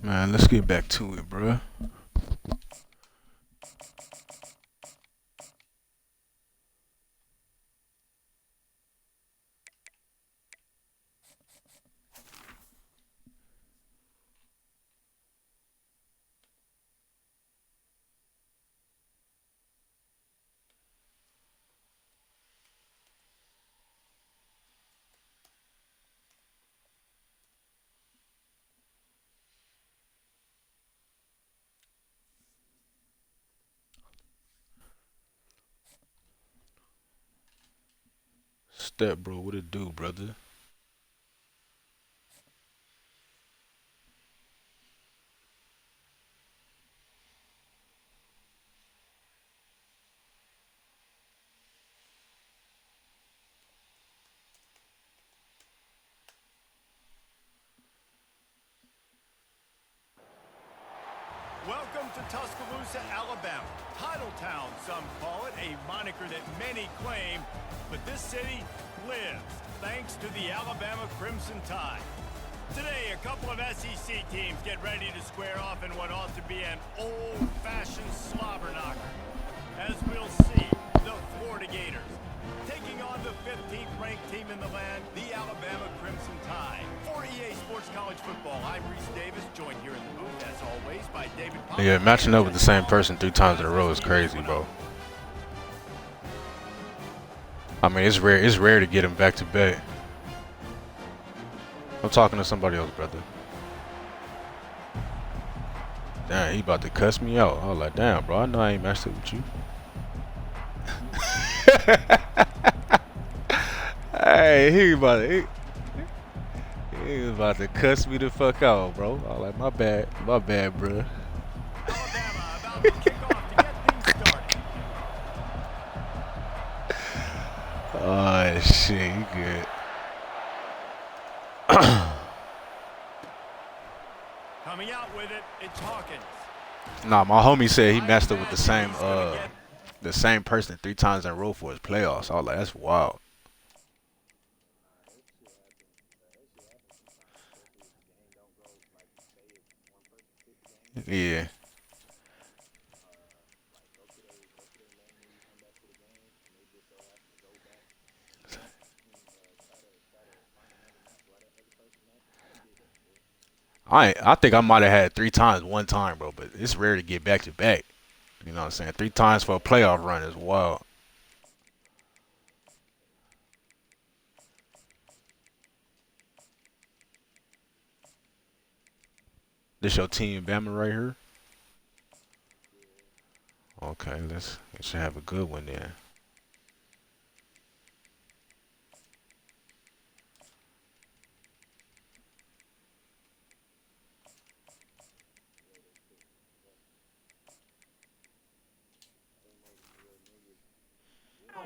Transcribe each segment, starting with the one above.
Man, let's get back to it, bruh. Step, bro. What it do, brother? Welcome to Tuscaloosa, Alabama. Title Town, some call it, a moniker that many claim, but this city lives thanks to the Alabama Crimson Tide. Today, a couple of SEC teams get ready to square off in what ought to be an old-fashioned slobber knocker. As we'll see, the Florida Gators taking on the 15th ranked team in the land, the Alabama Crimson Tide. For EA Sports College Football, I'm Reese Davis, joined here in the booth, as always, by David Pollack. Yeah, matching up with the same person 3 times in a row is crazy, bro. I mean, it's rare. It's rare to get him back to back. I'm talking to somebody else, brother. Damn, he about to cuss me out. I was like, damn, bro, I know I ain't matched up with you. Hey, he was about to cuss me the fuck out, bro. I was like, my bad, bro. Alabama about to kick off to get things started. Oh shit, you good? Coming out with it, it's Hawkins. Nah, my homie said he matched up with the same person 3 times in a row for his playoffs. I was like, that's wild. Yeah. I think I might have had 3 times one time, bro, but it's rare to get back to back. You know what I'm saying? 3 times for a playoff run is wild. This your team Bama right here? Okay, we should have a good one then. On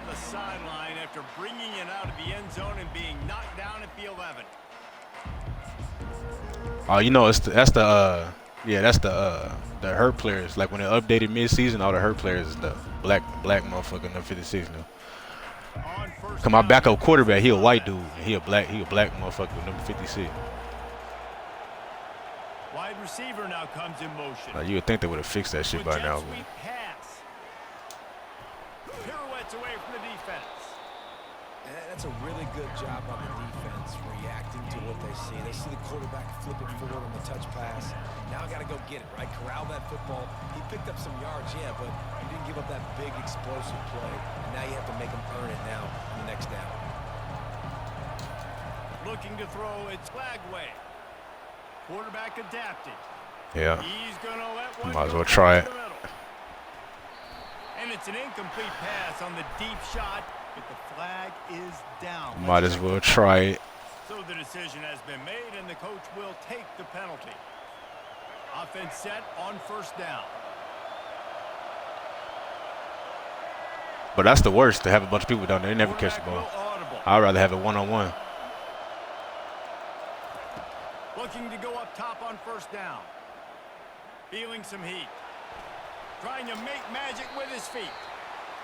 the sideline after bringing it out of the end zone and being knocked down at the 11. Oh, you know, that's the hurt players. Like when they updated mid-season, all the hurt players is the black motherfucker number 56 now. Cause my backup quarterback, he a white dude, and he a black motherfucker with number 56. Wide receiver now comes in motion. Like you would think they would have fixed that shit by now. Sweep pass. Pirouettes away from the defense. That's a really good job on the defense, reacting to what they see. They see the quarterback flip it forward on the touch pass. Now I got to go get it, right? Corral that football. He picked up some yards, yeah, but he didn't give up that big explosive play. And now you have to make him earn it now on the next down. Looking to throw, it's Flagway. Quarterback adapting. Yeah. He's gonna let one Might as go well try across it. the middle. And it's an incomplete pass on the deep shot, but the flag is down. Might as well try it. So the decision has been made, and the coach will take the penalty. Offense set on first down. But that's the worst, to have a bunch of people down there. They never catch the ball. I'd rather have it one-on-one. Looking to go up top on first down. Feeling some heat. Trying to make magic with his feet.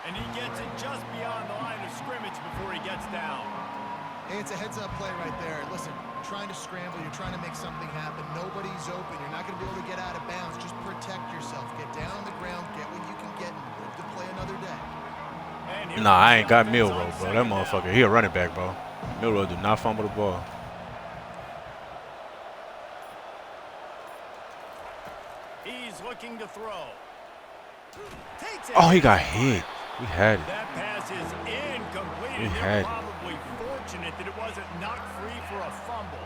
And he gets it just beyond the line of scrimmage before he gets down. Hey, it's a heads-up play right there. Listen, you're trying to scramble. You're trying to make something happen. Nobody's open. You're not going to be able to get out of bounds. Just protect yourself. Get down on the ground. Get what you can get and live to play another day. Nah, I ain't got Milrow, bro. That motherfucker, he a running back, bro. Milrow do not fumble the ball. He's looking to throw. Oh, he got hit. We had it. That pass is incomplete. We and had they're it. probably fortunate that it wasn't knocked free for a fumble.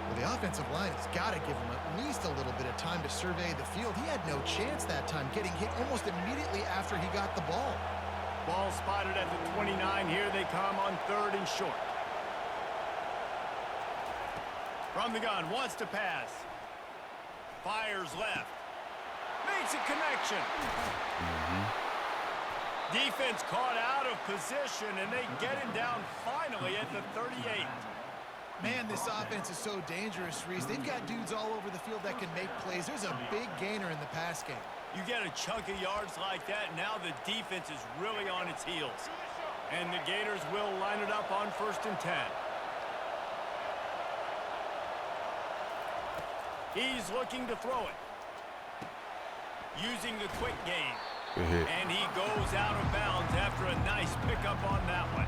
Well, the offensive line has got to give him at least a little bit of time to survey the field. He had no chance that time, getting hit almost immediately after he got the ball. Ball spotted at the 29. Here they come on 3rd and short. From the gun, wants to pass. Fires left. Makes a connection. Defense caught out of position, and they get him down finally at the 38. Man, this offense is so dangerous, Reese. They've got dudes all over the field that can make plays. There's a big gainer in the pass game. You get a chunk of yards like that, now the defense is really on its heels. And the Gators will line it up on 1st and 10. He's looking to throw it. Using the quick game. And he goes out of bounds after a nice pickup on that one.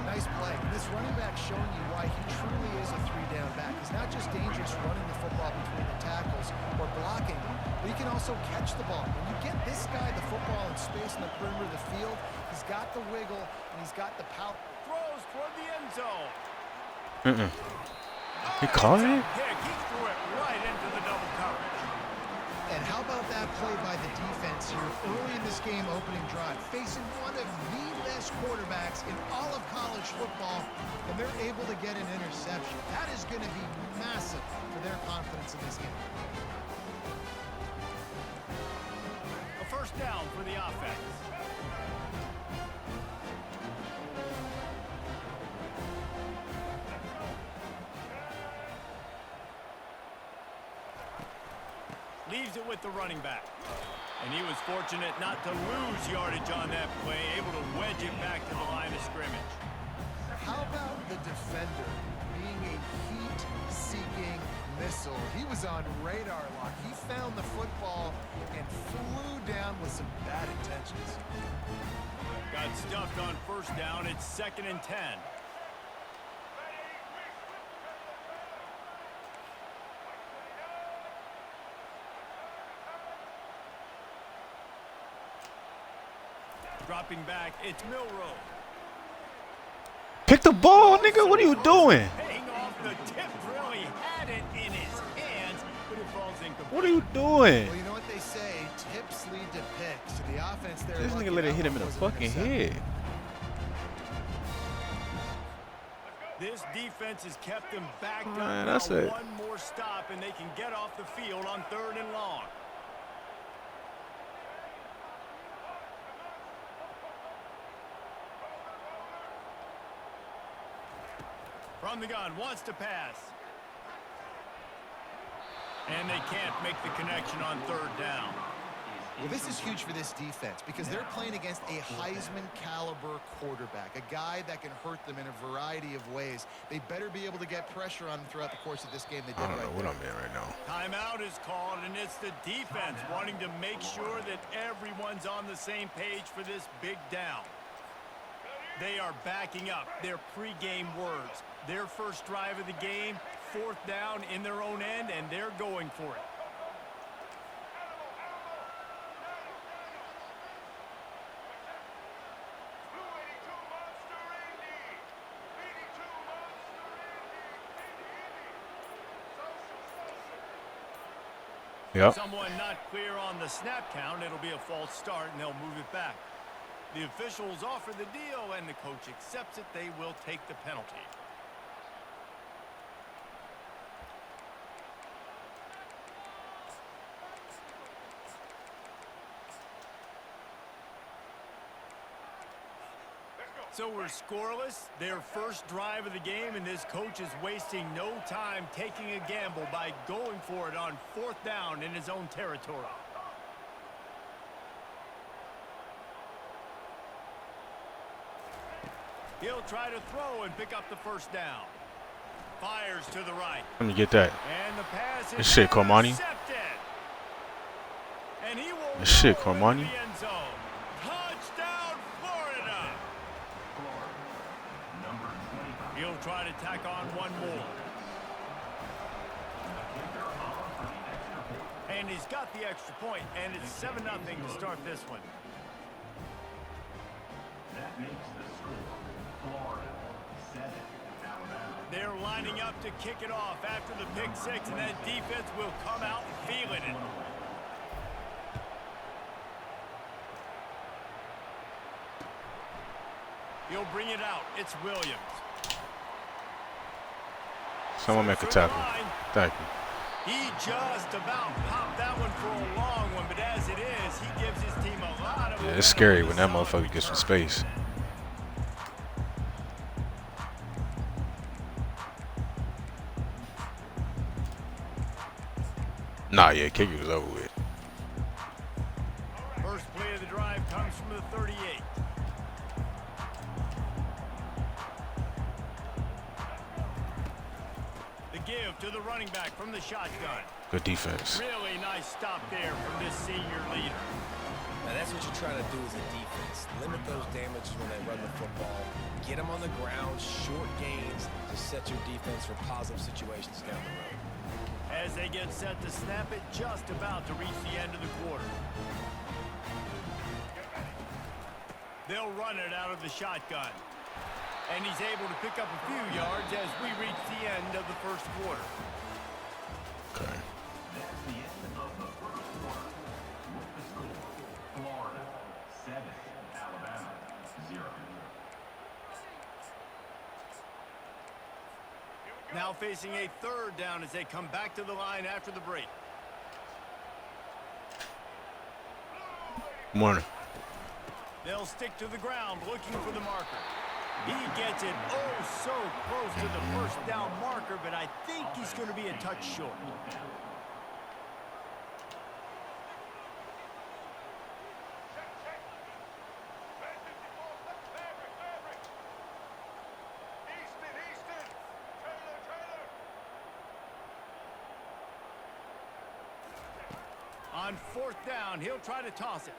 Nice play. This running back showing you why he truly is a 3-down back. He's not just dangerous running the football between the tackles or blocking, but he can also catch the ball. When you get this guy the football in space in the perimeter of the field, he's got the wiggle and he's got the power. Throws toward the end zone. He caught it? He threw it right into the double coverage. And how about that play by the defense here early in this game opening drive, facing one of the best quarterbacks in all of college football, and they're able to get an interception. That is going to be massive for their confidence in this game. A 1st down for the offense. Leaves it with the running back. And he was fortunate not to lose yardage on that play, able to wedge it back to the line of scrimmage. How about the defender being a heat-seeking missile? He was on radar lock. He found the football and flew down with some bad intentions. Got stuffed on 1st down. It's 2nd and 10. Dropping back, it's Milrow. Pick the ball, nigga. What are you doing? Hang off the tip, really had it in his hands, but it falls incomplete. What are you doing? Well, you know what they say, tips lead to picks. So the offense there. This nigga let it hit him in the fucking head. This defense has kept them backed up. Man, Now that's it. one more stop, and they can get off the field on 3rd and long. From the gun, wants to pass. And they can't make the connection on 3rd down. Well, this is huge for this defense because they're playing against a Heisman-caliber quarterback, a guy that can hurt them in a variety of ways. They better be able to get pressure on him throughout the course of this game. They did I don't know right what there. I'm in right now. Timeout is called, and it's the defense wanting to make sure that everyone's on the same page for this big down. They are backing up their pregame words. Their 1st drive of the game, 4th down in their own end, and they're going for it. Yep. Someone not clear on the snap count. It'll be a false start, and they'll move it back. The officials offer the deal, and the coach accepts it. They will take the penalty. So we're scoreless. Their 1st drive of the game, and this coach is wasting no time taking a gamble by going for it on 4th down in his own territory. He'll try to throw and pick up the first down. Fires to the right. Let me get that. And the pass Good is shit, Cormani. intercepted. And he will Good shit, roll into Cormani. the end zone. Touchdown, Florida. He'll try to tack on one more. And he's got the extra point, and it's 7-0 to start this one. That makes the score Florida 7, Alabama. They're lining up to kick it off after the pick six, and that defense will come out feeling it. He'll bring it out. It's Williams. Someone make a tackle. Thank you. He just about popped that one for a long one, but as it is, he gives his team a lot of... Yeah, it's scary when that motherfucker gets some space. Nah, yeah, kicker was over with. First play of the drive comes from the 38. The give to the running back from the shotgun. Good defense. Really nice stop there from this senior leader. Now that's what you're trying to do as a defense. Limit those damages when they run the football. Get them on the ground, short gains to set your defense for positive situations down the road. As they get set to snap it, just about to reach the end of the quarter. They'll run it out of the shotgun. And he's able to pick up a few yards as we reach the end of the first quarter. Okay. That's the end of the first quarter. With the score Florida 7, Alabama 0. Now facing a third down as they come back to the line after the break. Morning. They'll stick to the ground looking for the marker. He gets it oh so close to the first down marker, but I think he's going to be a touch short. On fourth down, he'll try to toss it.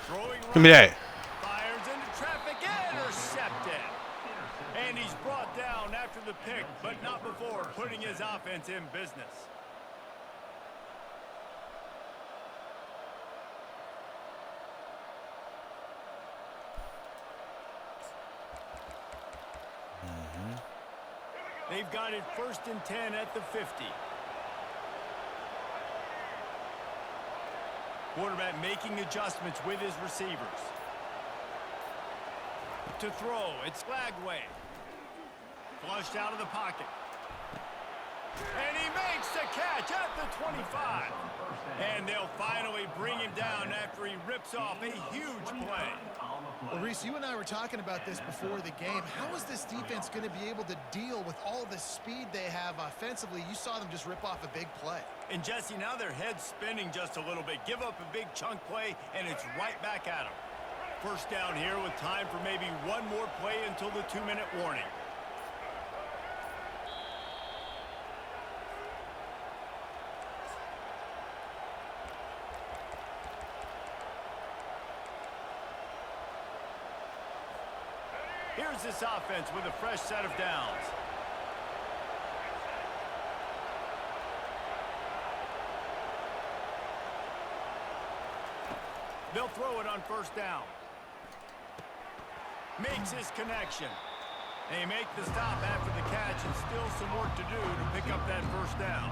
Throwing Give me that. Fires into traffic, intercepted. And he's brought down after the pick, but not before putting his offense in business. They've got it 1st and 10 at the 50. Quarterback making adjustments with his receivers. To throw, it's Flagway. Flushed out of the pocket. And he makes the catch at the 25. And they'll finally bring him down after he rips off a huge play. Well, Reese, you and I were talking about this before the game. How is this defense going to be able to deal with all the speed they have offensively? You saw them just rip off a big play. And Jesse, now their head's spinning just a little bit. Give up a big chunk play, and it's right back at them. First down here with time for maybe one more play until the 2-minute warning. Here's this offense with a fresh set of downs. They'll throw it on first down. Makes his connection. They make the stop after the catch and still some work to do to pick up that first down.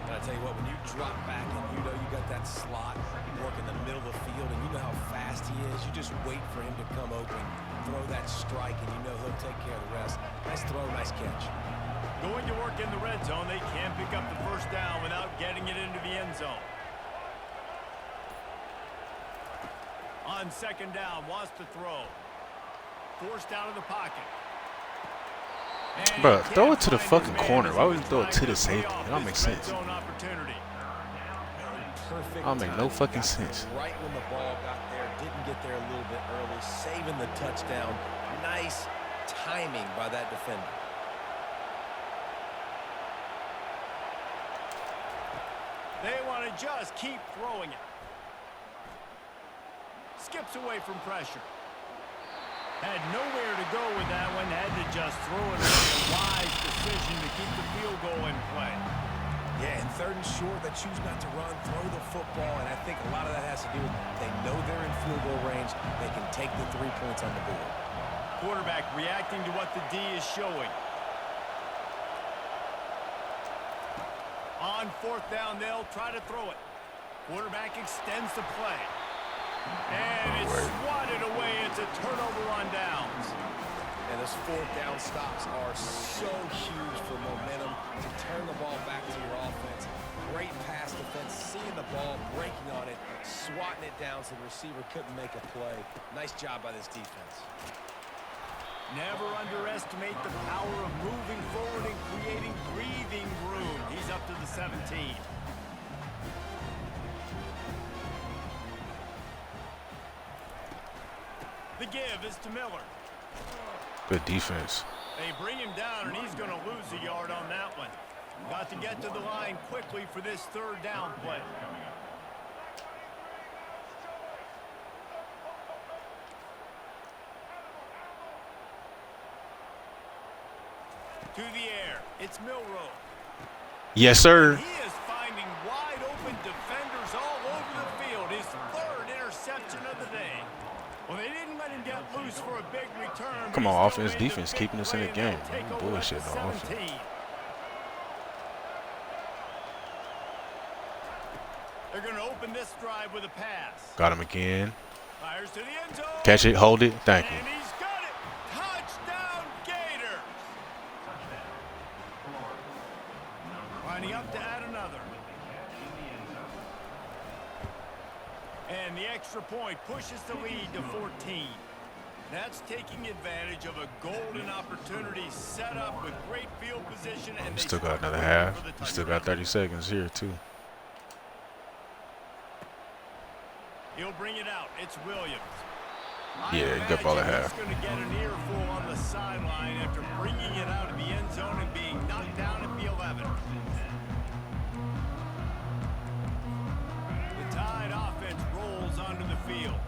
And I tell you what, when you drop back and you know you got that slot work in the middle of the field and you know how fast he is, you just wait for him to come open, throw that strike, and you know he'll take care of the rest. Nice throw, nice catch. Going to work in the red zone, they can't pick up the first down without getting it into the end zone. On second down, wants to throw. Forced out of the pocket. Bro, throw it to the fucking corner. Why would you throw it to the safety? That don't make sense. That make no fucking sense. Right when the ball got there, didn't get there a little bit early, saving the touchdown. Nice timing by that defender. They want to just keep throwing it. Skips away from pressure. Had nowhere to go with that one. Had to just throw it away. A wise decision to keep the field goal in play. Yeah, and 3rd and short, they choose not to run, throw the football, and I think a lot of that has to do with they know they're in field goal range. They can take the 3 points on the board. Quarterback reacting to what the D is showing. On 4th down, they'll try to throw it. Quarterback extends the play. And it's swatted away. It's a turnover on downs. And those 4th down stops are so huge for momentum to turn the ball back to your offense. Great pass defense, seeing the ball, breaking on it, swatting it down so the receiver couldn't make a play. Nice job by this defense. Never underestimate the power of moving forward and creating breathing room. He's up to the 17. The give is to Miller. Good defense. They bring him down, and he's going to lose a yard on that one. Got to get to the line quickly for this 3rd down play. To the air, it's Milrow. Yes, sir. He is finding wide open defenders all over the field. His 3rd interception of the day. Well, they didn't let him get loose for a big return. Come on, offense, defense, keeping us in the game. Bullshit on offense. They're going to open this drive with a pass. Got him again. Fires to the end zone. Catch it, hold it. Thank you. And he's got it. Touchdown, Gators. Lining up to add another. And the extra point pushes the lead to 14. That's taking advantage of a golden opportunity set up with great field position. And they Still got another half. Still got 30 seconds here, too. He'll bring it out. It's Williams. Yeah, you got ball at half. He's going to get an earful on the sideline after bringing it out of the end zone and being knocked down at the 11. The Tide offense rolls onto the field.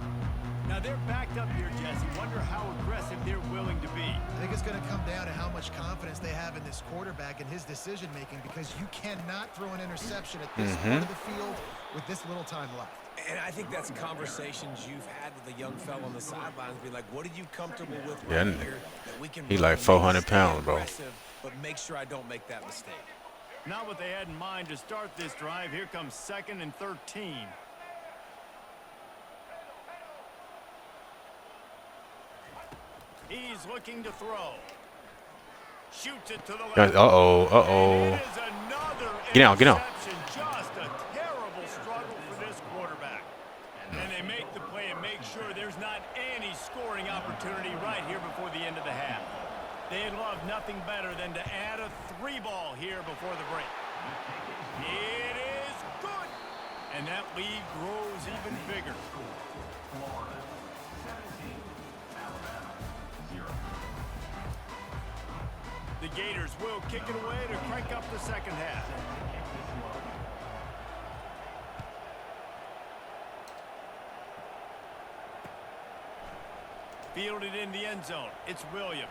Now they're backed up here, Jesse. Wonder how aggressive they're willing to be. I think it's going to come down to how much confidence they have in this quarterback and his decision-making, because you cannot throw an interception at this part of the field with this little time left. And I think that's conversations you've had with the young fellow on the sidelines. Be like, what are you comfortable with Yeah, right here? That we can he run like and 400 stay pounds, bro. aggressive, but make sure I don't make that mistake. Not what they had in mind to start this drive. Here comes 2nd and 13. He's looking to throw. Shoots it to the left. Uh-oh. Get out, get out. Just a terrible struggle for this quarterback. And they make the play and make sure there's not any scoring opportunity right here before the end of the half. They'd love nothing better than to add a 3-ball here before the break. It is good. And that lead grows even bigger. Florida 17, Alabama 0. The Gators will kick it away to crank up the second half. Fielded in the end zone. It's Williams.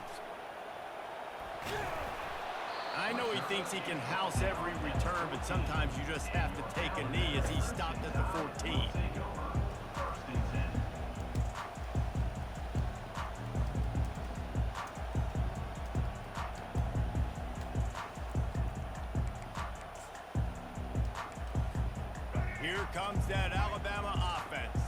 I know he thinks he can house every return, but sometimes you just have to take a knee as he stopped at the 14. Here comes that Alabama offense.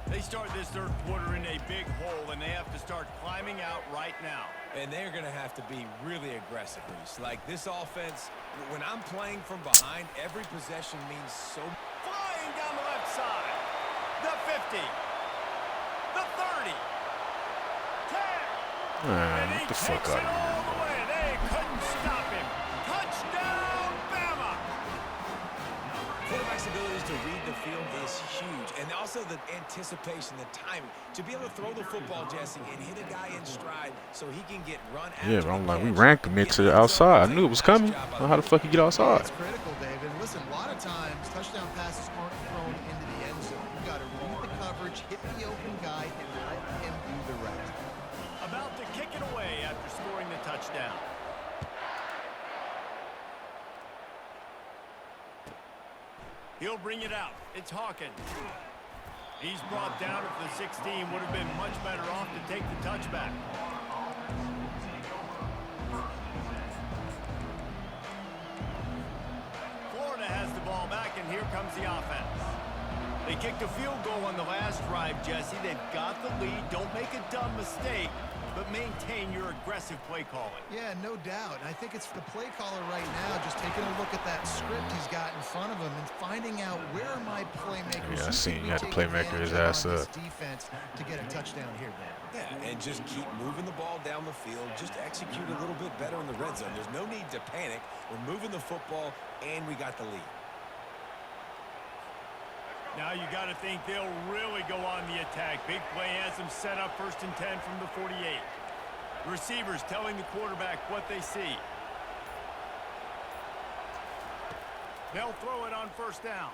They start this third quarter in a big hole, and they have to start climbing out right now. And they're going to have to be really aggressive, Reese. Like this offense, when I'm playing from behind, every possession means so much. Flying down the left side. The 50. The 30. 10. Man, get the fuck out of here. All the way. They couldn't stop him. Touchdown, Bama. Quarterback's ability to read the field is huge, and also the anticipation, the timing. To be able to throw the football, Jesse, and hit a guy in stride so he can get run after Yeah, but I'm the like, we catch, ranked him into the outside. I knew it was coming. I don't know how the fuck he get outside. It's critical, David. Listen, a lot of times touchdown passes aren't thrown into the end zone. You got to read the coverage, hit the open guy, and let him do the rest. About to kick it away after scoring the touchdown. He'll bring it out. It's Hawkins. He's brought down at the 16. Would have been much better off to take the touchback. Florida has the ball back, and here comes the offense. They kicked a field goal on the last drive, Jesse. They've got the lead. Don't make a dumb mistake, but maintain your aggressive play calling. Yeah, no doubt. I think it's the play caller right now just taking a look at that script he's got in front of him and finding out where are my playmakers. Yeah, I Who seen can you we had to take playmaker his advantage ass of on up. this defense to get a touchdown here, Dan. Yeah, and just keep moving the ball down the field. Just execute a little bit better in the red zone. There's no need to panic. We're moving the football, and we got the lead. Now you got to think they'll really go on the attack. Big play has them set up 1st and 10 from the 48. Receivers telling the quarterback what they see. They'll throw it on 1st down.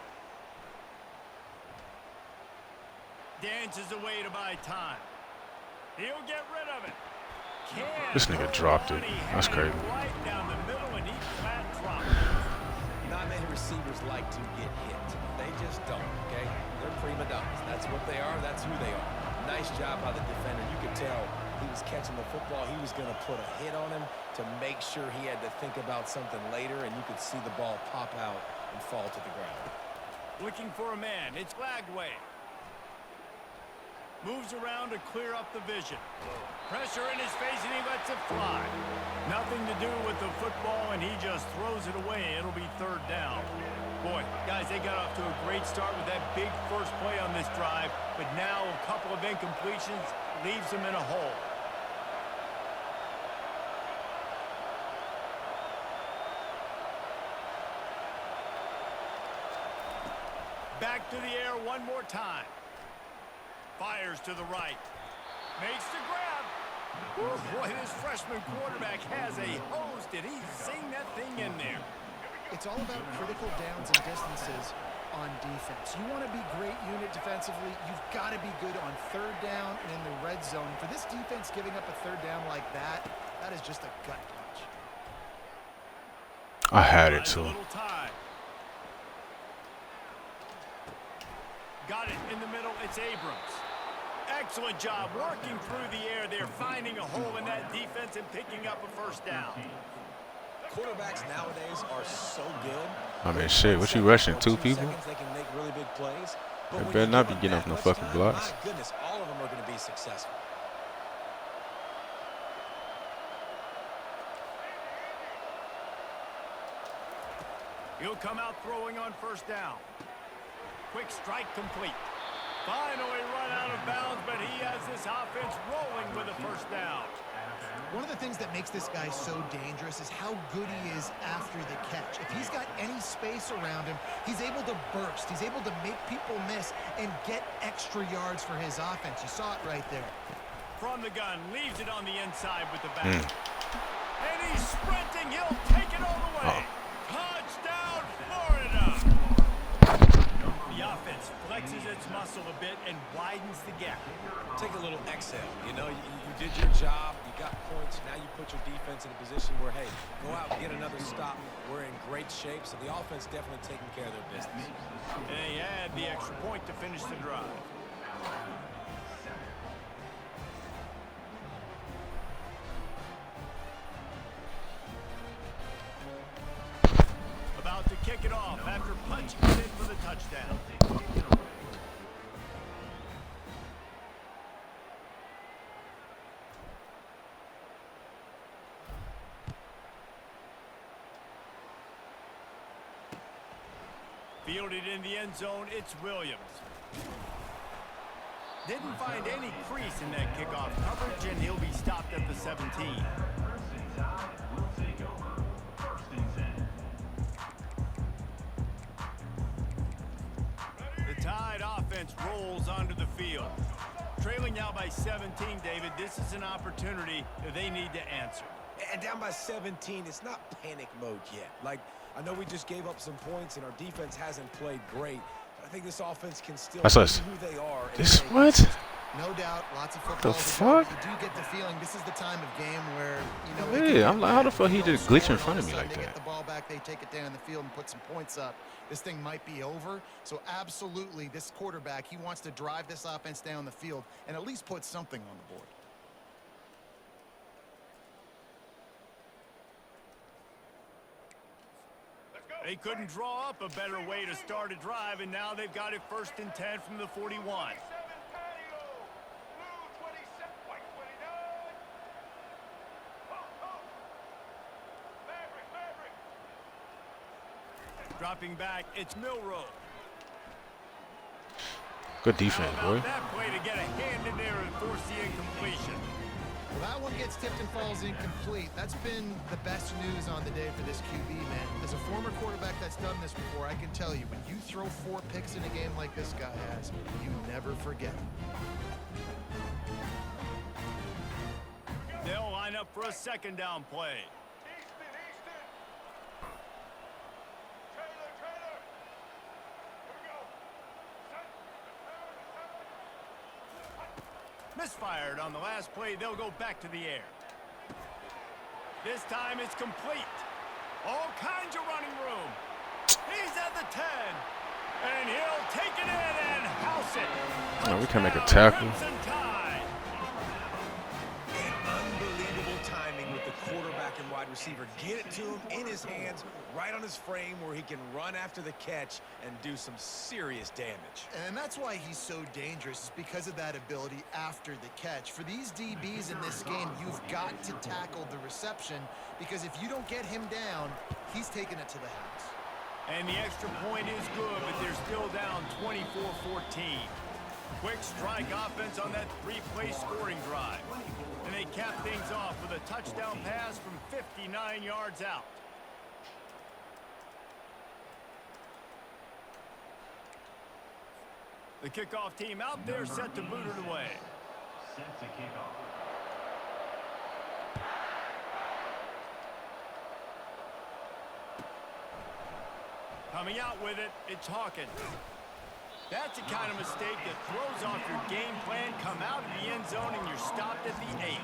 Dances away to buy time. He'll get rid of it. This nigga dropped it. That's crazy. Right down the middle, and he flat dropped. Not many receivers like to get hit. They just don't, okay? They're prima donnas. That's what they are. That's who they are. Nice job by the defender. You could tell he was catching the football. He was going to put a hit on him to make sure he had to think about something later, and you could see the ball pop out and fall to the ground. Looking for a man. It's Lagway. Moves around to clear up the vision. Pressure in his face, and he lets it fly. Nothing to do with the football, and he just throws it away. It'll be 3rd down. Boy, guys, they got off to a great start with that big first play on this drive, but now a couple of incompletions leaves them in a hole. Back to the air one more time. Fires to the right. Makes the grab. Ooh, boy, this freshman quarterback has a hose. Did he sing that thing in there? It's all about critical downs and distances on defense. You want to be great unit defensively, you've got to be good on 3rd down and in the red zone. For this defense giving up a 3rd down like that, that is just a gut punch. I had it too. Got it in the middle. It's Abrams. Excellent job working through the air. They're finding a hole in that defense and picking up a 1st down. Quarterbacks nowadays are so good. I mean, shit, what you rushing, 2 people? They can make really big plays. They better not be getting up no fucking blocks. My goodness, all of them are going to be successful. He'll come out throwing on 1st down. Quick strike complete. Finally run out of bounds, but he has this offense rolling with a 1st down. One of the things that makes this guy so dangerous is how good he is after the catch. If he's got any space around him, he's able to burst. He's able to make people miss and get extra yards for his offense. You saw it right there. From the gun, leaves it on the inside with the back. And he's sprinting. He'll take it all the way. Touchdown, Florida! The offense flexes its muscle a bit and widens the gap. Take a little exhale. You know, you did your job. You got points. Now you put your defense in a position where, hey, go out and get another stop. We're in great shape, so the offense definitely taking care of their business. And they add the extra point to finish the drive. About to kick it off after punching it in for the touchdown. Fielded in the end zone, it's Williams. Didn't find any crease in that kickoff coverage, and he'll be stopped at the 17. Tide offense rolls onto the field. Trailing now by 17, David, this is an opportunity that they need to answer. And down by 17, it's not panic mode yet. Like, I know we just gave up some points and our defense hasn't played great. But I think this offense can still That's be us. who they are. This what? No doubt, lots of football. The fuck? You do get the feeling this is the time of game where, you know, Yeah, I'm like, how the fuck he you don't just glitch in score, front and of me all a like sudden they that? get the ball back, they take it down the field and put some points up. This thing might be over. So absolutely, this quarterback, he wants to drive this offense down the field and at least put something on the board. They couldn't draw up a better way to start a drive, and now they've got it 1st and 10 from the 41. Dropping back, it's Milrow. Good defense, How boy. about that play to get a hand in there and force the incompletion? Well, that one gets tipped and falls incomplete. That's been the best news on the day for this QB, man. As a former quarterback that's done this before, I can tell you, when you throw 4 picks in a game like this guy has, you never forget. They'll line up for a 2nd down play. Misfired on the last play. They'll go back to the air. This time it's complete. All kinds of running room. He's at the 10. And he'll take it in and house it. No, we can make a tackle. Crimson Tide. Unbelievable timing with the quarterback and wide receiver. Get it to him in his hands, right on his frame where he can run after the catch and do some serious damage. And that's why he's so dangerous, is because of that ability after the catch. For these DBs in this game, you've got to tackle the reception, because if you don't get him down, he's taking it to the house. And the extra point is good, but they're still down 24-14. Quick strike offense on that 3-play scoring drive. And they cap things off with a touchdown pass from 59 yards out. The kickoff team out there set to boot it away. Set to kick off. Coming out with it, it's Hawkins. That's the kind of mistake that throws off your game plan. Come out of the end zone and you're stopped at the 8.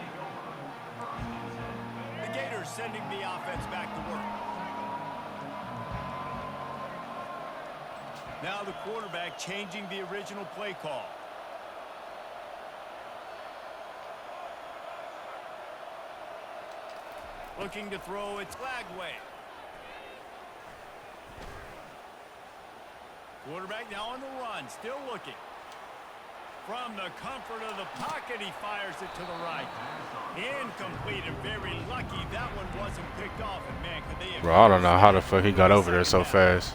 The Gators sending the offense back to work. Now the quarterback changing the original play call. Looking to throw, it's Lagway. Quarterback now on the run, still looking. From the comfort of the pocket, he fires it to the right. Incomplete, and very lucky that one wasn't picked off. And man, could they have... Bro, I don't know how the fuck he got over there so fast.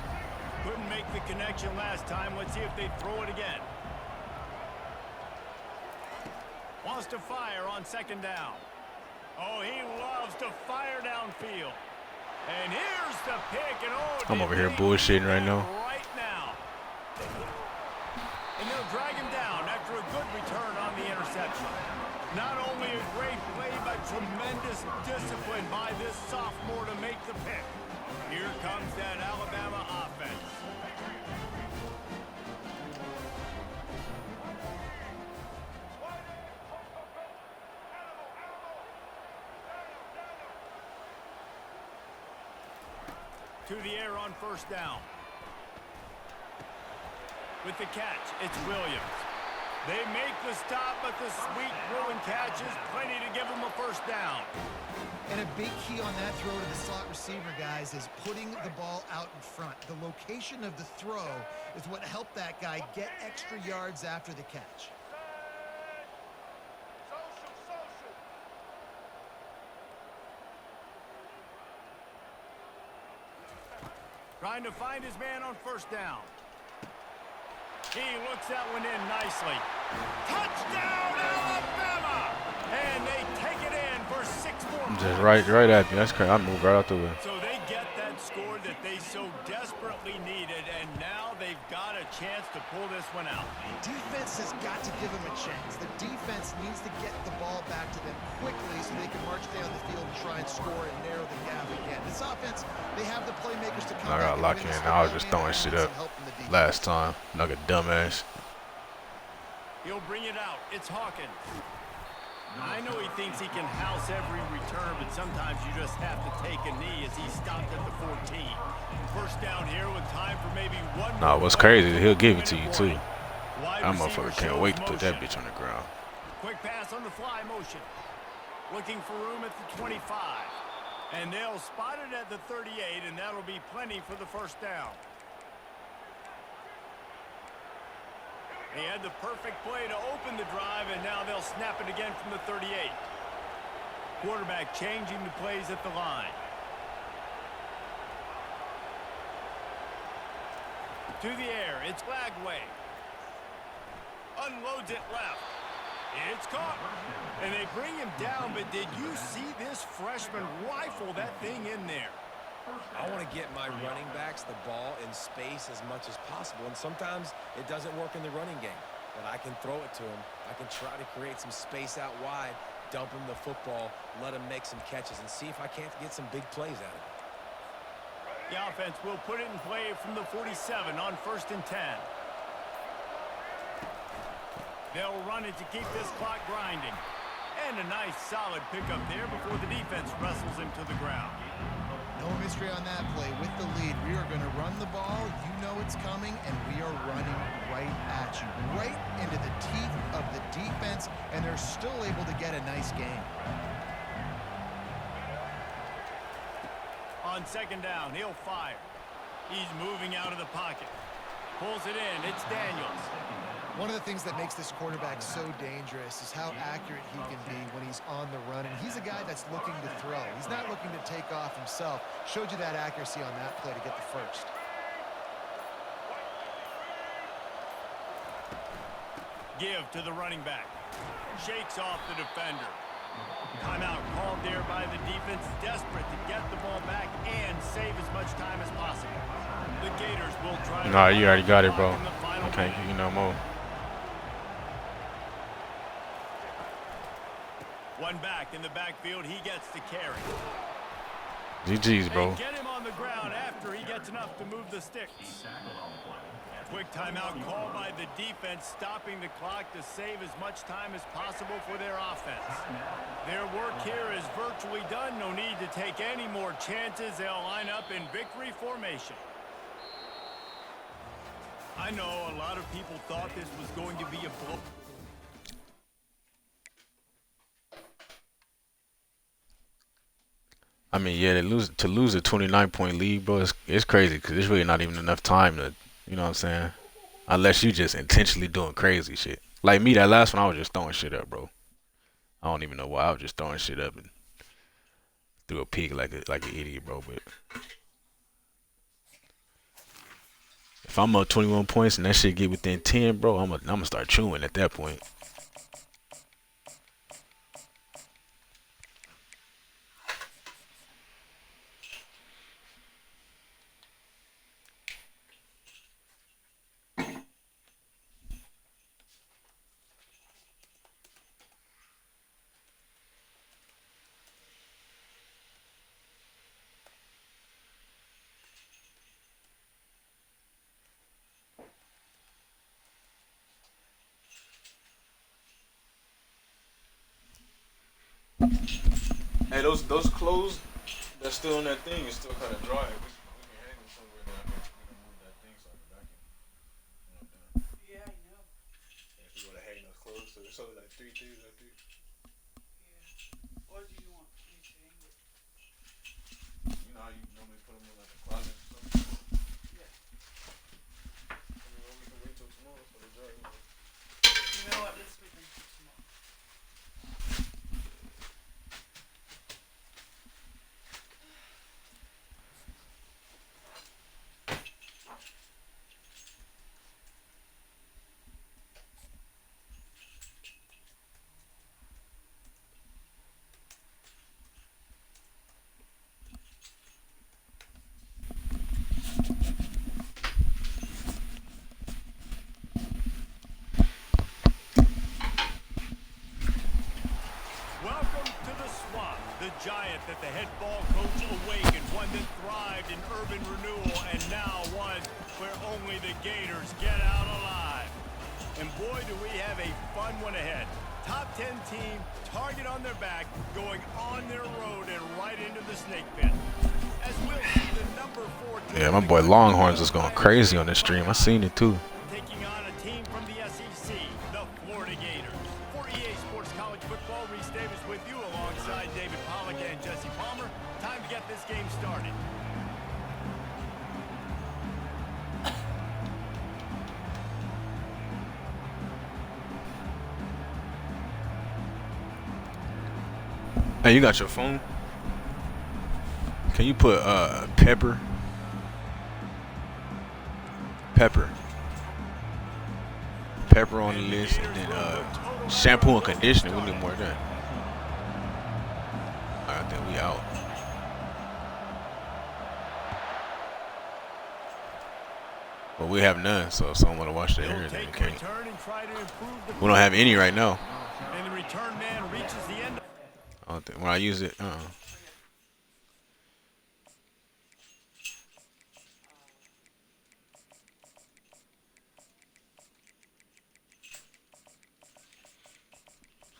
Couldn't make the connection last time. Let's see if they throw it again. Wants to fire on 2nd down. Oh, he loves to fire downfield. And here's the pick. And oh, I'm over here bullshitting right now. Right now. And they'll drag him down after a good return on the interception. Not only a great play, but tremendous discipline by this sophomore to make the pick. Here comes that Alabama offense. To the air on 1st down. With the catch, it's Williams. They make the stop, but the sweet throw catch is plenty to give them a 1st down. And a big key on that throw to the slot receiver, guys, is putting the ball out in front. The location of the throw is what helped that guy get extra yards after the catch. Trying to find his man on 1st down. He looks that one in nicely. Touchdown, Alabama! And they take it in for 6 more. Just right at me. That's crazy. I moved right out the way. So they get that score that they so desperately needed, and now they they've got a chance to pull this one out. Defense has got to give them a chance. The defense needs to get the ball back to them quickly so they can march down the field and try and score and narrow the gap again. This offense, they have the playmakers to come I back got and locked win in. this I was football just game, throwing but shit they need up some help from the defense. last time like a dumbass. He'll bring it out. It's Hawkins. I know he thinks he can house every return, but sometimes you just have to take a knee as he stopped at the 14. First down here with time for maybe one. Nah, what's crazy is he'll give it to you too. Wide That receiver motherfucker can't shows wait to put that motion. bitch on the ground. Quick pass on the fly motion. Looking for room at the 25. And they'll spot it at the 38, and that'll be plenty for the first down. He had the perfect play to open the drive, and now they'll snap it again from the 38. Quarterback changing the plays at the line. To the air, it's Lagway. Unloads it left. It's caught. And they bring him down, but did you see this freshman rifle that thing in there? I want to get my running backs the ball in space as much as possible, and sometimes it doesn't work in the running game, but I can throw it to him. I can try to create some space out wide, dump him the football, let him make some catches, and see if I can't get some big plays out of it. The offense will put it in play from the 47 on 1st and 10. They'll run it to keep this clock grinding. And a nice solid pickup there before the defense wrestles him to the ground. No mystery on that play. With the lead, we are going to run the ball. You know it's coming, and we are running right at you, right into the teeth of the defense, and they're still able to get a nice game. On 2nd down, he'll fire. He's moving out of the pocket. Pulls it in. It's Daniels. One of the things that makes this quarterback so dangerous is how accurate he can be when he's on the run. And he's a guy that's looking to throw. He's not looking to take off himself. Showed you that accuracy on that play to get the first. Give to the running back. Shakes off the defender. Timeout called there by the defense. Desperate to get the ball back and save as much time as possible. The Gators will try. Nah, you already got it, bro. I can't give you no more. One back in the backfield. He gets the carry. GG's, bro. And get him on the ground after he gets enough to move the sticks. Quick timeout called by the defense, stopping the clock to save as much time as possible for their offense. Their work here is virtually done. No need to take any more chances. They'll line up in victory formation. I know a lot of people thought this was going to be a blow. I mean, yeah, to lose a 29-point lead, bro, it's crazy because there's really not even enough time to, you know what I'm saying? Unless you just intentionally doing crazy shit. Like me, that last one, I was just throwing shit up, bro. I don't even know why. I was just throwing shit up and threw a pick like an idiot, bro. But if I'm up 21 points and that shit get within 10, bro, I'm gonna start chewing at that point. Hey, those clothes that's still on that thing is still kind of dry. We can hang them somewhere down here. We can move that thing so I can vacuum. You know what I'm doing? Yeah, I know. If you want to hang those clothes, so there's only like 3 things I think. Yeah. Or do you want me to hang it? You know how you normally put them in like a closet or something? Yeah. I mean, well, we can wait till tomorrow so they're dry. You know what? Let's wait until tomorrow. with the head ball coach awakened, one that thrived in urban renewal, and now one where only the Gators get out alive. And boy, do we have a fun one ahead. Top 10 team, target on their back, going on their road and right into the snake pit. As we'll see the number 4 team. Yeah, my boy Longhorns is going crazy on this stream. I seen it too. Taking on a team from the SEC, the Florida Gators. For EA Sports College Football, Reese Davis with you alongside David Pollack and Jesse Palmer. Time to get this game started. Hey, you got your phone? Can you put pepper on the list, and then shampoo and conditioner? We need more of that. I think we out. But we have none, so if someone want to watch the hair, they can't. We don't have any right now. And the return man reaches the end. I don't think when I use it.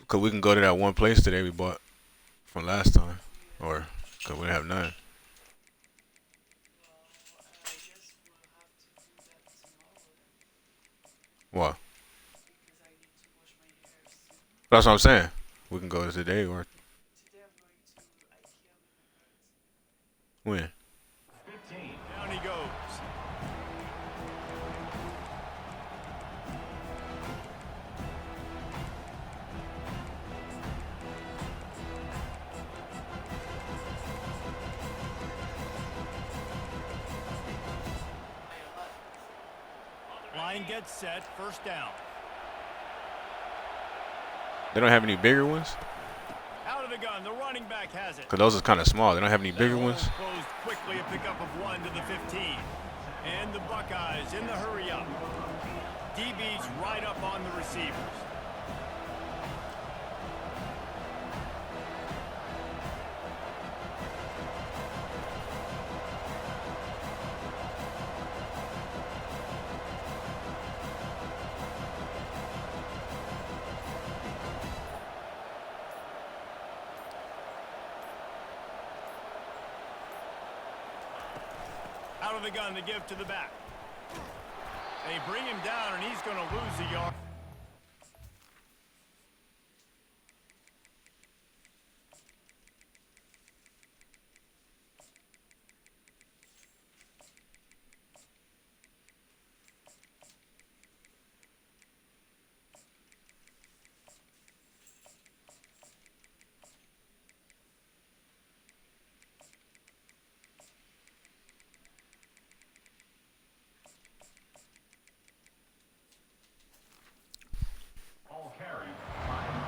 Cause we can go to that one place today we bought from last time, or cause we have none. What? That's what I'm saying. We can go today or when? 15. Down he goes. Line gets set, first down. They don't have any bigger ones? Out of the gun, the running back has it. Cause those are kind of small. They don't have any bigger That hole ones. closed quickly, a pickup of 1 to the 15. And the Buckeyes in the hurry up. DB's right up on the receivers. Out of the gun to give to the back. They bring him down, and he's going to lose a yard.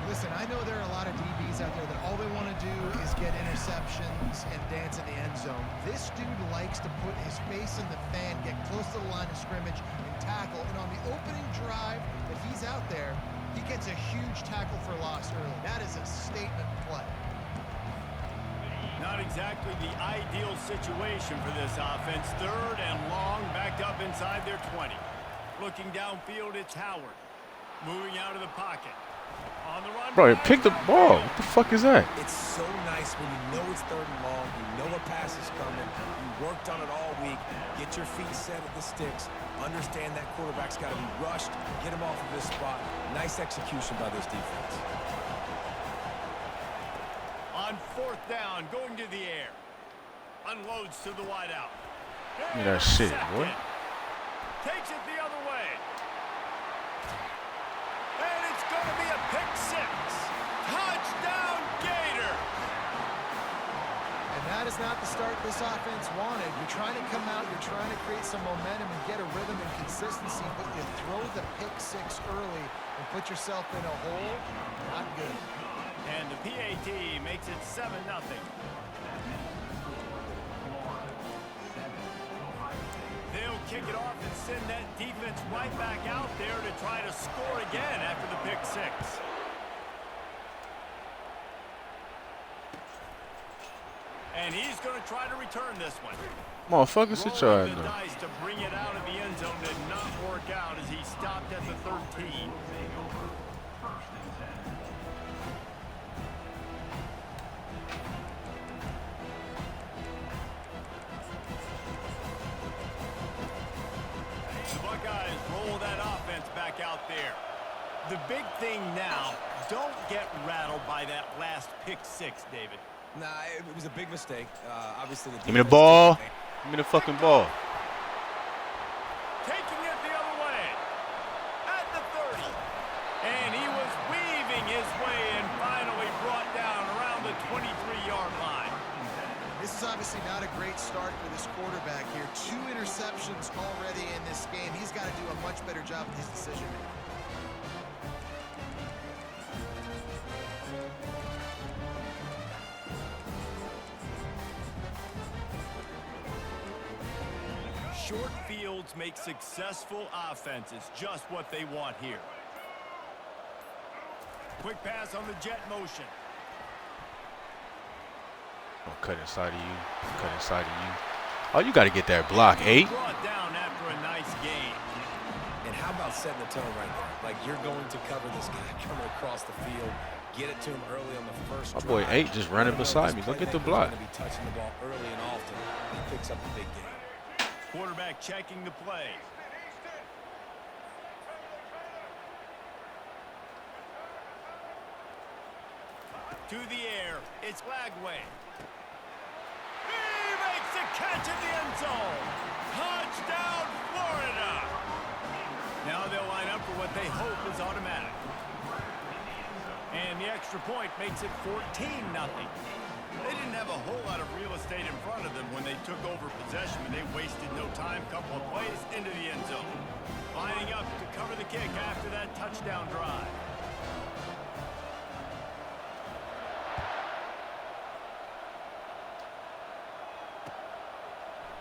Listen, I know there are a lot of DBs out there that all they want to do is get interceptions and dance in the end zone. This dude likes to put his face in the fan, get close to the line of scrimmage, and tackle. And on the opening drive that he's out there, he gets a huge tackle for loss early. That is a statement play. Not exactly the ideal situation for this offense. Third and long, backed up inside their 20. Looking downfield, it's Howard. Moving out of the pocket. On the run. Bro, pick the ball. What the fuck is that? It's so nice when you know it's 3rd and long, you know a pass is coming, you worked on it all week, get your feet set at the sticks, understand that quarterback's got to be rushed, get him off of this spot. Nice execution by this defense. On 4th down, going to the air. Unloads to the wideout. Look at that shit, boy. Takes it the other way. And it's going to be a pick 6. Touchdown, Gator. And that is not the start this offense wanted. You're trying to come out, you're trying to create some momentum and get a rhythm and consistency, but you throw the pick 6 early and put yourself in a hole. Not good. And the PAT makes it 7-0. They'll kick it off and send that defense right back out there to try to score again after the pick 6. And he's going to try to return this one. Motherfucker, sit your Rolling ass the down. dice to bring it out of the end zone did not work out as he stopped at the 13. The Buckeyes roll that offense back out there. The big thing now, don't get rattled by that last pick six, David. Nah, it was a big mistake. Obviously, the Give me the defense ball. took it. Give me the fucking ball. Taking it the other way at the 30. And he was weaving his way and finally brought down around the 23-yard line. This is obviously not a great start for this quarterback here. 2 interceptions already in this game. He's got to do a much better job with his decision making. Short fields make successful offenses just what they want here. Quick pass on the jet motion. I'll cut inside of you. Cut inside of you. Oh, you got to get that block, 8. Brought down after a nice gain. And how about setting the tone right there? Like, you're going to cover this guy coming across the field. Get it to him early on the first My boy drive. 8 just running beside me. Go get the block. Going to be touching the ball early and often. He picks up the big game. Quarterback checking the play. To the air, it's Lagway. He makes a catch in the end zone. Touchdown, Florida. Now they'll line up for what they hope is automatic. And the extra point makes it 14-0. They didn't have a whole lot of real estate in front of them when they took over possession, and they wasted no time. Couple of plays into the end zone. Lining up to cover the kick after that touchdown drive.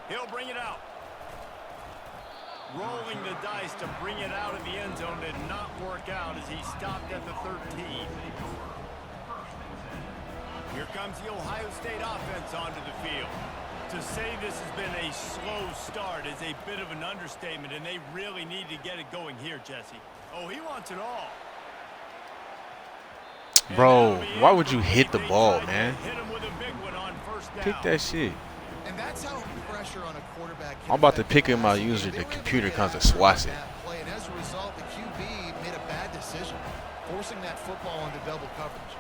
He'll bring it out. Rolling the dice to bring it out of the end zone did not work out as he stopped at the 13. Here comes the Ohio State offense onto the field. To say this has been a slow start is a bit of an understatement, and they really need to get it going here, Jesse. Oh, he wants it all. Bro, why would you hit the ball, man? Hit him with a big one on first down. Pick that shit. And that's how pressure on a quarterback can I'm about to affect pick the him out passing game. user. They The really computer needed comes to and swats it. act on that play, and as a result, the QB made a bad decision, forcing that football into double coverage.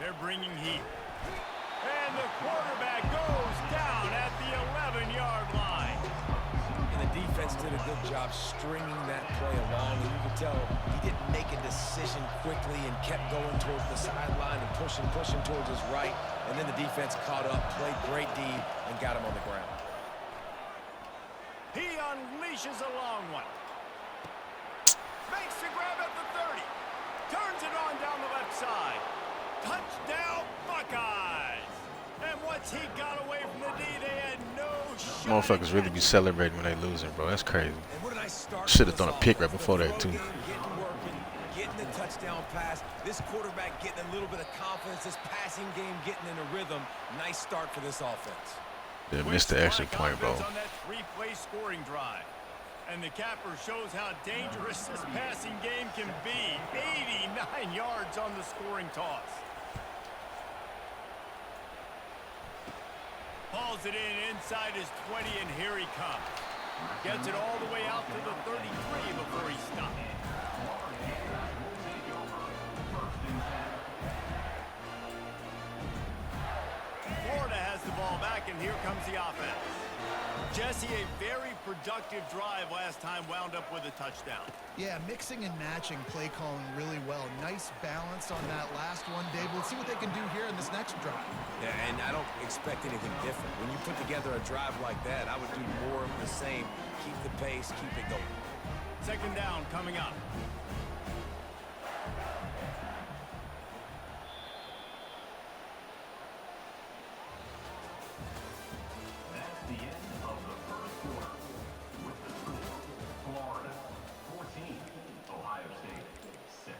They're bringing heat. And the quarterback goes down at the 11-yard line. And the defense did a good job stringing that play along. And you could tell he didn't make a decision quickly and kept going towards the sideline and pushing towards his right. And then the defense caught up, played great D, and got him on the ground. He unleashes a long one. Makes the grab at the 30. Turns it on down the left side. Touchdown, Buckeyes. And once he got away from the D, they had no shot. Motherfuckers really be celebrating when they losing, bro. That's crazy. And what a nice start. Should have thrown a pick right before that, too. Getting working, getting the touchdown pass. This quarterback getting a little bit of confidence. This passing game getting in a rhythm. Nice start for this offense. They missed the extra point, bro. On that 3-play scoring drive. And the capper shows how dangerous this passing game can be. 89 yards on the scoring toss. Hauls it in inside his 20, and here he comes. Gets it all the way out to the 33 before he stops. Florida has the ball back, and here comes the offense. Jesse, a very productive drive last time, wound up with a touchdown. Yeah, mixing and matching play calling really well. Nice balance on that last one, Dave. Let's see what they can do here in this next drive. Yeah, and I don't expect anything different. When you put together a drive like that, I would do more of the same. Keep the pace, keep it going. Second down coming up. That's the end of the first quarter. With the score, Florida 14, Ohio State 6.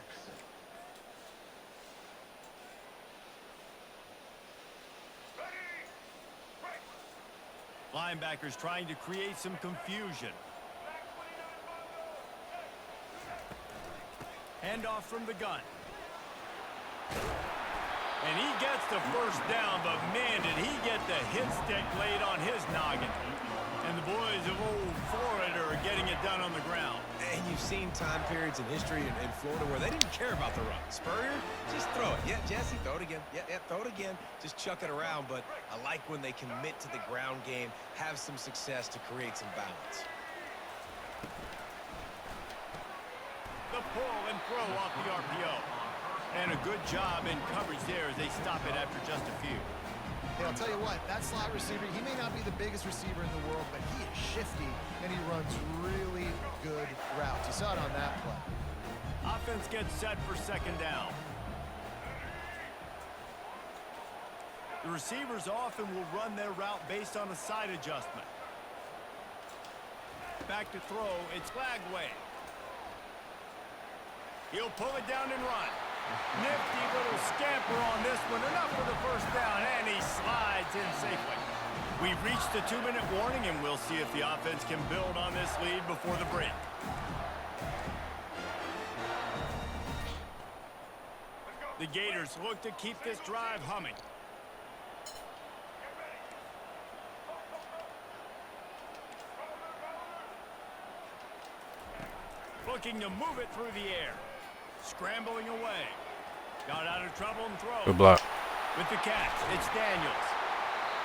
Linebackers trying to create some confusion. Handoff from the gun. And he gets the first down, but man, did he get the hit stick laid on his noggin. And the boys of old Florida are getting it done on the ground. And you've seen time periods in history in Florida where they didn't care about the run. Spurrier, just throw it. Yeah, Jesse, throw it again. Yeah, throw it again. Just chuck it around. But I like when they commit to the ground game, have some success to create some balance. The pull and throw off the RPO. And a good job in coverage there as they stop it after just a few. Hey, I'll tell you what, that slot receiver, he may not be the biggest receiver in the world, but he is shifty, and he runs really good routes. You saw it on that play. Offense gets set for second down. The receivers often will run their route based on a side adjustment. Back to throw, it's Flagway. He'll pull it down and run. Nifty little scamper on this one. Enough for the first down, and he slides in safely. We've reached the 2-minute warning, and we'll see if the offense can build on this lead before the break. The Gators look to keep this drive humming. Looking to move it through the air. Scrambling away. Got out of trouble and throw. Good block. With the catch, it's Daniels.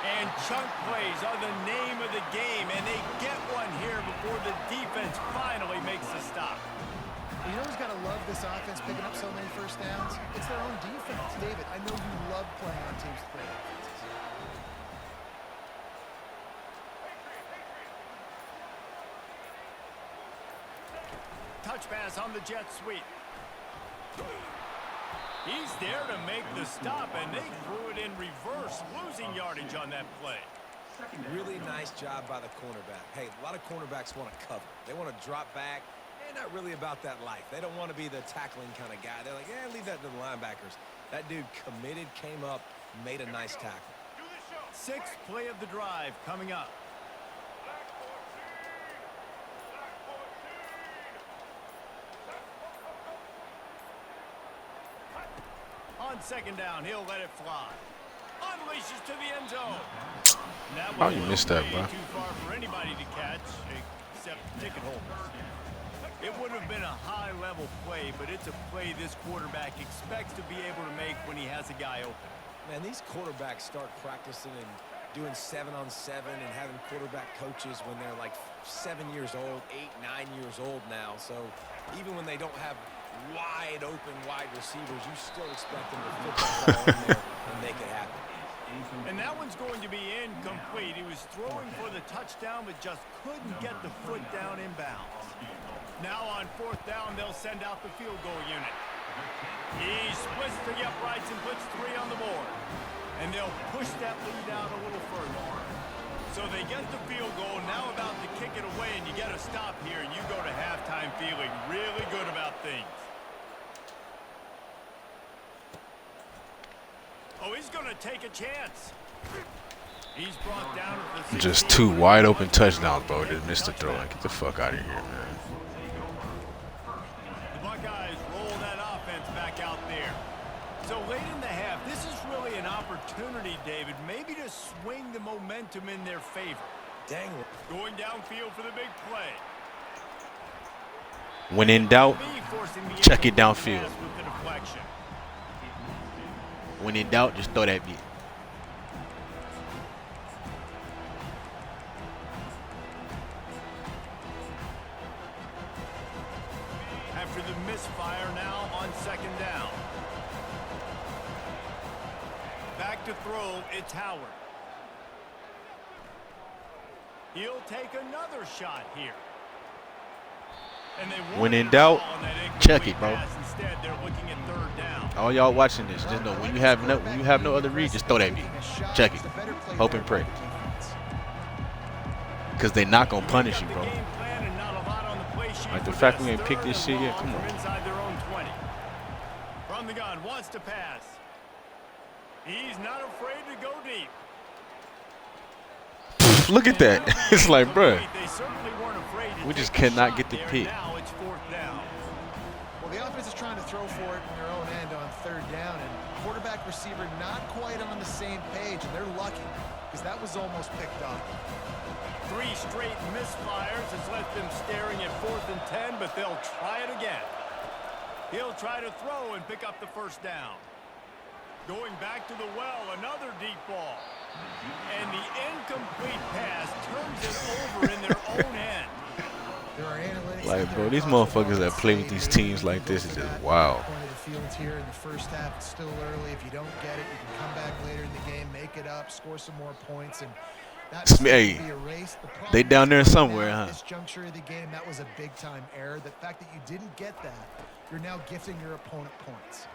And chunk plays are the name of the game, and they get one here before the defense finally makes the stop. You know who's got to love this offense picking up so many first downs? It's their own defense. David, I know you love playing on teams with great offenses. Touch pass on the jet sweep. He's there to make the stop, and they threw it in reverse, losing yardage on that play. Really nice job by the cornerback. Hey, a lot of cornerbacks want to cover. They want to drop back. They're not really about that life. They don't want to be the tackling kind of guy. They're like, yeah, leave that to the linebackers. That dude committed, came up, made a nice tackle. Sixth play of the drive coming up. On second down, he'll let it fly. Unleashes to the end zone. How you missed that, bro? Too far for anybody to catch, except ticket holders. It would have been a high-level play, but it's a play this quarterback expects to be able to make when he has a guy open. Man, these quarterbacks start practicing and doing 7-on-7 and having quarterback coaches when they're like 7 years old, 8, 9 years old now. So even when they don't have wide open wide receivers, you still expect them to put the ball in there and make it happen. And that one's going to be incomplete. He was throwing for the touchdown, but just couldn't get the foot down in bounds. Now on fourth down, they'll send out the field goal unit. He splits the uprights and puts 3 on the board. And they'll push that lead out a little further. So they get the field goal, now about to kick it away, and you get a stop here, and you go to halftime feeling really good about things. Oh, he's going to take a chance. He's brought down at the Just 2 wide open touchdowns, bro. Just missed the throw. Like, get the fuck out of here, man. The Buckeyes roll that offense back out there. So late in the half, this is really an opportunity, David, maybe to swing the momentum in their favor. Dang. Going downfield for the big play. When in doubt, check it downfield. With the deflection. When in doubt, just throw that beat. After the misfire now on second down. Back to throw, it's Howard. He'll take another shot here. And they When in doubt, check it, bro. Instead, they're looking at third down. All y'all watching this, just know when you have no other read, just throw that beat. Check it. Hope and pray. Because they not gonna punish you, bro. Like the fact we ain't picked this shit yet. Come on. Inside their own 20. From the gun, wants to pass. He's not afraid to go deep. Just look at that. It's like, bruh, They certainly weren't afraid to we just take a cannot shot get the there. pick. Now it's 4th down. Well, the offense is trying to throw for it in their own end on 3rd down, and quarterback receiver not quite on the same page, and they're lucky because that was almost picked up. 3 straight misfires has left them staring at 4th and 10, but they'll try it again. He'll try to throw and pick up the 1st down. Going back to the well, another deep ball. And the incomplete pass turns it over in their own end. There are analytics Like, out bro, there these across the motherfuckers that market play with say these they teams really like this is close just to that wild. point of the field here in the first half. It's still early. If you don't get it, you can come back later in the game, make it up, score some more points, and that Hey, be erased. The they problem down there is right somewhere, now, huh? at this juncture of the game, that was a big-time error. The fact that you didn't get that, you're now gifting your opponent points.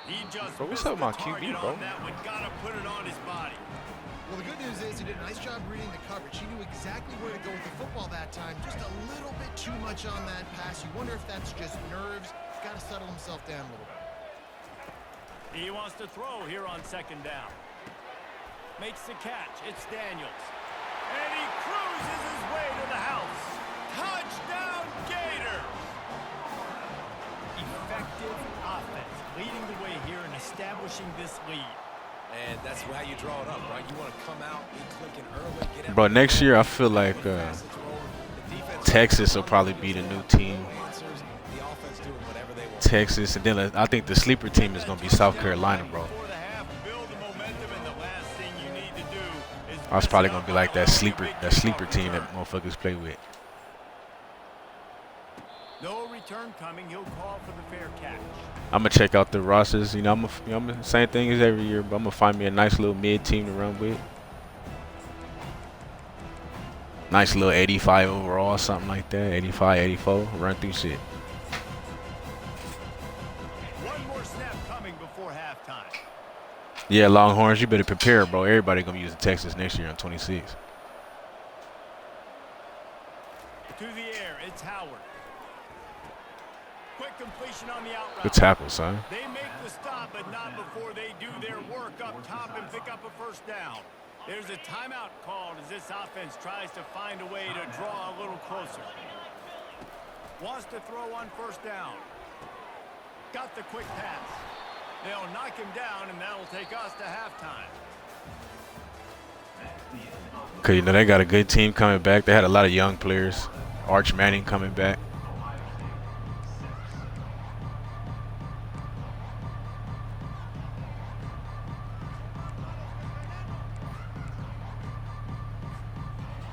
He just Bro, what's missed up the with my QB, target bro? on that one. Gotta put it on his body. Well, the good news is he did a nice job reading the coverage. He knew exactly where to go with the football that time. Just a little bit too much on that pass. You wonder if that's just nerves. He's got to settle himself down a little bit. He wants to throw here on 2nd down. Makes the catch. It's Daniels. And he cruises his way to the house. Touchdown, Gators! Effective offense, leading the way here and establishing this lead. And that's how you draw it up, right? You want to come out, be clicking early, get out. Bro, next year I feel like Texas will probably be the new team. Texas, and then I think the sleeper team is going to be South Carolina, bro. I was probably going to be like that sleeper team that motherfuckers play with. No return coming. He'll call for the fair catch. I'm going to check out the rosters. You know, I'm same thing as every year, but I'm going to find me a nice little mid team to run with. Nice little 85 overall, something like that. 85, 84. Run through shit. One more snap coming before halftime. Yeah, Longhorns, you better prepare, bro. Everybody going to be using Texas next year on 26. To the air, it's Howard. Quick completion on the out route. Good tackle, son. They make the stop, but not before they do their work up top and pick up a 1st down. There's a timeout called as this offense tries to find a way to draw a little closer. Wants to throw on 1st down. Got the quick pass. They'll knock him down, and that'll take us to halftime. Because, you know, they got a good team coming back. They had a lot of young players. Arch Manning coming back.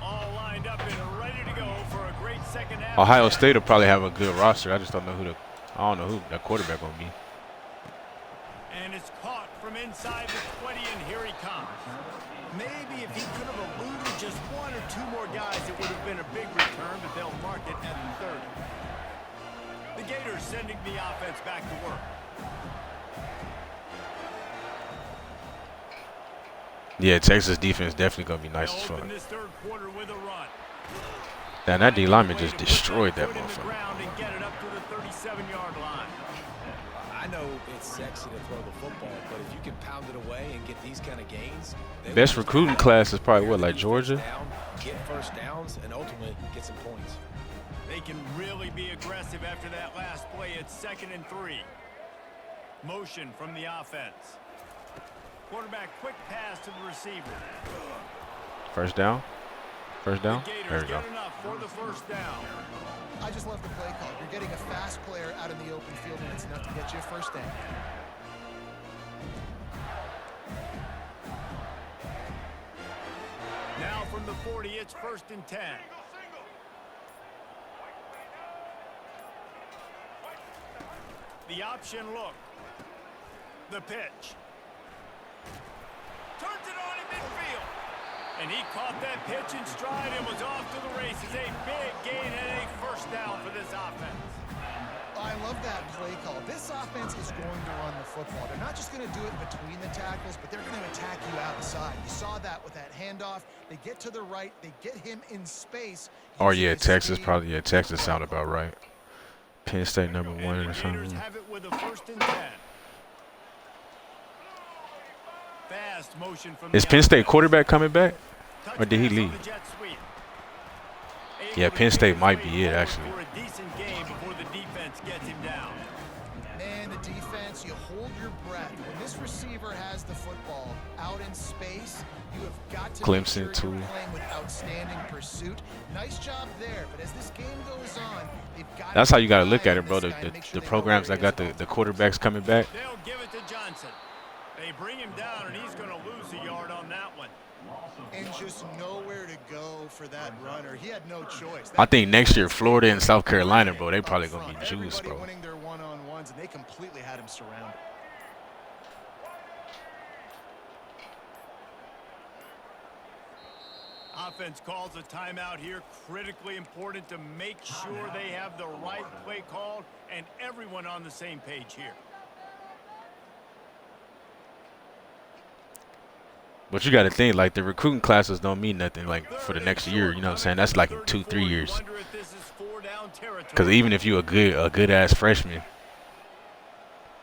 All lined up and ready to go for a great second half. Ohio State will probably have a good roster. I just don't know who the quarterback gonna be. And it's caught from inside the 20, and here he comes. Maybe if he could have eluded just 1 or 2 more guys, it would have been a big return, but they'll mark it at the 30. The Gators sending the offense back to work. Yeah, Texas defense definitely gonna be nice as They'll fuck. open this 3rd quarter with a run. Damn, that D lineman just Way to put destroyed their that foot in the motherfucker. ground and get it up to the 37-yard line. I know it's sexy to throw the football, but if you can pound it away and get these kind of gains, Best recruiting class is probably what, like Georgia? Get 1st downs and ultimately get some points. They can really be aggressive after that last play. It's 2nd and 3. Motion from the offense. Quarterback quick pass to the receiver. First down. First down. The Gators There we go. get enough for the 1st down. I just love the play call. You're getting a fast player out in the open field, and it's enough to get you a 1st down. Now from the 40, it's 1st and 10. The option look. The pitch. Turns it on in midfield. And he caught that pitch in stride and was off to the races. A big gain and a 1st down for this offense. I love that play call. This offense is going to run the football. They're not just going to do it between the tackles, but they're going to attack you outside. You saw that with that handoff. They get to the right. They get him in space. Or yeah, Texas probably. Yeah, Texas sound about right. Penn State number 1 And or the Gators something. have it with a 1st and 10. Fast motion from Is the Penn State offense. quarterback coming back? Touch Or did he pass on leave? the jet sweep. Yeah, Able to Penn get State his might way be it, forward actually. for a decent game before the defense gets him down. Man, the defense, you hold your breath. When this receiver has the football out in space, you have got to make Clemson, sure too. you're playing with outstanding pursuit. Nice job there, but as this game goes on, they've got That's to how you keep got to an look eye at on it, bro. this guy and make sure The they know where programs he that is got at all the times. quarterbacks coming back. They'll give it to Johnson. They bring him down, and he's going to lose a yard on that one. And just nowhere to go for that runner. He had no choice. I think next year, Florida and South Carolina, bro, they probably going to be juiced, Everybody bro. winning their one-on-ones, and they completely had him surrounded. Offense calls a timeout here. Critically important to make sure they have the right play called and everyone on the same page here. But you got to think, like, the recruiting classes don't mean nothing, like, for the next year. You know what I'm saying? That's like in 2-3 years. Because even if you a good ass freshman,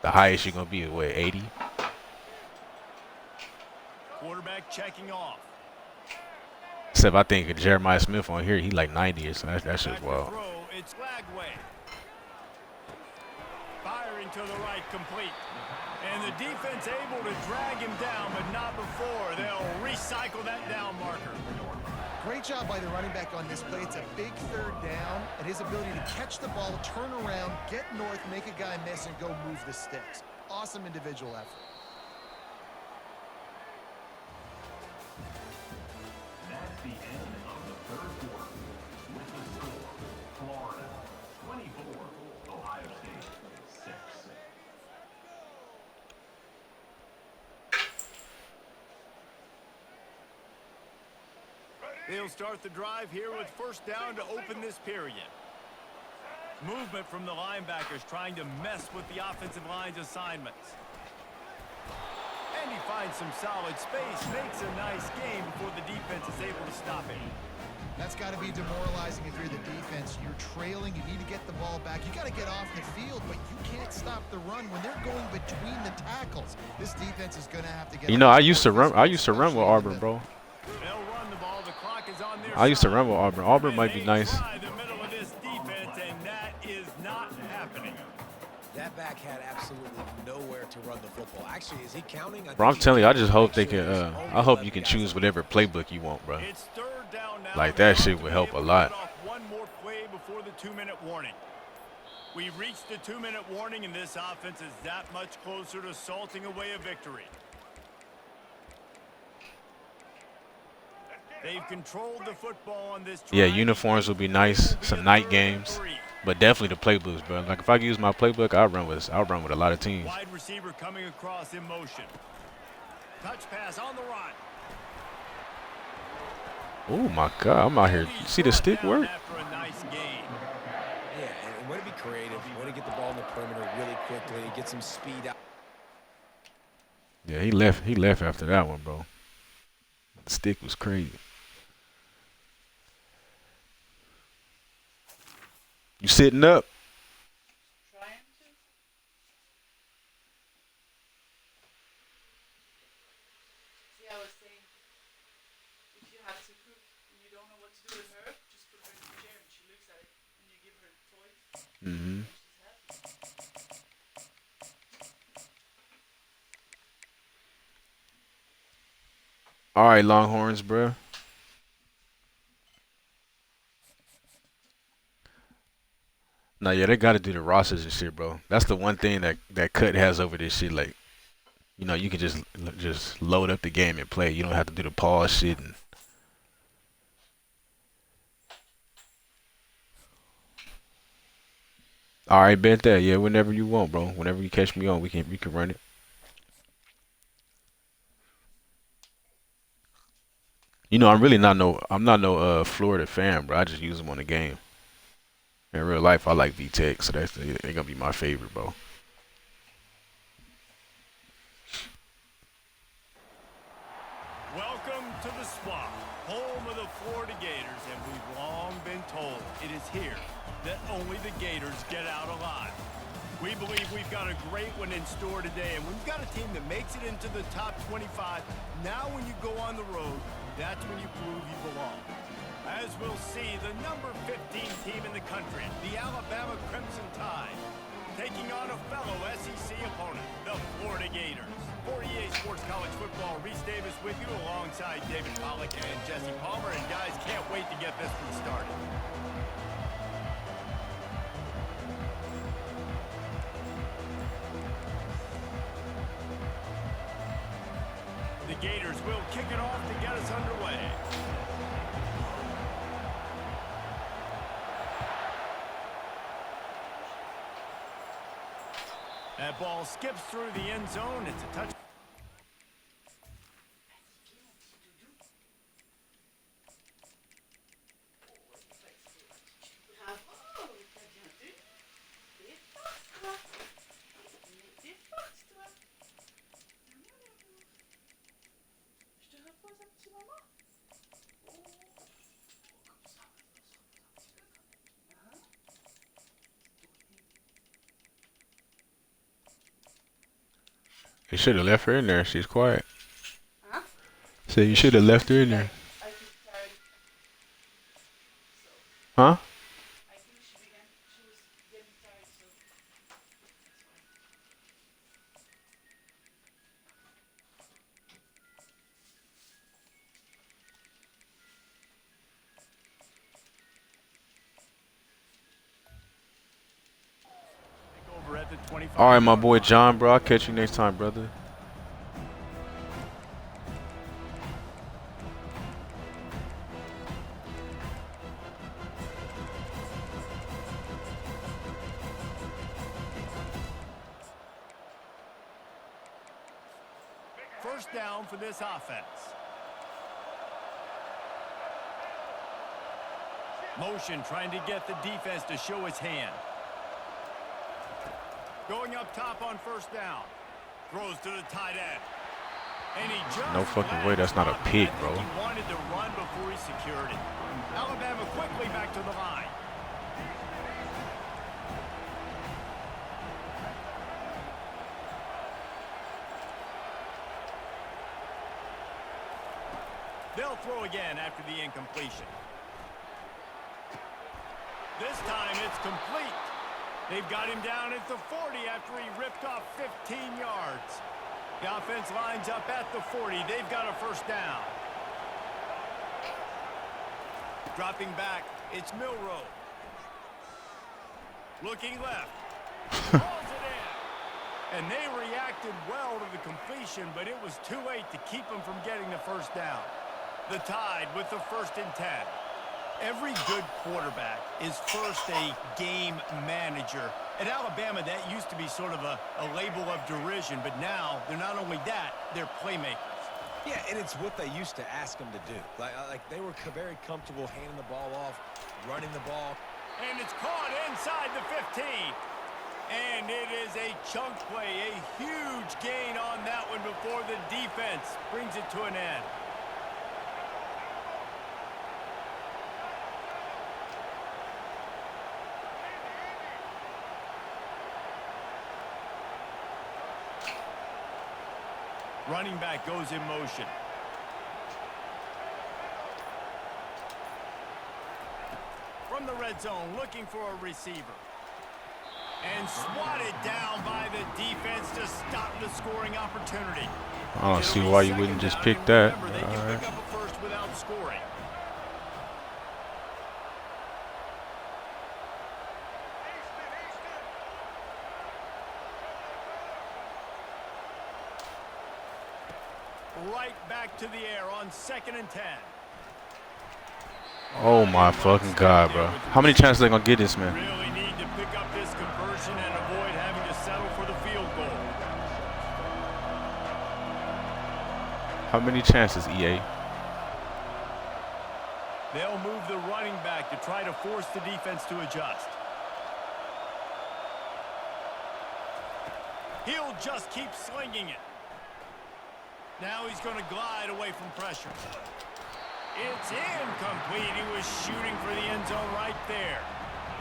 the highest you're going to be is, what, 80? Quarterback checking off. Except I think Jeremiah Smith on here, he like 90 or so. That shit's Back to wild. throw. It's Lagway. Firing to the right, complete. And the defense able to drag him down, but not before. They'll recycle that down marker. Great job by the running back on this play. It's a big third down, and his ability to catch the ball, turn around, get north, make a guy miss, and go move the sticks. Awesome individual effort. That's the end of the third quarter. With the score, Florida 24, Ohio State 6. They'll start the drive here with first down to open this period. Movement from the linebackers trying to mess with the offensive line's assignments. And he finds some solid space, makes a nice game before the defense is able to stop him. That's got to be demoralizing if you're the defense. You're trailing. You need to get the ball back. You got to get off the field, but you can't stop the run when they're going between the tackles. This defense is going to have to get. You know, I used to run with Auburn, bro. They'll run the ball. The clock is on their I used to side. run with Auburn. Auburn And might be they nice. try the middle of this defense, and that is not happening. That back had absolutely nowhere to run the football. Actually, is he counting? Bro, I'm telling you, I just hope they can. I hope you can choose whatever playbook you want, bro. It's third down now. Like, They're that shit going to would be help able a to lot. get off one more play before the 2-minute warning. We've reached the 2-minute warning, and this offense is that much closer to salting away a victory. They've controlled the football on this drive. Yeah, uniforms would be nice. Some night games, but definitely the playbooks, bro. Like, if I could use my playbook, I'll run with a lot of teams. Wide receiver coming across in motion. Touch pass on the run. Oh my God, I'm out here. You see the stick work? After a nice game. Yeah, and way to be creative, way to get the ball in the perimeter really quickly, get some speed out. Yeah, he left after that one, bro. The stick was crazy. You sitting up? Trying to. See, I was saying, if you have to cook and you don't know what to do with her, just put her in the chair and she looks at it, and you give her the toys, Mm-hmm. and she's happy. All right, Longhorns, bro. Nah, yeah, they got to do the rosters and shit, bro. That's the one thing that Cut has over this shit. Like, you know, you can just load up the game and play. You don't have to do the pause shit. And all right, bet that. Yeah, whenever you want, bro. Whenever you catch me on, we can run it. You know, I'm not no Florida fan, bro. I just use them on the game. In real life, I like V-Tech, so they're gonna be my favorite, bro. Welcome to the Swamp, home of the Florida Gators, and we've long been told it is here that only the Gators get out alive. We believe we've got a great one in store today, and we've got a team that makes it into the top 25. Now when you go on the road, That's when you prove you belong. As we'll see, the number 15 team in the country, the Alabama Crimson Tide, taking on a fellow SEC opponent, the Florida Gators. For EA Sports College Football, Reese Davis with you alongside David Pollack and Jesse Palmer. And guys, can't wait to get this one started. The Gators will kick it off to get us underway. That ball skips through the end zone. It's a touch. You should have left her in there. She's quiet. Huh? So you should have left her in there. I think tired. Huh? I think she was getting tired, so Over at the 25. All right, my boy John, bro. I'll catch you next time, brother. First down for this offense. Motion trying to get the defense to show its hand. Going up top on first down. Throws to the tight end. And he just No fucking way, that's not a pick, bro. He wanted to run before he secured it. Alabama quickly back to the line. They'll throw again after the incompletion. This time it's complete. They've got him down at the 40 after he ripped off 15 yards. The offense lines up at the 40. They've got a first down. Dropping back, it's Milroe. Looking left. Calls it in. And they reacted well to the completion, but it was too late to keep them from getting the first down. The Tide with the 1st and 10. Every good quarterback is first a game manager. At Alabama, that used to be sort of a label of derision, but now they're not only that, they're playmakers. Yeah, and it's what they used to ask them to do. Like they were very comfortable handing the ball off, running the ball. And it's caught inside the 15. And it is a chunk play, a huge gain on that one before the defense brings it to an end. Running back goes in motion. From the red zone, looking for a receiver. And swatted down by the defense to stop the scoring opportunity. I don't see why you wouldn't just pick that. Remember, they can pick up a first without scoring. Right back to the air on 2nd and 10. Oh my fucking god, bro. How many chances they gonna get this man? Really need to pick up this conversion and avoid having to settle for the field goal. How many chances, EA? They'll move the running back to try to force the defense to adjust. He'll just keep slinging it. Now he's going to glide away from pressure. It's incomplete. He was shooting for the end zone right there.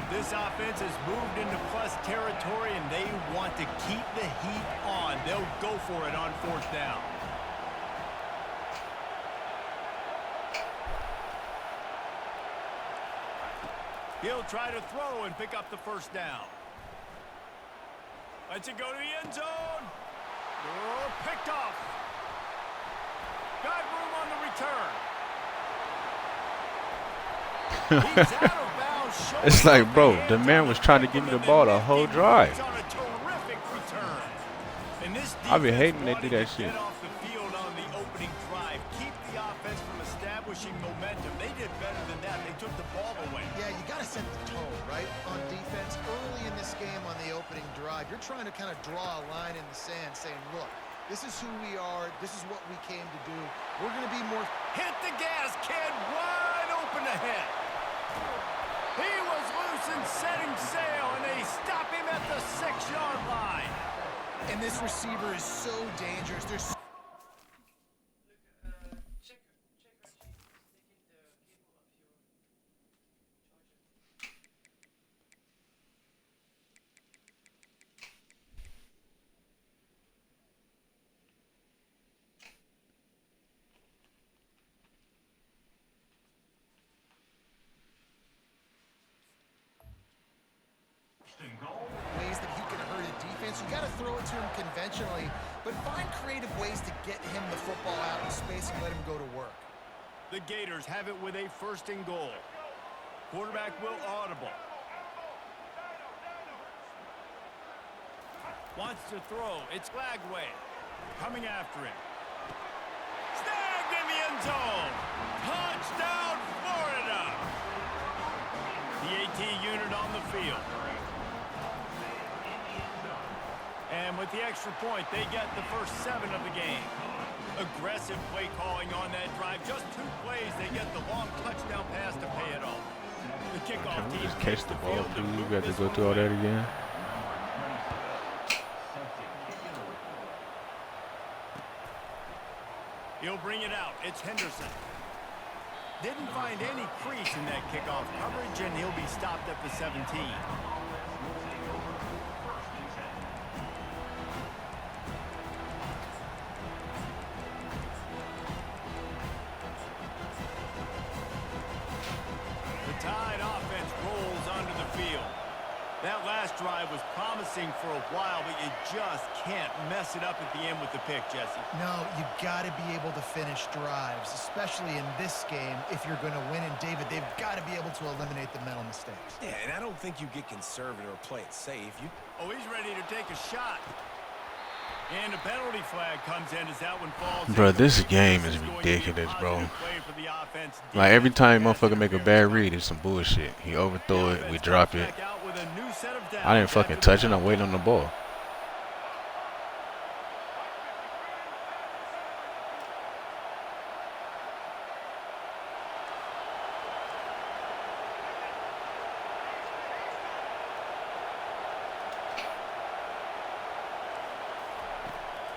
This offense has moved into plus territory, and they want to keep the heat on. They'll go for it on 4th down. He'll try to throw and pick up the first down. Lets it go to the end zone. Oh, picked off. Got room on the return. He's out of bounds. It's like, bro, the man was trying to give me the ball the whole drive. On a terrific return. And this I be defense hating they do wanted that to shit. get off the field on the opening drive. Keep the offense from establishing momentum. They did better than that. They took the ball away. Yeah, you got to set the tone, right, on defense. Early in this game on the opening drive, you're trying to kind of draw a line in the sand saying, look, this is who we are. This is what we came to do. We're going to be more... Hit the gas, kid. Wide open ahead. He was loose and setting sail, and they stop him at the 6-yard line. And this receiver is so dangerous. There's Look, check right here. Taking the cable of your charger. ways that he can hurt a defense. You got to throw it to him conventionally, but find creative ways to get him the football out in space and let him go to work. The Gators have it with a 1st and goal. Quarterback will audible. Wants to throw. It's Lagway. Coming after him. Snagged in the end zone. Touchdown, Florida. The AT unit on the field. And with the extra point, they get the first 7 of the game. Aggressive play calling on that drive. Just 2 plays, they get the long touchdown pass to pay it off. The kickoff Can we team just catch the ball, field to please? We move got to this go one through all that away. again. He'll bring it out. It's Henderson. Didn't find any crease in that kickoff coverage, and he'll be stopped at the 17. The Tide offense rolls onto the field. That last drive was promising for a while, but you just can't mess it up at the end with the pick, Jesse. No, you got to be able to finish drives, especially in this game. If you're going to win, and David, they've got to be able to eliminate the mental mistakes. Yeah, and I don't think you get conservative or play it safe. Oh, he's ready to take a shot. And a penalty flag comes in as that one falls. Bro, this game is This going to be a ridiculous, bro. positive play for the offense. Like, every time Defense motherfucker make a bad interference. read, it's some bullshit. He overthrow it, we Offense drop comes it. back out with a new set of I downs didn't fucking after the touch it, I'm waiting on the ball.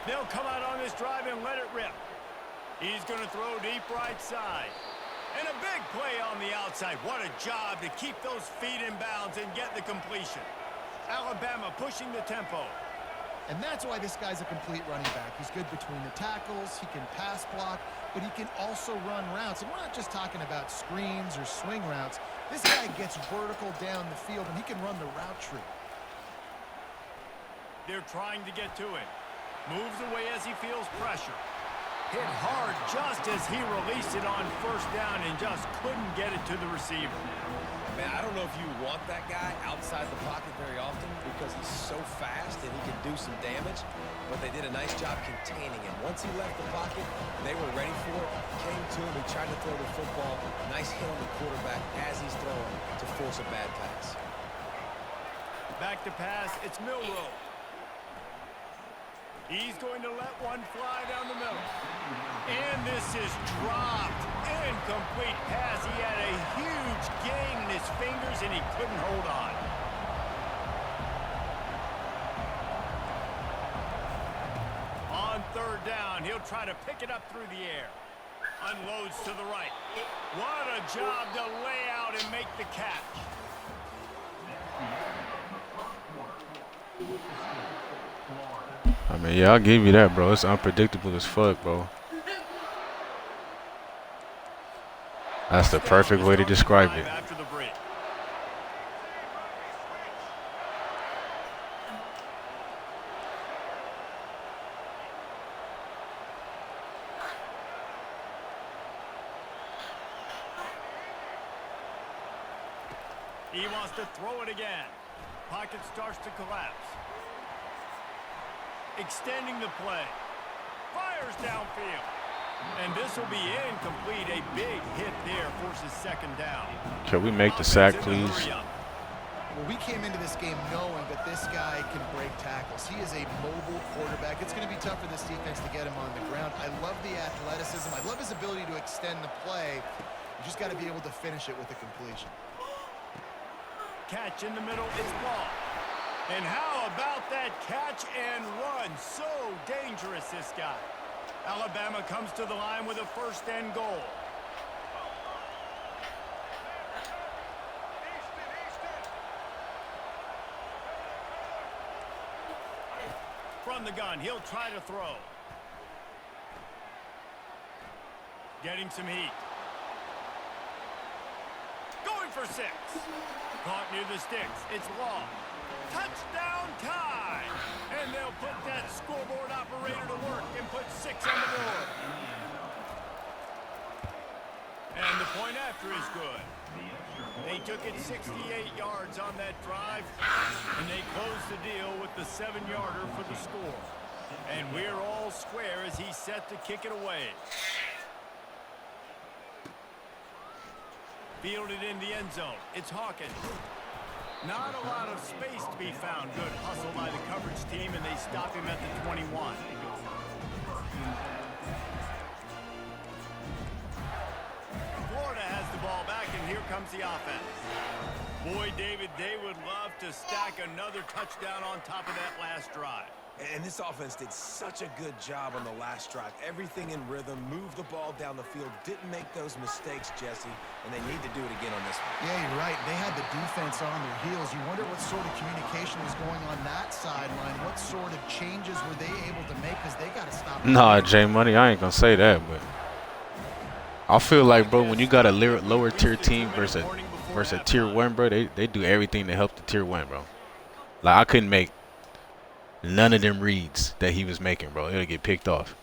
They'll come out on this drive and let it rip. He's going to throw deep right side. And a big play on the outside. What a job to keep those feet in bounds and get the completion. Alabama pushing the tempo. And that's why this guy's a complete running back. He's good between the tackles, he can pass block, but he can also run routes. And we're not just talking about screens or swing routes. This guy gets vertical down the field, and he can run the route tree. They're trying to get to him. Moves away as he feels pressure. Hit hard just as he released it on 1st down and just couldn't get it to the receiver. Man, I don't know if you want that guy outside the pocket very often because he's so fast and he can do some damage, but they did a nice job containing him. Once he left the pocket, they were ready for it, came to him, he tried to throw the football. Nice hit on the quarterback as he's throwing to force a bad pass. Back to pass, it's Milrow. He's going to let one fly down the middle. And this is dropped. Incomplete pass. He had a huge gain in his fingers and he couldn't hold on. On 3rd down, he'll try to pick it up through the air. Unloads to the right. What a job to lay out and make the catch. I mean, yeah, I'll give you that, bro. It's unpredictable as fuck, bro. That's the perfect way to describe it. After the break. He wants to throw it again. Pocket starts to collapse. Extending the play. Fires downfield. And this will be incomplete. A big hit there forces second down. Can we make the sack, please? Well, we came into this game knowing that this guy can break tackles. He is a mobile quarterback. It's going to be tough for this defense to get him on the ground. I love the athleticism. I love his ability to extend the play. You just got to be able to finish it with a completion. Catch in the middle. It's ball. And how about that catch and run? So dangerous, this guy. Alabama comes to the line with a first and goal. From the gun, he'll try to throw. Getting some heat. Going for 6. Caught near the sticks. It's long. Touchdown tie! And they'll put that scoreboard operator to work and put 6 on the board. And the point after is good. They took it 68 yards on that drive, and they closed the deal with the 7-yarder for the score. And we're all square as he's set to kick it away. Fielded in the end zone. It's Hawkins. Not a lot of space to be found. Good hustle by the coverage team, and they stop him at the 21. Florida has the ball back, and here comes the offense. Boy, David, they would love to stack another touchdown on top of that last drive. And this offense did such a good job on the last drive. Everything in rhythm, moved the ball down the field, didn't make those mistakes, Jesse, and they need to do it again on this one. Yeah, you're right. They had the defense on their heels. You wonder what sort of communication was going on that sideline. What sort of changes were they able to make because they got to stop. Nah, J Money, I ain't gonna say that, but I feel like, bro, when you got a lower tier team versus a tier 1, bro, they do everything to help the tier 1, bro. Like, I couldn't make none of them reads that he was making, bro. It'll get picked off.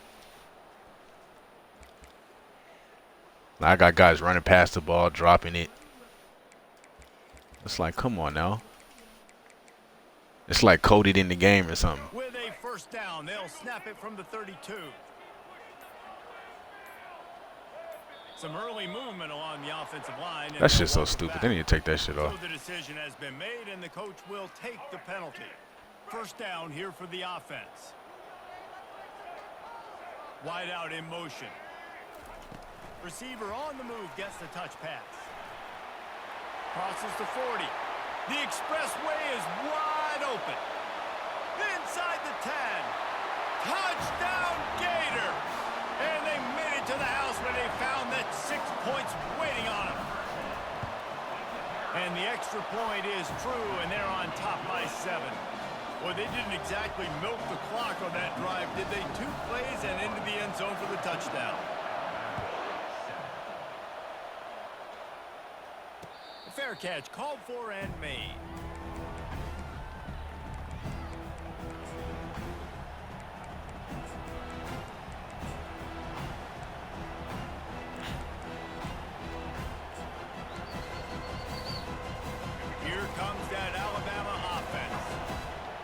Like, I got guys running past the ball, dropping it. It's like, come on now. It's like coded in the game or something. With a first down, they'll snap it from the 32. Some early movement along the offensive line. That shit's so stupid. They need to take that shit off. So the decision has been made, and the coach will take the penalty. First down here for the offense. Wide out in motion. Receiver on the move gets the touch pass. Crosses the 40. The expressway is wide open. Inside the 10. Touchdown Gator! And they made it to the house when they found that 6 points waiting on them. And the extra point is true, and they're on top by 7. Well, they didn't exactly milk the clock on that drive, did they? 2 plays and into the end zone for the touchdown. A fair catch called for and made. Here comes that Alabama offense.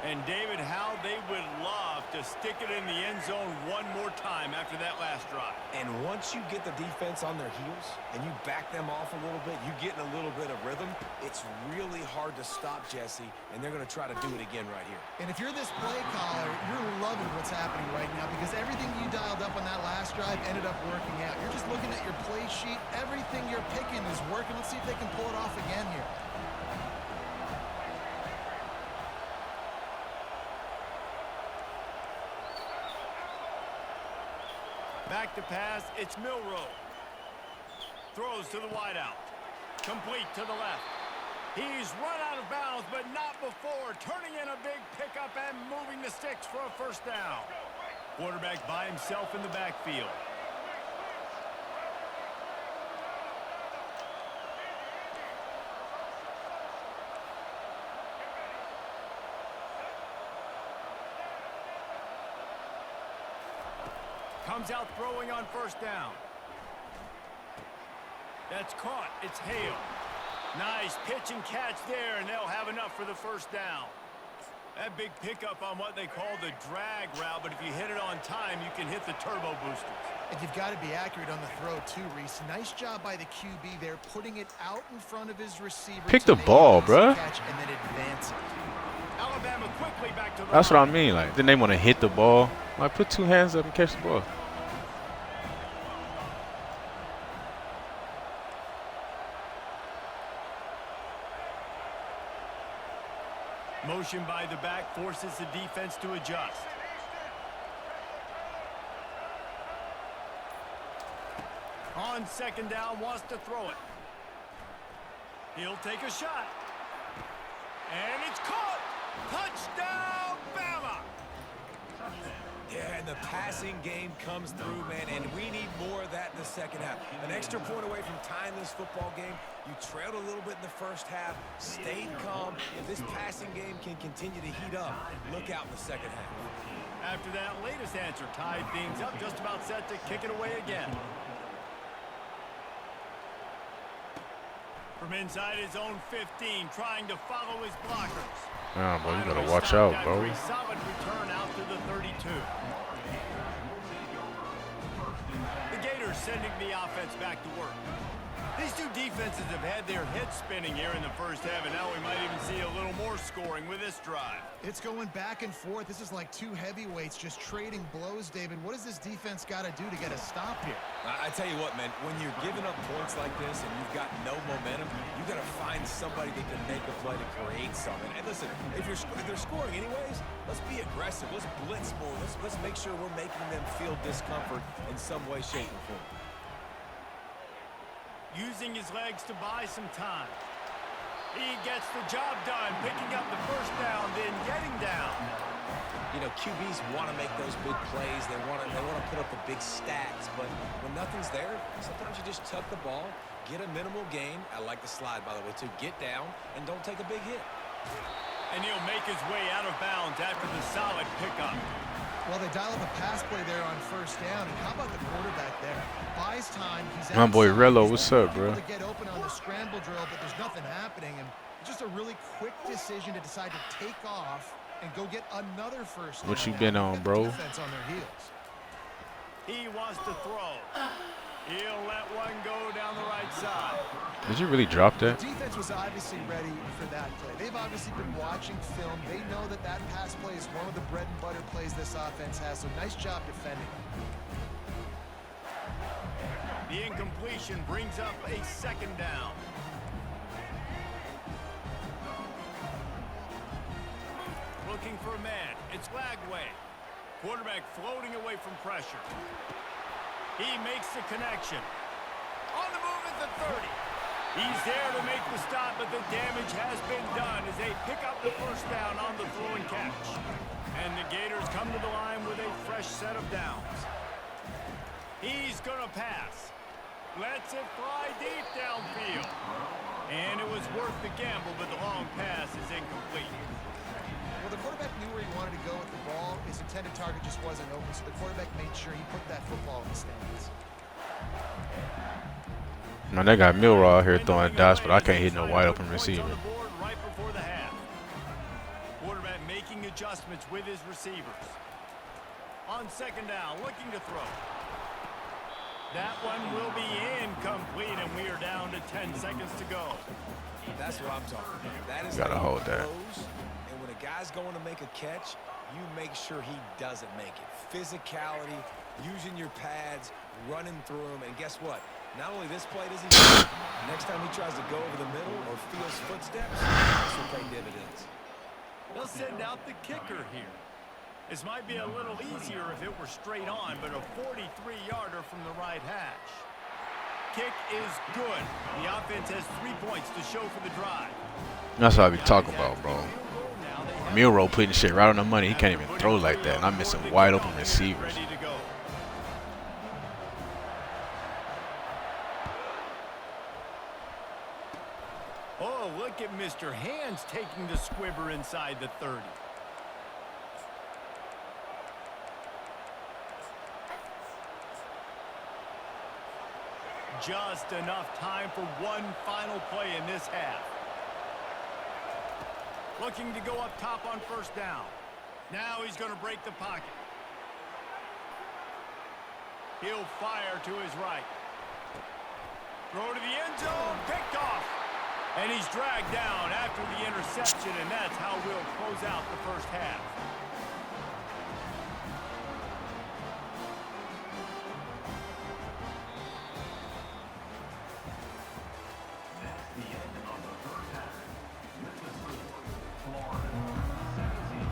And David, how they would love to stick it in the end zone one more time after that last drive. And once you get the defense on their heels and you back them off a little bit, you get in a little bit of rhythm, it's really hard to stop, Jesse, and they're going to try to do it again right here. And if you're this play caller, you're loving what's happening right now because everything you dialed up on that last drive ended up working out. You're just looking at your play sheet. Everything you're picking is working. Let's see if they can pull it off again here. Back to pass, it's Milroe. Throws to the wideout. Complete to the left. He's run out of bounds, but not before. Turning in a big pickup and moving the sticks for a first down. Quarterback by himself in the backfield. Comes out throwing on first down. That's caught. It's Hale. Nice pitch and catch there, and they'll have enough for the first down. That big pickup on what they call the drag route, but if you hit it on time, you can hit the turbo boosters. And you've got to be accurate on the throw, too, Reese. Nice job by the QB there, putting it out in front of his receiver. Pick the ball, bruh. Catch and then advance it. Alabama quickly back to the That's what I mean. Like, then they want to hit the ball. Like, put two hands up and catch the ball. Motion by the back forces the defense to adjust. On second down, wants to throw it. He'll take a shot. And it's caught. Touchdown, Bama. Yeah, and the passing game comes through, man, and we need more of that in the second half. An extra point away from tying this football game. You trailed a little bit in the first half, stayed calm. If this passing game can continue to heat up, look out in the second half. After that latest answer, tied things up, just about set to kick it away again. From inside his own 15, trying to follow his blockers. Yeah, bro, you gotta watch out, bro. Solid return out to the 32. The Gators sending the offense back to work. These two defenses have had their heads spinning here in the first half, and now we might even see a little more scoring with this drive. It's going back and forth. This is like two heavyweights just trading blows, David. What does this defense got to do to get a stop here? I tell you what, man, when you're giving up points like this and you've got no momentum, you got to find somebody that can make a play to create something. And listen, if they're scoring anyways, let's be aggressive. Let's blitz more. Let's make sure we're making them feel discomfort in some way, shape, or form. Using his legs to buy some time. He gets the job done, picking up the first down, then getting down. You know, QBs want to make those big plays. They want to put up the big stats. But when nothing's there, sometimes you just tuck the ball, get a minimal gain. I like the slide, by the way, to get down and don't take a big hit. And he'll make his way out of bounds after the solid pickup. Well, they dial up a pass play there on first down, and how about the quarterback there? Buys time. He's My boy outside. Rello, He's what's able up, bro? to get open on the scramble drill, but there's nothing happening, and just a really quick decision to decide to take off and go get another first down. What you been on, bro? Defense on their heels. He wants to throw. He'll let one go down the right side. Did you really drop that? The defense was obviously ready for that play. They've obviously been watching film. They know that that pass play is one of the bread and butter plays this offense has, so nice job defending. The incompletion brings up a second down. Looking for a man. It's Lagway. Quarterback floating away from pressure. He makes the connection. On the move at the 30. He's there to make the stop, but the damage has been done as they pick up the first down on the throw and catch. And the Gators come to the line with a fresh set of downs. He's going to pass. Lets it fly deep downfield. And it was worth the gamble, but the long pass is incomplete. Well, the quarterback knew where he wanted to go with the ball. His intended target just wasn't open, so the quarterback made sure he put that football in the stands. Man, they got Milroy out here throwing dots, but I can't hit no wide open receiver. Right before the half. Quarterback making adjustments with his receivers. On second down, looking to throw. That one will be incomplete, and we are down to 10 seconds to go. That's what I'm talking about. That is Gotta hold that. And when a guy's going to make a catch, you make sure he doesn't make it. Physicality, using your pads, running through them, and guess what? Not only this play does he do, next time he tries to go over the middle or feels footsteps, this will pay dividends. They'll send out the kicker here. This might be a little easier if it were straight on, but a 43-yarder from the right hash. Kick is good. The offense has 3 points to show for the drive. That's what I be talking about, bro. Milroy putting shit right on the money. He can't even throw like that, and I'm missing wide open receivers. Ready to go. Oh, look at Mr. Hands taking the squibber inside the 30. just enough time for one final play in this half. Looking to go up top on first down. Now he's going to break the pocket. He'll fire to his right. Throw to the end zone, picked off. And he's dragged down after the interception, and that's how we'll close out the first half. That's the end of the first half. With the score, Florida 17,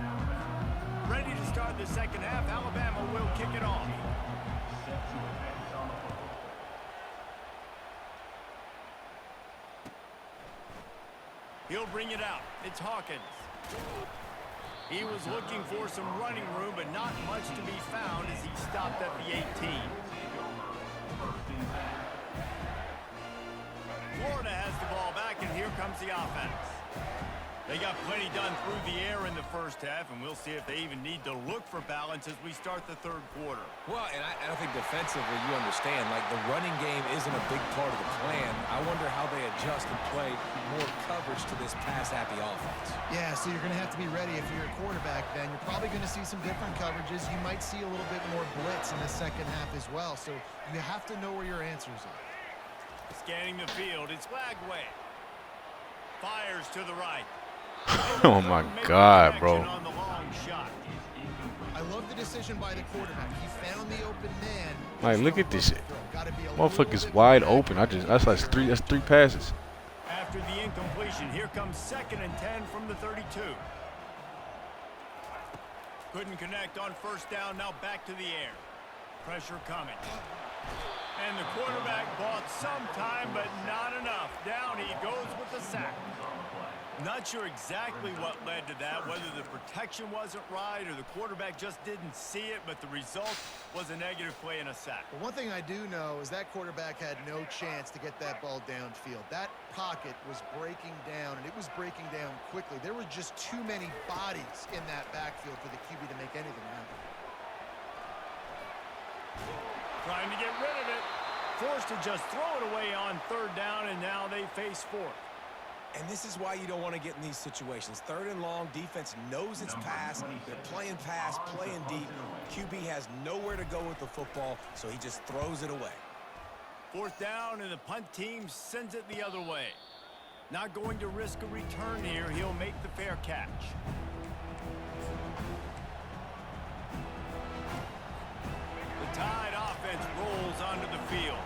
Alabama. Ready to start the second half. Alabama will kick it off. Set to advance on the football. He'll bring it out. It's Hawkins. He was looking for some running room, but not much to be found as he stopped at the 18. Florida has the ball back, and here comes the offense. They got plenty done through the air in the first half, and we'll see if they even need to look for balance as we start the third quarter. Well, and I think defensively, you understand, like the running game isn't a big part of the plan. I wonder how they adjust and play more coverage to this pass-happy offense. Yeah, so you're going to have to be ready if you're a quarterback then. You're probably going to see some different coverages. You might see a little bit more blitz in the second half as well. So you have to know where your answers are. Scanning the field, it's Flagway. Fires to the right. Oh my God, bro. On the long shot. I love the decision by the quarterback. He found the open man. Like, look at this shit. Gotta be a Motherfucker's little bit wide more open. That's like three passes. After the incompletion, here comes 2nd and 10 from the 32. Couldn't connect on first down, now back to the air. Pressure coming. And the quarterback bought some time, but not enough. Down he goes with the sack. Not sure exactly what led to that, whether the protection wasn't right or the quarterback just didn't see it, but the result was a negative play and a sack. But one thing I do know is that quarterback had no chance to get that ball downfield. That pocket was breaking down, and it was breaking down quickly. There were just too many bodies in that backfield for the QB to make anything happen. Trying to get rid of it. Forced to just throw it away on third down, and now they face 4th. And this is why you don't want to get in these situations. 3rd and long, defense knows it's pass. They're playing pass, playing deep. QB has nowhere to go with the football, so he just throws it away. 4th down, and the punt team sends it the other way. Not going to risk a return here. He'll make the fair catch. The Tide offense rolls onto the field.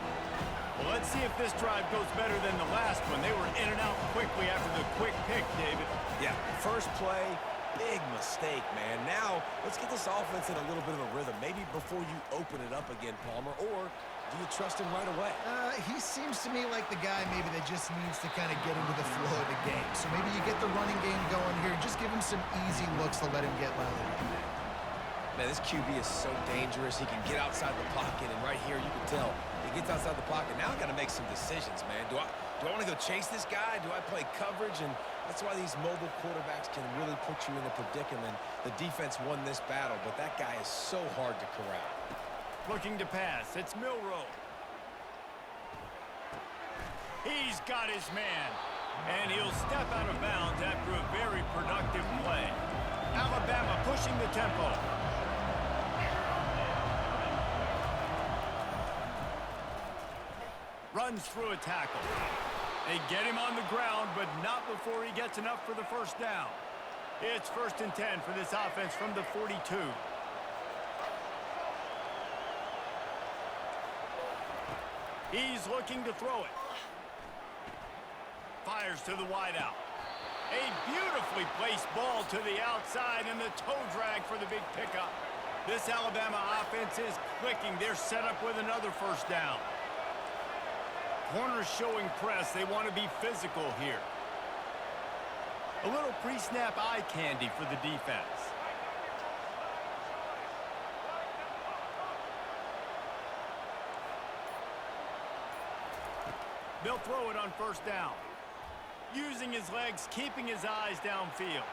Well, let's see if this drive goes better than the last one. They were in and out quickly after the quick pick, David. Yeah, first play, big mistake, man. Now, let's get this offense in a little bit of a rhythm. Maybe before you open it up again, Palmer, or do you trust him right away? He seems to me like the guy maybe that just needs to kind of get into the flow of the game. So maybe you get the running game going here. Just give him some easy looks to let him get lathered up. Man, this QB is so dangerous. He can get outside the pocket, and right here you can tell he gets outside the pocket. Now I got to make some decisions, man. Do I want to go chase this guy? Do I play coverage? And that's why these mobile quarterbacks can really put you in a predicament. The defense won this battle, but that guy is so hard to corral. Looking to pass. It's Milroe. He's got his man. And he'll step out of bounds after a very productive play. Alabama pushing the tempo. Runs through a tackle. They get him on the ground, but not before he gets enough for the first down. It's 1st and 10 for this offense from the 42. He's looking to throw it. Fires to the wideout. A beautifully placed ball to the outside, and the toe drag for the big pickup. This Alabama offense is clicking. They're set up with another first down. Corners showing press. They want to be physical here. A little pre-snap eye candy for the defense. They'll throw it on first down. Using his legs, keeping his eyes downfield.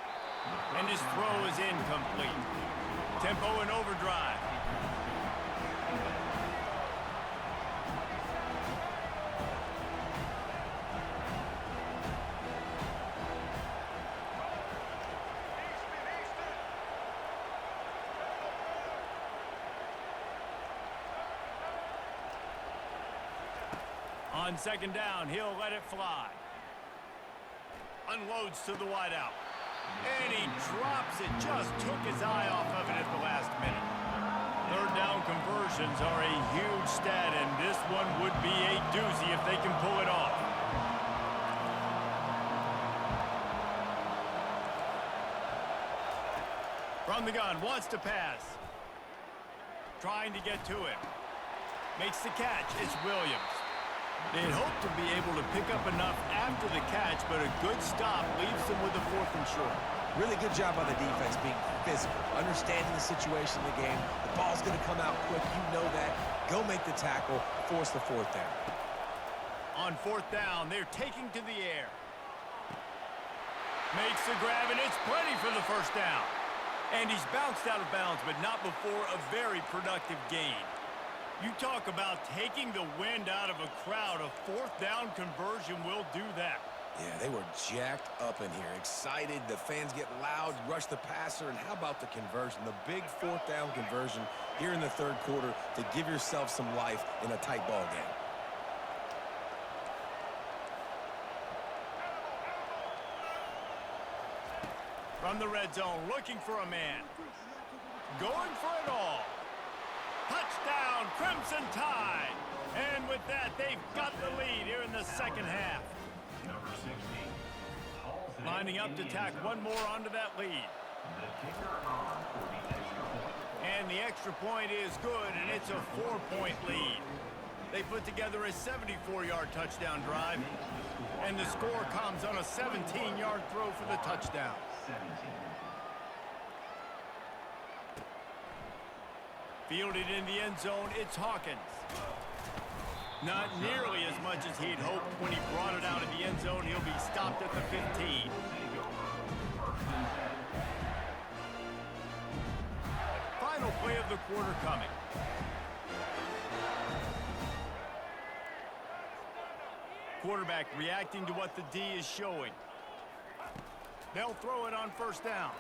And his throw is incomplete. Tempo and overdrive. On second down, he'll let it fly. Unloads to the wideout. And he drops it. Just took his eye off of it at the last minute. Third down conversions are a huge stat, and this one would be a doozy if they can pull it off. From the gun, wants to pass. Trying to get to it. Makes the catch. It's Williams. They'd hoped to be able to pick up enough after the catch, but a good stop leaves them with a 4th and short. Really good job by the defense being physical, understanding the situation in the game. The ball's going to come out quick. You know that. Go make the tackle. Force the 4th down. On 4th down, they're taking to the air. Makes the grab, and it's plenty for the first down. And he's bounced out of bounds, but not before a very productive gain. You talk about taking the wind out of a crowd. A 4th down conversion will do that. Yeah, they were jacked up in here, excited. The fans get loud, rush the passer, and how about the conversion? The big 4th down conversion here in the 3rd quarter to give yourself some life in a tight ball game. From the red zone, looking for a man. Going for it all. Touchdown, Crimson Tide. And with that, they've got the lead here in the second half. Number 60. Lining up to tack one more onto that lead. The kicker on for the extra point. And the extra point is good, and it's a 4-point lead. They put together a 74-yard touchdown drive, and the score comes on a 17-yard throw for the touchdown. 17. Fielded in the end zone, it's Hawkins. Not nearly as much as he'd hoped. When he brought it out of the end zone, he'll be stopped at the 15. Final play of the quarter coming. Quarterback reacting to what the D is showing. They'll throw it on 1st down.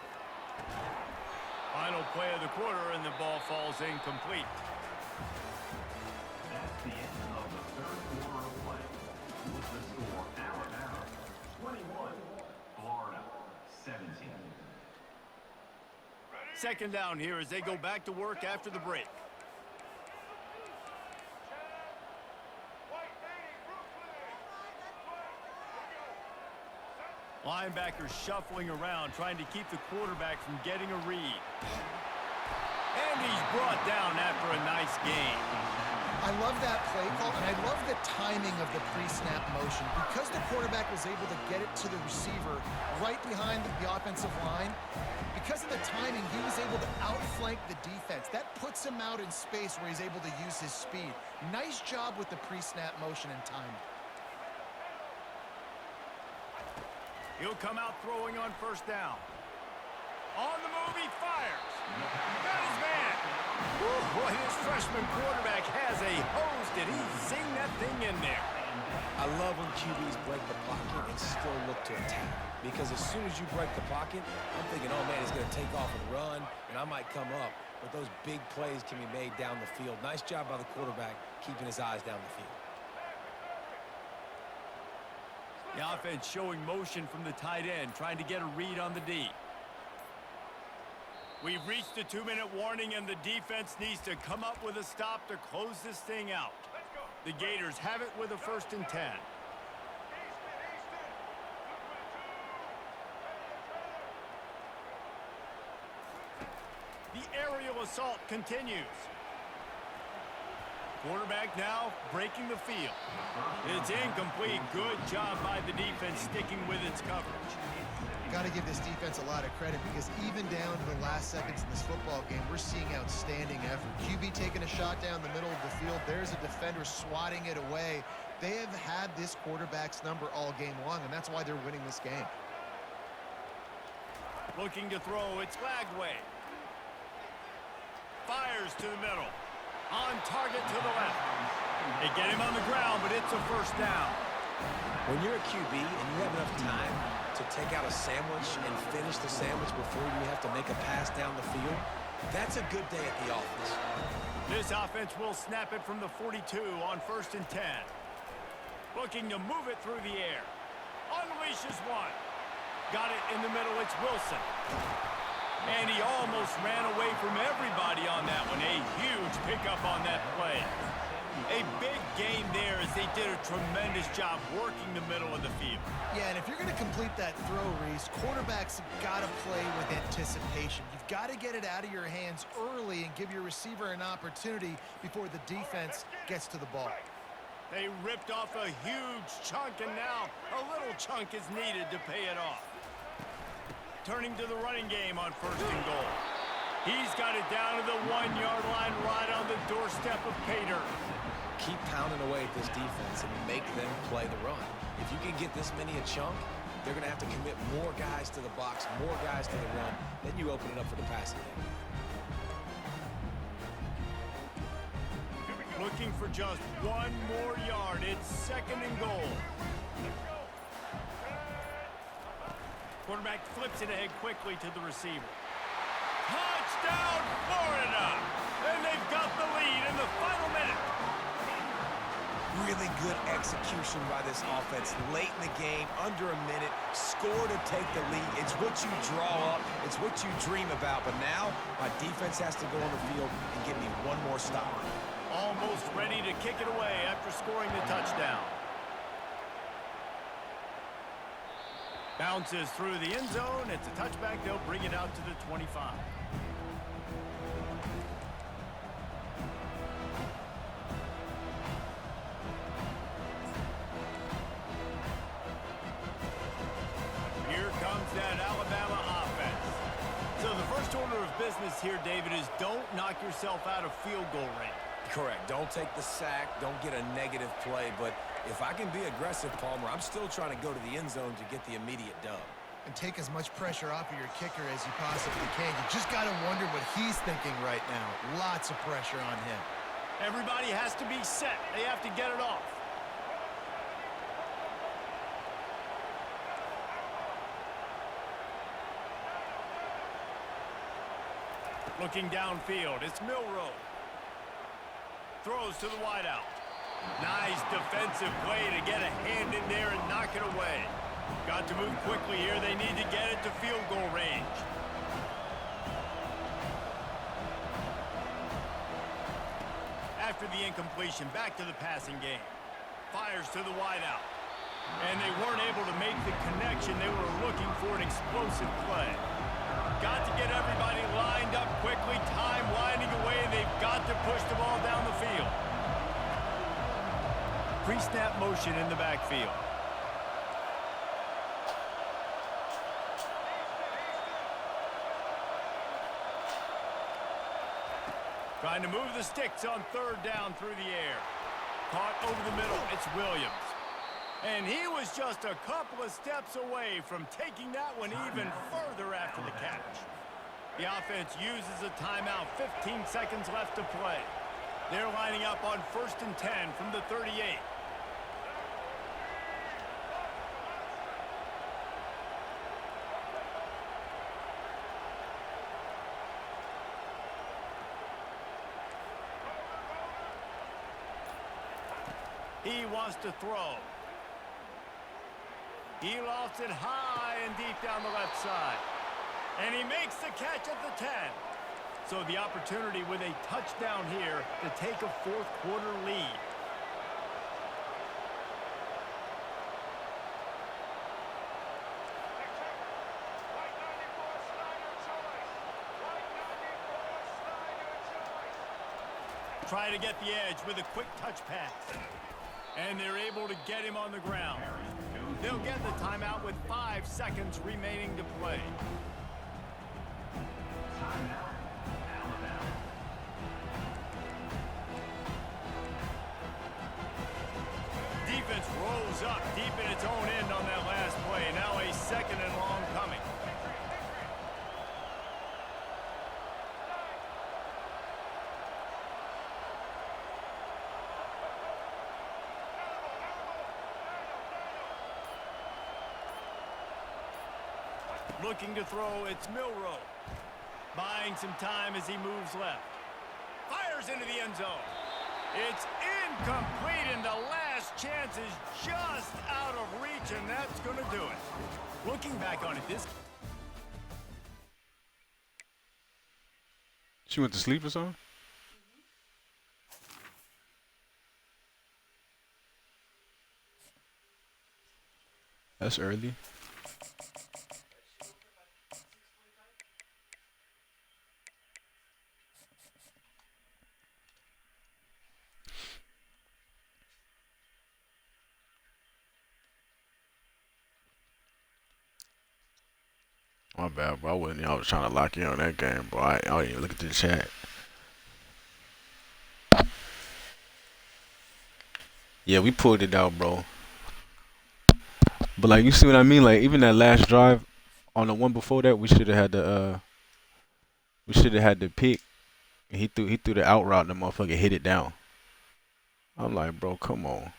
Final play of the quarter, and the ball falls incomplete. That's the end of the 3rd quarter of play. With the score, Alabama 21, Florida 17. Second down here as they go back to work after the break. Linebackers shuffling around, trying to keep the quarterback from getting a read. And he's brought down after a nice gain. I love that play call, and I love the timing of the pre-snap motion. Because the quarterback was able to get it to the receiver right behind the offensive line, because of the timing, he was able to outflank the defense. That puts him out in space where he's able to use his speed. Nice job with the pre-snap motion and timing. He'll come out throwing on 1st down. On the move, he fires. Got his man. Woo, boy, this freshman quarterback has a hose. Did he zing that thing in there? I love when QBs break the pocket and still look to attack. Because as soon as you break the pocket, I'm thinking, oh man, he's going to take off and run, and I might come up. But those big plays can be made down the field. Nice job by the quarterback keeping his eyes down the field. The offense showing motion from the tight end, trying to get a read on the D. We've reached the 2-minute warning, and the defense needs to come up with a stop to close this thing out. The Gators have it with a 1st and 10. The aerial assault continues. Quarterback now breaking the field. It's incomplete. Good job by the defense sticking with its coverage. Got to give this defense a lot of credit, because even down to the last seconds in this football game, we're seeing outstanding effort. QB taking a shot down the middle of the field. There's a defender swatting it away. They have had this quarterback's number all game long, and that's why they're winning this game. Looking to throw, it's Lagway. Fires to the middle. On target to the left. They get him on the ground, but it's a 1st down. When you're a QB and you have enough time to take out a sandwich and finish the sandwich before you have to make a pass down the field, that's a good day at the office. This offense will snap it from the 42 on 1st and 10. Looking to move it through the air. Unleashes one. Got it in the middle. It's Wilson. And he almost ran away from everybody on that one. A huge pickup on that play. A big gain there as they did a tremendous job working the middle of the field. Yeah, and if you're going to complete that throw, Reese, quarterbacks have got to play with anticipation. You've got to get it out of your hands early and give your receiver an opportunity before the defense gets to the ball. They ripped off a huge chunk, and now a little chunk is needed to pay it off. Turning to the running game on 1st and goal. He's got it down to the 1-yard line right on the doorstep of Pater. Keep pounding away at this defense and make them play the run. If you can get this many a chunk, they're going to have to commit more guys to the box, more guys to the run. Then you open it up for the passing game. Looking for just 1 more yard. It's 2nd and goal. Quarterback flips it ahead quickly to the receiver. Touchdown, Florida! And they've got the lead in the final minute. Really good execution by this offense. Late in the game, under a minute, score to take the lead. It's what you draw up. It's what you dream about. But now, my defense has to go on the field and give me one more stop. Almost ready to kick it away after scoring the touchdown. Bounces through the end zone. It's a touchback. They'll bring it out to the 25. Here comes that Alabama offense. So the first order of business here, David, is don't knock yourself out of field goal range. Correct. Don't take the sack. Don't get a negative play. But if I can be aggressive, Palmer, I'm still trying to go to the end zone to get the immediate dub. And take as much pressure off of your kicker as you possibly can. You just got to wonder what he's thinking right now. Lots of pressure on him. Everybody has to be set. They have to get it off. Looking downfield, it's Milroe. Throws to the wideout. Nice defensive play to get a hand in there and knock it away. Got to move quickly here. They need to get it to field goal range. After the incompletion, back to the passing game. Fires to the wideout. And they weren't able to make the connection. They were looking for an explosive play. Got to get everybody lined up quickly. Time winding away. They've got to push the ball down the field. Pre-snap motion in the backfield. Trying to move the sticks on 3rd down through the air. Caught over the middle. It's Williams. And he was just a couple of steps away from taking that one even further after the catch. The offense uses a timeout. 15 seconds left to play. They're lining up on 1st and 10 from the 38. He wants to throw. He lofts it high and deep down the left side. And he makes the catch at the 10. So the opportunity with a touchdown here to take a 4th quarter lead. Try to get the edge with a quick touch pass. And they're able to get him on the ground. They'll get the timeout with 5 seconds remaining to play. Defense rolls up deep in its own end on that last play. Now a 2nd and long coming. Looking to throw, it's Milroe. Buying some time as he moves left. Fires into the end zone. It's incomplete, and the last chance is just out of reach, and that's going to do it. Looking back on it, this She went to sleep or something? That's early. My bad, bro. I was trying to lock in on that game, bro. I didn't even look at the chat. Yeah, we pulled it out, bro. But like, you see what I mean? Like, even that last drive on the one before that, we should have had the pick. And he threw the out route, and the motherfucker hit it down. I'm like, bro, come on.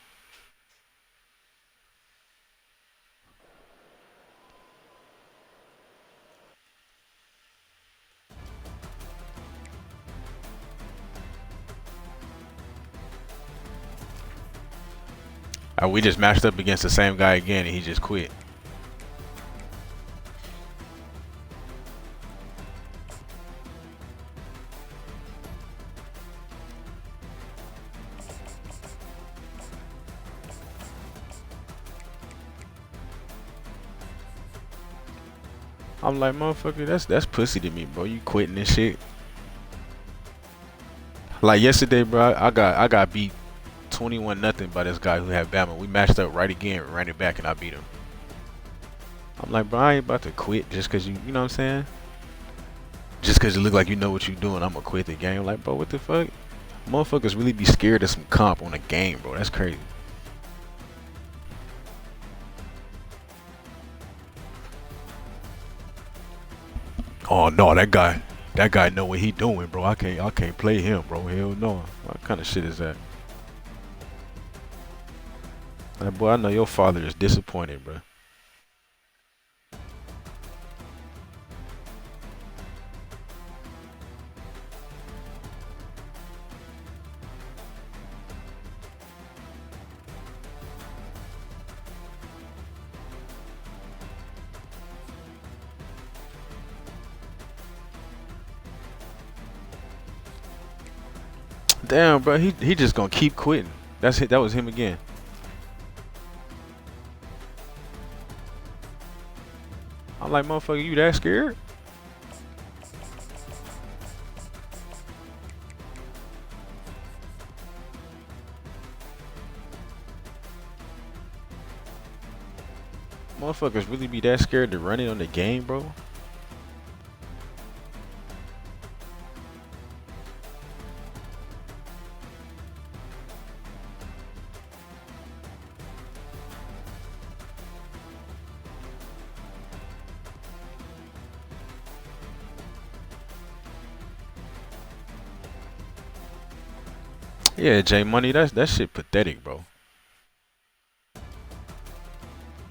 We just matched up against the same guy again, and he just quit. I'm like, motherfucker, that's pussy to me, bro. You quitting this shit. Like yesterday, bro, I got beat 21-0 by this guy who had Bama. We matched up right again, ran it back, and I beat him. I'm like, bro, I ain't about to quit just cause you know what I'm saying? Just cause you look like you know what you doing, I'm gonna quit the game. Like, bro, what the fuck? Motherfuckers really be scared of some comp on a game, bro. That's crazy. Oh no, that guy know what he doing, bro. I can't play him, bro. Hell no. What kind of shit is that? Like, boy, I know your father is disappointed, bro. Damn, bro, he just gonna keep quitting. That's it. That was him again. I'm like, motherfucker, you that scared? Motherfuckers really be that scared to run it on the game, bro? Yeah, J Money, that shit pathetic, bro.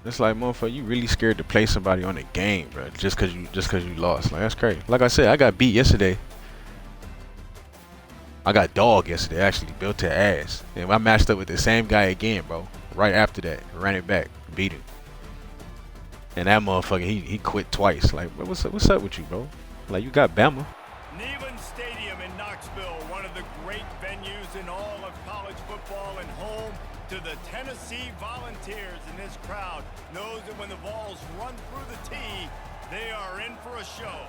It's like, motherfucker, you really scared to play somebody on the game, bro, just cause you lost. Like, that's crazy. Like I said, I got beat yesterday. I got dog yesterday, actually, built to ass. And I matched up with the same guy again, bro. Right after that, ran it back, beat him. And that motherfucker, he quit twice. Like, bro, what's up with you, bro? Like, you got Bama. Neyland Stadium in Knoxville, one of the great venues in all of college football and home to the Tennessee Volunteers. And this crowd knows that when the balls run through the tee, they are in for a show.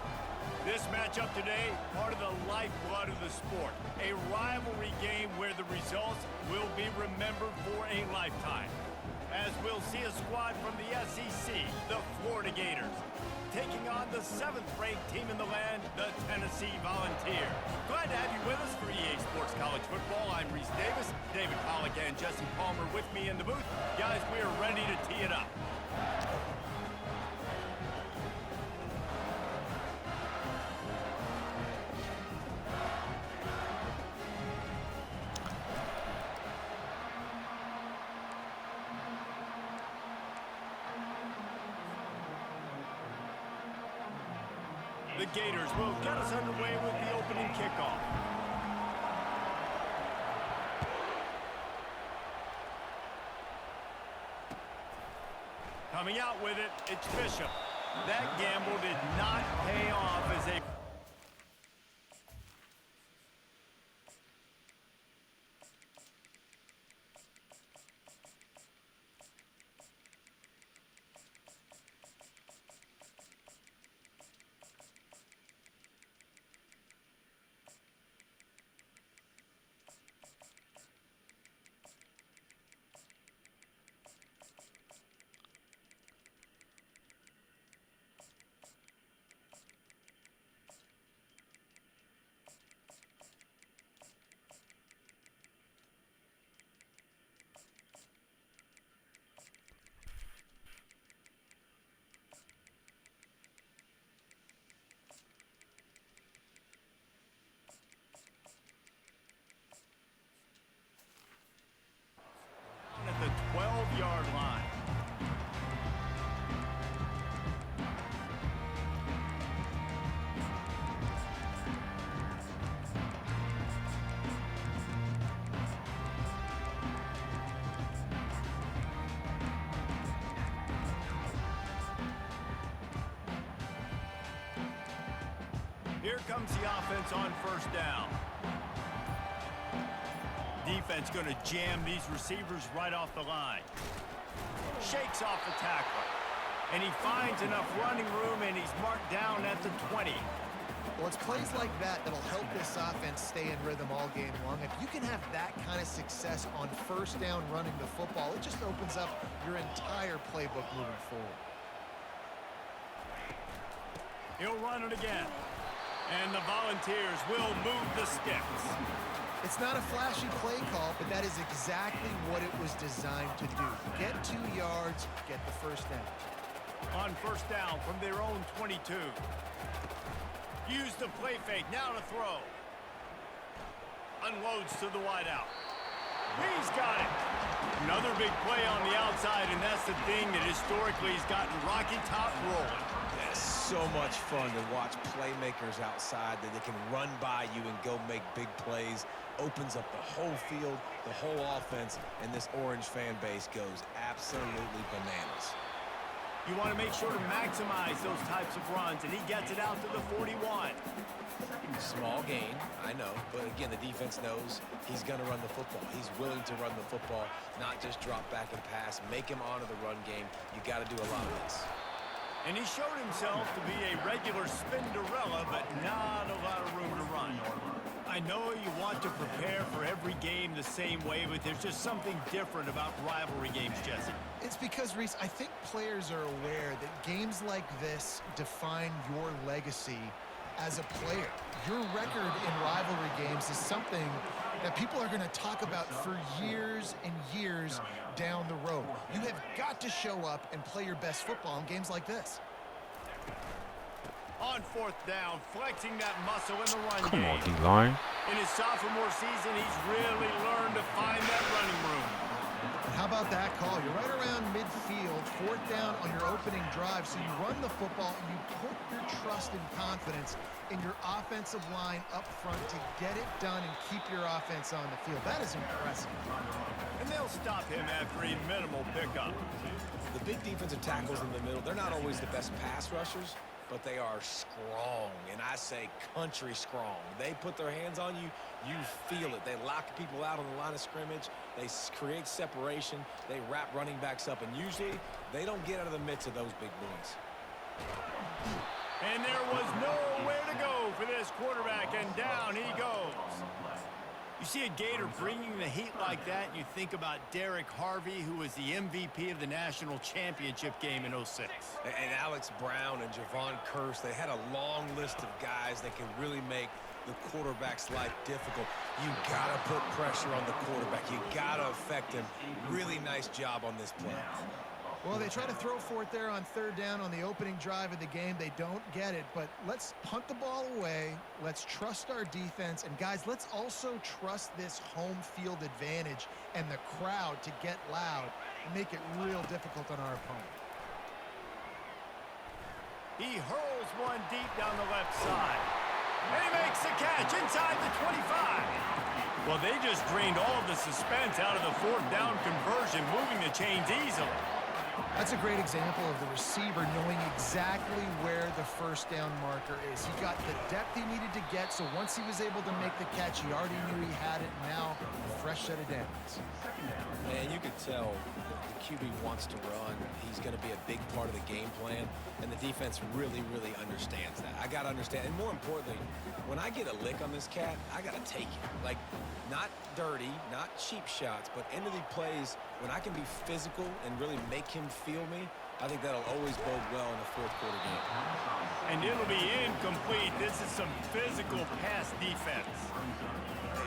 This matchup today, part of the lifeblood of the sport. A rivalry game where the results will be remembered for a lifetime. As we'll see a squad from the SEC, the Florida Gators, taking on the 7th-ranked team in the land, the Tennessee Volunteers. Glad to have you with us for EA Sports College Football. I'm Reese Davis, David Pollock and Jesse Palmer with me in the booth. Guys, we are ready to tee it up. The Gators will get us underway with the opening kickoff. Coming out with it, it's Bishop. That gamble did not pay off as they... at the 12-yard line. Here comes the offense on first down. Defense going to jam these receivers right off the line. Shakes off the tackler. And he finds enough running room, and he's marked down at the 20. Well, it's plays like that that'll help this offense stay in rhythm all game long. If you can have that kind of success on first down running the football, it just opens up your entire playbook moving forward. He'll run it again. And the Volunteers will move the sticks. It's not a flashy play call, but that is exactly what it was designed to do. Get 2 yards, get the first down. On first down from their own 22. Use the play fake, now to throw. Unloads to the wideout. He's got it. Another big play on the outside, and that's the thing that historically has gotten Rocky Top rolling. It's so much fun to watch playmakers outside that they can run by you and go make big plays. Opens up the whole field, the whole offense, and this Orange fan base goes absolutely bananas. You want to make sure to maximize those types of runs, and he gets it out to the 41. Small gain, I know, but again, the defense knows he's going to run the football. He's willing to run the football, not just drop back and pass, make him honor the run game. You got to do a lot of this. And he showed himself to be a regular Spinderella, but not a lot of room to run. I know you want to prepare for every game the same way, but there's just something different about rivalry games, Jesse. It's because, Reese, I think players are aware that games like this define your legacy as a player. Your record in rivalry games is something that people are going to talk about for years and years down the road. You have got to show up and play your best football in games like this. On fourth down, flexing that muscle in the run Come game. on, D-line. In his sophomore season, he's really learned to find that running room. And how about that call? You're right around midfield, fourth down on your opening drive, so you run the football and you put your trust and confidence in your offensive line up front to get it done and keep your offense on the field. That is impressive. And they'll stop him after a minimal pickup. The big defensive tackles in the middle, they're not always the best pass rushers, but they are strong, and I say country strong. They put their hands on you, you feel it. They lock people out on the line of scrimmage. They create separation. They wrap running backs up, and usually they don't get out of the midst of those big boys. And there was nowhere to go for this quarterback, and down he goes. You see a Gator bringing the heat like that, and you think about Derek Harvey, who was the MVP of the national championship game in '06. And Alex Brown and Javon Curse, they had a long list of guys that can really make the quarterback's life difficult. You got to put pressure on the quarterback. You got to affect him. Really nice job on this play. Well, they try to throw for it there on third down on the opening drive of the game. They don't get it, but let's punt the ball away. Let's trust our defense. And, guys, let's also trust this home field advantage and the crowd to get loud and make it real difficult on our opponent. He hurls one deep down the left side. And he makes the catch inside the 25. Well, they just drained all of the suspense out of the fourth down conversion, moving the chains easily. That's a great example of the receiver knowing exactly where the first down marker is. He got the depth he needed to get, so once he was able to make the catch, he already knew he had it. Now, a fresh set of downs. Man, you could tell the QB wants to run. He's going to be a big part of the game plan, and the defense really, really understands that. I got to understand, and more importantly, when I get a lick on this cat, I got to take it. Like, not dirty, not cheap shots, but into the plays when I can be physical and really make him feel me. I think that'll always bode well in a fourth quarter game. And it'll be incomplete. This is some physical pass defense.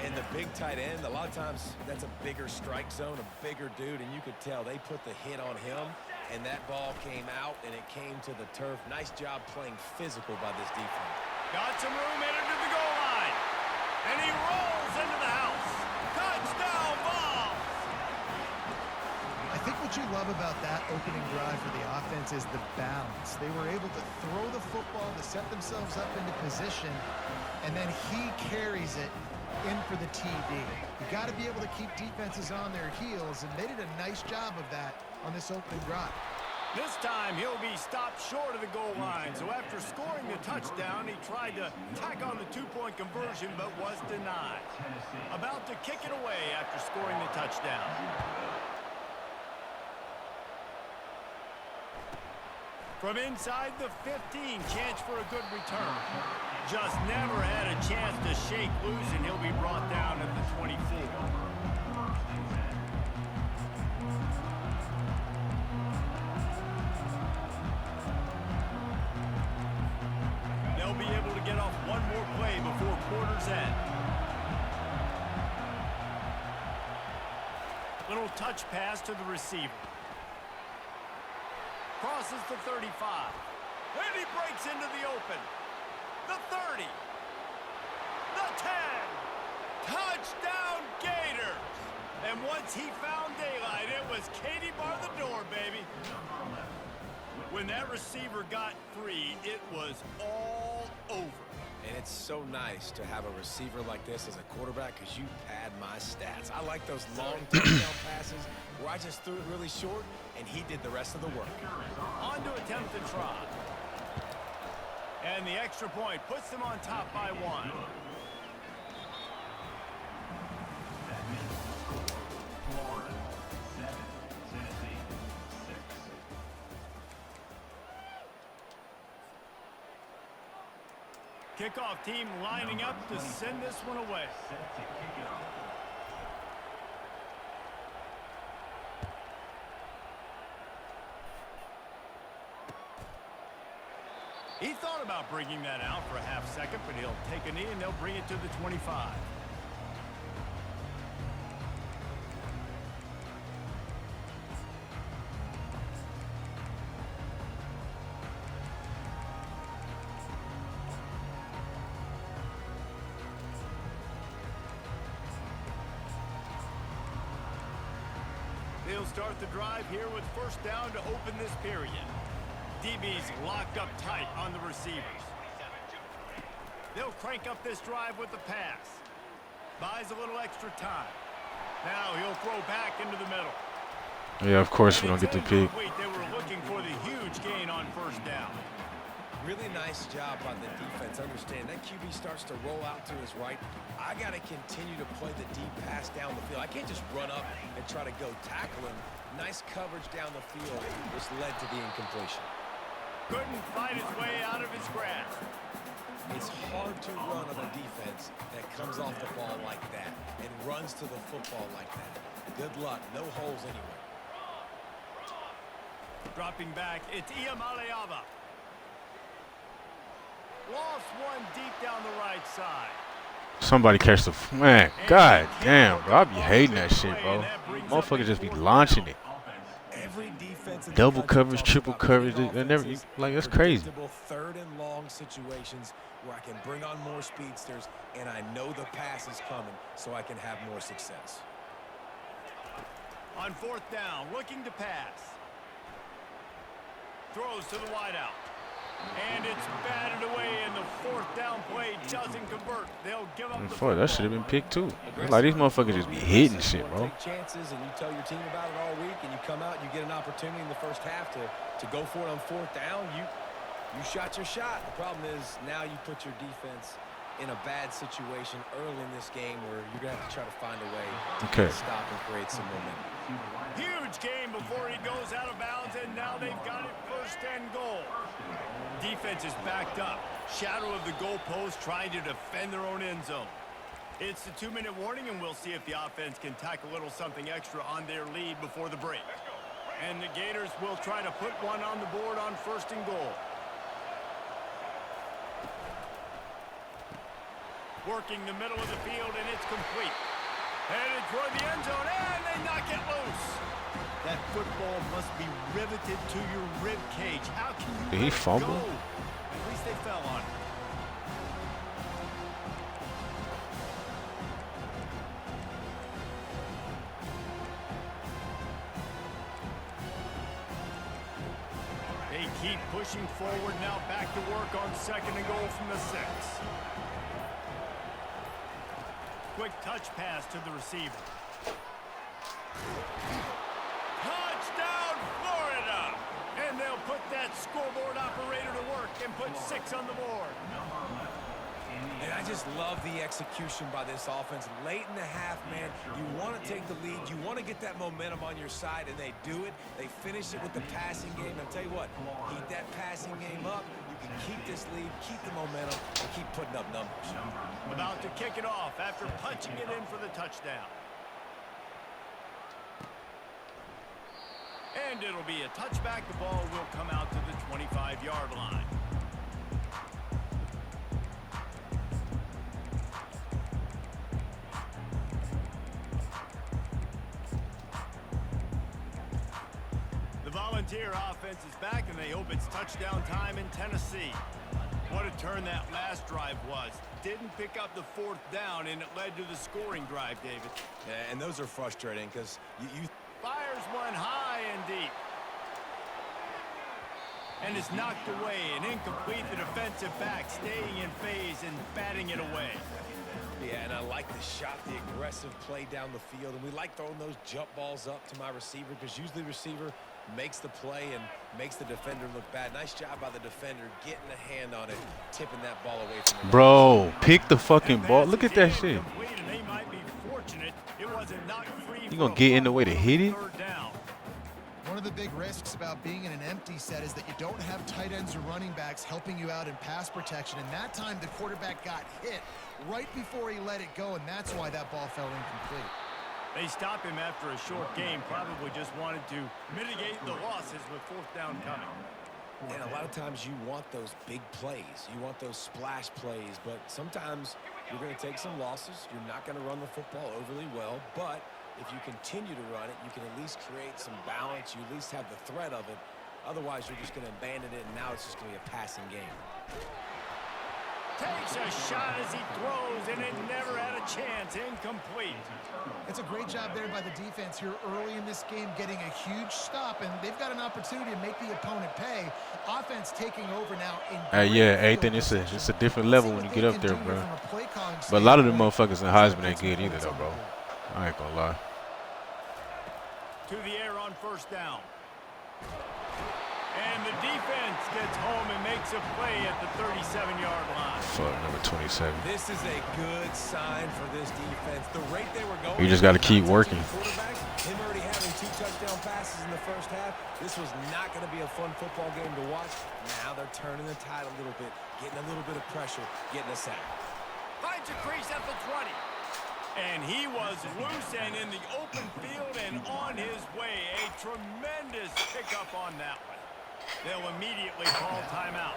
And the big tight end, a lot of times that's a bigger strike zone, a bigger dude, and you could tell they put the hit on him, and that ball came out, and it came to the turf. Nice job playing physical by this defense. Got some room headed to the goal line. And he rolls into the house. Touchdown ball. I think what you love about that opening drive for the offense is the balance. They were able to throw the football to set themselves up into position, and then he carries it in for the TD. You got to be able to keep defenses on their heels, and they did a nice job of that on this opening drive. This time he'll be stopped short of the goal line. So after scoring the touchdown, he tried to tack on the two-point conversion but was denied. About to kick it away after scoring the touchdown. From inside the 15, chance for a good return. Just never had a chance to shake loose, and he'll be brought down at the 24. They'll be able to get off one more play before quarter's end. Little touch pass to the receiver. Crosses the 35. And he breaks into the open. The 30. The 10. Touchdown Gators. And once he found daylight, it was Katie bar the door, baby. When that receiver got free, it was all over. And it's so nice to have a receiver like this as a quarterback because you pad my stats. I like those long touchdown passes where I just threw it really short and he did the rest of the work. On to attempt the try. And the extra point puts them on top by one. Florida 7, Tennessee 6. Kickoff team lining up to send this one away. Set to kick it off. He thought about bringing that out for a half second, but he'll take a knee and they'll bring it to the 25. They'll start the drive here with first down to open this period. DB's locked up tight on the receivers. They'll crank up this drive with the pass. Buys a little extra time. Now he'll throw back into the middle. Yeah, of course we don't get the pick. They were looking for the huge gain on first down. Really nice job by the defense. Understand that QB starts to roll out to his right. I got to continue to play the deep pass down the field. I can't just run up and try to go tackle him. Nice coverage down the field, which led to the incompletion. Couldn't fight his way out of his grasp. It's hard to run on a defense that comes off the ball like that and runs to the football like that. Good luck. No holes anywhere. Dropping back, it's Iamaleava. Lost one deep down the right side. Somebody catch the man. God damn, bro. I be hating that shit, bro. Motherfuckers just be launching it. Every defense in the Double country coverage, talks triple about coverage. their They never offenses, like that's crazy. predictable third and long situations where I can bring on more speedsters and I know the pass is coming so I can have more success. On fourth down, looking to pass. Throws to the wideout. And it's batted away, and the fourth down play doesn't convert, they'll give up the Fuck, that should have been football. picked too. Like these motherfuckers just be hitting shit, bro. Take chances, and you tell your team about it all week, and you come out and you get an opportunity in the first half to go for it on fourth down. You shot your shot. The problem is now you put your defense in a bad situation early in this game where you're going to have to try to find a way to stop and create some momentum. Huge game before he goes out of bounds, and now they've got it first and goal. Defense is backed up. Shadow of the goalpost trying to defend their own end zone. It's the 2-minute warning, and we'll see if the offense can tack a little something extra on their lead before the break. And the Gators will try to put one on the board on first and goal. Working the middle of the field, and it's complete. Headed toward the end zone, and they knock it loose. That football must be riveted to your rib cage. How can you Did he fumble? go? At least they fell on it. They keep pushing forward, now back to work on second and goal from the 6. Quick touch pass to the receiver. Touchdown, Florida! And they'll put that scoreboard operator to work and put 6 on the board. And I just love the execution by this offense. Late in the half, man, you want to take the lead. You want to get that momentum on your side, and they do it. They finish it with the passing game. I'll tell you what, keep that passing game up. You can keep this lead, keep the momentum, and keep putting up numbers. About to kick it off after punching it in for the touchdown. And it'll be a touchback. The ball will come out to the 25-yard line. The Volunteer offense is back, and they hope it's touchdown time in Tennessee. What a turn that last drive was. Didn't pick up the 4th down, and it led to the scoring drive, David. Yeah, and those are frustrating because you Fires one high and deep. And it's knocked away and incomplete. The defensive back staying in phase and batting it away. Yeah, and I like the shot, the aggressive play down the field. And we like throwing those jump balls up to my receiver because usually the receiver makes the play and makes the defender look bad. Nice job by the defender getting a hand on it, tipping that ball away from the Bro, pick the fucking ball. Look at that shit. They might be fortunate it wasn't knocked free. You gonna get in the way to hit it? One of the big risks about being in an empty set is that you don't have tight ends or running backs helping you out in pass protection. And that time the quarterback got hit right before he let it go, and that's why that ball fell incomplete. They stopped him after a short game, probably just wanted to mitigate the losses with 4th down coming. And a lot of times you want those big plays. You want those splash plays, but sometimes you're going to take some losses. You're not going to run the football overly well, but if you continue to run it, you can at least create some balance. You at least have the threat of it. Otherwise, you're just going to abandon it, and now it's just going to be a passing game. Takes a shot as he throws, and it never had a chance. Incomplete. It's a great job there by the defense here early in this game, getting a huge stop, and they've got an opportunity to make the opponent pay. Offense taking over now. Yeah, Ethan, it's a different level when you get up there, bro. But a lot of the motherfuckers in Heisman ain't good either, though, bro. I ain't gonna lie. To the air on 1st down. And the defense gets home and makes a play at the 37-yard line. Fuck, number 27. This is a good sign for this defense. The rate they were going. You just got to keep working. Him already having 2 touchdown passes in the first half. This was not going to be a fun football game to watch. Now they're turning the tide a little bit, getting a little bit of pressure, getting a sack. Finds a crease at the 20. And he was loose and in the open field and on his way. A tremendous pickup on that one. They'll immediately call timeout.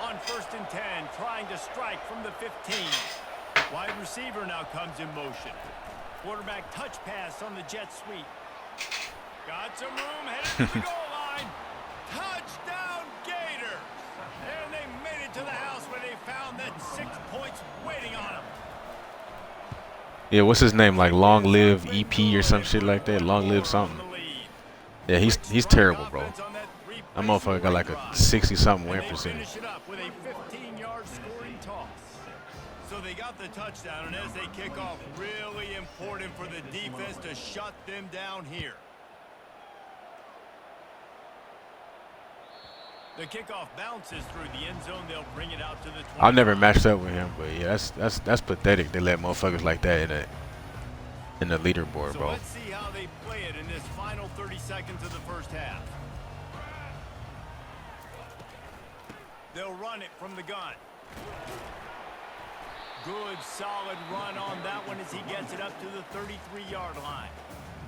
On 1st and 10, trying to strike from the 15. Wide receiver now comes in motion. Quarterback touch pass on the jet sweep. Got some room, headed to the goal line. Touchdown Gators! And they made it to the house where they found that 6 points waiting on them. Yeah, what's his name? Like Long Live EP or some shit like that. Long Live something. Yeah, he's terrible, bro. That motherfucker got like a 60-something win percentage. Finish it up with a 15-yard scoring toss. So they got the touchdown, and as they kick off, really important for the defense to shut them down here. The kickoff bounces through the end zone. They'll bring it out to the 25. I've never matched up with him, but yeah, that's pathetic. They let motherfuckers like that in the leaderboard, So bro. let's see how they play it in this final 30 seconds of the first half. They'll run it from the gun. Good, solid run on that one as he gets it up to the 33-yard line.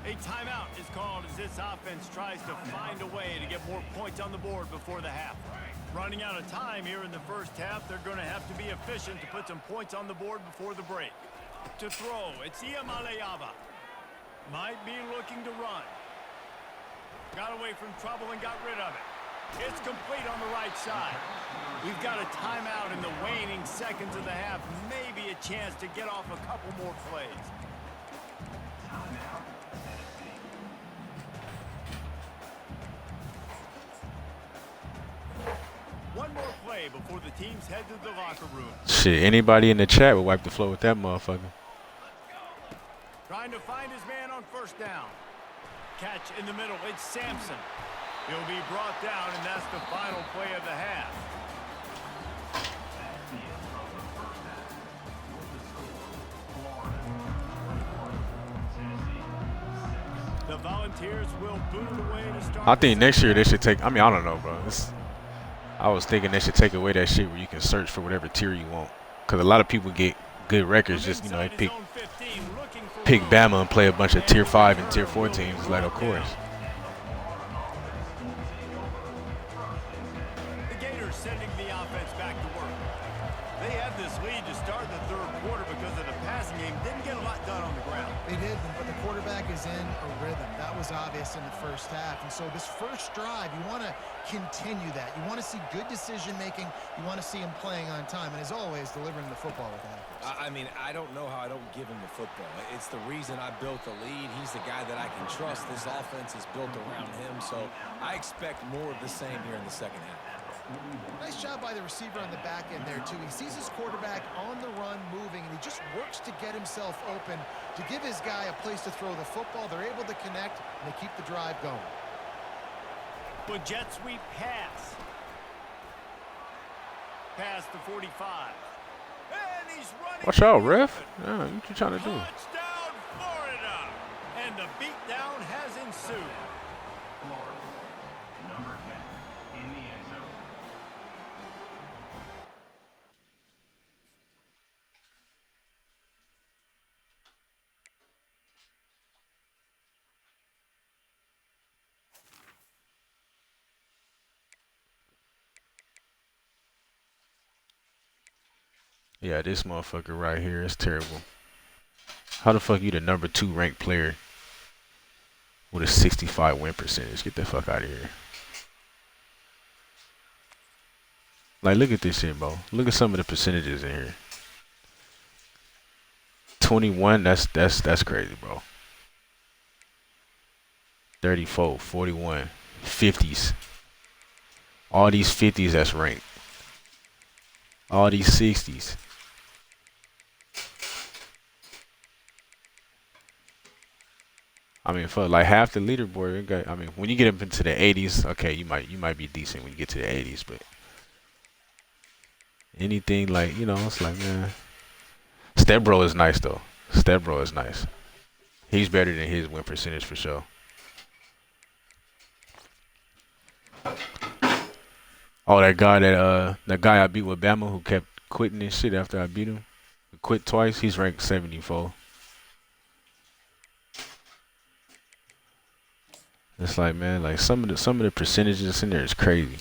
A timeout is called as this offense tries to find a way to get more points on the board before the half. Running out of time here in the first half, they're going to have to be efficient to put some points on the board before the break. To throw, it's Iamaleava. Might be looking to run. Got away from trouble and got rid of it. It's complete on the right side. We've got a timeout in the waning seconds of the half. Maybe a chance to get off a couple more plays. One more play before the teams head to the locker room. Shit, anybody in the chat would wipe the floor with that motherfucker. Trying to find his man on first down. Catch in the middle. It's Sampson. He'll be brought down, and that's the final play of the half. The Volunteers will boot it away to start. I think next year they should take. I mean, I don't know, bro. I was thinking they should take away that shit where you can search for whatever tier you want, because a lot of people get good records. Just they pick Bama and play a bunch of tier 5 and tier 4 teams. Like, of course. The Gators sending the offense back to work. They had this lead to start the third quarter because of the passing game. Didn't get a lot done on the ground. They did, but the quarterback is in a rhythm. That was obvious in the first half. And so this first drive, you want to continue that. You want to see good decision-making. You want to see him playing on time. And as always, delivering the football with accuracy. I mean, I don't know how I don't give him the football. It's the reason I built the lead. He's the guy that I can trust. This offense is built around him. So I expect more of the same here in the second half. Nice job by the receiver on the back end there, too. He sees his quarterback on the run moving, and he just works to get himself open to give his guy a place to throw the football. They're able to connect, and they keep the drive going. With jet sweep pass. Past the 45. And he's running. Watch out, ref. Yeah, what you trying to do? Touchdown, Florida. And the beatdown has ensued. Florida, number 10 in the end zone. Yeah, this motherfucker right here is terrible. How the fuck you the number 2 ranked player with a 65 win percentage? Get the fuck out of here. Like, look at this shit, bro. Look at some of the percentages in here. 21, that's crazy, bro. 34, 41, 50s. All these 50s that's ranked. All these 60s. I mean, for like half the leaderboard, I mean, when you get up into the 80s, okay, you might be decent when you get to the 80s, but anything like, it's like, man, Stebro is nice though. Stebro is nice. He's better than his win percentage for sure. Oh, that guy I beat with Bama who kept quitting and shit after I beat him. He quit twice. He's ranked 74. It's like, man, like some of the percentages in there is crazy.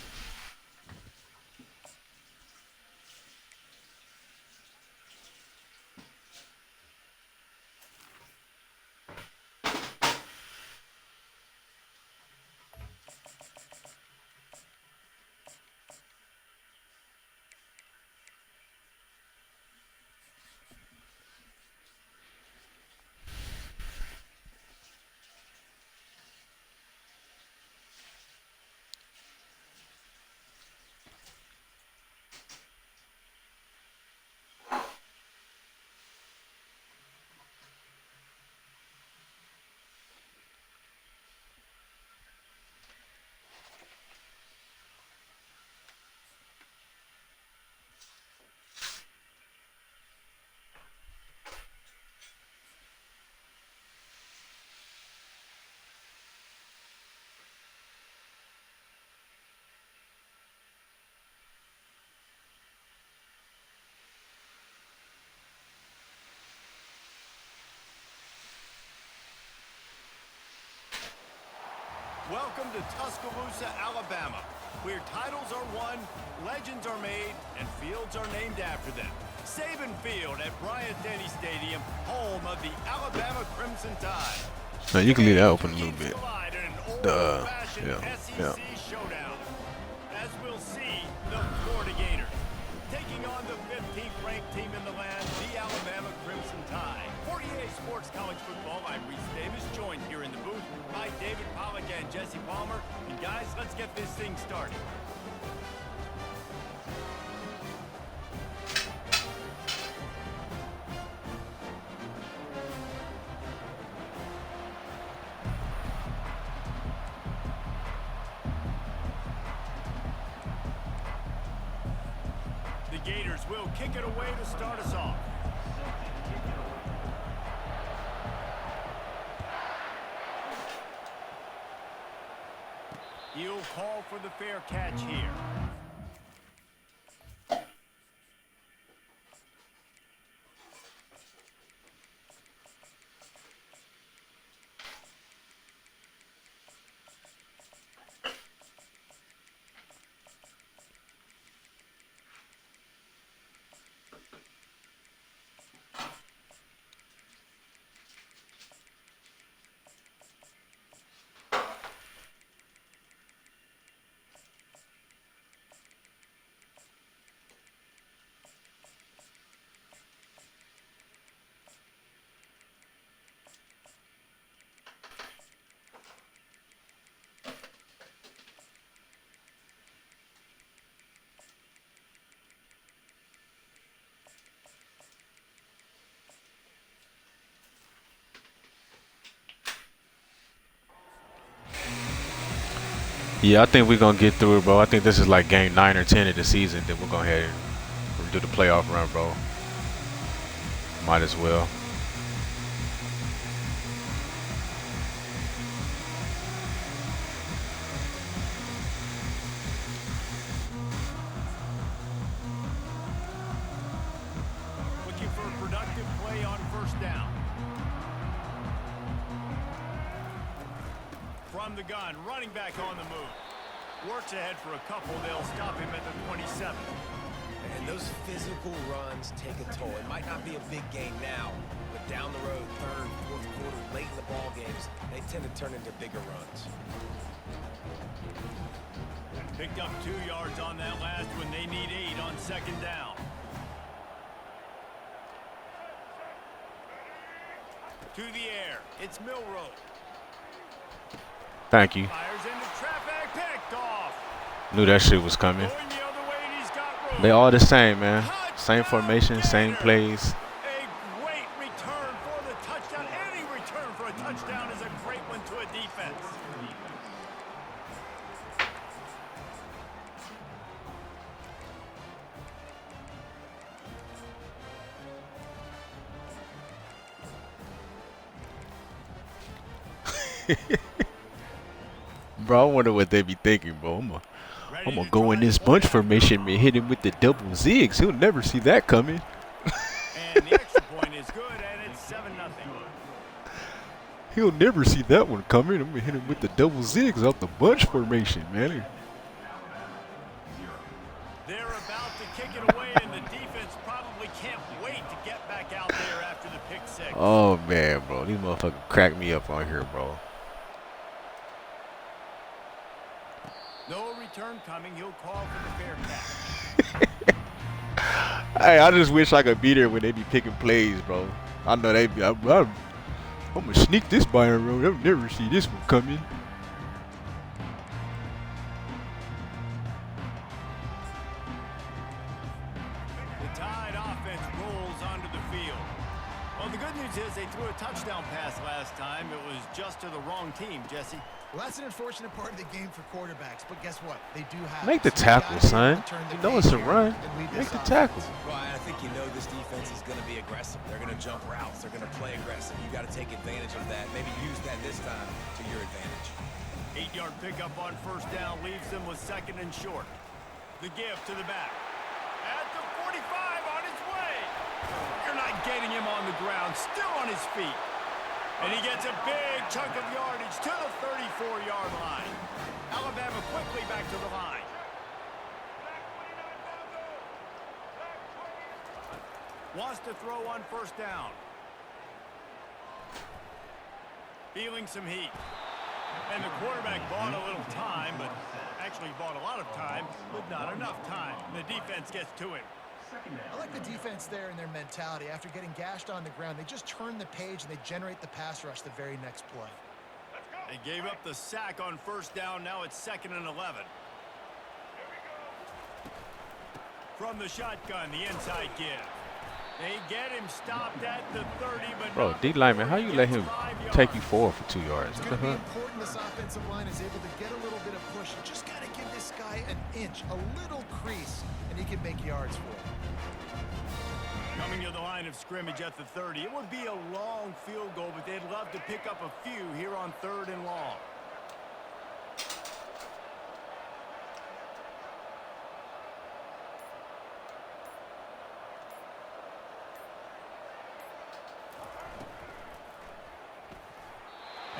Welcome to Tuscaloosa, Alabama, where titles are won, legends are made, and fields are named after them. Saban Field at Bryant-Denny Stadium, home of the Alabama Crimson Tide. Now you can leave that open a little bit. Duh. Yeah. SEC showdown. As we'll see, the Florida Gators taking on the 15th ranked team in the land, the Alabama Crimson Tide. For EA Sports College Football, I'm Reese Davis, joined here in the booth by David Pollack and Jesse Palmer. And guys, let's get this thing started. The Gators will kick it away to start us off. He'll call for the fair catch here. Yeah, I think we're gonna get through it, bro. I think this is like game 9 or 10 of the season. Then we're gonna head and do the playoff run, bro. Might as well. Looking for a productive play on first down. From the gun, running back on the move. Works ahead for a couple. They'll stop him at the 27. And those physical runs take a toll. It might not be a big game now, but down the road, third, fourth quarter, late in the ball games, they tend to turn into bigger runs. Picked up 2 yards on that last one. They need 8 on second down. To the air. It's Milroe. Thank you. Fires into traffic. Picked off. Knew that shit was coming. Going the other way, and he's got room. They all the same, man. Same Touchdown, formation, same Gators. plays. A great return for the touchdown. Any return for a touchdown is a great one to a defense. Bro, I wonder what they be thinking, bro. I'm gonna go in this bunch formation and hit him with the double zigs. He'll never see that coming. And the extra point is good, and it's 7-0. He'll never see that one coming. I'm gonna hit him with the double zigs out the bunch formation, man. They're about to kick it away, and the defense probably can't wait to get back out there after the pick six. Oh man, bro, these motherfuckers crack me up on here, bro. No return coming. He'll call for the fair catch. Hey, I just wish I could be there when they be picking plays, bro. I know they be. I'm gonna sneak this by the road. I'll never see this one coming. The Tide offense rolls onto the field. Well, the good news is they threw a touchdown pass last time. It was just to the wrong team, Jesse. Well, that's an unfortunate part of the game for quarterbacks, but guess what? They do have Make the so you tackle, gotta be son. able to turn the You know it's a page run. and lead Make this the tackle. Well, I think you know this defense is going to be aggressive. They're going to jump routes. They're going to play aggressive. You got to take advantage of that. Maybe use that this time to your advantage. 8-yard pickup on first down leaves them with second and short. The give to the back. At the 45 on his way. You're not getting him on the ground. Still on his feet. And he gets a big chunk of yardage to the 34-yard line. Alabama quickly back to the line. Wants to throw on first down. Feeling some heat. And the quarterback bought a little time, but actually bought a lot of time, but not enough time. The defense gets to him. I like the defense there and their mentality. After getting gashed on the ground, they just turn the page and they generate the pass rush the very next play. They gave up the sack on first down. Now it's 2nd and 11. From the shotgun, the inside give. They get him stopped at the 30, but Bro, D lineman, how you let him take you forward for 2 yards? It's What going the to be heck? important this offensive line is able to get a little bit of push. You just got to give this guy an inch, a little crease, and he can make yards for it. Coming to the line of scrimmage at the 30. It would be a long field goal, but they'd love to pick up a few here on 3rd and long.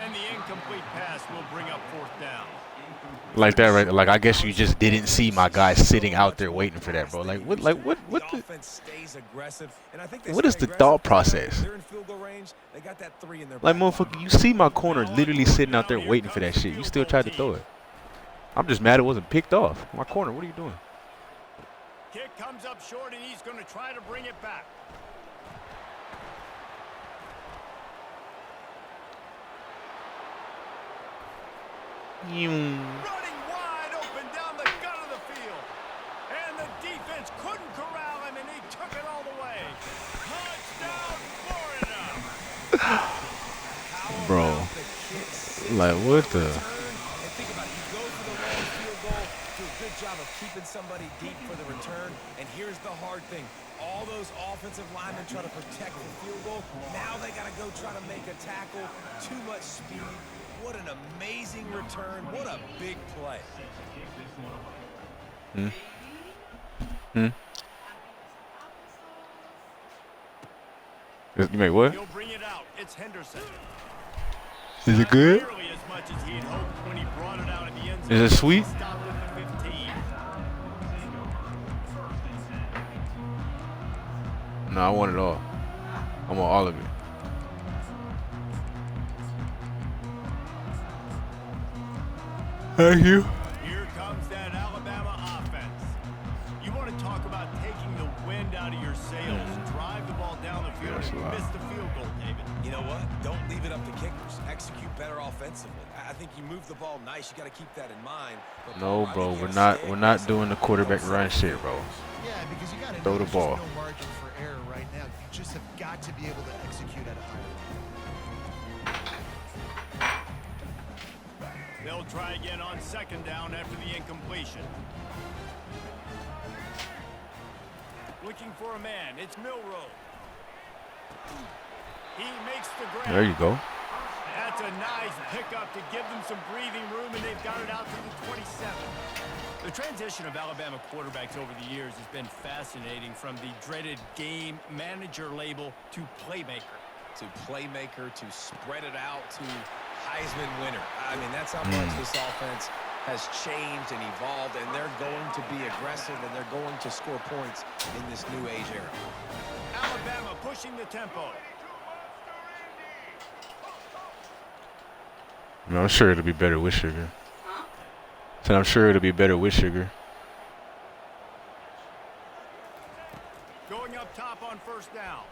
And the incomplete pass will bring up 4th down. Like that, right? Like I guess you just didn't see my guy sitting out there waiting for that, bro. Like what? The offense stays aggressive, and I think they What is stay the aggressive thought because process? they're in field goal range. They got that 3 in their Like back pocket. motherfucker, you see my corner literally sitting out there waiting for that shit. You still tried to throw it. I'm just mad it wasn't picked off. My corner, what are you doing? Kick comes up short, and he's going to try to bring it back. Running wide open down the gut of the field. And the defense couldn't corral him, and he took it all the way. Touchdown, Florida. Bro, like what the? And think about it. You go for the long field goal, do a good job of keeping somebody deep for the return. And here's the hard thing. All those offensive linemen try to protect the field goal. Now they got to go try to make a tackle. Too much speed. What an amazing return. What a big play. You make what? He'll bring it out. It's Henderson. Is it good? Nearly as much as he had hoped when he brought it out in the end zone. Is it sweet? Stopped at the 15. No, I want it all. I want all of it. Thank you. Here comes that Alabama offense. You want to talk about taking the wind out of your sails. Drive the ball down the field That's a and lot. miss the field goal, David. You know what? Don't leave it up to kickers. Execute better offensively. I think you move the ball nice. You got to keep that in mind. But No, I bro, think you we're gotta stay not aggressive. doing the quarterback run shit, bro. Yeah, because you got to Throw the there's ball. just no margin for error right now. You just have got to be able to execute at a high level. They'll try again on 2nd down after the incompletion. Looking for a man. It's Milroe. He makes the grab. There you go. That's a nice pickup to give them some breathing room, and they've got it out to the 27. The transition of Alabama quarterbacks over the years has been fascinating, from the dreaded game manager label to playmaker. To playmaker, to spread it out, to Heisman winner. I mean, that's how much this offense has changed and evolved, and they're going to be aggressive, and they're going to score points in this new age era. Alabama pushing the tempo. I mean, I'm sure it'll be better with sugar. So I'm sure it'll be better with sugar. Going up top on first down.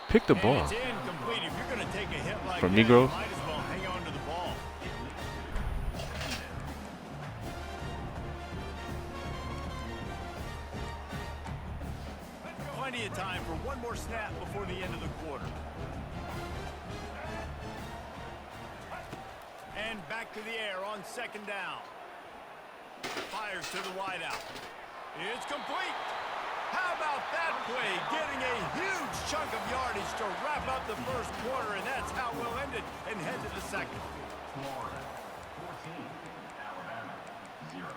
Pick the And ball. it's incomplete. If you're going to take a hit like From that, Negro? you might as well hang on to the ball. Plenty of time for one more snap before the end of the quarter. And back to the air on 2nd down. Fires to the wideout. It's complete. How about that play? Getting a huge chunk of yardage to wrap up the first quarter, and that's how we'll end it and head to the second. Florida 14, Alabama 0.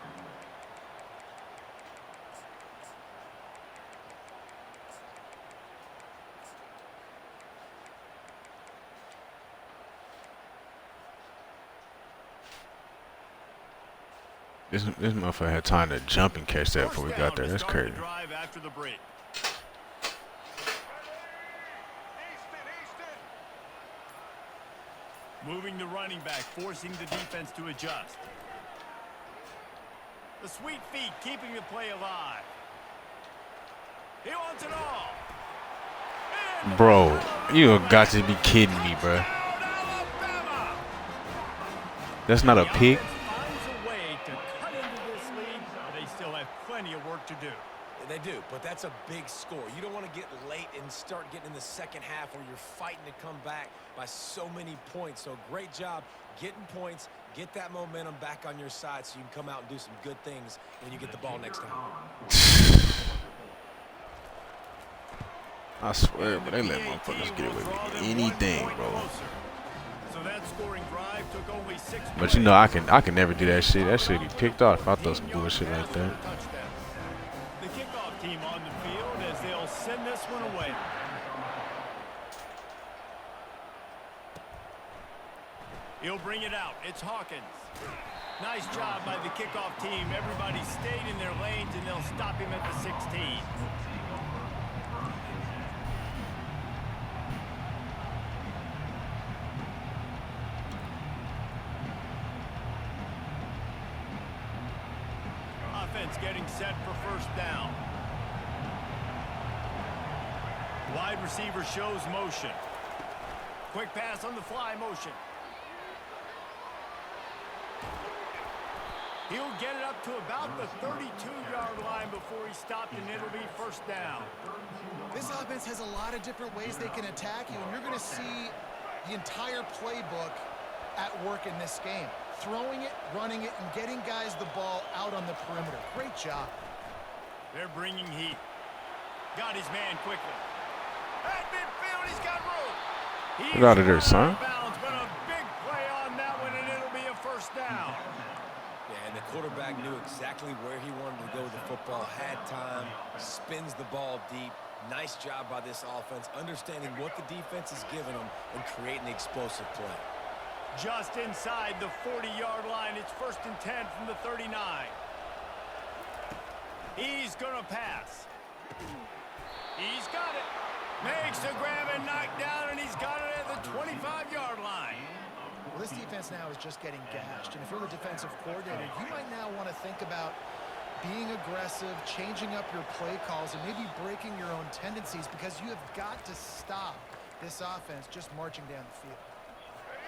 This motherfucker had time to jump and catch that before we got there. That's crazy. Drive after the break. Moving the running back, forcing the defense to adjust. The sweet feet keeping the play alive. He wants it all. Bro, you have got to be kidding me, bro. That's not a pick. Finds a way to cut into this lead, but they still have plenty of work to do. They do, but that's a big score. You don't want to get late and start getting in the second half where you're fighting to come back by so many points. So great job getting points, get that momentum back on your side so you can come out and do some good things when you get the ball next time. I swear, but they let motherfuckers get away with anything, bro. So that scoring drive took only 6 But you know, I can never do that shit. That shit be picked off if I throw some bullshit like that. The kickoff team on the field as they'll send this one away. He'll bring it out. It's Hawkins. Nice job by the kickoff team. Everybody stayed in their lanes, and they'll stop him at the 16. Offense getting set for first down. Wide receiver shows motion. Quick pass on the fly motion. He'll get it up to about the 32-yard line before he's stopped, and it'll be first down. This offense has a lot of different ways they can attack you, and you're going to see the entire playbook at work in this game. Throwing it, running it, and getting guys the ball out on the perimeter. Great job. They're bringing heat. Got his man quickly. At midfield, he's got room. Get out of there, son. Bounds, but a big play on that one, and it'll be a first down. Yeah, and the quarterback knew exactly where he wanted to go with the football, had time, spins the ball deep. Nice job by this offense, understanding what the defense is giving them and creating the explosive play. Just inside the 40-yard line. It's 1st and 10 from the 39. He's going to pass. He's got it. Makes the grab and knock down, and he's got it at the 25-yard line. Well, this defense now is just getting gashed. And if you're the defensive coordinator, you might now want to think about being aggressive, changing up your play calls, and maybe breaking your own tendencies because you have got to stop this offense just marching down the field.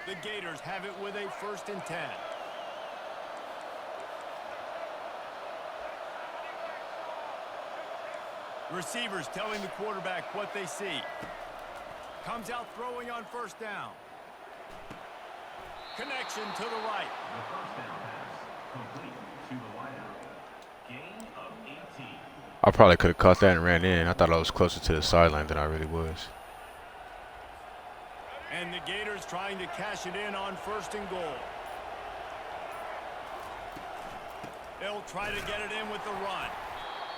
The Gators have it with a 1st and 10. Receivers telling the quarterback what they see. Comes out throwing on first down. Connection to the right. The first down pass complete to the wideout. Gain of 18. I probably could have caught that and ran in. I thought I was closer to the sideline than I really was. And the Gators trying to cash it in on 1st and goal. They'll try to get it in with the run.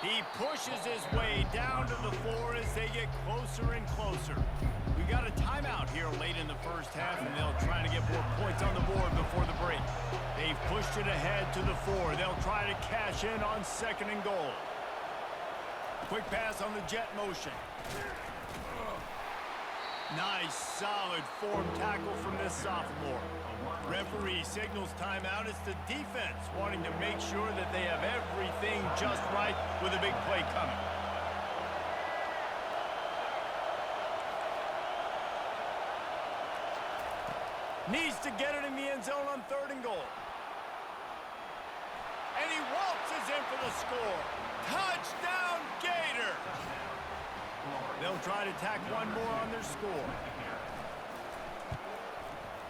He pushes his way down to the floor as they get closer and closer. We got a timeout here late in the first half, and they'll try to get more points on the board before the break. They've pushed it ahead to the 4. They'll try to cash in on 2nd and goal. Quick pass on the jet motion. Nice, solid form tackle from this sophomore. Referee signals timeout. It's the defense wanting to make sure that they have everything just right with a big play coming. Needs to get it in the end zone on 3rd and goal. And he waltzes in for the score. Touchdown, Gator! They'll try to tack one more on their score.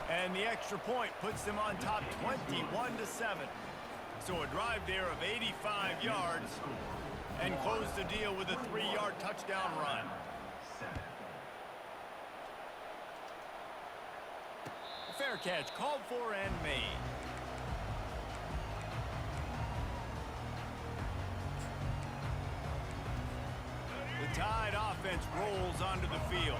And the extra point puts them on top 21-7. So a drive there of 85 yards and close the deal with a 3-yard touchdown run. A fair catch called for and made. The Tide offense rolls onto the field.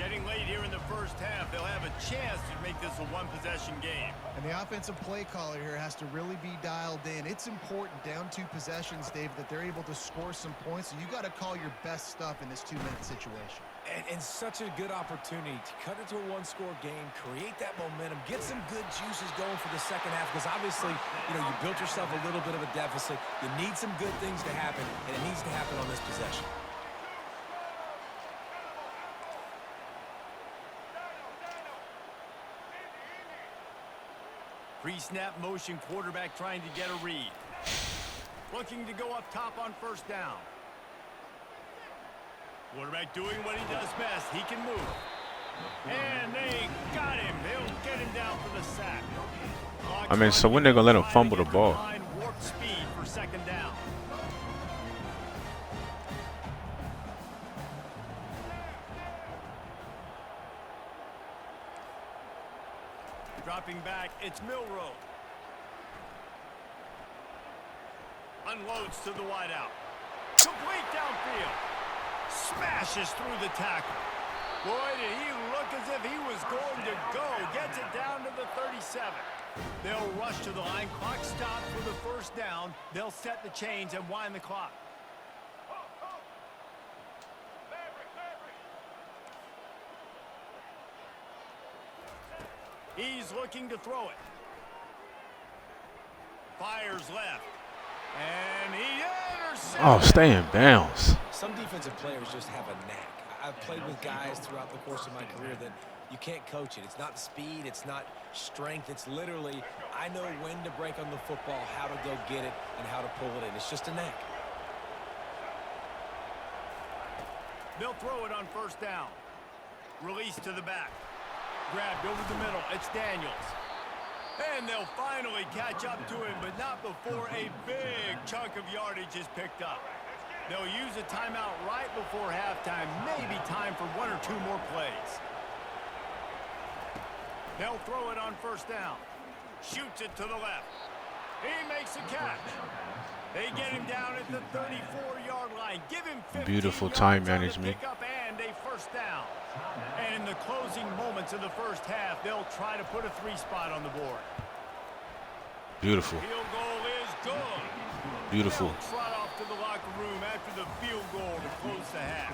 Getting late here in the first half, they'll have a chance to make this a one-possession game. And the offensive play caller here has to really be dialed in. It's important down 2 possessions, Dave, that they're able to score some points. So you got to call your best stuff in this 2-minute situation. And such a good opportunity to cut into a one-score game, create that momentum, get some good juices going for the second half, because obviously, you know, you built yourself a little bit of a deficit. You need some good things to happen, and it needs to happen on this possession. Pre-snap motion quarterback trying to get a read. Looking to go up top on first down. Quarterback doing what he does best. He can move. And they got him. They'll get him down for the sack. I mean, so when they're going to let him fumble the ball? Warp speed for second down. Dropping back, it's Milrow. Unloads to the wideout. Complete downfield. Smashes through the tackle. Boy, did he look as if he was going to go. Gets it down to the 37. They'll rush to the line. Clock stopped for the first down. They'll set the chains and wind the clock. He's looking to throw it. Fires left. And he intercepts. Oh, stay in bounds. Some defensive players just have a knack. I've played with guys throughout the course of my career that you can't coach it. It's not speed. It's not strength. It's literally, I know when to break on the football, how to go get it, and how to pull it in. It's just a knack. They'll throw it on first down. Release to the back. Grabbed over the middle. It's Daniels. And they'll finally catch up to him, but not before a big chunk of yardage is picked up. They'll use a timeout right before halftime. Maybe time for 1 or 2 more plays. They'll throw it on first down. Shoots it to the left. He makes a catch. They get him down at the 34-yard line. Give him 15 Beautiful yards time on the management. pickup and a first down. And in the closing moments of the first half, they'll try to put a 3-spot on the board. Beautiful. Field goal is good. Beautiful. They'll trot off to the locker room after the field goal to close the half.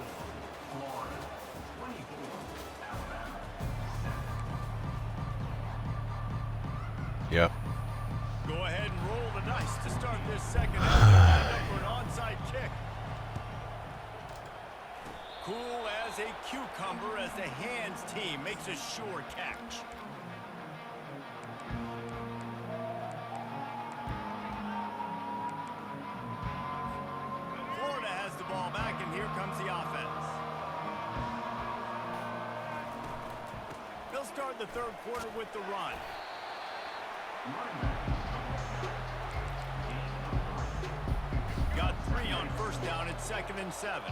Yep. Go ahead and roll the dice to start this second half. Lined up for an onside kick. Cool as a cucumber as the hands team makes a sure catch. Florida has the ball back, and here comes the offense. They'll start the third quarter with the run. Got 3 on first down. It's 2nd and 7.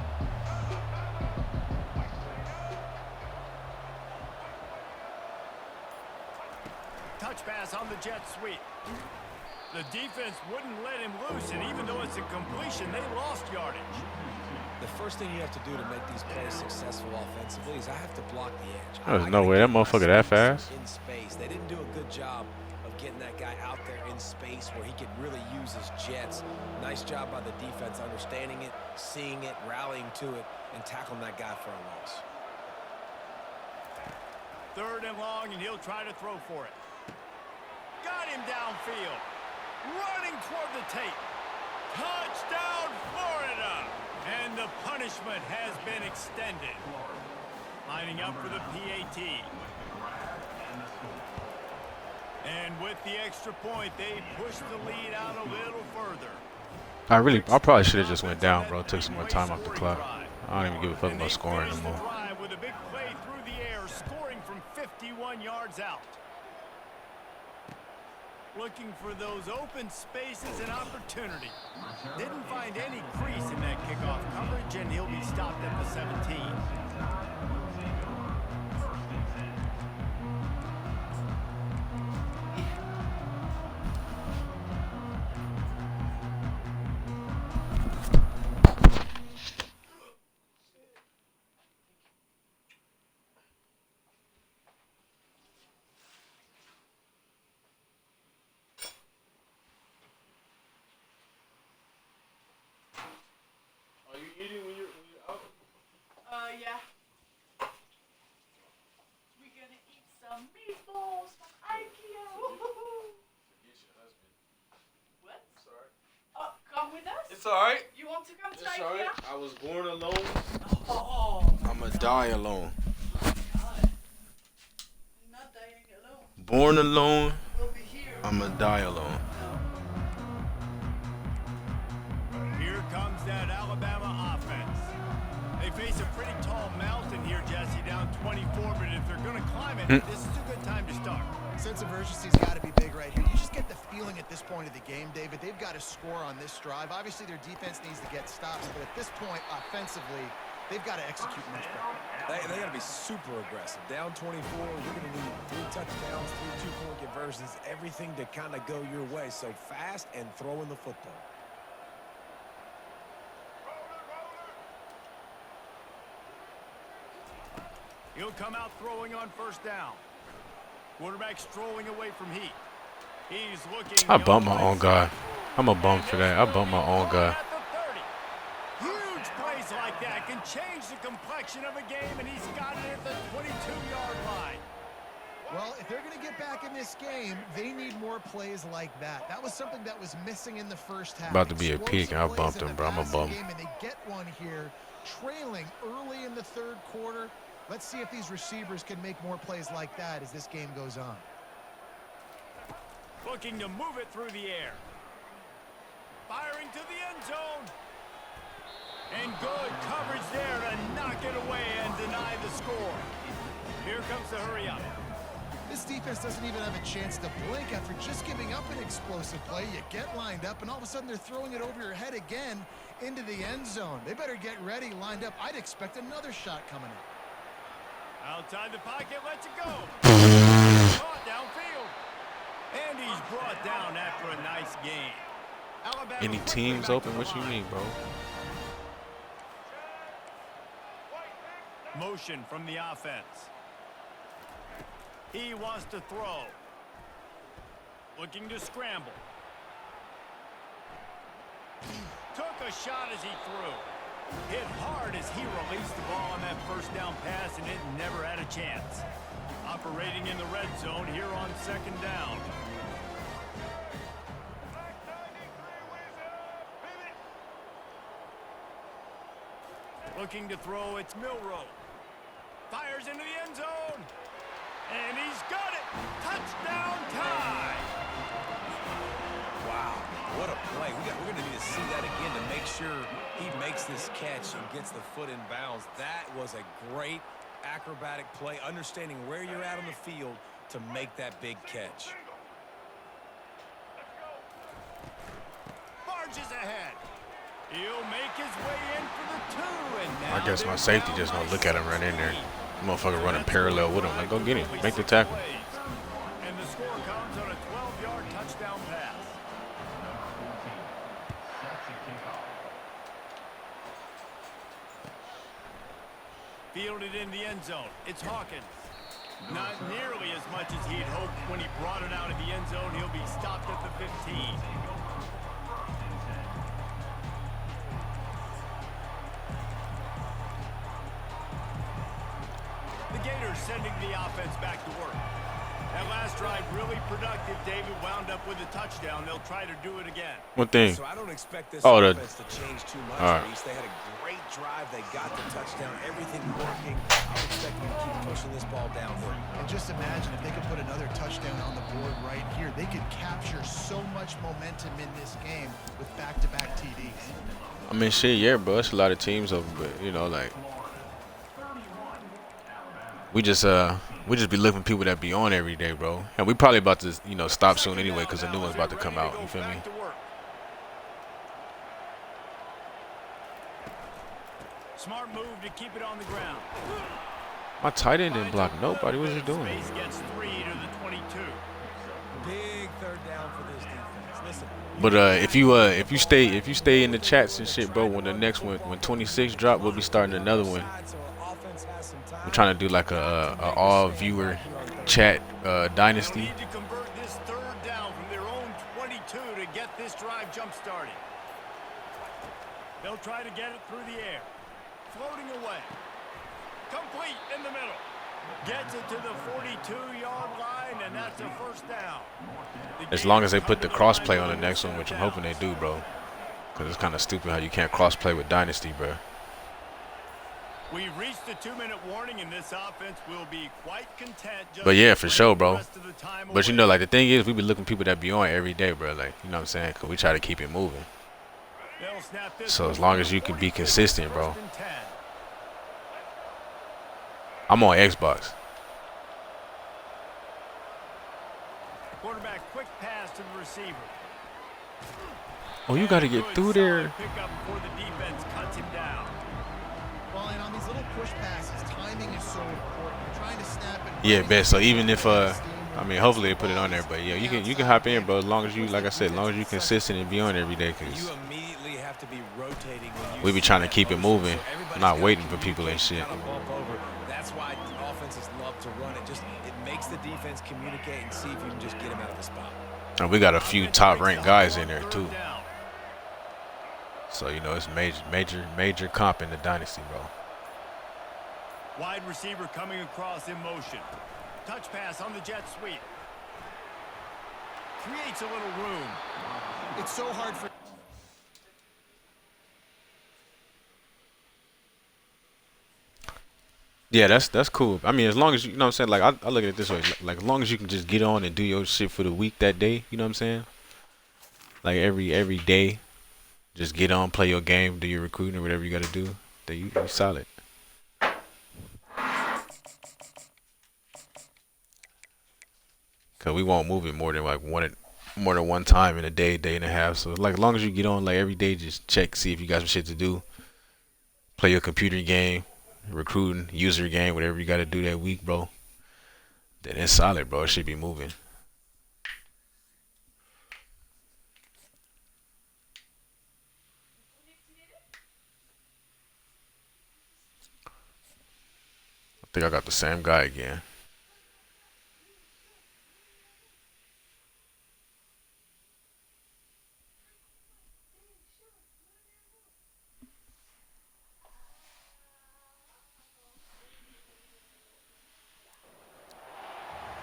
Touch pass on the jet sweep. The defense wouldn't let him loose, and even though it's a completion, they lost yardage. The first thing you have to do to make these plays successful offensively is I have to block the edge. There's no way that motherfucker that fast. In space. They didn't do a good job of getting that guy out there in space where he could really use his jets. Nice job by the defense understanding it, seeing it, rallying to it, and tackling that guy for a loss. 3rd and long, and he'll try to throw for it. Got him downfield. Running toward the tape. Touchdown, Florida! And the punishment has been extended. Lining up for the PAT. And with the extra point, they push the lead out a little further. I probably should have just went down, bro. Took some more time off the clock. I don't even give a fuck about scoring no more. With a big play through the air, scoring from 51 yards out. Looking for those open spaces and opportunity. Didn't find any crease in that kickoff coverage, and he'll be stopped at the 17. to come to It's IKEA? alright. I was born alone. Oh, I'ma die alone. God. You're not dying alone. Born alone. We'll be here. I'ma die alone. Here comes that Alabama offense. They face a pretty tall mountain here, Jesse, down 24, but if they're going to climb it, this is a good time to start. Sense of urgency's got to be big right here. You just get the feeling at this point of the game, David, they've got to score on this drive. Obviously, their defense needs to get stops, but at this point, offensively, they've got to execute much better. They got to be super aggressive. Down 24, you're going to need 3 touchdowns, 3 2-point conversions, everything to kind of go your way. So fast and throwing the football. He'll come out throwing on first down. Quarterback strolling away from heat. He's looking. I bumped my own guy. I'm a bum for that. I bumped my own guy. Huge plays like that can change the complexion of a game, and he's got it at the 22-yard line. Well, if they're going to get back in this game, they need more plays like that. That was something that was missing in the first half. About to be a Explosive peak, and I plays bumped in him, the bro. I'm a passing bum. game, and they get one here, trailing early in the third quarter. Let's see if these receivers can make more plays like that as this game goes on. Looking to move it through the air. Firing to the end zone. And good coverage there to knock it away and deny the score. Here comes the hurry up. This defense doesn't even have a chance to blink after just giving up an explosive play. You get lined up, and all of a sudden they're throwing it over your head again into the end zone. They better get ready, lined up. I'd expect another shot coming in. Outside the pocket, lets it go. Caught downfield. And he's brought down after a nice game. Alabama Any teams open? What you mean, bro? Motion from the offense. He wants to throw. Looking to scramble. Took a shot as he threw. Hit hard as he released the ball on that first down pass, and it never had a chance. Operating in the red zone here on second down. Looking to throw, it's Milrow. Fires into the end zone. And he's got it. Touchdown tie. Wow, what a play. We're going to need to see that again to make sure he makes this catch and gets the foot in bounds. That was a great acrobatic play, understanding where you're at on the field to make that big catch. Barges ahead. He'll make his way in for the 2. And now I guess my they're safety down just by gonna look at him right in there. 16. Motherfucker running parallel with him. Like, go get him. Make the tackle. And the score comes on a 12-yard touchdown pass. Fielded in the end zone. It's Hawkins. Not nearly as much as he'd hoped when he brought it out of the end zone. He'll be stopped at the 15. The Gators sending the offense back to work. That last drive really productive. David wound up with a touchdown. They'll try to do it again. One thing. So I don't expect this Oh, the- offense to change too much, all right. Reese. They had a great drive. They got the touchdown. Everything working. I would expect them to keep pushing this ball downhill. And just imagine if they could put another touchdown on the board right here. They could capture so much momentum in this game with back-to-back TDs. I mean, shit, yeah, bro. It's a lot of teams open, but you know, like we just be looking for people that be on every day, bro. And we probably about to, you know, stop soon anyway because the new one's about to come out. You feel me? Smart move to keep it on the ground. My tight end didn't block nobody. What was he doing? Space gets 3 to the 22. Big third down for this defense. Listen. But if you stay in the chats and shit, bro, when the next one, when 26 drop, we'll be starting another one. We're trying to do like a all viewer chat dynasty. Need to convert this third down from their own 22 to get this drive jump started. They'll try to get it through the air. Floating away. Complete in the middle. Gets it to the 42-yard line, and that's a first down. As long as they put the cross play on the next one, which I'm hoping they do, bro. Cause it's kind of stupid how you can't cross play with Dynasty, bro. We've reached the 2-minute warning, and this offense will be quite content. But yeah, for sure, bro. But But you know, like the thing is, we be looking for people that be on every day, bro. Like, you know what I'm saying? Cause we try to keep it moving. So as long as you can be consistent, bro. I'm on Xbox. Quarterback, quick pass to the receiver. Oh, you got to get through there. Pick up before the defense cuts him down. Well, and on these little push passes, timing is so important. You're trying to snap it. Yeah, bet. So even if I mean, hopefully they put it on there, but yeah, you can hop in, bro. As long as you, like I said, as long as you consistent and be on every day, cause You immediately have to be rotating when you we be see trying to that keep it motion. moving, So everybody's not gotta waiting for people and communicate, shit. kinda bump over. That's why offenses love to run it. Just it makes the defense communicate and see if you can just get him out of the spot. And we got a few top ranked guys in there too. So you know it's major comp in the dynasty, bro. Wide receiver coming across in motion. Touch pass on the jet sweep. Creates a little room. It's so hard for. Yeah, that's cool. I mean, as long as you know what I'm saying, like I look at it this way, like as long as you can just get on and do your shit for the week that day, you know what I'm saying? Like every day, just get on, play your game, do your recruiting or whatever you got to do. Then you solid. Cause we won't move it more than one time in a day and a half. So like as long as you get on like every day, just check, see if you got some shit to do. Play your computer game, recruiting, user game, whatever you got to do that week, bro. Then it's solid, bro. It should be moving. I think I got the same guy again.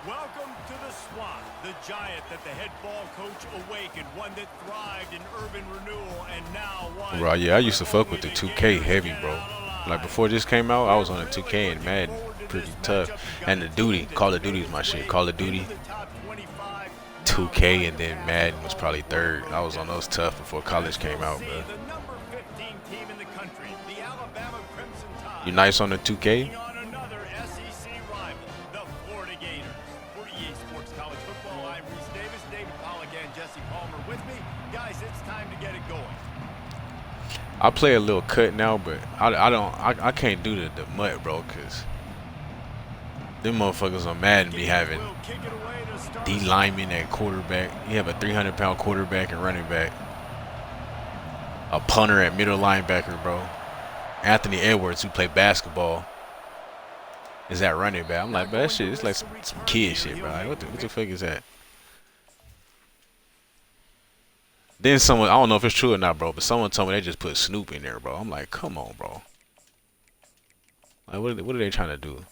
Welcome to the swamp, the giant that the head ball coach awakened, one that thrived in urban renewal, and now one. Bro, yeah, I used to fuck with the 2K heavy, bro. Like before this came out, I was on the 2K and Madden, pretty tough. And the Duty, Call of Duty is my shit. Call of Duty, 2K, and then Madden was probably third. I was on those tough before college came out, bro. The number 15 team in the country, the Alabama Crimson Tide. You nice on the 2K? On another SEC rival, the Florida Gators. For easports college football, I'm Reese Davis, David Pollock, and Jesse Palmer with me. Guys, it's time to get it going. I play a little cut now, but I can't do the mud, bro, cause them motherfuckers on Madden be having We'll kick it away to start. D lineman at quarterback. You have a 300-pound quarterback and running back. A punter at middle linebacker, bro. Anthony Edwards, who played basketball, is at running back. I'm like, bro, that shit, it's like some kid shit, bro. Like, what the fuck is that? Then someone, I don't know if it's true or not, bro, but someone told me they just put Snoop in there, bro. I'm like, come on, bro. Like, what are they trying to do?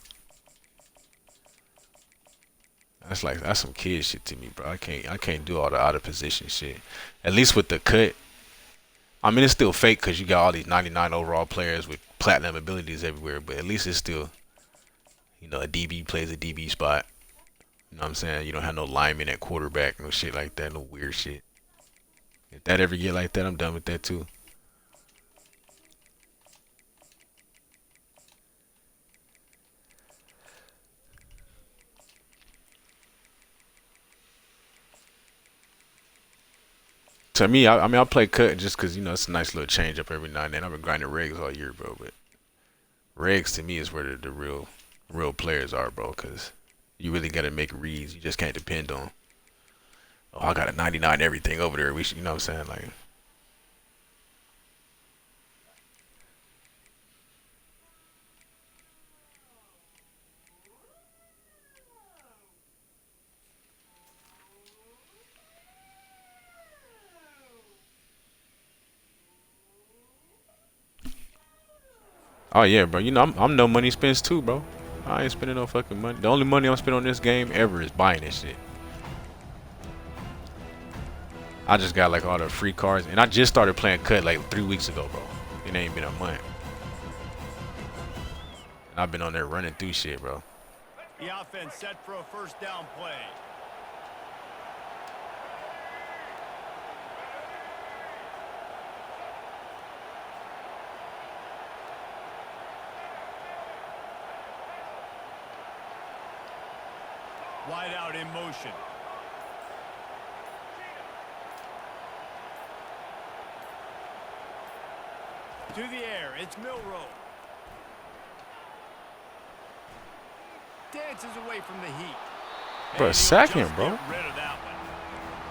That's some kid shit to me, bro. I can't do all the out of position shit. At least with the cut. I mean, it's still fake because you got all these 99 overall players with platinum abilities everywhere, but at least it's still, you know, a DB plays a DB spot. You know what I'm saying? You don't have no lineman at quarterback, no shit like that, no weird shit. If that ever get like that, I'm done with that too. To me, I mean, I play cut just because, you know, it's a nice little change up every now and then. I've been grinding regs all year, bro, but regs to me is where the real players are, bro, because you really got to make reads. You just can't depend on, oh, I got a 99 everything over there. We should, you know what I'm saying? Like, oh yeah, bro. You know, I'm no money spends too, bro. I ain't spending no fucking money. The only money I'm spending on this game ever is buying this shit. I just got like all the free cards, and I just started playing cut like 3 weeks ago, bro. It ain't been a month. And I've been on there running through shit, bro. The offense set for a first down play. Wide out in motion. To the air, it's Milrow. Dances away from the heat. Bro, sack him, bro. Get rid of that one.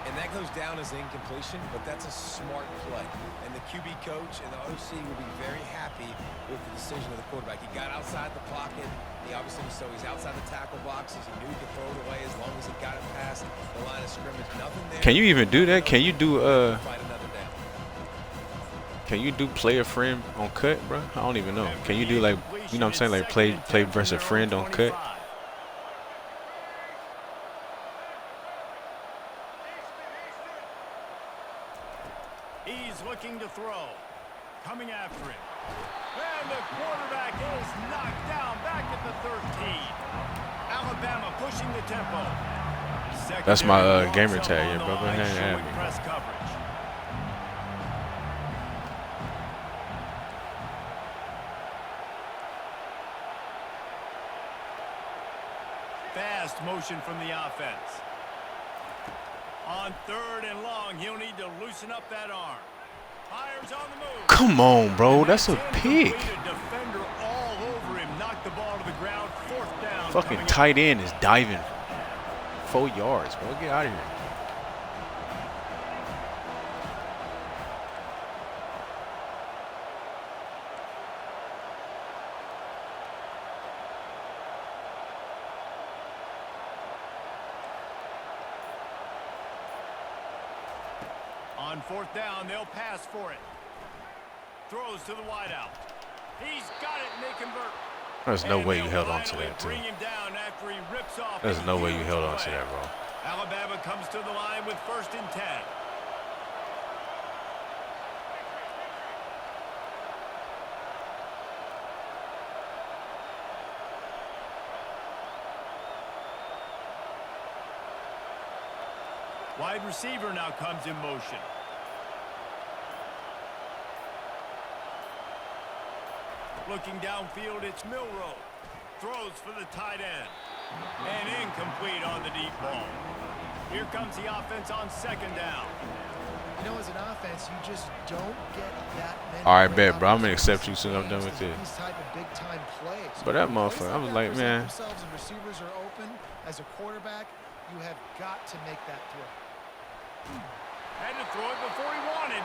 And that goes down as incompletion, but that's a smart play. And the QB coach and the OC will be very happy with the decision of the quarterback. He got outside the pocket. He obviously so he's outside the tackle boxes. He knew he could throw it away as long as he got it past the line of scrimmage. Nothing there. Can you even do that? Can you do Fight another down. Can you do play a friend on cut, bro? I don't even know. Can you do like, you know what I'm saying, like play versus a friend on cut? He's looking to throw. Coming after him. And the quarterback is knocked down back at the 13. Alabama pushing the tempo. That's my Secondary gamer walks tag, up yeah, on bro. the Go line, ahead and add showing me. press coverage. Fast motion from the offense. On 3rd and long, he'll need to loosen up that arm. Fires on the move. Come on, bro. That's a That's pick. incomplete. A defender all over him. Knocked the ball to the ground. 4th down. Fucking coming up. tight end is diving 4 yards, bro. Get out of here. On 4th down, they'll pass for it. Throws to the wideout. He's got it, and they convert. There's no And way you they'll held on to finally that, too. bring him down after he rips off There's a no way you huge held on to play. that, bro. Alabama comes to the line with 1st and 10. Wide receiver now comes in motion. Looking downfield, it's Milrow. Throws for the tight end. And incomplete on the deep ball. Here comes the offense on 2nd down. You know, as an offense, you just don't get that many. All right, great bet, bro. I'm gonna opportunities accept you soon as I'm done with to this. These type of big-time plays. But that When plays motherfucker, I was that like, present man. themselves and receivers are open, as a quarterback, you have got to make that throw. Had to throw it before he wanted.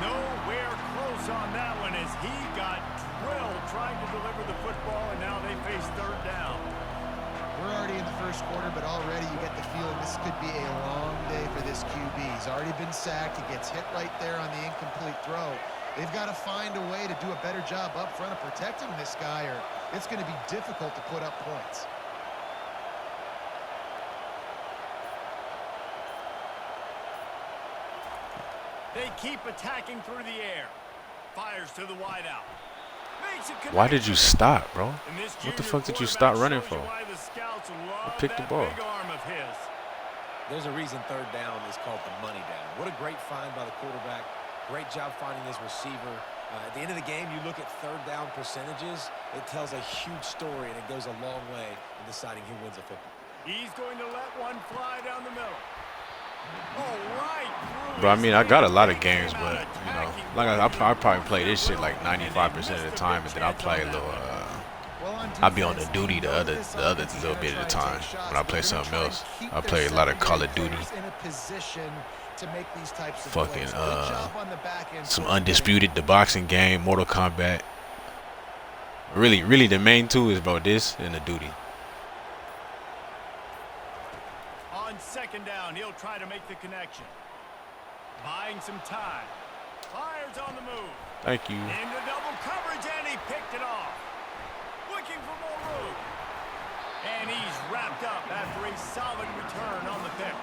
Nowhere close on that one as he got drilled trying to deliver the football, and now they face 3rd down. We're already in the 1st quarter, but already you get the feeling this could be a long day for this QB. He's already been sacked. He gets hit right there on the incomplete throw. They've got to find a way to do a better job up front of protecting this guy, or it's going to be difficult to put up points. They keep attacking through the air. Fires to the wideout. Why did you stop, bro? What the fuck did you stop running for? Pick the ball. There's a reason 3rd down is called the money down. What a great find by the quarterback. Great job finding his receiver. At the end of the game, you look at 3rd down percentages. It tells a huge story, and it goes a long way in deciding who wins a football. He's going to let one fly down the middle. Oh, right through. Bro, I mean, I got a lot of games, but, you know, like I probably play this shit like 95% of the time, and then I play a little, I be on the duty the other little bit of the time. When I play something else, I play a lot of Call of Duty. Fucking, some Undisputed, the boxing game, Mortal Kombat. Really, the main two is, bro, this and the duty. On 2nd down, he'll try to make the connection. Buying some time. Fires on the move. Thank you. Into double coverage, and he picked it off. Looking for more room. And he's wrapped up after a solid return on the pick.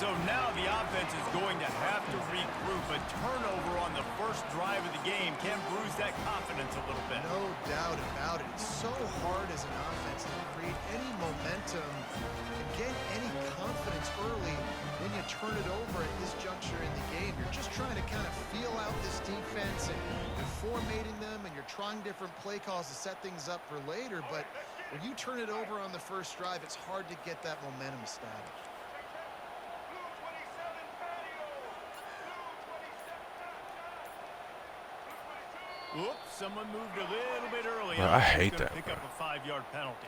So now the offense is going to have to regroup. A turnover on the first drive of the game can bruise that confidence a little bit. No doubt about it. It's so hard as an offense to create any momentum and get any confidence early when you turn it over at this juncture in the game. You're just trying to kind of feel out this defense, and you're formatting them, and you're trying different play calls to set things up for later. But when you turn it over on the first drive, it's hard to get that momentum established. Oops, someone moved a little bit early. Bro, I hate that, Pick bro. up a 5-yard penalty.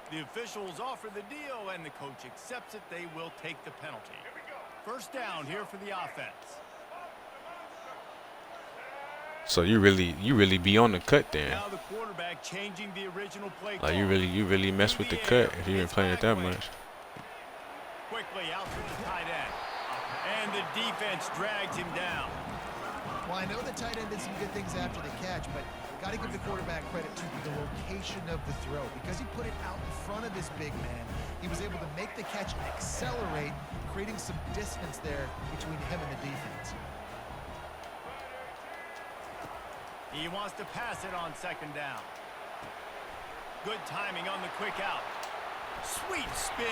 The officials offer the deal, and the coach accepts it. They will take the penalty. First down here for the offense. So you really be on the cut then. Now the quarterback changing the original play Like call. you really mess with the cut if you've been playing it that much. Quickly out to the tight end. And the defense drags him down. Well, I know the tight end did some good things after the catch, but got to give the quarterback credit to the location of the throw. Because he put it out in front of his big man, he was able to make the catch and accelerate, creating some distance there between him and the defense. He wants to pass it on second down. Good timing on the quick out. Sweet spin.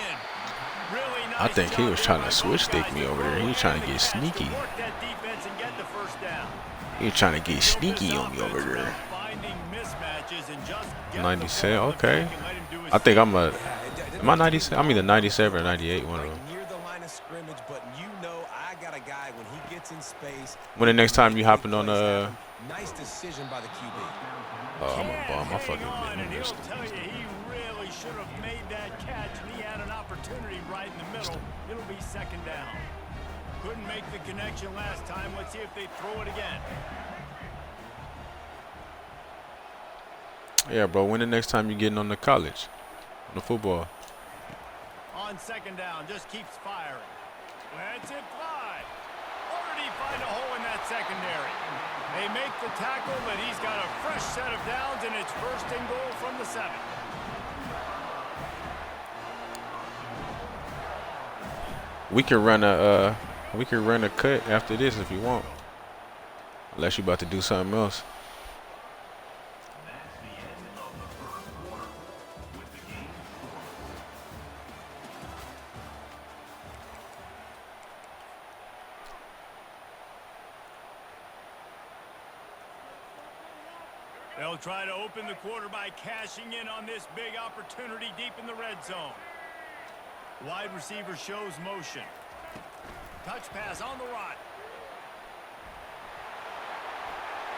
Really nice. I think he job was there trying by to both switch stick guys me to over there. He was throw trying to and get the catch sneaky. work that defense and get the first down. He was trying to get So sneaky this on me over offense there. about finding mismatches and just get 97, the ball in the okay. back and let him do his I think I'm a. Yeah, Am I 97? I'm either 97 or 98, one of them. Right near the line of scrimmage, but you know I got a guy when he gets in space. When the next time you hopping on Nice decision by the QB. Oh, I'm a bum. I Hang fucking on, and he'll missed. tell you he really should have made that catch, and he had an opportunity right in the middle. It'll be second down. Couldn't make the connection last time. Let's see if they throw it again. Yeah, bro. When the next time you getting on the college, on the football? On second down, just keeps firing. Lets it fly. Or did he find a hole in that secondary? They make the tackle, but he's got a fresh set of downs, and it's first and goal from the 7. We can run a cut after this if you want. Unless you about to do something else. That's the end of the first quarter with the game score. They'll try to open the quarter by cashing in on this big opportunity deep in the red zone. Wide receiver shows motion. Touch pass on the run.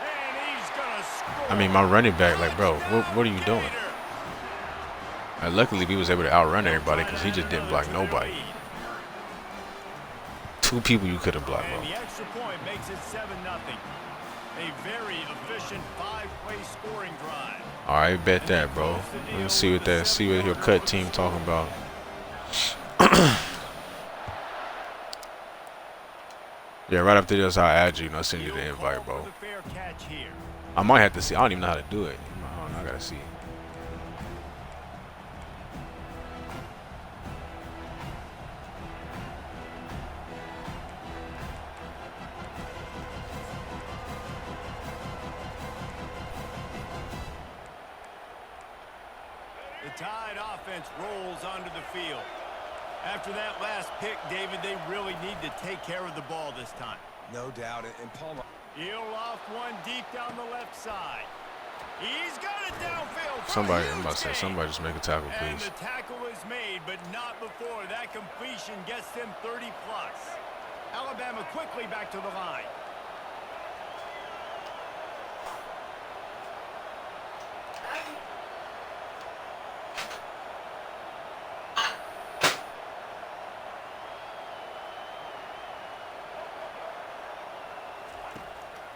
And he's gonna score. I mean, my running back, like, bro, what are you doing? Luckily, we was able to outrun everybody because he just didn't block nobody. 2 people you could have blocked, And bro. the extra point makes it 7-0. A very efficient 5-play scoring drive. All right, bet that, bro. Let me see what your cut team talking about. Yeah, right after this, I'll add you and I'll send you the He'll invite, call bro. for the fair catch here. I might have to see. I don't even know how to do it. I gotta see. The Tide offense rolls onto the field. After that last pick, David, they really need to take care of the ball this time. No doubt. And Palmer. He'll off one deep down the left side. He's got it downfield. Somebody, I'm about to say, somebody just make a tackle, And please. the tackle is made, but not before that completion gets them 30+. Alabama quickly back to the line.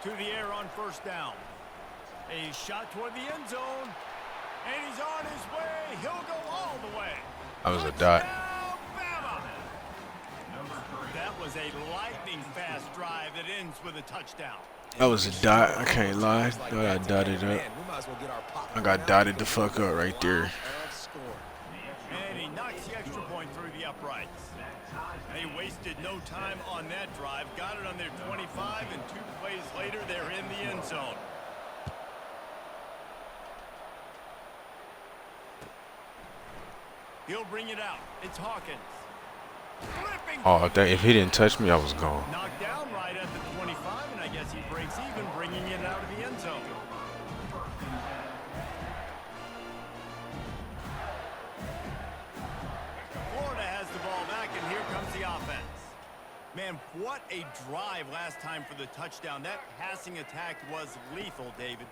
To the air on first down. A shot toward the end zone. And he's on his way. He'll go all the way. That was a dot. Touchdown, Bama. That was a lightning fast drive that ends with a touchdown. That was a dot. I can't lie. I got dotted up. I got dotted the fuck up right there. And he knocks the extra point through the uprights. They wasted no time on that drive. Got it on their 25, and 2 plays later, they're in the end zone. He'll bring it out. It's Hawkins. Flipping Oh, if he didn't touch me, I was gone. knocked down right at the 25, and I guess he breaks even, bringing it out of the end zone. Florida has the ball back, and here comes the offense. Man, what a drive last time for the touchdown. That passing attack was lethal, David.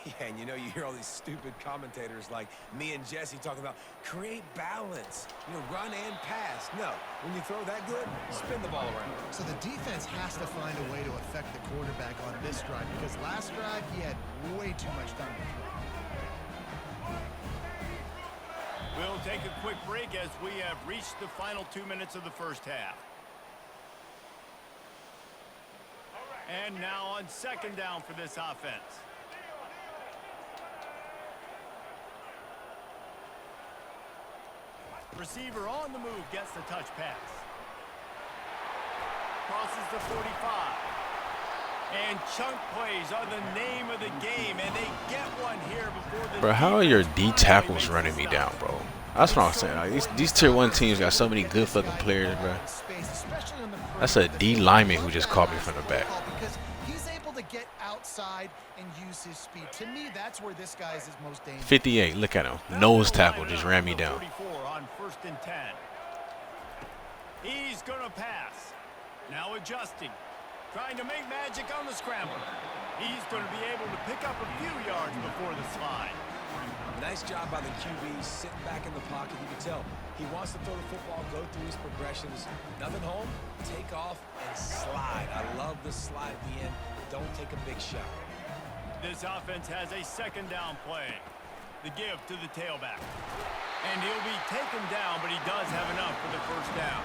Yeah, and you hear all these stupid commentators like me and Jesse talking about create balance, run and pass. No, when you throw that good, spin the ball around. So the defense has to find a way to affect the quarterback on this drive because last drive he had way too much time to throw. We'll take a quick break as we have reached the final 2 minutes of the first half. And now on second down for this offense. Receiver on the move gets the touch pass. Crosses the 45. And chunk plays are the name of the game, and they get one here before the... Bro, how are your D tackles running me down, bro? That's what I'm saying. Like, these tier 1 teams got so many good fucking players, bro. That's a D lineman who just caught me from the back. Because he's able to get outside and use his speed. To me, that's where this guy is his most dangerous. 58, look at him. Nose tackle just ran me down. 44 on 1st and 10. He's going to pass. Now adjusting. Trying to make magic on the scramble. He's going to be able to pick up a few yards before the slide. Nice job by the QB, sitting back in the pocket. You can tell he wants to throw the football, go through his progressions. Nothing home, take off and slide. I love the slide at the end. Don't take a big shot. This offense has a second down play. The give to the tailback. And he'll be taken down, but he does have enough for the first down.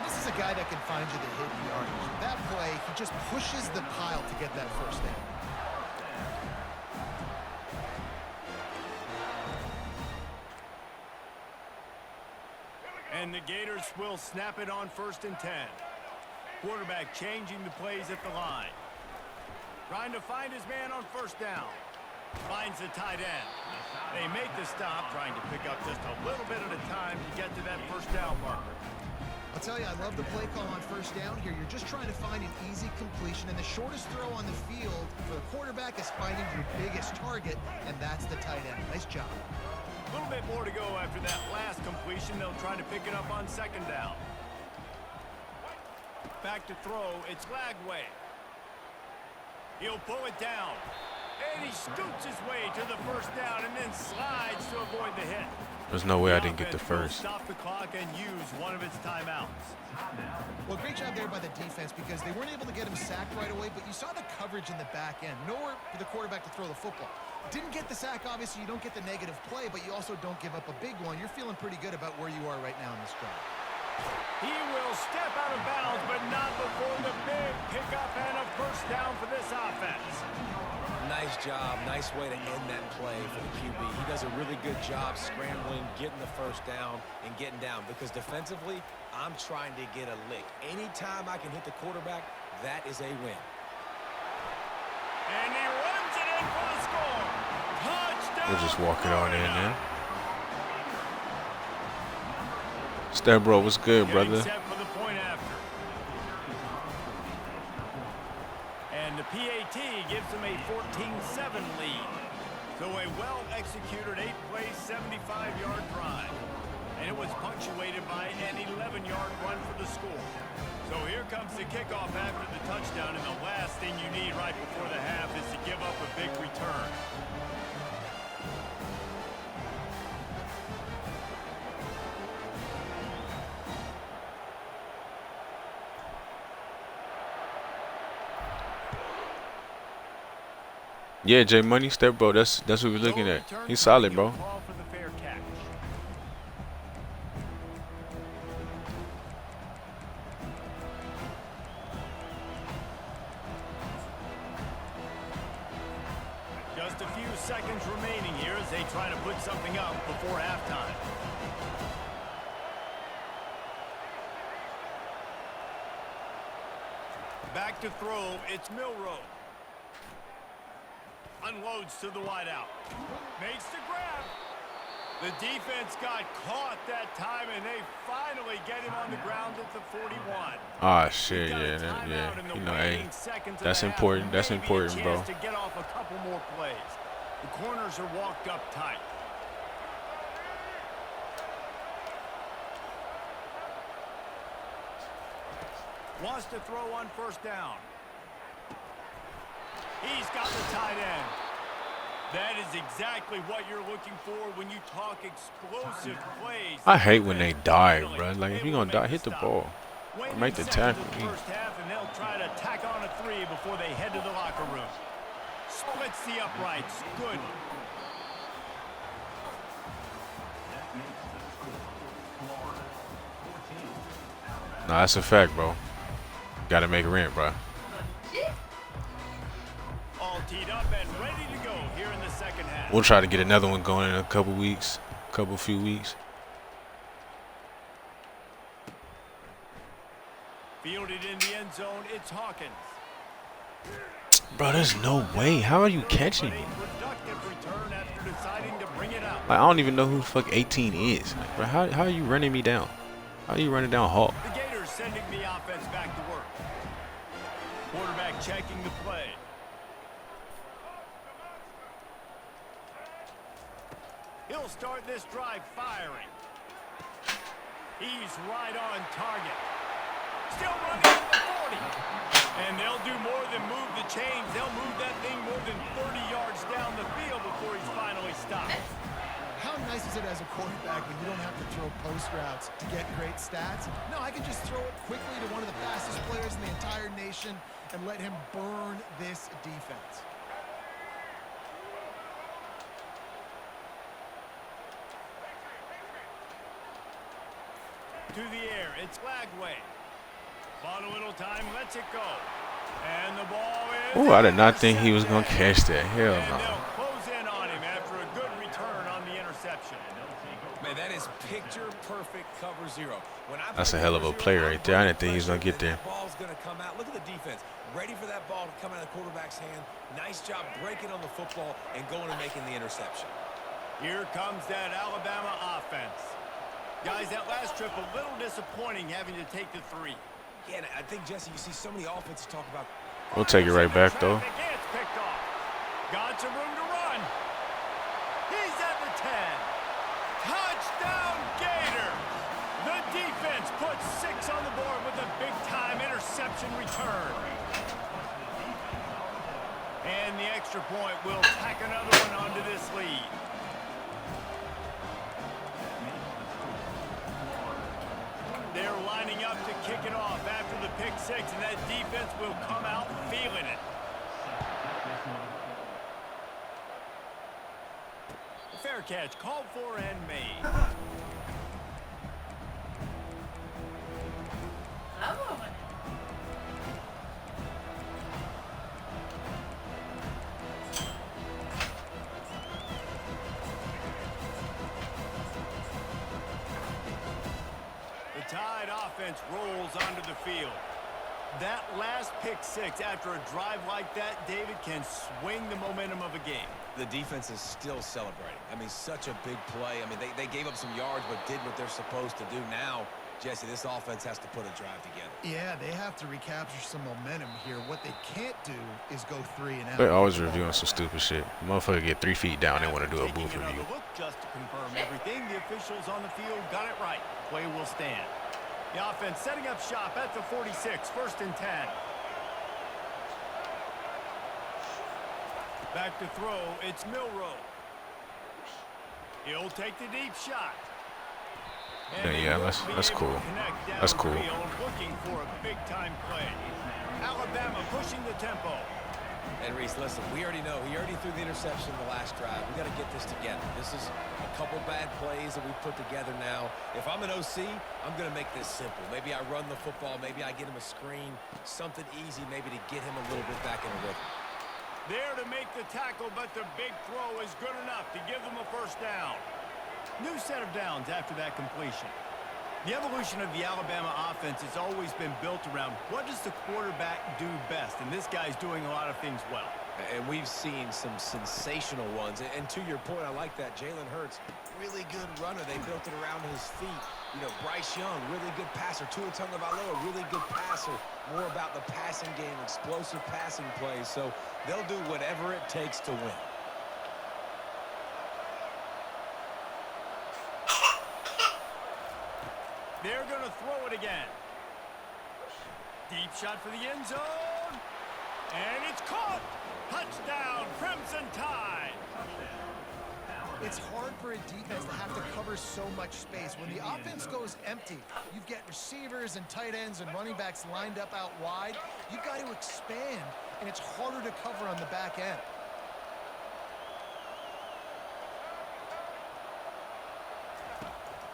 This is a guy that can find you the hidden yardage. That play, he just pushes the pile to get that first down. And the Gators will snap it on 1st and 10. Quarterback changing the plays at the line. Trying to find his man on 1st down. Finds the tight end. They make the stop, trying to pick up just a little bit at a time to get to that 1st down marker. I'll tell you, I love the play call on 1st down here. You're just trying to find an easy completion, and the shortest throw on the field for the quarterback is finding your biggest target, and that's the tight end. Nice job. A little bit more to go after that last completion. They'll try to pick it up on 2nd down. Back to throw. It's Lagway. He'll pull it down. And he scoots his way to the 1st down and then slides to avoid the hit. There's no way I didn't get the first. Stop the clock and use one of its timeouts. Well, great job there by the defense because they weren't able to get him sacked right away, but you saw the coverage in the back end. Nowhere for the quarterback to throw the football. Didn't get the sack, obviously. You don't get the negative play, but you also don't give up a big one. You're feeling pretty good about where you are right now in this drive. He will step out of bounds, but not before the big pickup and a 1st down for this offense. Nice job. Nice way to end that play for the QB. He does a really good job scrambling, getting the 1st down, and getting down. Because defensively, I'm trying to get a lick. Anytime I can hit the quarterback, that is a win. And he runs it in for the score. Touchdown! We'll just walk it on in there. Step bro, what's good, brother? Set for the point after. And the PAT gives them a 14-7 lead. So a well-executed 8-play, 75-yard drive. And it was punctuated by an 11-yard run for the score. So here comes the kickoff after the touchdown, and the last thing you need right before the half is to give up a big return. Yeah, J Money, step bro. That's what we're looking at. He's solid, bro. Call for the fair catch. Just a few seconds remaining here as they try to put something up before halftime. Back to throw, it's Milrow. Unloads to the wideout. Makes the grab. The defense got caught that time, and they finally get him on the ground at the 41. Ah, shit, yeah. You know, hey, that's important. That's important, bro. To get off a couple more plays. The corners are walked up tight. Wants to throw on first down. He's got the tight end. That is exactly what you're looking for when you talk explosive plays. I hate when they dive, bro. Like, if you're going to die, hit the ball. Or make the tackle. First half, and they'll try to tack on a 3 before they head to the locker room. Splits the uprights. Good. Nah, that's a fact, bro. Got to make rent, bro. All teed up and ready to go here in the second half. We'll try to get another one going in a couple few weeks. Fielded in the end zone, it's Hawkins. Bro, there's no way. How are you catching me? Productive return after deciding to bring it out. Like, I don't even know who the fuck 18 is. Like, bro, how are you running me down? How are you running down Hawk? The Gators sending the offense back to work. Quarterback checking the play. He'll start this drive firing. He's right on target. Still running at the 40. And they'll do more than move the chains. They'll move that thing more than 30 yards down the field before he's finally stopped. How nice is it as a quarterback when you don't have to throw post routes to get great stats? No, I can just throw it quickly to one of the fastest players in the entire nation and let him burn this defense. To the air, it's Lagway. Bought a little time, lets it go. And the ball is... Ooh, I did not think he was going to catch that. Hell And no. they'll close in on him after a good return on the interception. Man, that is picture-perfect cover 0. That's a hell of a play right there. I didn't think he was going to get there. That ball's going to come out. Look at the defense. Ready for that ball to come out of the quarterback's hand. Nice job breaking on the football and going and making the interception. Here comes that Alabama offense. Guys, that last trip a little disappointing having to take the 3. Yeah, and I think, Jesse, you see so many offenses talk about... We'll take it right back, though. It's picked off. Got some room to run. He's at the 10. Touchdown, Gators. The defense puts 6 on the board with a big-time interception return. And the extra point will tack another one onto this lead. They're lining up to kick it off after the pick 6, and that defense will come out feeling it. Fair catch, called for and made. The Tide offense rolls onto the field. That last pick 6 after a drive like that, David, can swing the momentum of a game. The defense is still celebrating. I mean, such a big play. I mean, they gave up some yards but did what they're supposed to do. Now, Jesse, this offense has to put a drive together. Yeah, they have to recapture some momentum here. What they can't do is go 3 and out. They're always reviewing some stupid shit. Motherfucker get 3 feet down, they want to do a booth review. Look just to confirm everything. The officials on the field got it right. Play will stand. The offense setting up shop at the 46, 1st and 10. Back to throw, it's Milrow. He'll take the deep shot. Yeah, that's cool. That's cool. Looking for a big-time play. Alabama pushing the tempo. And Reese, listen, we already know. He already threw the interception the last drive. We got to get this together. This is a couple bad plays that we put together now. If I'm an OC, I'm going to make this simple. Maybe I run the football. Maybe I get him a screen. Something easy maybe to get him a little bit back in the rhythm. There to make the tackle, but the big throw is good enough to give them a first down. New set of downs after that completion. The evolution of the Alabama offense has always been built around what does the quarterback do best, and this guy's doing a lot of things well. And we've seen some sensational ones. And to your point, I like that. Jalen Hurts, really good runner. They built it around his feet. You know, Bryce Young, really good passer. Tua Tagovailoa, really good passer. More about the passing game, explosive passing plays. So they'll do whatever it takes to win. They're going to throw it again. Deep shot for the end zone. And it's caught. Touchdown, Crimson Tide. It's hard for a defense to have to cover so much space. When the offense goes empty, you get receivers and tight ends and running backs lined up out wide. You've got to expand, and it's harder to cover on the back end.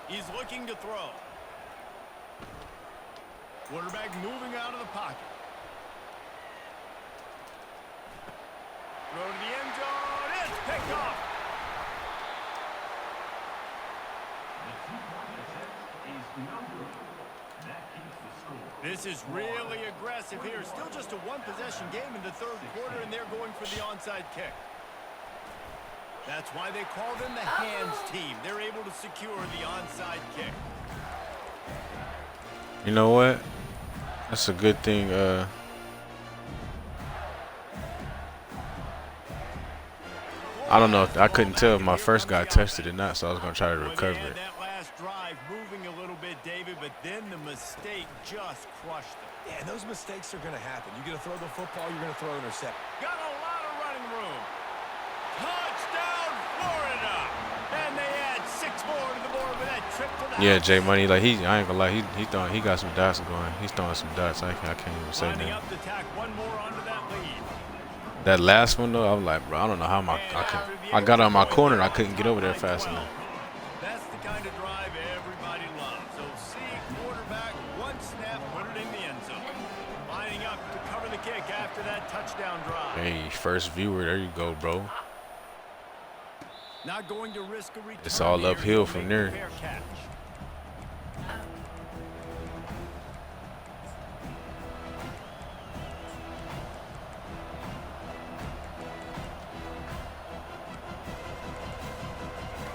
He's looking to throw. Quarterback moving out of the pocket. Throw to the end zone. It's picked off. This is really aggressive here. Still just a one-possession game in the third quarter, and they're going for the onside kick. That's why they call them the hands team. They're able to secure the onside kick. You know what? That's a good thing. I don't know. I couldn't tell if my first guy touched it or not, so I was gonna try to recover it. That last drive moving a little bit, David, but then the mistake just crushed them. Yeah, and those mistakes are going to happen. You're going to throw the football, you're going to throw an intercept. Got a lot of running room. Touchdown, Florida! And they add 6 more to the board with that trip to the Yeah, house. Jay Money, like I ain't gonna lie, he got some dots going. He's throwing some dots. I can't even say Lining that. up to tack one more onto that lead. That last one though, I was like, bro, I don't know how I got on my corner and I couldn't get over there fast enough. That's the kind of drive everybody loves. So see quarterback, one snap, put it in the end zone. Lining up to cover the kick after that touchdown drive. Hey, first viewer, there you go, bro. Not going to risk a return. It's all here. uphill He'll from make the there. fair catch.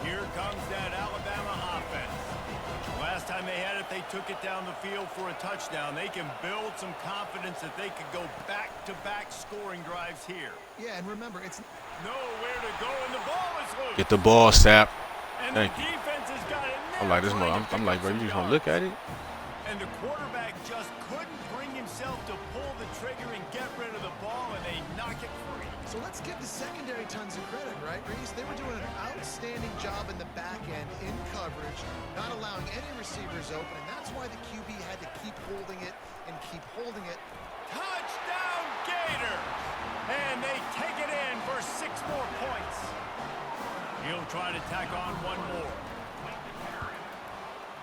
Here comes that Alabama offense. Last time they had it, they took it down the field for a touchdown. They can build some confidence that they could go back-to-back scoring drives here. Yeah, and remember, it's Nowhere to go, and the ball is loose. Get the ball, Sap. And Thank the you. defense has got it. I'm like this. I'm like, bro, you just gonna look at it? And the quarterback just couldn't bring himself to pull the trigger and get rid of the ball, and they knock it free. So let's give the secondary tons of credit, right, Reese? They were doing an outstanding job in the back end, in coverage, not allowing any receivers open, and that's why the QB had to keep holding it and keep holding it. Touchdown, Gators! And they take it in for 6 more points. He'll try to tack on one more.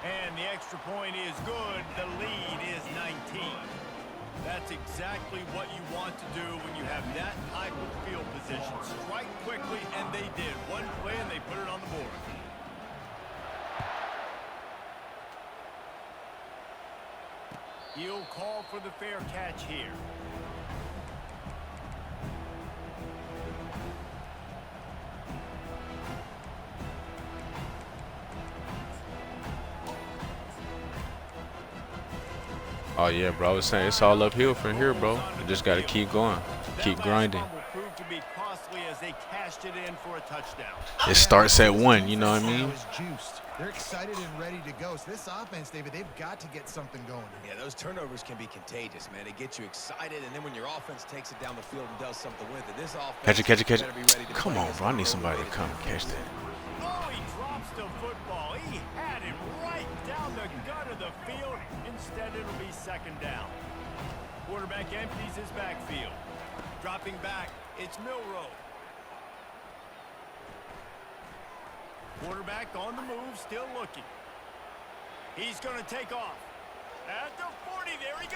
And the extra point is good. The lead is 19. That's exactly what you want to do when you have that type of field position. Strike quickly, and they did. One play, and they put it on the board. He'll call for the fair catch here. Oh yeah, bro. I was saying it's all uphill from here, bro. You just gotta keep going, keep grinding. Proved to be costly as they cashed it in for a touchdown. It starts at 1. You know what I mean? Is juiced. They're excited and ready to go. So this offense, David, they've got to get something going. Yeah, those turnovers can be contagious, man. It gets you excited, and then when your offense takes it down the field and does something with it, this offense Catch it. better be ready to Come play on, against bro. I the need road somebody to ready come and catch that. Oh, he drops the football. He had it right down the gut of the field. Instead, it'll be second down. Quarterback empties his backfield. Dropping back, it's Milrow. Quarterback on the move, still looking. He's going to take off. At the 40, there he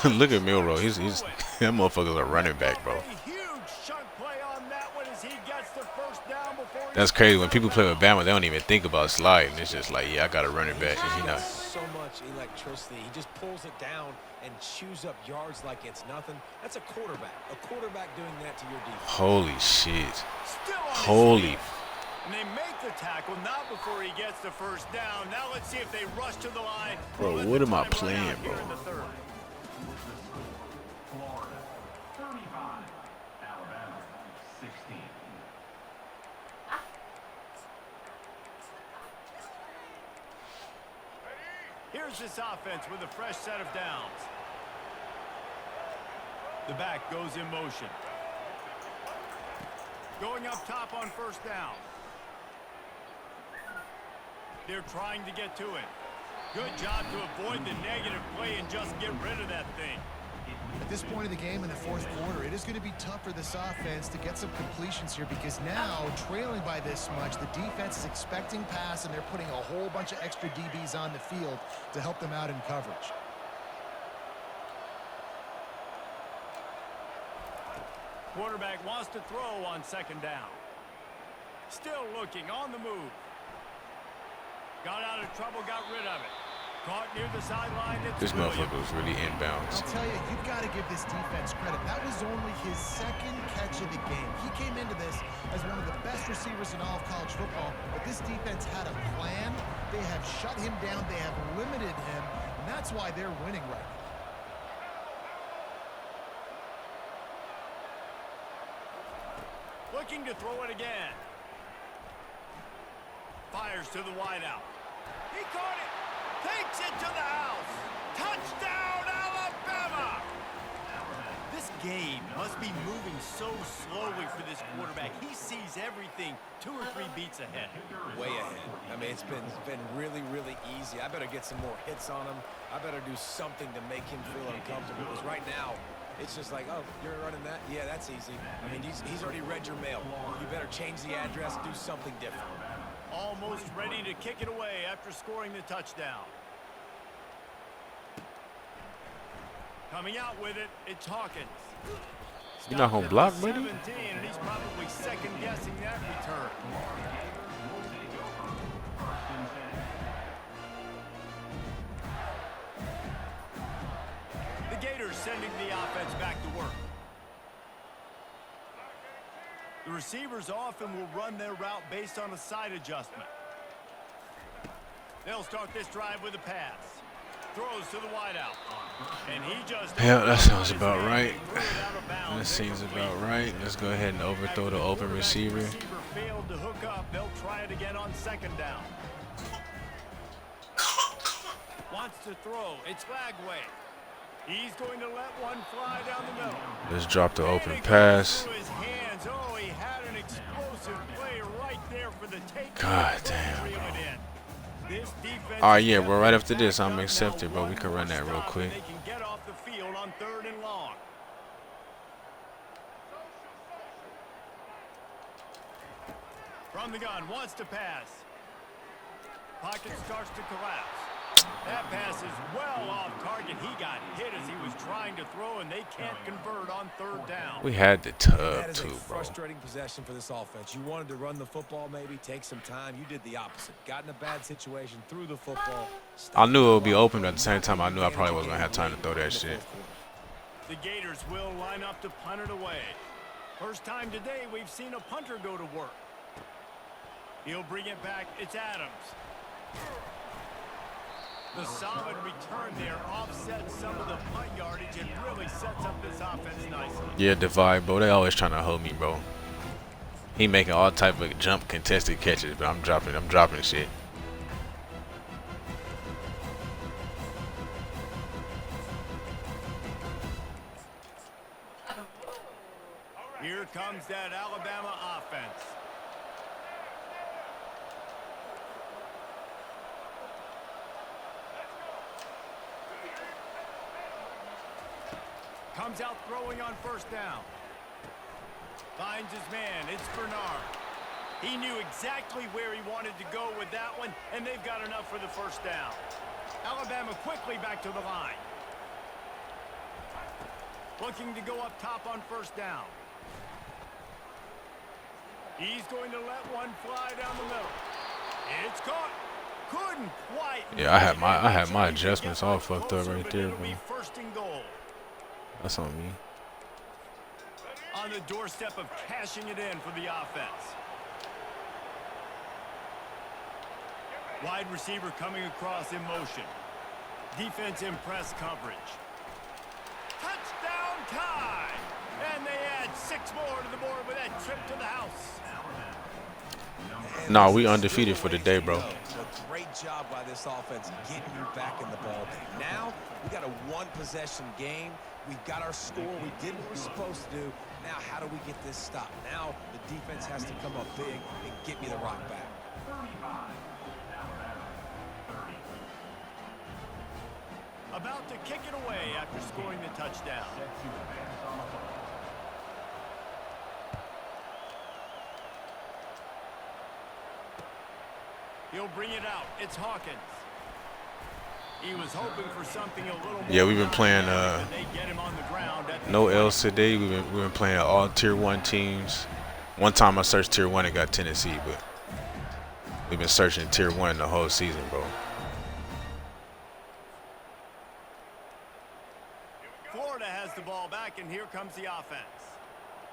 goes. Look at Milrow. He's that motherfucker's a running back, bro. A huge chunk play on that one as he gets the first down before he That's crazy. When steps people out play of with bounds. Bama, they don't even think about sliding. It's just like, yeah, I got to run it He back. And, just you know, has so much electricity. He just pulls it down and chews up yards like it's nothing. That's a quarterback. A quarterback doing that to your defense. holy shit. Still on his Holy. feet. And they make the tackle, not before he gets the first down. Now let's see if they rush to the line. Bro, Let what the am I time run playing, out here bro? in the third. Florida 35, Alabama 16. Here's this offense with a fresh set of downs. The back goes in motion. Going up top on first down. They're trying to get to it. Good job to avoid the negative play and just get rid of that thing. At this point of the game in the fourth quarter, it is going to be tough for this offense to get some completions here because now, trailing by this much, the defense is expecting pass and they're putting a whole bunch of extra DBs on the field to help them out in coverage. Quarterback wants to throw on second down. Still looking on the move. Got out of trouble, got rid of it. Caught near the sideline. This motherfucker was really I'll inbounds. tell you, you've got to give this defense credit. That was only his second catch of the game. He came into this as one of the best receivers in all of college football, but this defense had a plan. They have shut him down. They have limited him, and that's why they're winning right now. Looking to throw it again. Fires to the wideout. He caught it. Takes it to the house. Touchdown, Alabama! This game must be moving so slowly for this quarterback. He sees everything 2 or 3 beats ahead. Way ahead. I mean, it's been really, really easy. I better get some more hits on him. I better do something to make him feel uncomfortable. Because right now, it's just like, oh, you're running that? Yeah, that's easy. I mean, he's already read your mail. You better change the address, do something different. Almost ready to kick it away after scoring the touchdown. Coming out with it, it's Hawkins. You not gonna block, buddy? 17, and he's probably second-guessing that return. The Gators sending the offense back to work. The receivers often will run their route based on a side adjustment. They'll start this drive with a pass. Throws to the wideout. And he just... Yeah, that sounds about right. That seems about right. Let's go ahead and overthrow the open receiver. Failed to hook up. They'll try it again on second down. Wants to throw. It's Flagway. He's going to let one fly down the middle. Let's drop the open And it goes pass. through his hands. Oh, he had an explosive play right there for the take. God damn, Reel bro. it in. This defense All right, is yeah, bro. Right after definitely this, I'm backed up accepted, now. bro. We can One run that more real stop, quick. and They can get off the field on 3rd and long. From the gun, wants to pass. Pocket starts to collapse. That pass is well off target. He got hit as he was trying to throw, and they can't convert on 3rd down. We had the That tub is a too, bro. frustrating possession for this offense. You wanted to run the football, maybe take some time. You did the opposite. Got in a bad situation, threw the football. I knew it would be open, but at the same time, I knew I probably wasn't gonna have time to throw that shit. The Gators will line up to punt it away. First time today we've seen a punter go to work. He'll bring it back. It's Adams. The solid return there offsets some of the punt yardage and really sets up this offense nicely. Yeah, divide, bro. They always trying to hold me, bro. He making all type of jump contested catches, but I'm dropping shit. Here comes that Alabama offense. Comes out throwing on first down. Finds his man. It's Bernard. He knew exactly where he wanted to go with that one, and they've got enough for the first down. Alabama quickly back to the line. Looking to go up top on first down. He's going to let one fly down the middle. It's caught. Couldn't quite. Yeah, I had my Make sure he can adjustments get all much fucked up closer, right but there, it'll bro. be first and goal. That's on me. On the doorstep of cashing it in for the offense. Wide receiver coming across in motion. Defense in press coverage. Touchdown tie! And they add 6 more to the board with that trip to the house. Nah, we undefeated for the day, bro. A great job by this offense getting you back in the ball game. Now we got a one-possession game. We've got our score. We did what we're supposed to do. Now how do we get this stopped? Now the defense has to come up big and get me the rock back. About to kick it away after scoring the touchdown. He'll bring it out. It's Hawkins. He was hoping for something a little more. Yeah, we've been playing they get him on the ground at the no 20. L's today. We've been playing all tier 1 teams. One time I searched tier 1 and got Tennessee, but we've been searching tier 1 the whole season, bro. Florida has the ball back, and here comes the offense.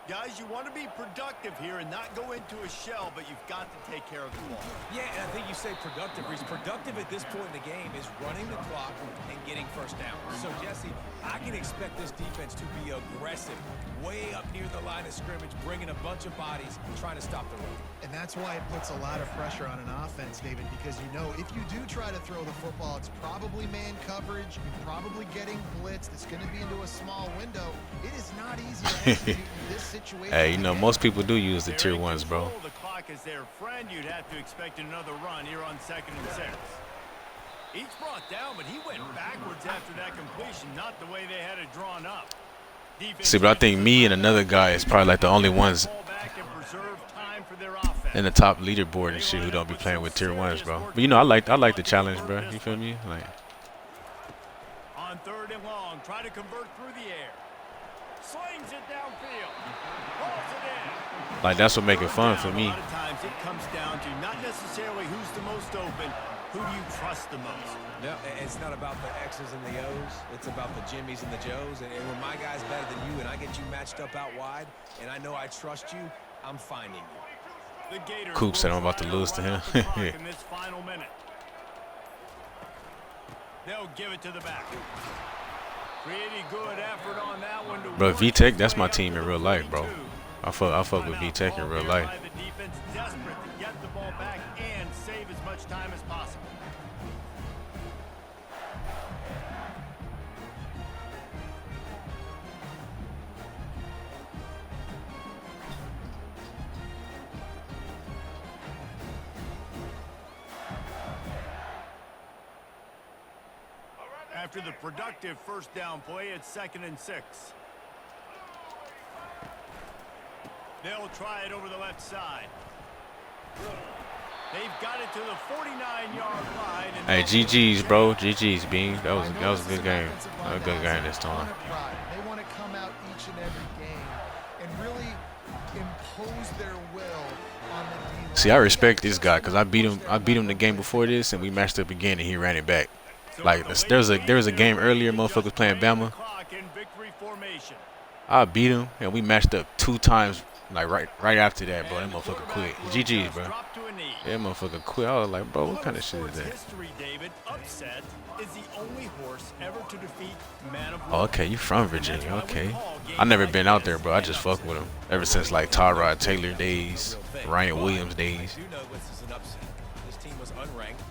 Guys, you want to be productive here and not go into a shell, but you've got to take care of the ball. Yeah, and I think you say productive. He's productive at this point in the game is running the clock and getting first down. So, Jesse, I can expect this defense to be aggressive, way up near the line of scrimmage, bringing a bunch of bodies, trying to stop the run. And that's why it puts a lot of pressure on an offense, David, because you know if you do try to throw the football, it's probably man coverage. You're probably getting blitzed. It's going to be into a small window. It is not easy to execute in this situation. Hey, you know, most people do use the tier 1s, bro. The clock is their friend. You'd have to expect another run here on 2nd and 6. Each brought down, but he went backwards after that completion, not the way they had it drawn up. Defense See, but I think me and another guy is probably like the only ones in the top leaderboard and shit who don't be playing with tier 1s, bro. But you know, I like the challenge, bro. You feel me? Like, on 3rd and long, try to convert through the air. Slings it downfield. Pulls it in. like that's what make it fun for me. A lot of times it comes down to not necessarily who's the most open, who do you trust the most? No, it's not about the X's and the O's. It's about the Jimmys and the Joes. And when my guy's better than you and I get you matched up out wide and I know I trust you, I'm finding you. The Gators Coop said I'm about to lose to him. in this final minute. They'll give it to the back. Pretty good effort on that one to Bro, work VTech, his that's way my up team to in the real life, bro. 42. I fuck with VTech in real life. The defense desperate to get the ball back and save as much time as possible. After the productive first down play, it's 2nd and 6. They'll try it over the left side. They've got it to the 49-yard line. Hey, GG's, bro. GG's, Bean. That was a good game. A good game this time. They want to come out each and every game and really impose their will on the D-line. See, I respect this guy because I beat him the game before this, and we matched up again, and he ran it back. Like there was a game earlier, motherfuckers playing Bama. I beat him, and we matched up 2 times. Like right after that, bro, that motherfucker quit. GG's, bro. That motherfucker quit. I was like, bro, what kind of shit is that? History, David. Upset is the only horse ever to defeat Man of Oh, okay, you from Virginia? Okay. I never been out there, bro. I just fuck with him ever since like Tyrod Taylor days, Ryan Williams days. I do know this is an upset. This team was unranked.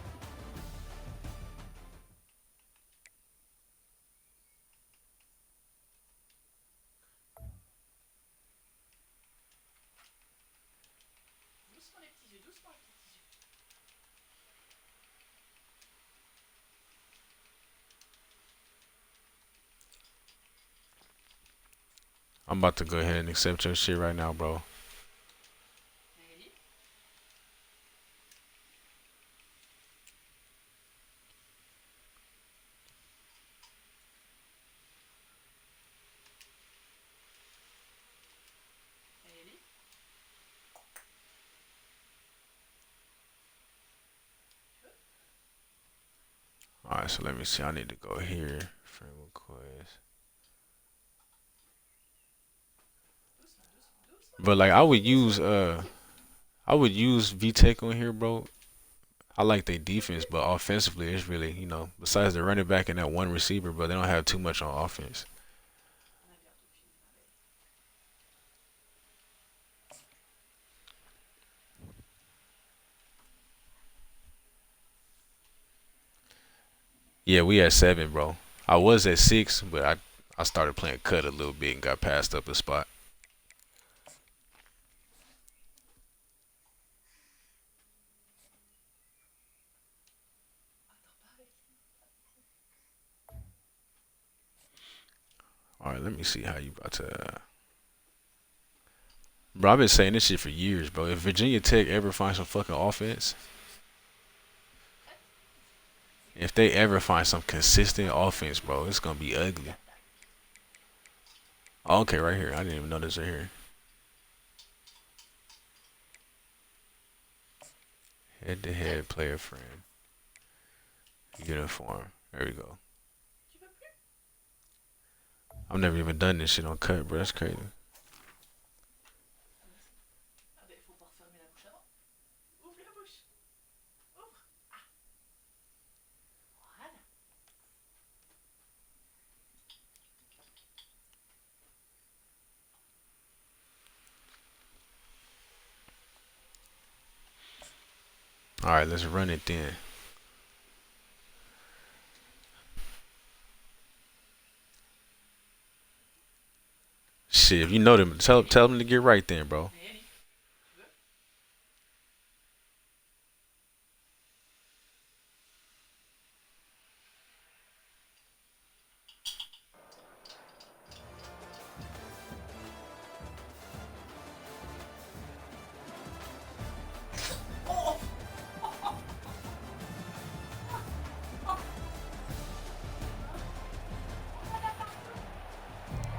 Doucement les petits yeux, doucement les petits yeux. I'm about to go ahead and accept your shit right now, bro. Magali? Magali? All right, so let me see. I need to go here. Friend request. But like I would use VTech on here, bro. I like their defense, but offensively, it's really, besides the running back and that one receiver, but they don't have too much on offense. Yeah, we at 7, bro. I was at 6, but I started playing cut a little bit and got passed up a spot. All right, let me see how you about to. Bro, I've been saying this shit for years, bro. If Virginia Tech ever finds some fucking offense, if they ever find some consistent offense, bro, it's gonna be ugly. Oh, okay, right here. I didn't even know this right here. Head-to-head player friend. Uniform. There we go. I've never even done this shit on cut, bro. That's crazy. All right, let's run it then. Shit, if you know them, tell them to get right then, bro.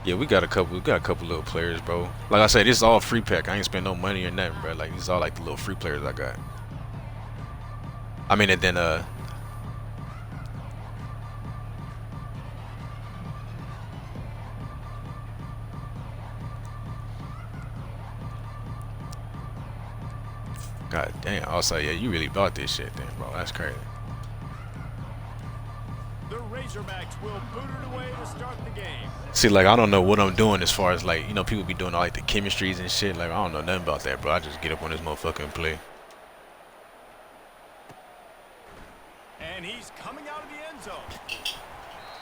Yeah, we got a couple little players, bro. Like I said, this is all free pack. I ain't spend no money or nothing, bro. Like, these is all like the little free players I got. I mean, and then God damn. Also, yeah, you really bought this shit then, bro. That's crazy. The Razorbacks will boot it away to start the game. See, like, I don't know what I'm doing as far as, like, people be doing all, like, the chemistries and shit. Like, I don't know nothing about that, bro. I just get up on this motherfucker and play. And he's coming out of the end zone.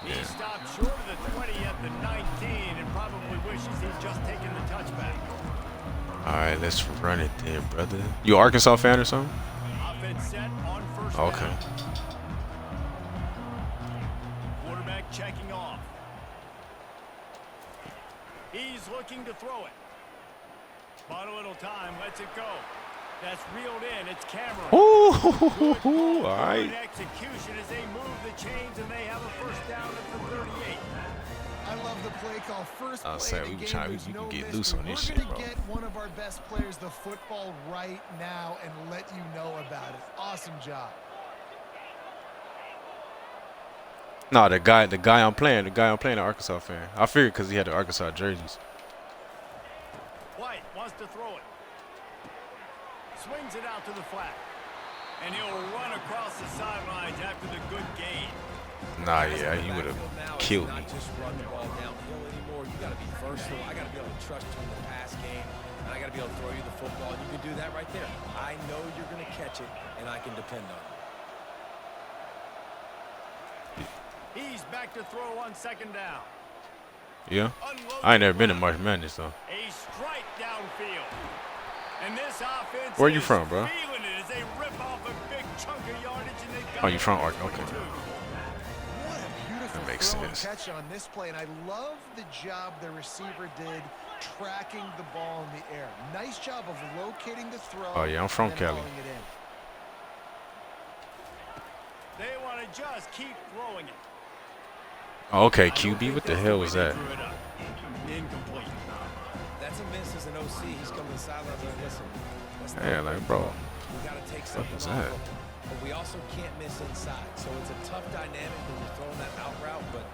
He stopped short of the 20 at the 19 and probably wishes he'd just taken the touchback. All right, let's run it then, brother. You an Arkansas fan or something? Offense set on first Okay. down. Quarterback checking off. He's looking to throw it. Bought a little time, lets it go. That's reeled in. It's Cameron. Ooh, all right. Good execution as they move the chains and they have a first down at the 38. I love the play call. First I'll play say of the we game, can there's no get mystery. loose on this We're shit, gonna bro. get one of our best players the football right now and let you know about it. Awesome job. No, the guy I'm playing, an Arkansas fan. I figured because he had the Arkansas jerseys. White wants to throw it. Swings it out to the flat. And he'll run across the sidelines after the good gain. Nah, yeah, he would have killed me. Not just run the ball downhill anymore. You got to be versatile. I got to be able to trust you in the pass game, and I got to be able to throw you the football. And you can do that right there. I know you're going to catch it, and I can depend on you. He's back to throw on second down. Yeah, Unloads I ain't never been to the March Madness though. A strike downfield. And this offense Where you is from, bro? feeling it as they rip off a big chunk of yardage and they got Oh, you it from at Ark? the Okay. 22. What a beautiful That makes throw and sense. catch on this play, and I love the job the receiver did tracking the ball in the air. Nice job of locating the throw. Oh, yeah, I'm from and then Cali. hauling it in. They want to just keep throwing it. Oh, okay, I don't QB. think What the that's hell way was they that? drew it up. Incomplete. That's a miss as an OC. He's coming to the sidelines and listen. That's not Yeah, a like, great bro. call. We got to take something was off that? of him. but we also can't miss inside. So it's a tough dynamic when you're throwing that out route, but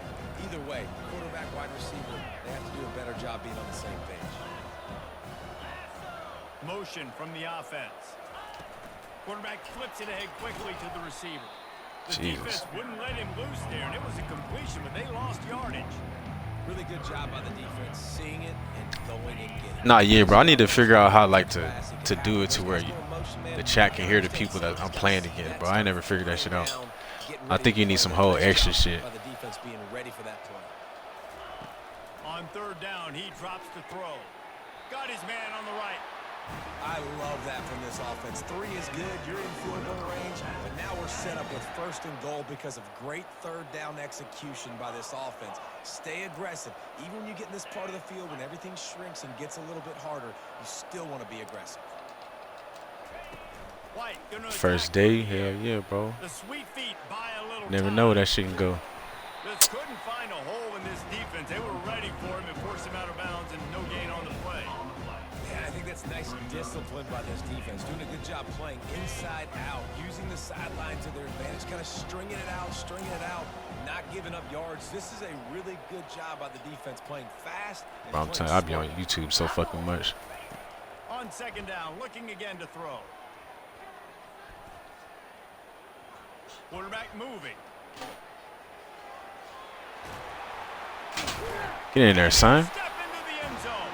either way, quarterback, wide receiver, they have to do a better job being on the same page. Motion from the offense. Quarterback flips it ahead quickly to the receiver. The defense wouldn't let him loose there, and it was a completion, but they lost yardage. Really good job by the defense, seeing it and going and getting it. Nah, yeah, bro. I need to figure out how like to do it to where the chat can hear the people that I'm playing against, bro. I ain't never figured that shit out. I think you need some whole extra shit. By the defense being ready for that play. On third down, he drops to throw. Got his man on the right. I love that from this offense. 3 is good. You're in field goal range, but now we're set up with 1st and goal because of great third down execution by this offense. Stay aggressive. Even when you get in this part of the field when everything shrinks and gets a little bit harder, you still want to be aggressive. White, First day, hell yeah, bro. The sweet feet buy a little Never time. know where that shit can go. Just couldn't find a hole in this defense. They were ready for him and forced him out of bounds and no gain on the play. Yeah, I think that's nice discipline by this defense. Doing a good job playing inside out, using the sideline to their advantage, kind of stringing it out, not giving up yards. This is a really good job by the defense playing fast. Bro, I'm telling you, I be on YouTube so fucking much. On 2nd down, looking again to throw. Quarterback moving. Get in there, son. Step into the end zone.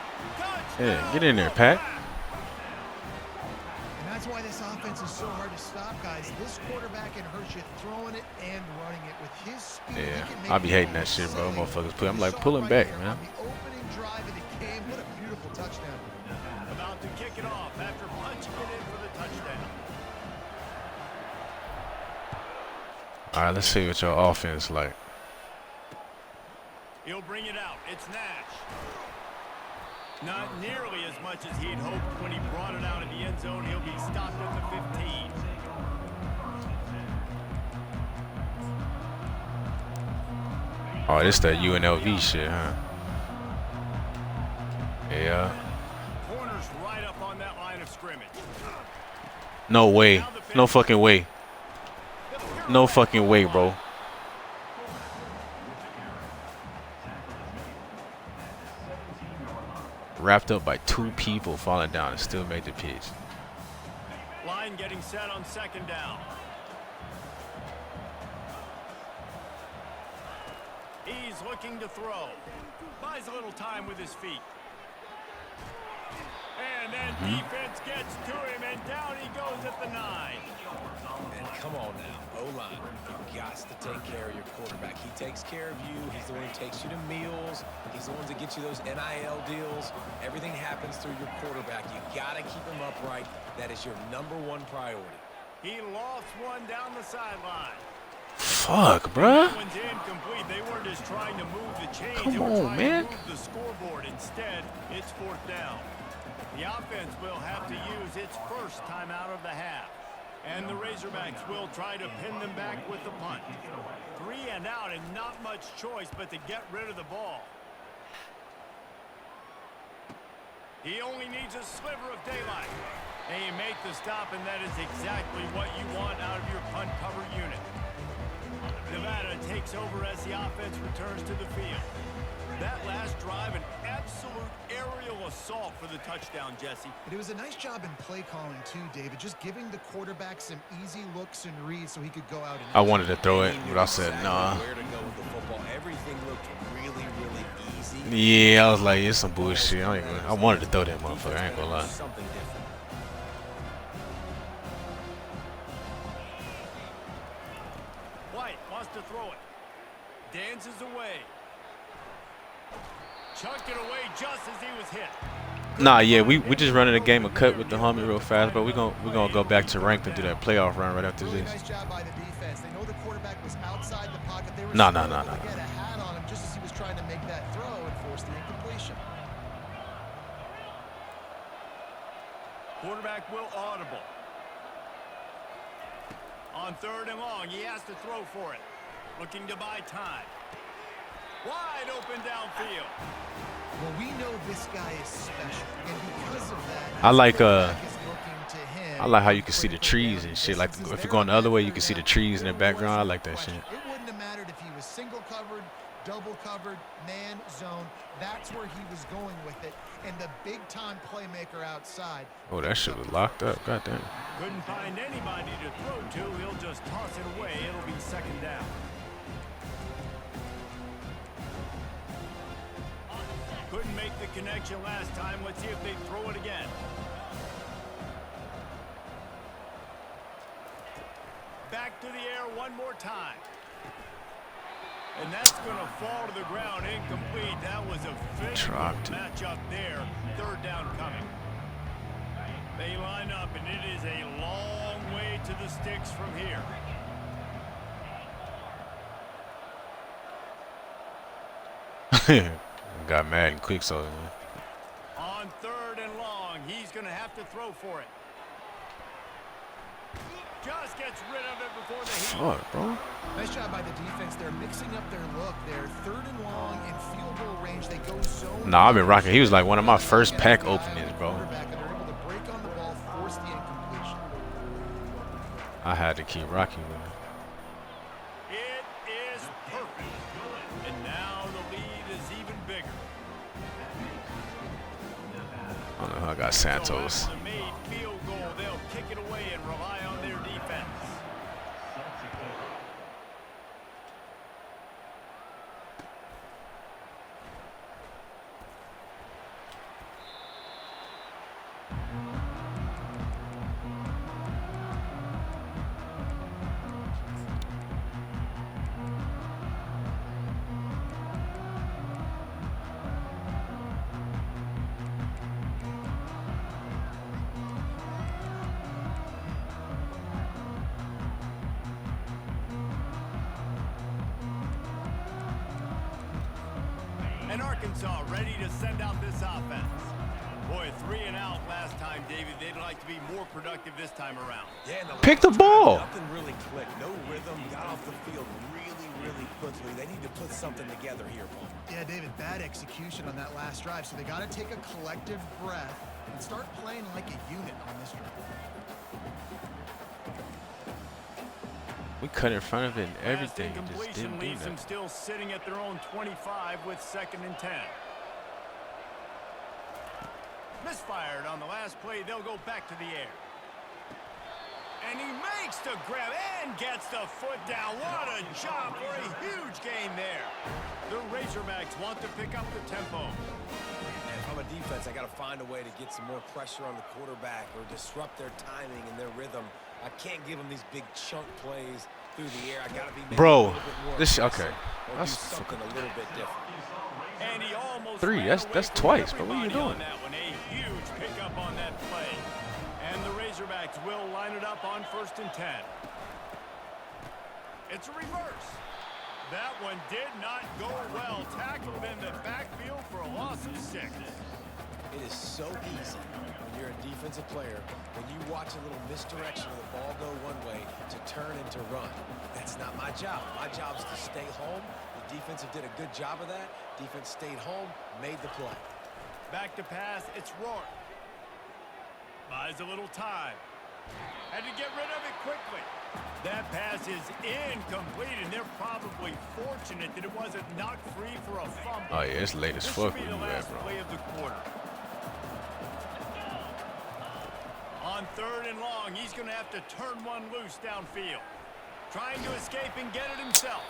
Yeah, get in there, Pat. And that's why this offense is so hard to stop, guys. This quarterback can hurt you throwing it and running it with his speed. Yeah, I be hating that shit, bro. Motherfuckers put. I'm like, pull him back, man. On the opening drive of the game, what a beautiful touchdown. About to kick it off after punching it in for the touchdown. All right, let's see what your offense like. He'll bring it out. It's Nash. Not nearly as much as he'd hoped when he brought it out of the end zone. He'll be stopped at the 15. Oh, this that UNLV shit, huh? Yeah. Corners right up on that line of scrimmage. No way. No fucking way. No fucking way, bro. Wrapped up by 2 people falling down and still made the pitch. Line getting set on 2nd down. He's looking to throw. Buys a little time with his feet. And then defense gets to him, and down he goes at the 9. And come on now, O-line, you've got to take care of your quarterback. He takes care of you. He's the one who takes you to meals. He's the one that gets you those NIL deals. Everything happens through your quarterback. You got to keep him upright. That is your #1 priority. He lost one down the sideline. Fuck, bruh. That one's incomplete. They weren't just trying to move the chains. Come they were on, trying man. to move the scoreboard. Instead, it's 4th down. The offense will have to use its first timeout of the half. And the Razorbacks will try to pin them back with the punt. 3 and out and not much choice but to get rid of the ball. He only needs a sliver of daylight. And you make the stop, and that is exactly what you want out of your punt cover unit. Nevada takes over as the offense returns to the field. That last drive, an absolute aerial assault for the touchdown, Jesse. But it was a nice job in play calling too, David, just giving the quarterback some easy looks and reads so he could go out and I wanted to throw it, but I said nah. Where to go with the football. Everything looked really, really easy. Yeah, I was like, it's some bullshit. I wanted to throw that motherfucker. I ain't gonna lie. Something different. White wants to throw it. Dances away. Chucked it away just as he was hit. Nah, yeah, we just running a game of cut with the homie real fast, but we're gonna go back to ranked and do that playoff run right after really this. nice job by the defense. They know the quarterback was outside the pocket. They were Nah. able to get a hat on him just as he was trying to make that throw and force the incompletion. Quarterback will audible. On 3rd and long, he has to throw for it. Looking to buy time. Wide open downfield. Well, we know this guy is special, and because of that, I like quarterback is looking to him man. I like how you can see the Critical trees down and in shit. Like distance is if you're there going on the other that way, you third can see the down. trees in the There background. I was like no that shit. question. It wouldn't have mattered if he was single covered, double covered, man, zone. That's where he was going with it. And the big-time playmaker outside. Oh, that shit was locked up. Goddamn. Couldn't find anybody to throw to. He'll just toss it away. It'll be second down. Couldn't make the connection last time. Let's see if they throw it again. Back to the air one more time. And that's going to fall to the ground incomplete. That was a physical matchup there. Third down coming. They line up, and it is a long way to the sticks from here. Got mad and quick, so man. On third and long, he's going to have to throw for it. Just gets rid of it before the heat. Fuck, bro. Nice job by the defense. They're mixing up their look. They're third and long in field goal range. They go zone. Nah, I've been rocking. He was like one of my first pack openings, bro. I had to keep rocking with him. It is perfect. And now the lead is even bigger. I don't know how I got Santos. So after the made field goal, they'll kick it away and rely on their defense. And Arkansas ready to send out this offense. Boy, 3 and out last time, David. They'd like to be more productive this time around. Yeah, and Pick the ball. Nothing really clicked. No rhythm. Got off the field really quickly. They need to put something together here, Paul. Yeah, David, bad execution on that last drive. So they got to take a collective breath and start playing like a unit on this drive. We cut in front of it and Last everything. Just incompletion didn't do leaves them that. still sitting at their own 25 with 2nd and 10. Misfired on the last play. They'll go back to the air. And he makes the grab and gets the foot down. What a job for a huge gain there. The Razorbacks want to pick up the tempo. And from a defense, I got to find a way to get some more pressure on the quarterback or disrupt their timing and their rhythm. I can't give them these big chunk plays through the air. I got to be maybe a Bro, little bit more this aggressive okay. or That's do something a little bit different. And he almost 3. ran That's away from twice. But what are you everybody on doing? that one. A huge pickup on that play. And the Razorbacks will line it up on 1st and 10. It's a reverse. That one did not go well. Tackled in the backfield for a loss of 6. It is so easy when you're a defensive player, when you watch a little misdirection of the ball go one way to turn and to run. That's not my job. My job is to stay home. The defensive did a good job of that. Defense stayed home, made the play. Back to pass. It's Rourke. Buys a little time. Had to get rid of it quickly. That pass is incomplete, and they're probably fortunate that it wasn't knocked free for a fumble. Oh yeah, it's late as This fuck should be where the you at, last bro. play of the quarter. On 3rd and long, he's going to have to turn one loose downfield. Trying to escape and get it himself.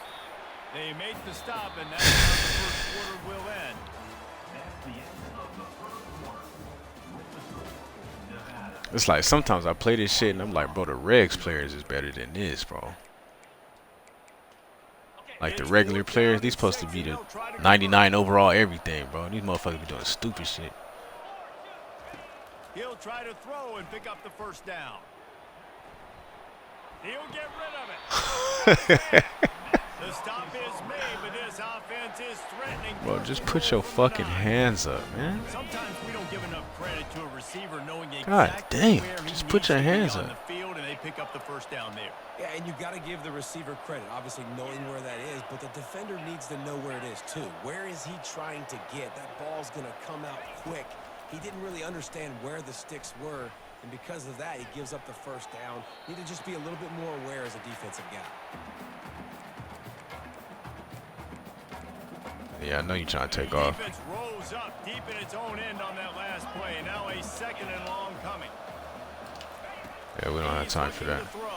They make the stop, and that's how the first quarter will end. That's the end of the first quarter. With the score, Nevada. It's like sometimes I play this shit and I'm like, bro, the Regs players is better than this, bro. Like the regular players, these supposed to be the 99 overall everything, bro. These motherfuckers be doing stupid shit. He'll try to throw and pick up the first down. He'll get rid of it. The stop is made, but this offense is threatening. Bro, just put your fucking hands up, man. Sometimes we don't give enough credit to a receiver knowing God exactly damn, where he just put needs your to be hands on up. the field, and they pick up the first down there. Yeah, and you got to give the receiver credit, obviously knowing where that is, but the defender needs to know where it is too. Where is he trying to get? That ball's going to come out quick. He didn't really understand where the sticks were And because of that, he gives up the first down. Need to just be a little bit more aware as a defensive guy. Yeah, I know you're trying to take off. Defense rose up deep in its own end on that last play. Now a second and long coming. Yeah, we don't have time for that. He's looking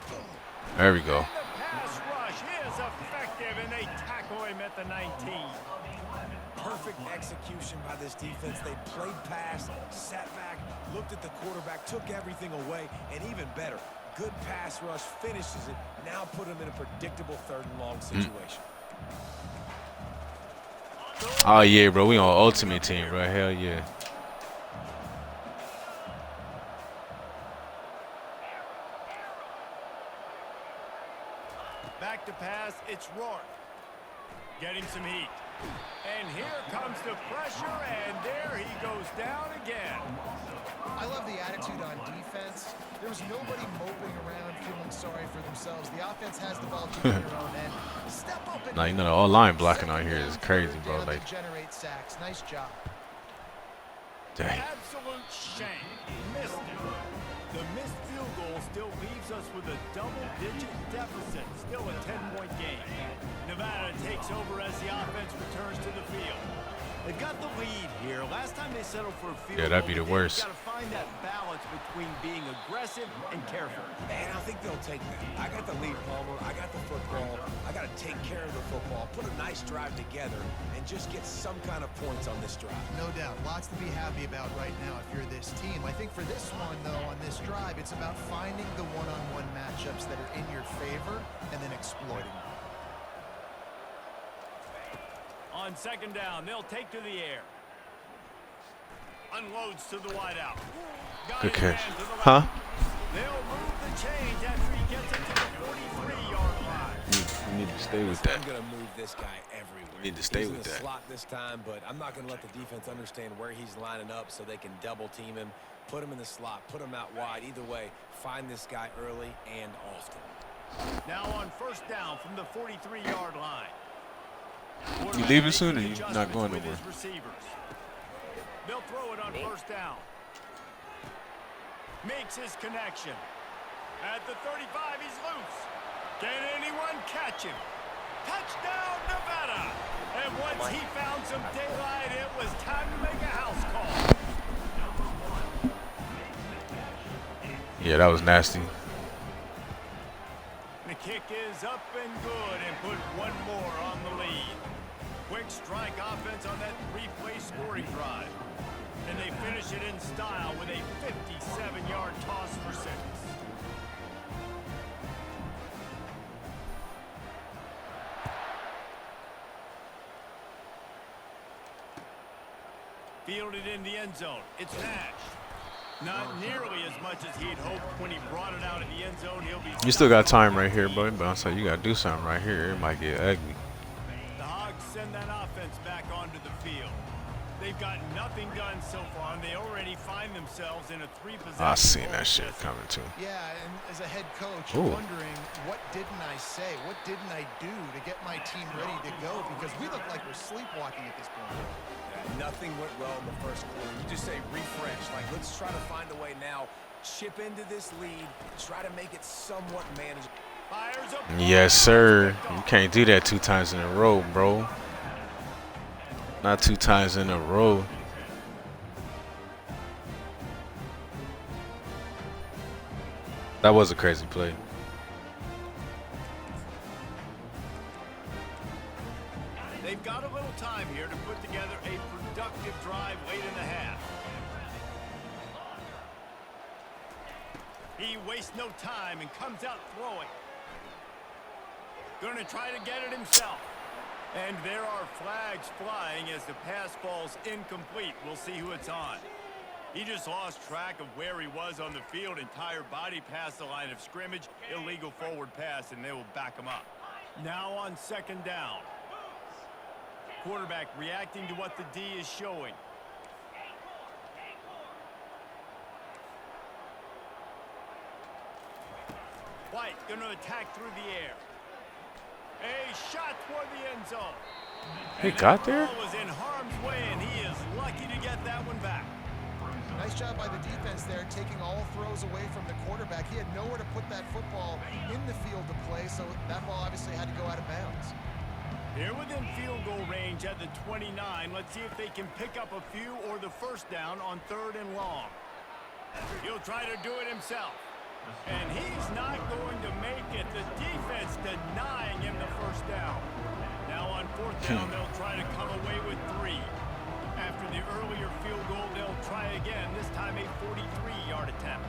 to throw. There we go. And the pass rush is effective, and they tackle him at the 19. Perfect execution by this defense. They played pass, sat back, looked at the quarterback, took everything away, and even better, good pass rush, finishes it, now put him in a predictable third and long situation. Oh, yeah, bro. We on Ultimate Team, bro. Hell yeah. Back to pass, it's Rourke. Getting some heat. And here comes the pressure, and there he goes down again. I love the attitude on defense. There's nobody moping around feeling sorry for themselves. The offense has the ball deep in their own end. Step up and Now, you know, the all-line blocking out here is crazy, bro. Like, generate sacks. Nice job. dang. Absolute shame. Missed it. The missed field goal still leaves us with a double-digit deficit. Still a 10-point game. Nevada takes over as the offense returns to the field. They've got the lead here. Last time they settled for a field Yeah, that'd be goal, the worst. Got to find that balance between being aggressive and careful. And I think they'll take that. I got the lead, Palmer. I got the football. I got to take care of the football, put a nice drive together, and just get some kind of points on this drive. No doubt. Lots to be happy about right now if you're this team. I think for this one, though, on this drive, it's about finding the one-on-one matchups that are in your favor and then exploiting them. On second down, they'll take to the air. Unloads to the wideout. Got Good his catch. man to the Huh? left. They'll move the chains after he gets it to the 43-yard line. You need to stay with I'm that. going to move this guy everywhere. Need to stay He's with in the that. slot this time, but I'm not going to let the defense understand where he's lining up so they can double team him, put him in the slot, put him out wide. Either way, find this guy early and often. Now on first down from the 43-yard line. You leaving soon or you not going With nowhere? his receivers. They'll throw it on first down. Makes his connection. At the 35, he's loose. Can anyone catch him? Touchdown, Nevada! And once he found some daylight, it was time to make a house call. Yeah, that was nasty. The kick is up and good and put one more on the lead. Quick strike offense on that three-play scoring drive. And they finish it in style with a 57-yard toss for 6. Fielded in the end zone. It's Nash. Not nearly as much as he'd hoped when he brought it out in the end zone. He'll be. You still got time right here, bro. But I'm saying you got to do something right here. It might get ugly. The Hogs send that offense back onto the field. They've got nothing done so far, and they already find themselves in a 3-possession. I seen that shit coming too. Yeah, and as a head coach, Ooh. you're wondering, what didn't I say? What didn't I do to get my team ready to go? Because we look like we're sleepwalking at this point. Nothing went well in the first quarter. You just say refresh. Like, let's try to find a way now. Chip into this lead. Try to make it somewhat manageable. Fires up. Yes, sir. You can't do that 2 times in a row, bro. Not 2 times in a row. That was a crazy play. They've got a little time here to put together a productive drive late in the half. He wastes no time and comes out throwing. Gonna try to get it himself. And there are flags flying as the pass falls incomplete. We'll see who it's on. He just lost track of where he was on the field. Entire body past the line of scrimmage. Illegal forward pass, and they will back him up. Now on second down. Quarterback reacting to what the D is showing. White going to attack through the air. A shot toward the end zone. He got there? The ball was in harm's way, and he is lucky to get that one back. Nice job by the defense there, taking all throws away from the quarterback. He had nowhere to put that football in the field to play, so that ball obviously had to go out of bounds. Here within field goal range at the 29. Let's see if they can pick up a few or the first down on 3rd and long. He'll try to do it himself. And he's not going to make it. The defense denying him the first down. Now on 4th down, they'll try to come away with 3. After the earlier field goal, they'll try again, this time a 43-yard attempt.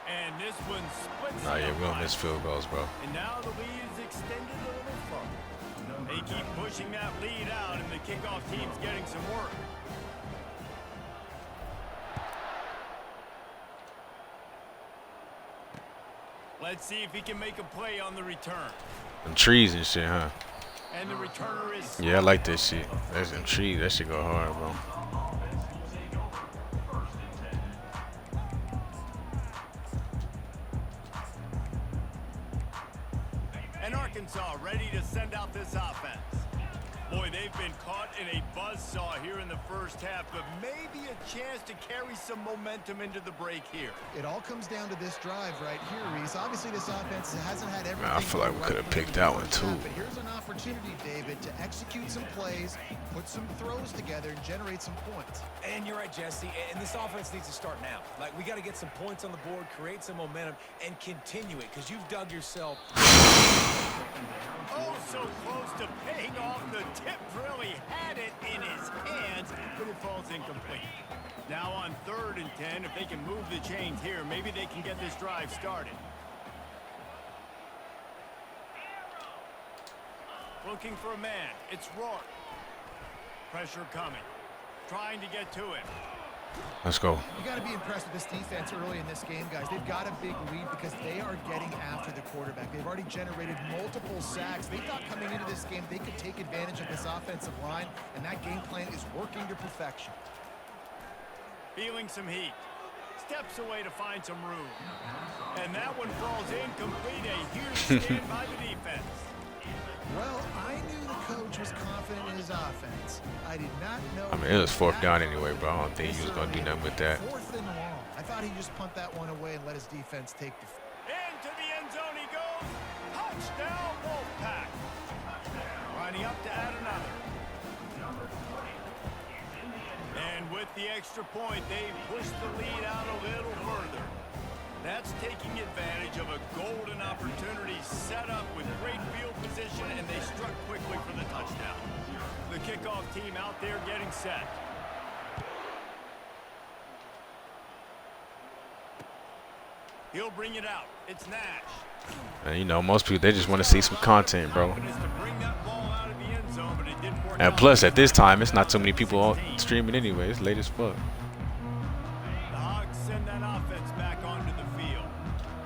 And this one splits. Nah, yeah, we don't miss field goals, bro. And now the lead is extended a little further. They keep pushing that lead out, and the kickoff team's getting some work. Let's see if he can make a play on the return. Them trees and shit, huh? And the returner is... Yeah, I like that shit. There's them trees. That shit go hard, bro. And Arkansas ready to send out this offense. Boy, they've been caught in a buzzsaw here in the first half, but maybe a chance to carry some momentum into the break here. It all comes down to this drive right here, Reese. Obviously, this offense hasn't had everything. Man, I feel like we could have picked that one too. But here's an opportunity, David, to execute some plays, put some throws together, and generate some points. And you're right, Jesse. And this offense needs to start now. Like, we got to get some points on the board, create some momentum, and continue it, because you've dug yourself. Oh, so close to paying off. The tip really had it in his hands, but it falls incomplete. Now on 3rd and 10, if they can move the chains here, maybe they can get this drive started. Looking for a man. It's Rourke. Pressure coming. Trying to get to him. Let's go. You got to be impressed with this defense early in this game, guys. They've got a big lead because they are getting after the quarterback. They've already generated multiple sacks. They thought coming into this game they could take advantage of this offensive line, and that game plan is working to perfection. Feeling some heat. Steps away to find some room. And that one falls incomplete. A huge stand by the defense. Well, I knew the coach was confident in his offense. I did not know. I mean, it was 4th down anyway, bro. I don't think he was going to do nothing with that. 4th and long. I thought he'd just punt that one away and let his defense take the... Into the end zone he goes. Touchdown, Wolfpack. Lining up to add another. And with the extra point, they pushed the lead out a little further. That's taking advantage of a golden opportunity set up with great field position, and they struck quickly for the touchdown. The kickoff team out there getting set. He'll bring it out. It's Nash. And you know, most people, they just want to see some content, bro. And plus, at this time, it's not too many people all streaming anyway. It's late as fuck. The Hogs send that offense back onto the field.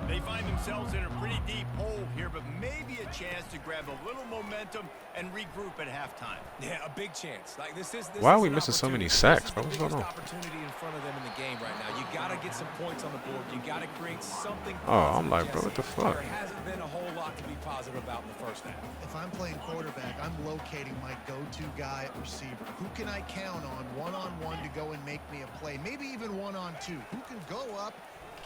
They find themselves in a pretty deep hole here, but maybe a chance to grab a little momentum and regroup at halftime. Yeah, a big chance. Like this Why are is we an missing so many opportunity. sacks, This bro? is What's the going on? biggest opportunity in front of them in the game right now. You got to get some points on the board. You got to create something. Oh, I'm like, positive, bro, what the Jesse. fuck? There hasn't been a whole lot to be positive about in the first half. If I'm playing quarterback, I'm locating my go-to guy at receiver. Who can I count on one-on-one to go and make me a play? Maybe even one-on-two. Who can go up,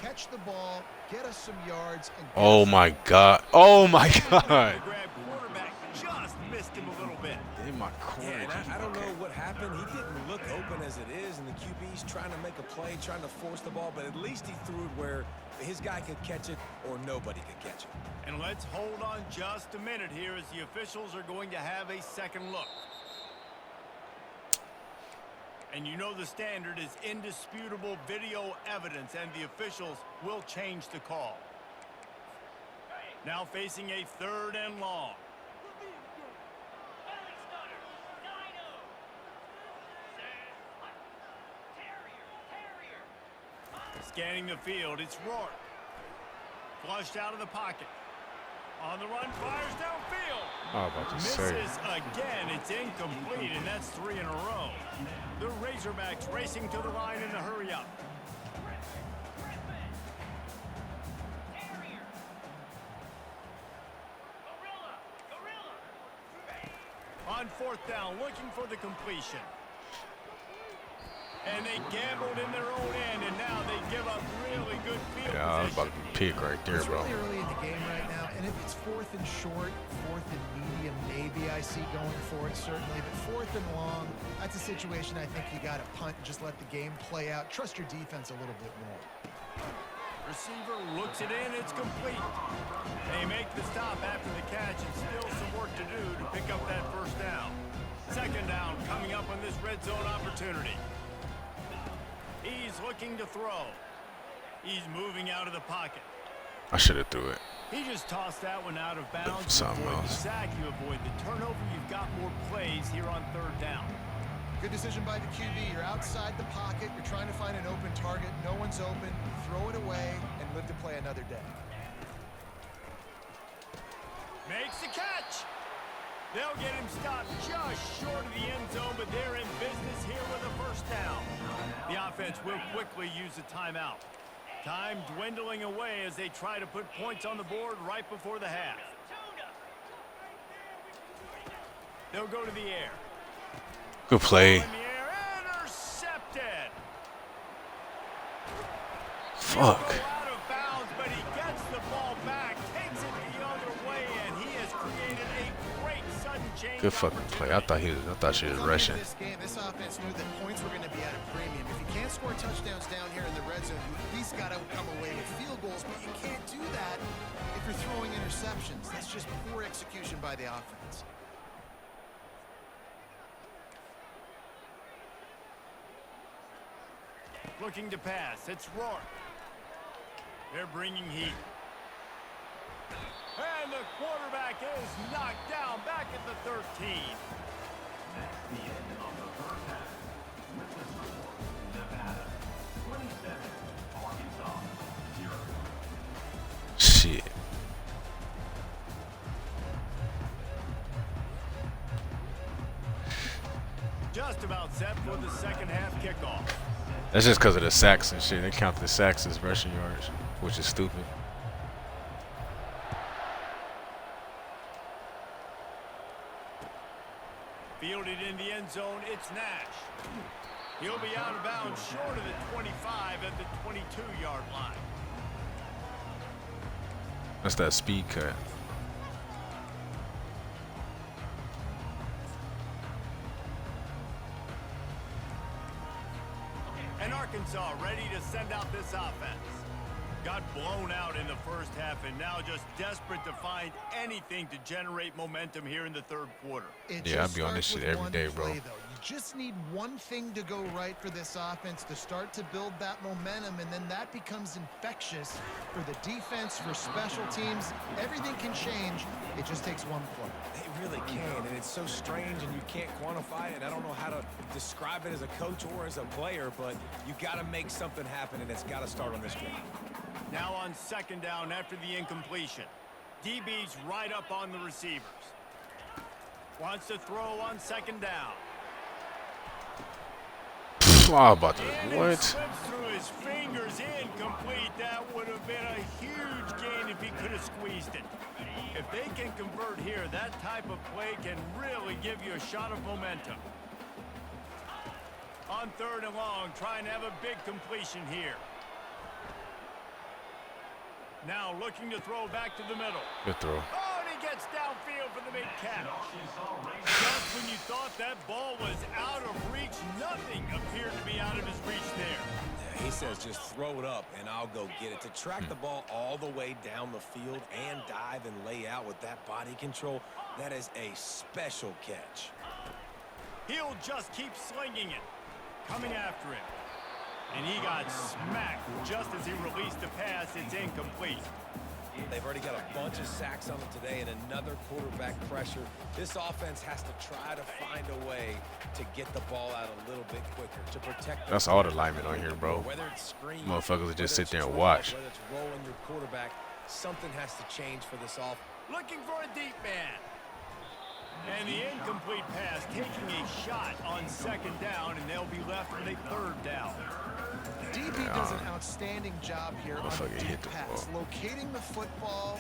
catch the ball, get us some yards, and Oh my God. Oh my God. The grab quarterback just missed him a little bit. In my corner. Yeah, and I don't know what happened. He didn't look open as it is, and the QB's trying to make a play, trying to force the ball, but at least he threw it where his guy could catch it or nobody could catch it. And let's hold on just a minute here as the officials are going to have a second look. And you know the standard is indisputable video evidence, and the officials will change the call. Now facing a 3rd and long. Scanning the field, it's Rourke. Flushed out of the pocket. On the run, fires downfield. I was about to say. Misses again. It's incomplete, and that's 3 in a row. The Razorbacks racing to the line in the hurry up. On fourth down, looking for the completion. And they gambled in their own end, and now they give up really good field Yeah, I was about position. to pick right there, It's bro. really early in the game right now, and if it's fourth and short, fourth and medium, maybe I see going for it, certainly. But fourth and long, that's a situation I think you got to punt and just let the game play out. Trust your defense a little bit more. Receiver looks it in, it's complete. They make the stop after the catch, and still some work to do to pick up that first down. Second down coming up on this red zone opportunity. He's looking to throw. He's moving out of the pocket. I should have threw it. He just tossed that one out of For bounds. something Avoid the else. sack, you avoid the turnover. You've got more plays here on third down. Good decision by the QB. You're outside the pocket. You're trying to find an open target. No one's open. Throw it away and live to play another day. Makes the catch. They'll get him stopped just short of the end zone, but they're in business here with a first down. The offense will quickly use a timeout. Time dwindling away as they try to put points on the board right before the half. They'll go to the air. Good play. In the air, intercepted. Fuck. He'll go out of bounds, but he gets the ball back, takes it the other way, and he has created a great sudden change. Good fucking play. I thought she was Coming rushing. into this game, this offense knew that points were going to be at a premium. If you can't score touchdowns down here in the red zone, you at least got to come away with field goals, but you can't do that if you're throwing interceptions. That's just poor execution by the offense. Looking to pass. It's Rourke. They're bringing heat. And the quarterback is knocked down back at the 13. That's the end of the first half. With the score, Nevada 27, Arkansas 0. Shit. Just about set for the second half kickoff. That's just because of the sacks and shit. They count the sacks as rushing yards, which is stupid. Fielded in the end zone, it's Nash. He'll be out of bounds short of the 25 at the 22-yard line. That's that speed cut. And Arkansas ready to send out this offense. Got blown out in the first half and now just desperate to find anything to generate momentum here in the third quarter. Yeah, I be on this shit every day, bro. You just need one thing to go right for this offense to start to build that momentum, and then that becomes infectious for the defense, for special teams. Everything can change. It just takes one play. It really can, and it's so strange, and you can't quantify it. I don't know how to describe it as a coach or as a player, but you got to make something happen, and it's got to start on this drive. Now on second down after the incompletion. DB's right up on the receivers. Wants to throw on second down. Wow, about to And it what? slips through his fingers, incomplete. That would have been a huge gain if he could have squeezed it. If they can convert here, that type of play can really give you a shot of momentum. On third and long, trying to have a big completion here. Now looking to throw back to the middle. Good throw. Oh, and he gets downfield for the big catch. Just when you thought that ball was out of reach, nothing appeared to be out of his reach there. Yeah, he says just throw it up, and I'll go get it. To track the ball all the way down the field and dive and lay out with that body control, that is a special catch. He'll just keep slinging it. Coming after him. And he got smacked just as he released the pass. It's incomplete. They've already got a bunch of sacks on them today and another quarterback pressure. This offense has to try to find a way to get the ball out a little bit quicker to protect. That's all the linemen on here, bro. Whether it's screen, Motherfuckers that just whether sit there it's and draw, watch. whether it's rolling your quarterback, something has to change for this offense. Looking for a deep man. And the incomplete pass taking a shot on second down, and they'll be left with a third down. DB does an outstanding job here on the Motherfucker deep hit the pass. ball. Locating the football,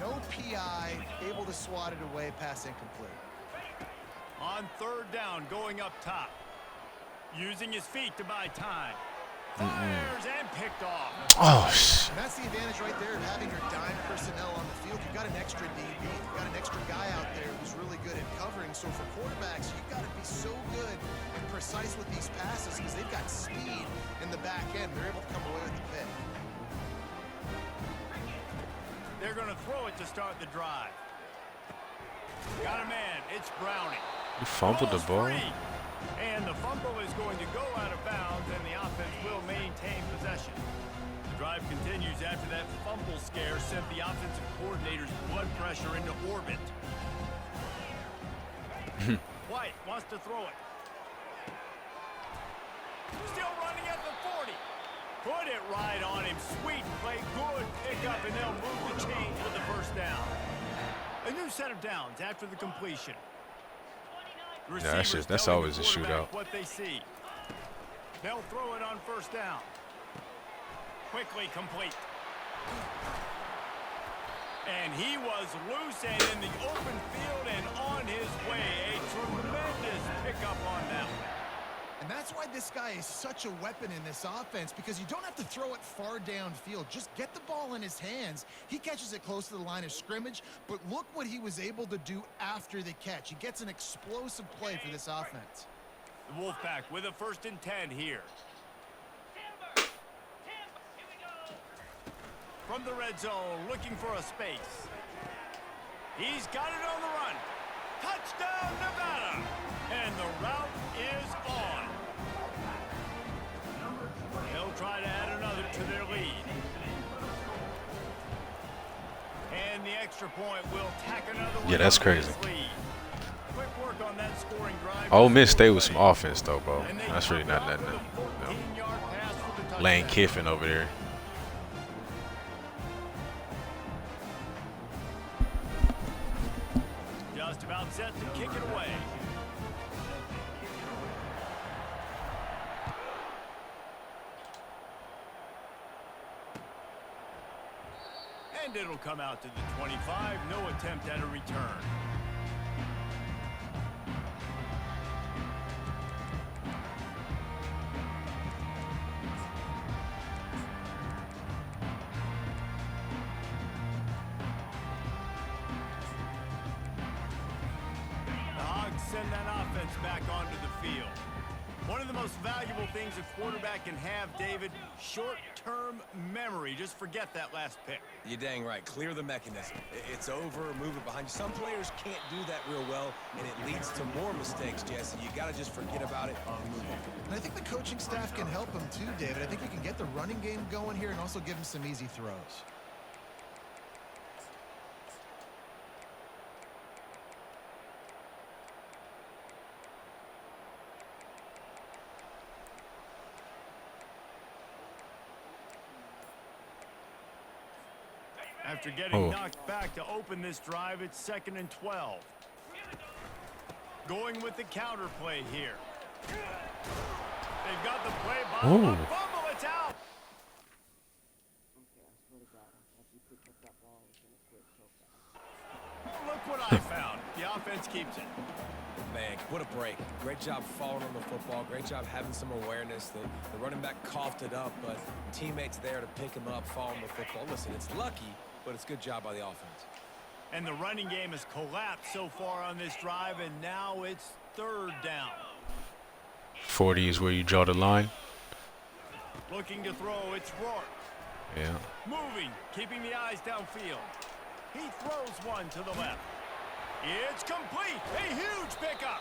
no PI, able to swat it away, pass incomplete. On third down, going up top. Using his feet to buy time. Fires and picked off. Oh, shit. And that's the advantage right there of having your dime personnel on the field. You've got an extra DB. You've got an extra guy out there who's really good at covering. So for quarterbacks, you've got to be so good and precise with these passes because they've got speed in the back end. They're able to come away with the pick. They're going to throw it to start the drive. Got a man. It's Browning. You fumbled the ball. Free. And the fumble is going to go out of bounds, and the offense will maintain possession. The drive continues after that fumble scare sent the offensive coordinator's blood pressure into orbit. White wants to throw it. Still running at the 40. Put it right on him. Sweet play. Good pickup, and they'll move the chains with the first down. A new set of downs after the completion. Yeah, that's always a shootout. What they see. They'll throw it on first down. Quickly complete. And he was loose and in the open field and on his way. A tremendous pickup on that one. And that's why this guy is such a weapon in this offense, because you don't have to throw it far downfield. Just get the ball in his hands. He catches it close to the line of scrimmage, but look what he was able to do after the catch. He gets an explosive play for this offense. The Wolfpack with a 1st and 10 here. From the red zone, looking for a space. He's got it on the run. Touchdown, Nevada! And the route is on. They'll try to add another to their lead. And the extra point will tack another one. Yeah, that's crazy. Quick work on that scoring drive. Ole Miss stay with some offense, though, bro. That's really not nothing. Lane Kiffin over there. Just about set to kick it away. And it'll come out to the 25. No attempt at a return. The Hogs send that offense back onto the field. One of the most valuable things a quarterback can have, David, short-term memory. Just forget that last pick. You're dang right. Clear the mechanism. It's over, move it behind you. Some players can't do that real well, and it leads to more mistakes, Jesse. You got to just forget about it and move on. And I think the coaching staff can help him too, David. I think you can get the running game going here and also give him some easy throws. After getting knocked back to open this drive, it's 2nd and 12. Going with the counter play here. They've got the play by fumble. It's out. Look what I found. The offense keeps it. Man, what a break. Great job following on the football. Great job having some awareness. The running back coughed it up, but teammates there to pick him up, following the football. Listen, it's lucky, but it's a good job by the offense. And the running game has collapsed so far on this drive, and now it's 3rd down. 40 is where you draw the line. Looking to throw, it's Rourke. Yeah. Moving, keeping the eyes downfield. He throws one to the left. It's complete. A huge pickup.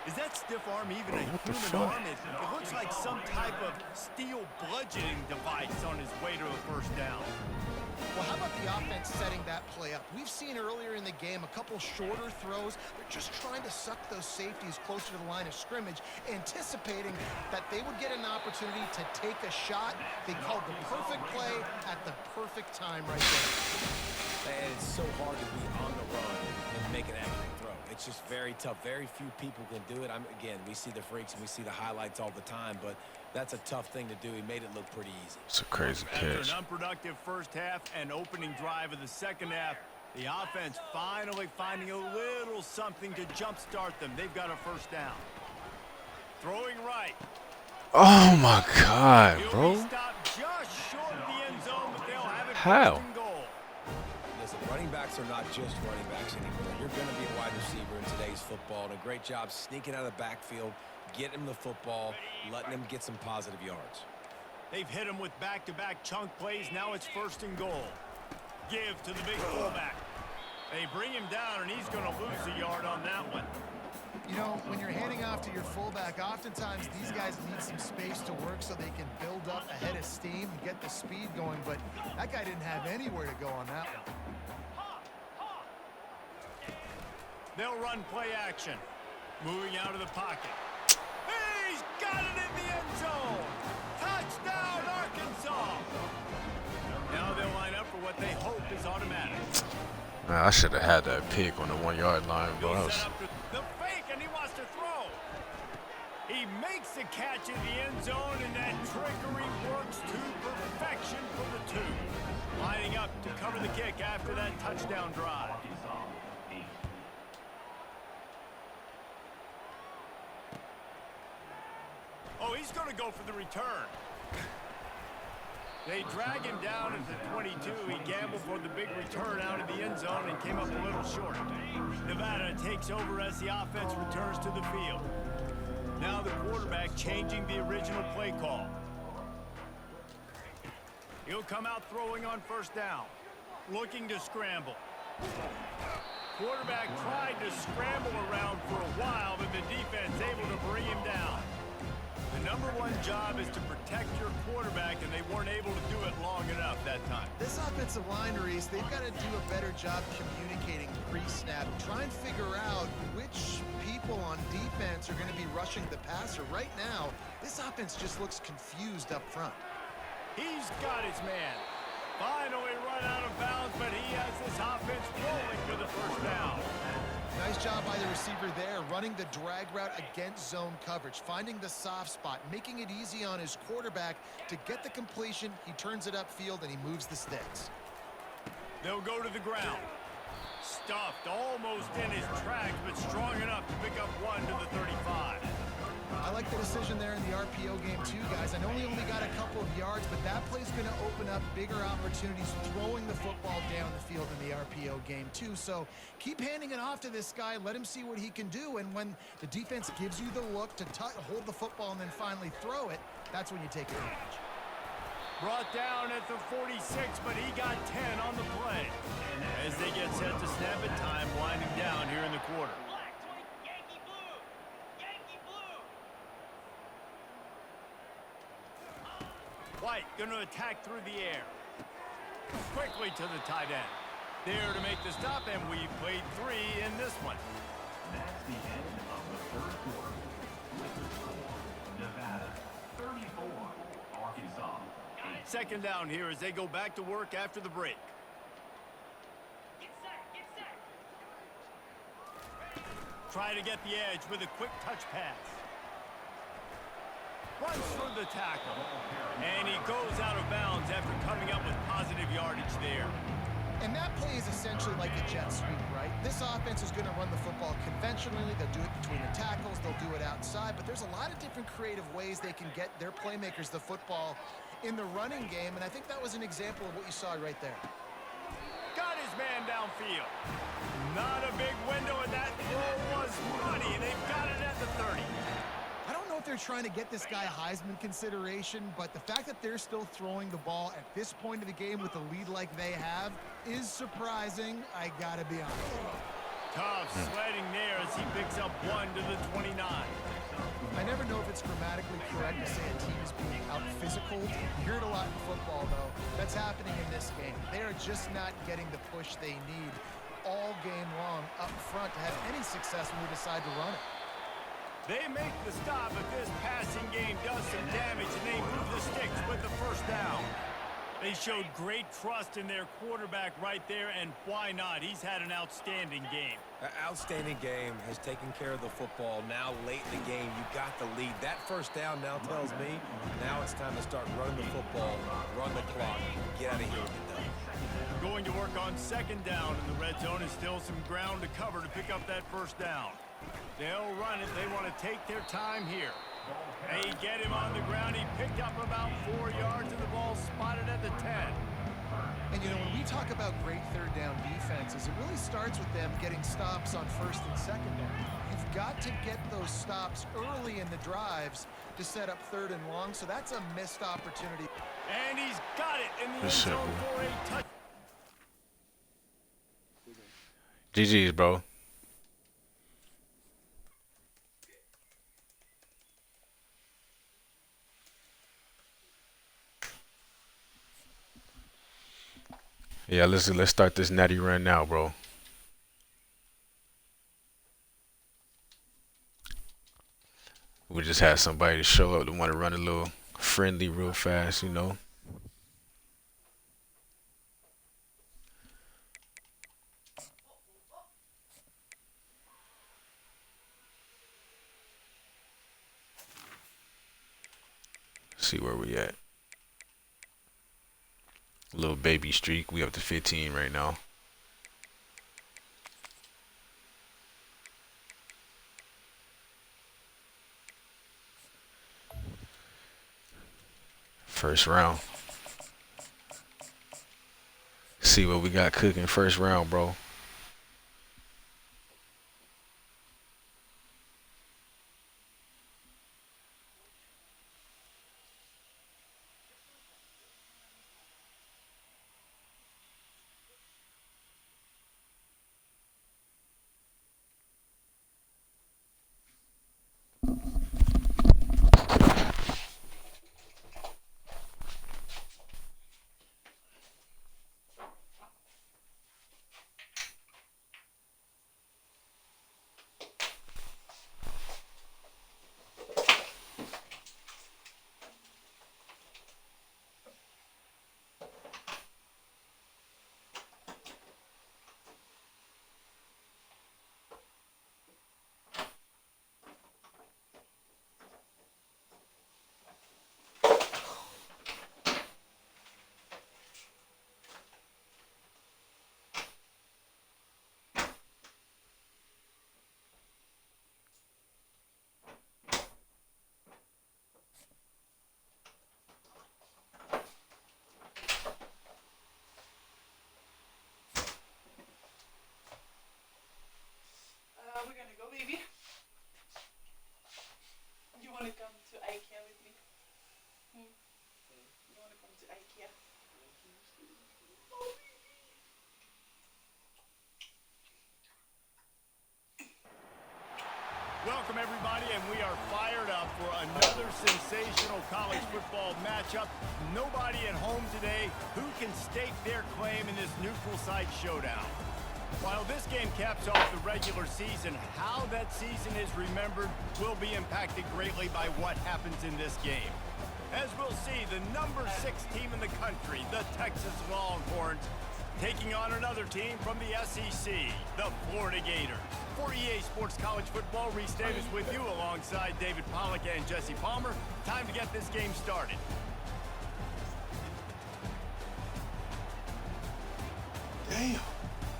Is that stiff arm even a human arm? It looks like some type of steel bludgeoning device on his way to a 1st down. Well, how about the offense setting that play up? We've seen earlier in the game a couple shorter throws. They're just trying to suck those safeties closer to the line of scrimmage, anticipating that they would get an opportunity to take a shot. They called the perfect play at the perfect time right there. And it's so hard to be on the run and make an accurate throw. It's just very tough. Very few people can do it. Again, we see the freaks and we see the highlights all the time, but that's a tough thing to do. He made it look pretty easy. It's a crazy After catch. an unproductive first half and opening drive of the second half, The offense finally finding a little something to jumpstart them. They've got a first down. Throwing right. Oh my God, He'll be bro. stopped just short of the end zone, but they'll have it How? first and goal. Listen, running backs are not just running backs anymore. You're going to be a wide receiver in today's football, and a great job sneaking out of the backfield, getting him the football, letting him get some positive yards. They've hit him with back-to-back chunk plays. Now it's first and goal. Give to the big fullback. They bring him down, and he's going to lose a yard on that one. You know, when you're handing off to your fullback, oftentimes these guys need some space to work so they can build up a head of steam and get the speed going, but that guy didn't have anywhere to go on that one. They'll run play action. Moving out of the pocket. He's got it in the end zone. Touchdown, Arkansas. Now they'll line up for what they hope is automatic. Man, I should have had that pick on the 1 yard line, bro. That He'll was... set up the fake, and he wants to throw. He makes the catch in the end zone, and that trickery works to perfection for the two. Lining up to cover the kick after that touchdown drive. Oh, he's going to go for the return. They drag him down at the 22. He gambled for the big return out of the end zone and came up a little short. Nevada takes over as the offense returns to the field. Now the quarterback changing the original play call. He'll come out throwing on first down. Looking to scramble. Quarterback tried to scramble around for a while, but the defense able to bring him down. The number one job is to protect your quarterback, and they weren't able to do it long enough that time. This offensive line, Reese, they've got to do a better job communicating pre-snap. Try and figure out which people on defense are going to be rushing the passer. Right now, this offense just looks confused up front. He's got his man. Finally run out of bounds, but he has this offense rolling for the first down. Nice job by the receiver there, running the drag route against zone coverage, finding the soft spot, making it easy on his quarterback to get the completion. He turns it upfield, and he moves the sticks. They'll go to the ground. Stuffed almost in his tracks, but strong enough to pick up one to the 35. I like the decision there in the RPO game too, guys. I know he only got a couple of yards, but that play's going to open up bigger opportunities throwing the football down the field in the RPO game too. So keep handing it off to this guy. Let him see what he can do. And when the defense gives you the look to hold the football and then finally throw it, that's when you take advantage. Brought down at the 46, but he got 10 on the play. As they get set to snap it, time winding down here in the quarter. White going to attack through the air. Quickly to the tight end. There to make the stop, and we played 3 in this one. That's the end of the third quarter. With the score, Nevada 34, Arkansas 8. Second down here as they go back to work after the break. Get set. Try to get the edge with a quick touch pass. Runs through the tackle. And he goes out of bounds after coming up with positive yardage there. And that play is essentially like a jet sweep, right? This offense is going to run the football conventionally. They'll do it between the tackles. They'll do it outside. But there's a lot of different creative ways they can get their playmakers the football in the running game. And I think that was an example of what you saw right there. Got his man downfield. Not a big window, and that throw was money. They've got it at the 30. I don't know if they're trying to get this guy Heisman consideration, but the fact that they're still throwing the ball at this point of the game with a lead like they have is surprising, I gotta be honest. Tough sledding there as he picks up 1 to the 29. I never know if it's grammatically correct to say a team is being out-physical. You hear it a lot in football, though. That's happening in this game. They are just not getting the push they need all game long up front to have any success when they decide to run it. They make the stop, but this passing game does some damage, and they move the sticks with the first down. They showed great trust in their quarterback right there, and why not? He's had an outstanding game. Outstanding game, has taken care of the football. Now late in the game, you got the lead. That first down now tells me now it's time to start running the football, run the clock, get out of here with it done. going to work on second down in the red zone, and still some ground to cover to pick up that first down. They'll run it. They want to take their time here. They get him on the ground. He picked up about 4 yards, and the ball spotted at the 10. And, you know, when we talk about great third down defenses, it really starts with them getting stops on first and second down. You've got to get those stops early in the drives to set up third and long, so that's a missed opportunity. And he's got it in the end Good shit, zone bro. for a touchdown. GG's, bro. Yeah, let's start this natty run now, bro. We just had somebody to show up to want to run a little friendly real fast, you know. See where we at. Little baby streak. We up to 15 right now. First round. See what we got cooking first round, bro. We're gonna go, baby. You wanna come to IKEA with me? You wanna come to IKEA? Oh, Welcome, everybody, and we are fired up for another sensational college football matchup. Nobody at home today who can stake their claim in this neutral site showdown. While this game caps off the regular season, how that season is remembered will be impacted greatly by what happens in this game. As we'll see, the number 6 team in the country, the Texas Longhorns, taking on another team from the SEC, the Florida Gators. For EA Sports College Football, Reese Davis with you alongside David Pollack and Jesse Palmer. Time to get this game started. Damn.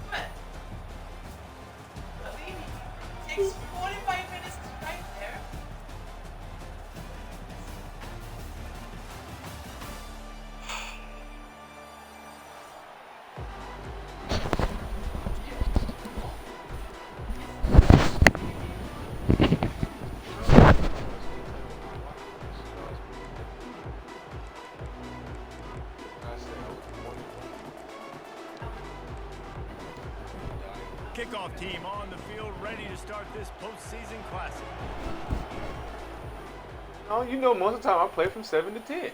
what? But baby, it takes 45 minutes to drive there. Kickoff team on the field, ready to start this postseason classic. Oh, you know, most of the time I play from 7 to 10.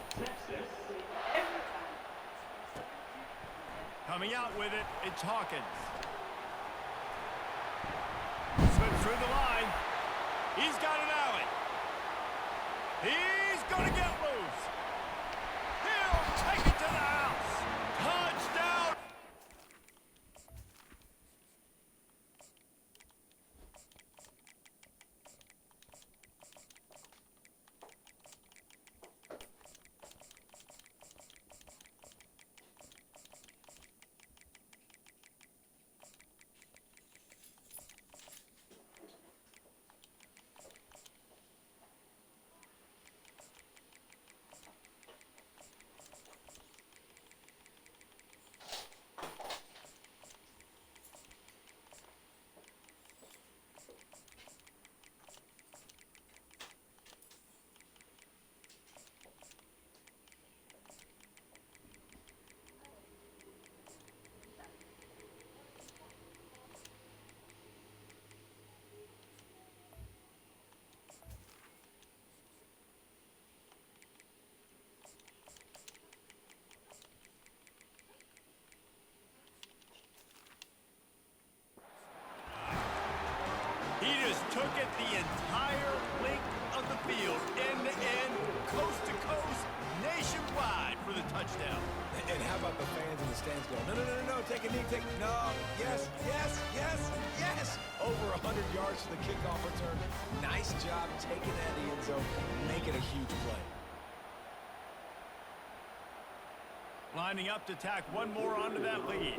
Coming out with it, it's Hawkins. Slips through the line. He's got an alley. He's going to get loose. He'll take it to the house. Touchdown. the entire length of the field, end to end, coast to coast, nationwide for the touchdown. And how about the fans in the stands going, no, no, no, no, no, take a knee, no, yes, yes, yes, yes. Over 100 yards to the kickoff return. Nice job taking that in the end zone, making a huge play. Lining up to tack one more onto that lead.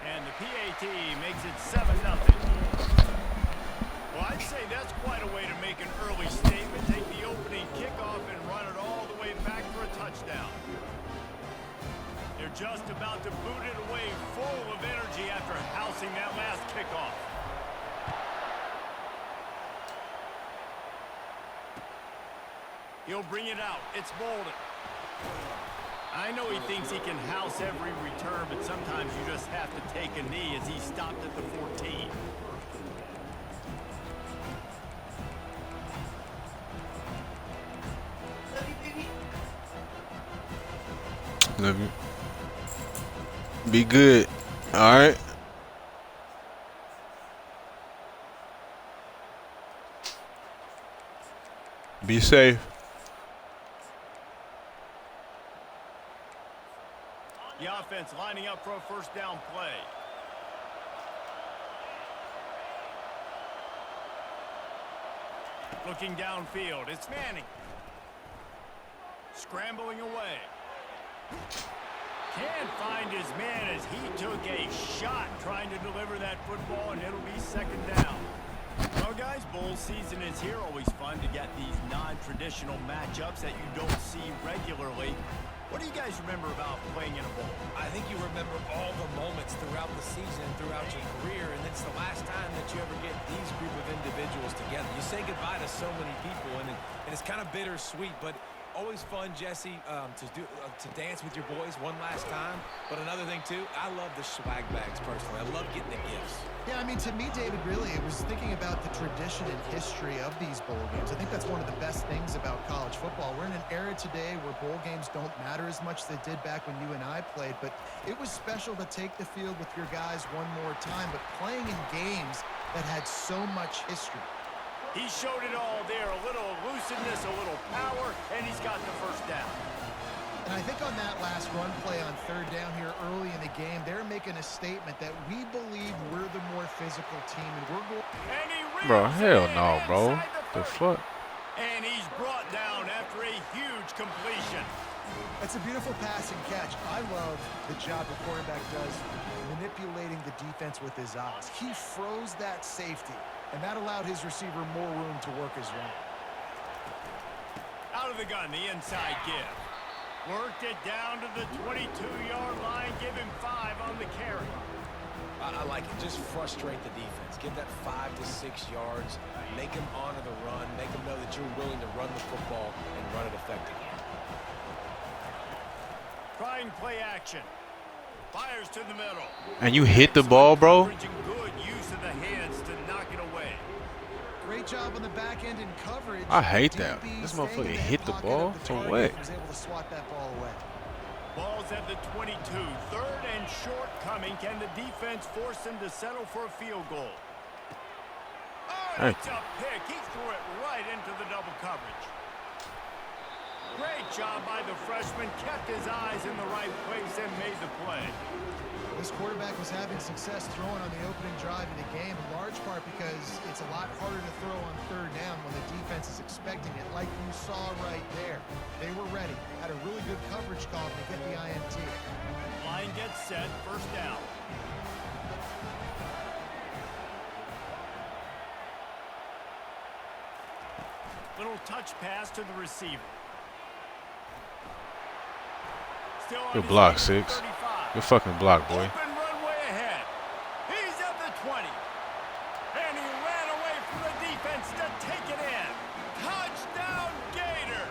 And the PAT makes it 7-0. Well, I'd say that's quite a way to make an early statement. Take the opening kickoff and run it all the way back for a touchdown. They're just about to boot it away full of energy after housing that last kickoff. He'll bring it out. It's Bolden. I know he thinks he can house every return, but sometimes you just have to take a knee as he stopped at the 14. Love you. Be good. All right. Be safe. The offense lining up for a first down play. Looking downfield, it's Manning. Scrambling away. Can't find his man as he took a shot trying to deliver that football, and it'll be second down. Well, guys, bowl season is here. Always fun to get these non-traditional matchups that you don't see regularly. What do you guys remember about playing in a bowl? I think you remember all the moments throughout the season, throughout your career, and it's the last time that you ever get these group of individuals together. You say goodbye to so many people, and it's kind of bittersweet, but always fun, Jesse, to dance with your boys one last time. But another thing, too, I love the swag bags, personally. I love getting the gifts. Yeah, I mean, to me, David, really, it was thinking about the tradition and history of these bowl games. I think that's one of the best things about college football. We're in an era today where bowl games don't matter as much as they did back when you and I played, but it was special to take the field with your guys one more time, but playing in games that had so much history. He showed it all there, a little elusiveness, a little power, and he's got the first down. And I think on that last run play on third down here early in the game, they're making a statement that we believe we're the more physical team, and we're going. Bro, hell no, bro. The fuck? And he's brought down after a huge completion. That's a beautiful pass and catch. I love the job the quarterback does manipulating the defense with his eyes. He froze that safety, and that allowed his receiver more room to work his route. Out of the gun, the inside give. Worked it down to the 22-yard line. Give him 5 on the carry. I like it. Just frustrate the defense. Give that 5 to 6 yards. Make them honor the run. Make them know that you're willing to run the football and run it effectively. Trying play action. Fires to the middle. And you hit the ball, bro? Good use of the hands to knock it away. Great job on the back end in coverage. I hate that. DB This staying motherfucker in hit the pocket ball. of the To target, what? was able to swat that ball away. Ball's at the 22. Third and short coming. Can the defense force him to settle for a field goal? Oh, it's a pick. He threw it right into the double coverage. Great job by the freshman. Kept his eyes in the right place and made the play. This quarterback was having success throwing on the opening drive of the game, in large part because it's a lot harder to throw on third down when the defense is expecting it, like you saw right there. They were ready, had a really good coverage call to get the INT. Line gets set, first down. Little touch pass to the receiver. Still on Good his block, feet, 6. 35. Good fucking block, boy. Open runway ahead. He's at the 20. And he ran away from the defense to take it in. Touchdown, Gator.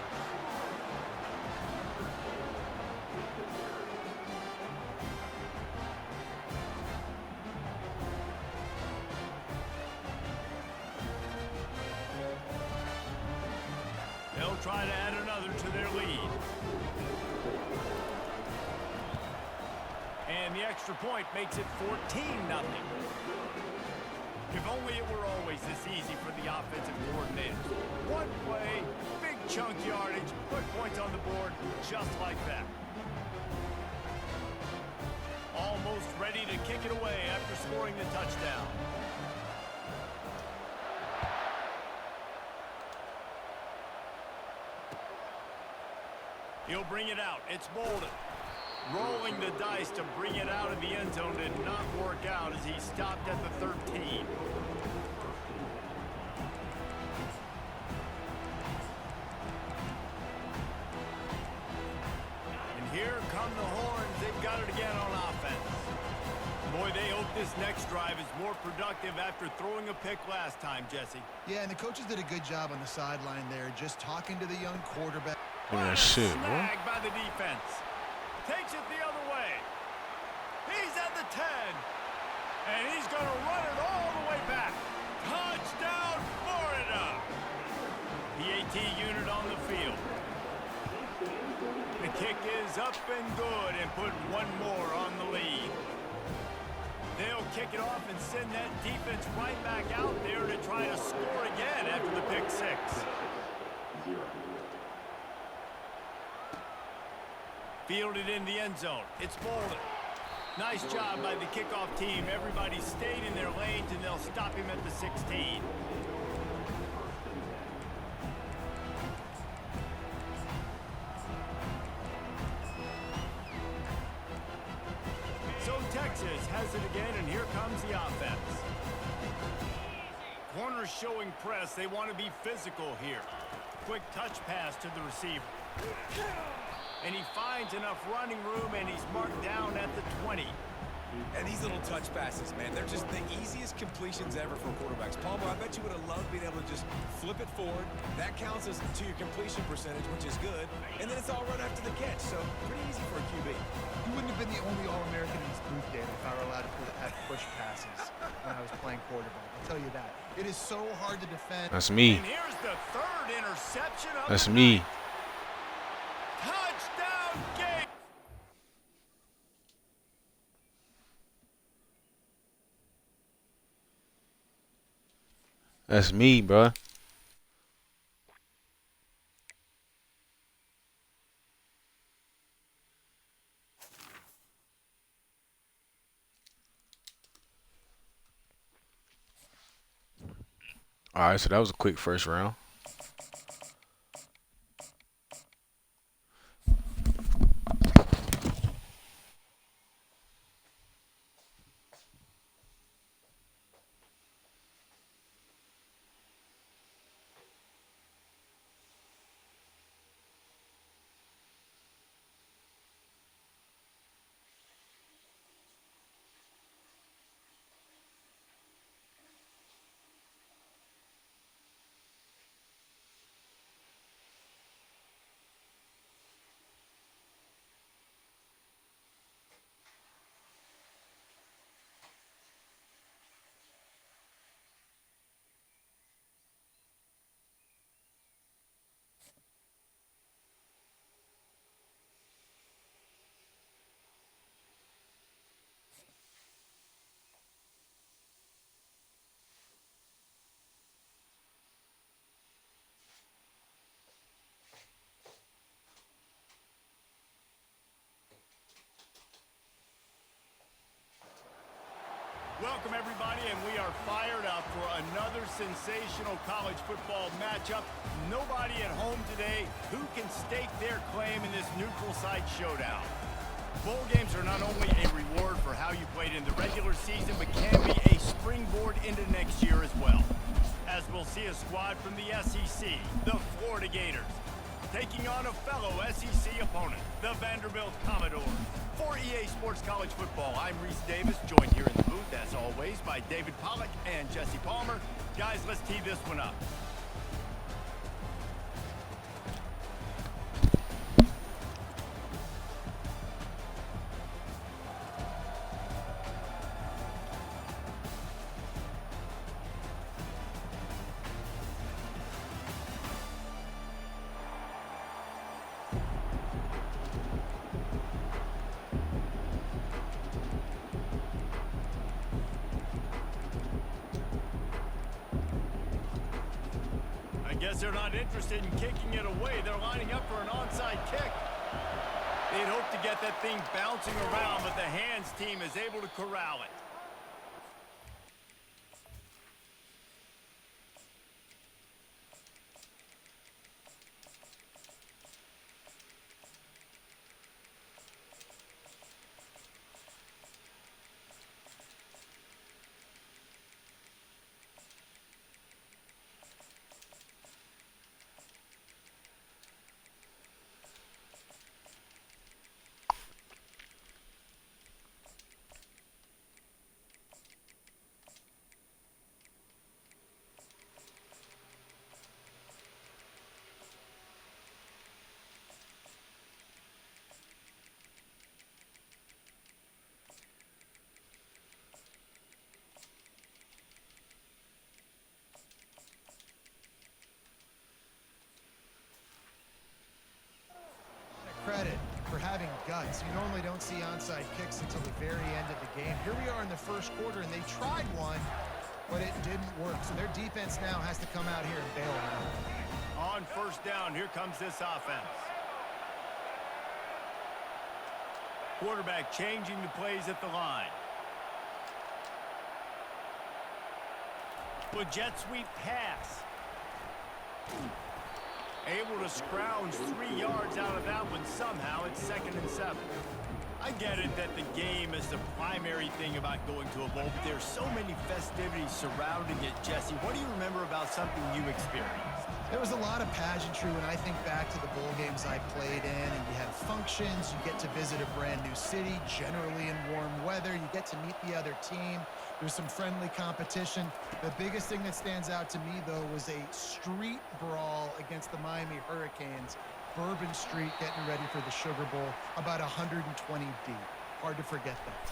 They'll try to add another to their lead. And the extra point makes it 14-0. If only it were always this easy for the offensive coordinators. One play, big chunk yardage, put points on the board just like that. Almost ready to kick it away after scoring the touchdown. He'll bring it out. It's Bolden. Rolling the dice to bring it out of the end zone did not work out as he stopped at the 13. And here come the horns. They've got it again on offense. Boy, they hope this next drive is more productive after throwing a pick last time, Jesse. Yeah, and the coaches did a good job on the sideline there, just talking to the young quarterback. Yeah, shit, bro. Snag by the defense. Takes it the other way. He's at the 10. And he's going to run it all the way back. Touchdown, Florida. The AT unit on the field. The kick is up and good and put one more on the lead. They'll kick it off and send that defense right back out there to try to score again after the pick six. Fielded in the end zone. It's Bolden. Nice job by the kickoff team. Everybody stayed in their lanes, and they'll stop him at the 16. So Texas has it again, and here comes the offense. Corners showing press. They want to be physical here. Quick touch pass to the receiver. And he finds enough running room, and he's marked down at the 20. And these little touch passes, man, they're just the easiest completions ever for quarterbacks. Palmer, I bet you would have loved being able to just flip it forward. That counts as to your completion percentage, which is good. And then it's all run after the catch, so pretty easy for a QB. You wouldn't have been the only All-American in this booth, Dave, if I were allowed to have push passes when I was playing quarterback. I'll tell you that. It is so hard to defend. That's me. And here's the third interception of That's the me. night. Touchdown game. That's me, bro. All right, so that was a quick first round. Welcome, everybody, and we are fired up for another sensational college football matchup. Nobody at home today who can stake their claim in this neutral site showdown. Bowl games are not only a reward for how you played in the regular season, but can be a springboard into next year as well. As we'll see a squad from the SEC, the Florida Gators, taking on a fellow SEC opponent, the Vanderbilt Commodores. For EA Sports College Football, I'm Reese Davis, joined here in the booth, as always, by David Pollack and Jesse Palmer. Guys, let's tee this one up. Guess they're not interested in kicking it away. They're lining up for an onside kick. They'd hope to get that thing bouncing around, but the hands team is able to corral it. Credit for having guts. You normally don't see onside kicks until the very end of the game. Here we are in the first quarter, and they tried one, but it didn't work. So their defense now has to come out here and bail them out. On first down, here comes this offense. Quarterback changing the plays at the line. With jet sweep pass. Able to scrounge 3 yards out of that one somehow. It's 2nd and 7. I get it that the game is the primary thing about going to a bowl, but there's so many festivities surrounding it. Jesse, what do you remember about something you experienced? There was a lot of pageantry when I think back to the bowl games I played in, and you had functions, you get to visit a brand new city, generally in warm weather, you get to meet the other team, there's some friendly competition. The biggest thing that stands out to me, though, was a street brawl against the Miami Hurricanes, Bourbon Street getting ready for the Sugar Bowl, about 120 deep. Hard to forget that.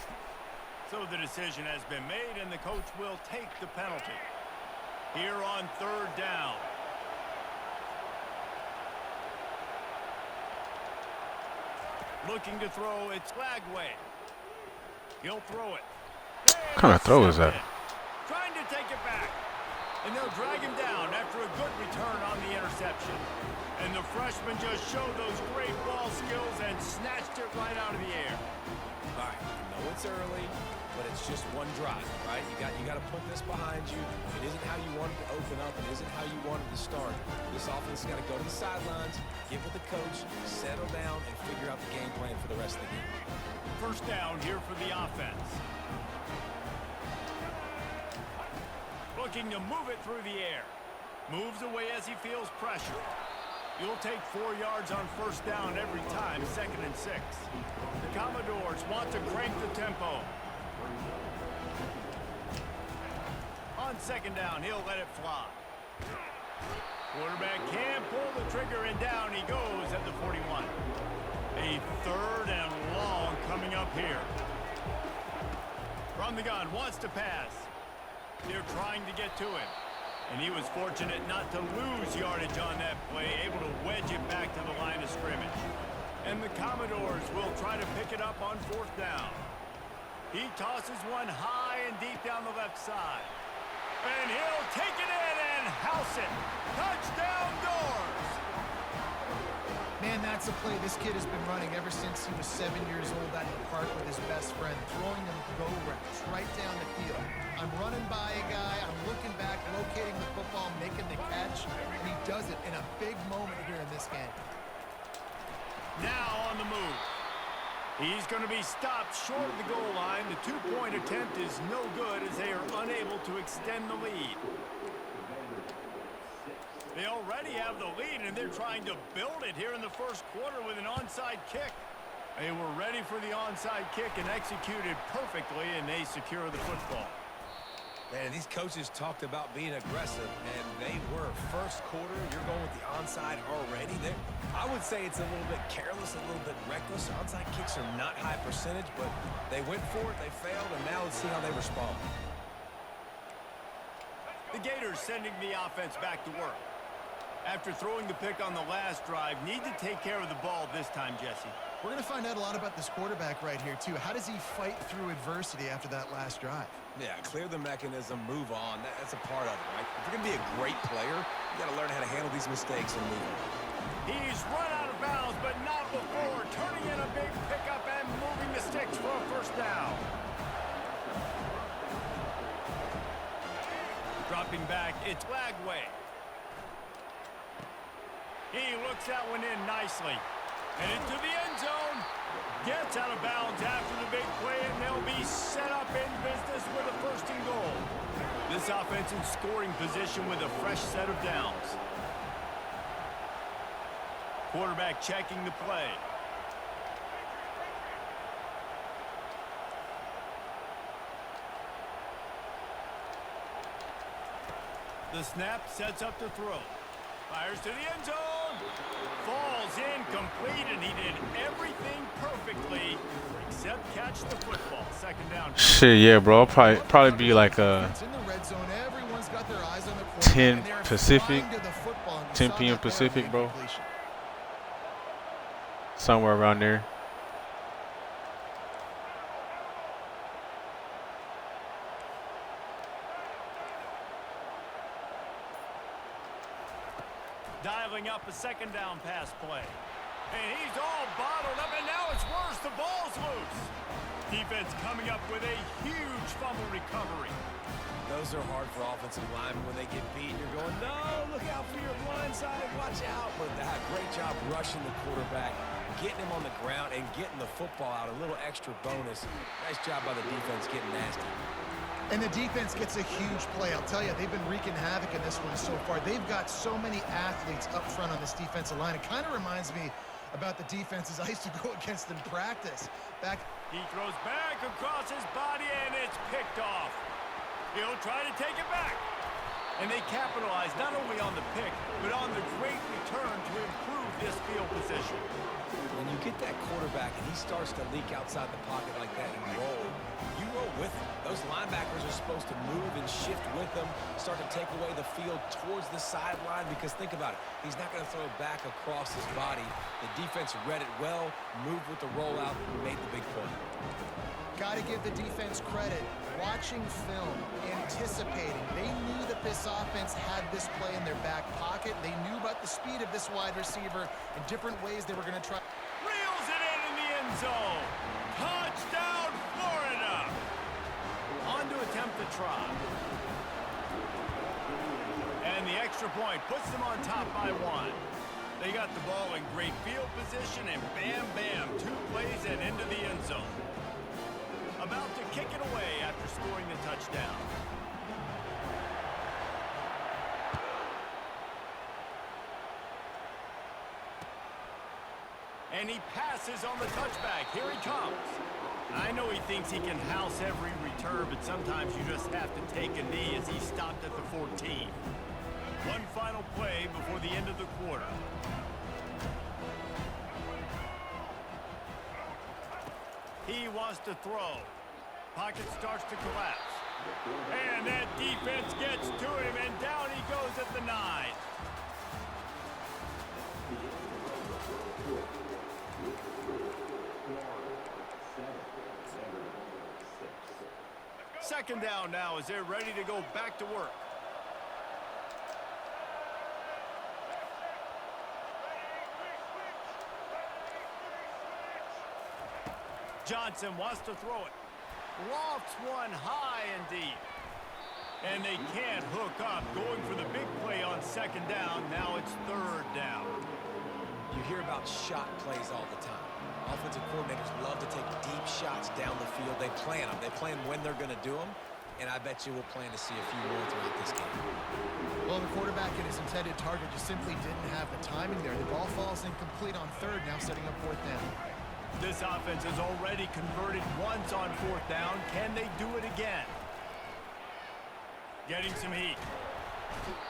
So the decision has been made, and the coach will take the penalty. Here on 3rd down. Looking to throw, it's Flagway. He'll throw it. What kind of throw is that? Trying to take it back. And they'll drag him down after a good return on the interception. And the freshman just showed those great ball skills and snatched it right out of the air. All right, I know it's early, but it's just one drive, right? You got to put this behind you. It isn't how you wanted to open up. It isn't how you wanted to start. This offense has got to go to the sidelines, get with the coach, settle down, and figure out the game plan for the rest of the game. First down here for the offense. Looking to move it through the air. Moves away as he feels pressure. You'll take 4 yards on first down every time, 2nd and 6. The Commodores want to crank the tempo. On 2nd down, he'll let it fly. Quarterback can pull the trigger, and down he goes at the 41. A 3rd and long coming up here. From the gun, wants to pass. They're trying to get to him. And he was fortunate not to lose yardage on that play, able to wedge it back to the line of scrimmage. And the Commodores will try to pick it up on 4th down. He tosses one high and deep down the left side. And he'll take it in and house it. Touchdown Doors! Man, that's a play this kid has been running ever since he was 7 years old out in the park with his best friend, throwing them go routes right down the field. I'm running by a guy, I'm looking back, locating the football, making the catch, and he does it in a big moment here in this game. Now on the move. He's going to be stopped short of the goal line. The 2-point attempt is no good as they are unable to extend the lead. They already have the lead, and they're trying to build it here in the first quarter with an onside kick. They were ready for the onside kick and executed perfectly, and they secure the football. Man, these coaches talked about being aggressive, and they were. First quarter, you're going with the onside already. I would say it's a little bit careless, a little bit reckless. Onside kicks are not high percentage, but they went for it, they failed, and now let's see how they respond. The Gators sending the offense back to work. After throwing the pick on the last drive, need to take care of the ball this time, Jesse. We're going to find out a lot about this quarterback right here, too. How does he fight through adversity after that last drive? Yeah, clear the mechanism, move on. That's a part of it, right? If you're going to be a great player, you got to learn how to handle these mistakes and move on. He's run out of bounds, but not before. Turning in a big pickup and moving the sticks for a first down. Dropping back, it's Lagway. He looks that one in nicely. And into the end zone. Gets out of bounds after the big play, and they'll be set up in business with a first and goal. This offense in scoring position with a fresh set of downs. Quarterback checking the play. The snap sets up the throw. Fires to the end zone. Falls incomplete, and he did everything perfectly except catch the football. Second down. Shit, yeah, bro. Probably be like It's in the red zone. Everyone's got their eyes on the quarterback, 10 and they're Pacific, flying to the football, and you 10 saw p.m. that there Pacific, with bro. incompletion. Somewhere around there. Dialing up a second down pass play. And he's all bottled up, and now it's worse. The ball's loose. Defense coming up with a huge fumble recovery. Those are hard for offensive linemen when they get beat. You're going, no, look out for your blind side, watch out. But that great job rushing the quarterback, getting him on the ground, and getting the football out. A little extra bonus. Nice job by the defense getting nasty. And the defense gets a huge play. I'll tell you, they've been wreaking havoc in this one so far. They've got so many athletes up front on this defensive line. It kind of reminds me about the defenses I used to go against in practice. He throws back across his body, and it's picked off. He'll try to take it back. And they capitalize not only on the pick, but on the great return to improve this field position. When you get that quarterback and he starts to leak outside the pocket like that and roll, you roll with him. Those linebackers are supposed to move and shift with them, start to take away the field towards the sideline, because think about it. He's not going to throw it back across his body. The defense read it well, moved with the rollout, made the big play. Got to give the defense credit. Watching film, anticipating. They knew that this offense had this play in their back pocket. They knew about the speed of this wide receiver and different ways they were going to try. Reels it in the end zone. Touchdown, Florida. On to attempt the try. And the extra point puts them on top by one. They got the ball in great field position, and bam, bam, 2 plays and into the end zone. About to kick it away after scoring the touchdown. And he passes on the touchback. Here he comes. I know he thinks he can house every return, but sometimes you just have to take a knee as he stopped at the 14. One final play before the end of the quarter. He wants to throw. Pocket starts to collapse. And that defense gets to him, and down he goes at the 9. Second down now as they're ready to go back to work. Johnson wants to throw it. Lofts one high and deep. And they can't hook up. Going for the big play on second down. Now it's third down. You hear about shot plays all the time. Offensive coordinators love to take deep shots down the field. They plan them. They plan when they're going to do them. And I bet you we'll plan to see a few more throughout this game. Well, the quarterback and his intended target just simply didn't have the timing there. The ball falls incomplete on third, now setting up fourth down. This offense has already converted once on fourth down. Can they do it again? Getting some heat.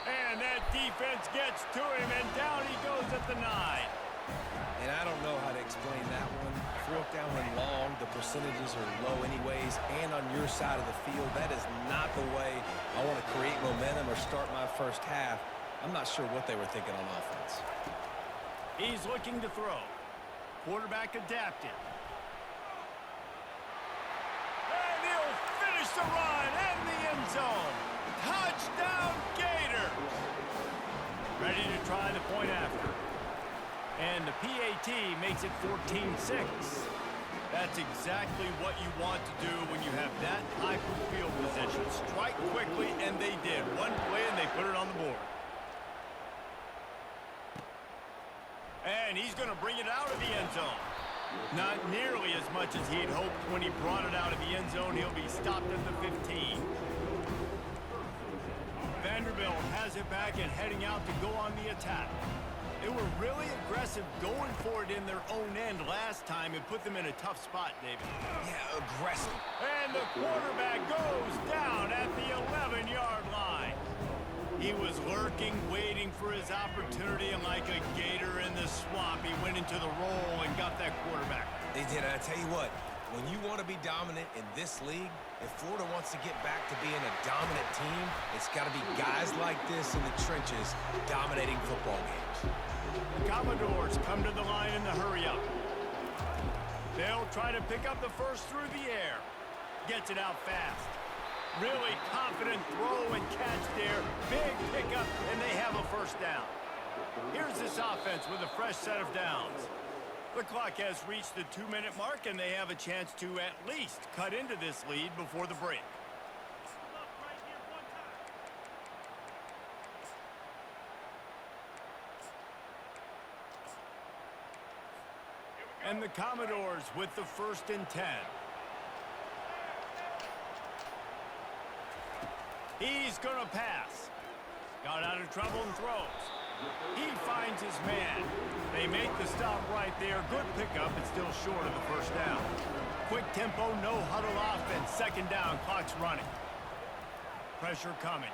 And that defense gets to him, and down he goes at the 9. And I don't know how to explain that one. Fourth down and long, the percentages are low anyways, and on your side of the field, that is not the way I want to create momentum or start my first half. I'm not sure what they were thinking on offense. He's looking to throw. Quarterback adapted. And he'll finish the run in the end zone. Touchdown Gators! Ready to try the point after. And the PAT makes it 14-6. That's exactly what you want to do when you have that type of field position. Strike quickly, and they did. One play, and they put it on the board. And he's going to bring it out of the end zone. Not nearly as much as he'd hoped when he brought it out of the end zone. He'll be stopped at the 15. Vanderbilt has it back and heading out to go on the attack. They were really aggressive going for it in their own end last time. It put them in a tough spot, David. Yeah, aggressive. And the quarterback goes down at the 11-yard line. He was lurking, waiting for his opportunity, and like a gator in the swamp, he went into the roll and got that quarterback. They did. I tell you what, when you want to be dominant in this league, if Florida wants to get back to being a dominant team, it's got to be guys like this in the trenches dominating football games. The Commodores come to the line in the hurry-up. They'll try to pick up the first through the air. Gets it out fast. Really confident throw and catch there. Big pickup, and they have a first down. Here's this offense with a fresh set of downs. The clock has reached the 2-minute mark, and they have a chance to at least cut into this lead before the break. And the Commodores with the 1st and 10. He's going to pass. Got out of trouble and throws. He finds his man. They make the stop right there. Good pickup, but still short of the first down. Quick tempo, no huddle offense. 2nd down, clock's running. Pressure coming.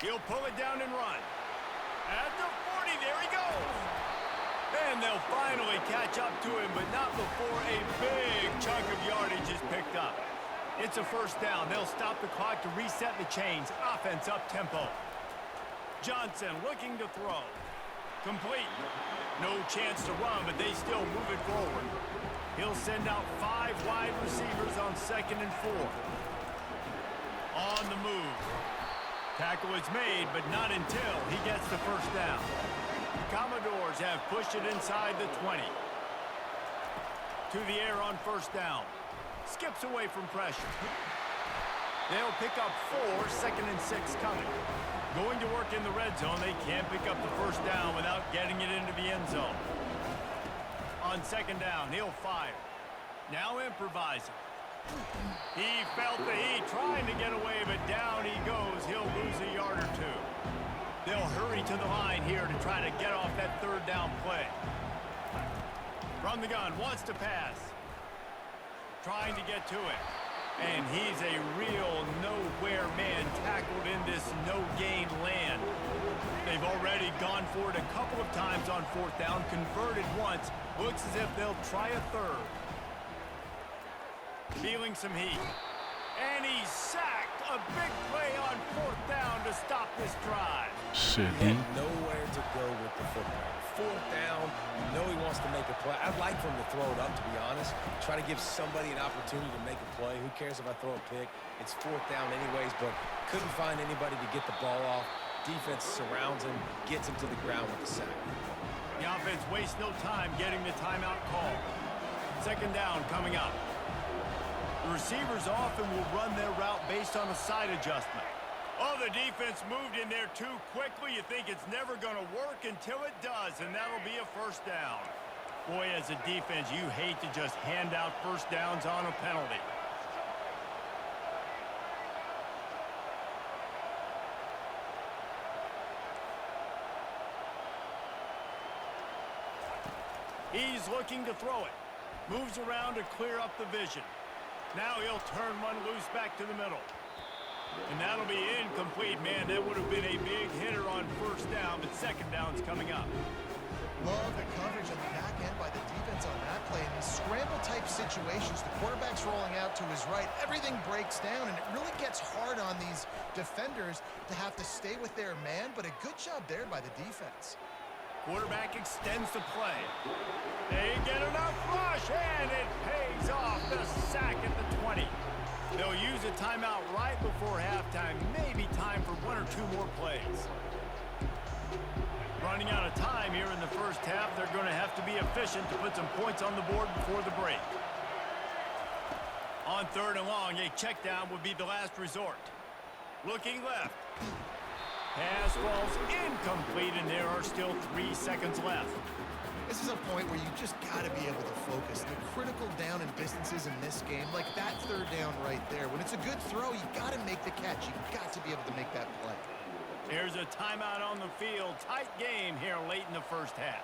He'll pull it down and run. At the 40, there he goes. And they'll finally catch up to him, but not before a big chunk of yardage is picked up. It's a first down. They'll stop the clock to reset the chains. Offense up tempo. Johnson looking to throw. Complete. No chance to run, but they still move it forward. He'll send out 5 wide receivers on 2nd and 4. On the move. Tackle is made, but not until he gets the first down. The Commodores have pushed it inside the 20. To the air on first down. Skips away from pressure. They'll pick up 4, 2nd and 6 coming. Going to work in the red zone, they can't pick up the first down without getting it into the end zone. On 2nd down, he'll fire. Now improvising. He felt the heat, trying to get away, but down he goes. He'll lose a yard or 2. They'll hurry to the line here to try to get off that 3rd down play. From the gun, wants to pass. Trying to get to it. And he's a real nowhere man tackled in this no-gain land. They've already gone for it a couple of times on 4th down, converted once. Looks as if they'll try a 3rd. Feeling some heat. And he's sacked. A big play on 4th down to stop this drive. Shit, He had nowhere to go with the football. 4th down, you know he wants to make a play. I'd like for him to throw it up, to be honest. Try to give somebody an opportunity to make a play. Who cares if I throw a pick? It's 4th down anyways, but couldn't find anybody to get the ball off. Defense surrounds him, gets him to the ground with the sack. The offense wastes no time getting the timeout call. 2nd down coming up. The receivers often will run their route based on a side adjustment. Oh, the defense moved in there too quickly. You think it's never going to work until it does, and that'll be a first down. Boy, as a defense, you hate to just hand out first downs on a penalty. He's looking to throw it. Moves around to clear up the vision. Now he'll turn one loose back to the middle. And that'll be incomplete, man. That would have been a big hitter on first down, but 2nd down's coming up. Love the coverage on the back end by the defense on that play. In these scramble-type situations, the quarterback's rolling out to his right. Everything breaks down, and it really gets hard on these defenders to have to stay with their man, but a good job there by the defense. Quarterback extends the play. They get enough rush, and it pays off. The sack at the 20. They'll use a timeout right before halftime. Maybe time for one or two more plays. Running out of time here in the first half. They're going to have to be efficient to put some points on the board before the break. On 3rd and long, a check down would be the last resort. Looking left. Pass falls incomplete, and there are still 3 seconds left. This is a point where you just got to be able to focus. The critical down and distances in this game, like that 3rd down right there. When it's a good throw, you got to make the catch. You've got to be able to make that play. There's a timeout on the field. Tight game here late in the first half.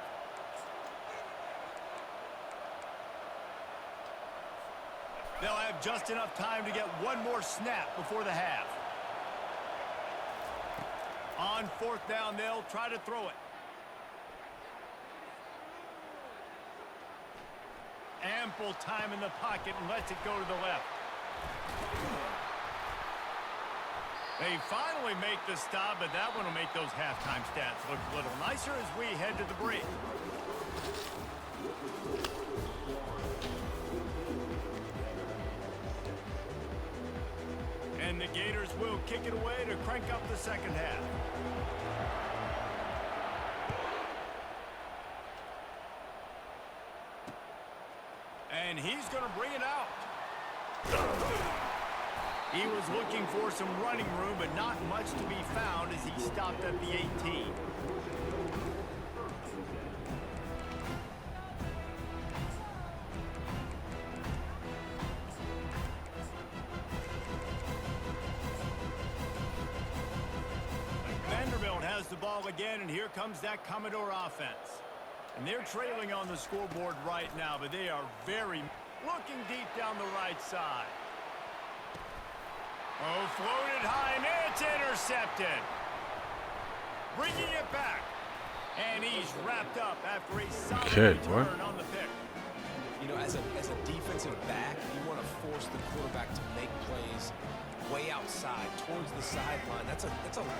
They'll have just enough time to get one more snap before the half. On 4th down, they'll try to throw it. Ample time in the pocket and lets it go to the left. They finally make the stop, but that one will make those halftime stats look a little nicer as we head to the break. And the Gators will kick it away to crank up the second half. And he's going to bring it out. He was looking for some running room, but not much to be found as he stopped at the 18. Vanderbilt has the ball again, and here comes that Commodore offense. And they're trailing on the scoreboard right now, but they are very looking deep down the right side. Oh, floated high, and it's intercepted. Bringing it back. And he's wrapped up after a solid return on the pick. You know, as a defensive back, you want to force the quarterback to make plays way outside, towards the sideline. That's a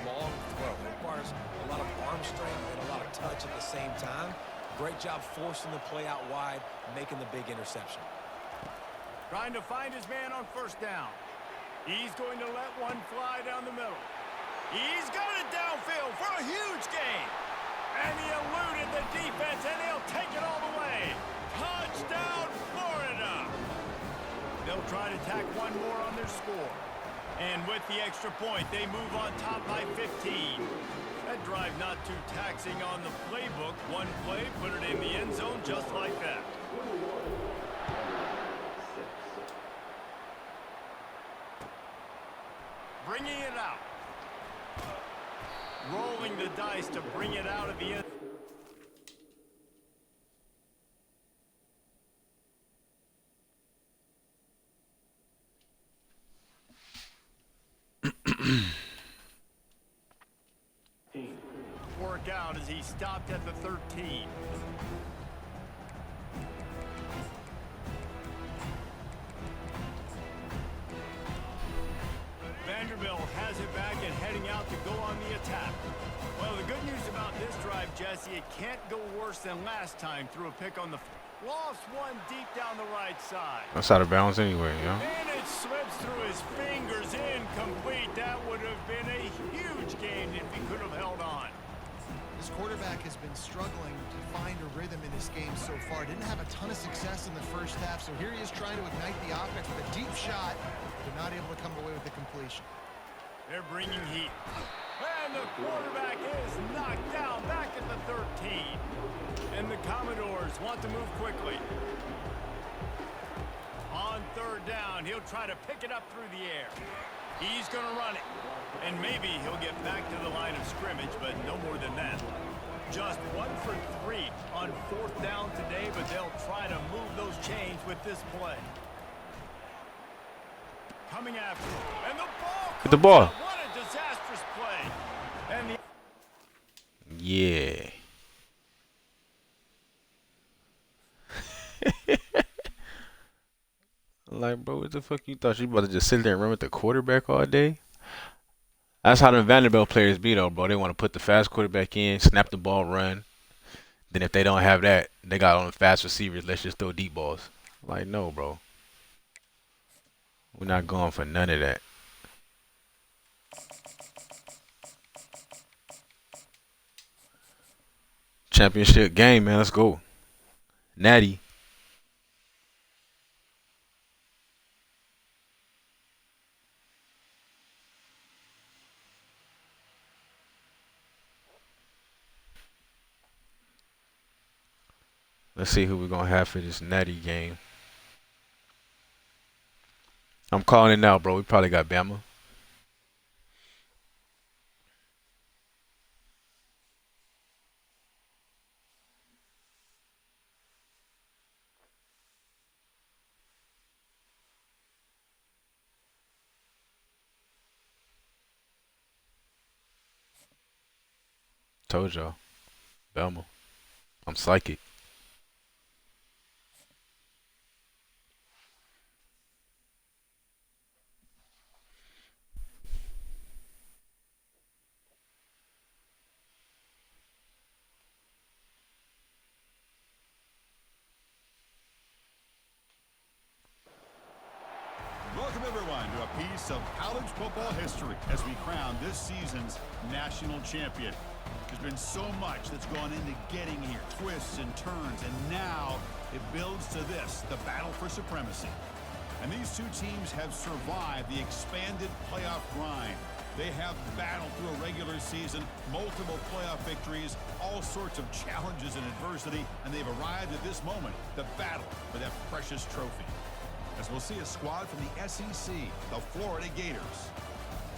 long throw. It requires a lot of arm strength and a lot of touch at the same time. Great job forcing the play out wide, making the big interception. Trying to find his man on 1st down. He's going to let one fly down the middle. He's got it downfield for a huge gain. And he eluded the defense, and he'll take it all the way. Touchdown, Florida! They'll try to tack one more on their score. And with the extra point, they move on top by 15. That drive not too taxing on the playbook. One play, put it in the end zone just like that. Bringing it out. Rolling the dice to bring it out of the end. Work out as he stopped at the 13. Vanderbilt has it back and heading out to go on the attack. Well, the good news about this drive, Jesse, it can't go worse than last time through a pick on the lost one deep down the right side. That's out of bounds anyway, yeah. And it slips through his fingers, incomplete. That would have been a huge gain if he could have held on. This quarterback has been struggling to find a rhythm in this game so far. Didn't have a ton of success in the first half, so here he is trying to ignite the offense with a deep shot, but not able to come away with the completion. They're bringing heat. And the quarterback is knocked down back at the 13. And the Commodores want to move quickly. On 3rd down, he'll try to pick it up through the air. He's going to run it. And maybe he'll get back to the line of scrimmage, but no more than that. Just 1 for 3 on 4th down today, but they'll try to move those chains with this play. Coming after him. And the ball Get the ball. out. What a disastrous play. And the Yeah. Like, bro, what the fuck you thought you about to just sit there and run with the quarterback all day? That's how the Vanderbilt players be though, bro. They want to put the fast quarterback in, snap the ball, run. Then if they don't have that, they got on the fast receivers. Let's just throw deep balls. Like, no, bro. We're not going for none of that. Championship game, man. Let's go. Natty. Let's see who we're going to have for this Natty game. I'm calling it now, bro. We probably got Bama. Told y'all. Bama. I'm psychic. Welcome, everyone, to a piece of college football history as we crown this season's national champion. There's been so much that's gone into getting here, twists and turns, and now it builds to this, the battle for supremacy. And these two teams have survived the expanded playoff grind. They have battled through a regular season, multiple playoff victories, all sorts of challenges and adversity, and they've arrived at this moment, the battle for that precious trophy. As we'll see a squad from the SEC, the Florida Gators,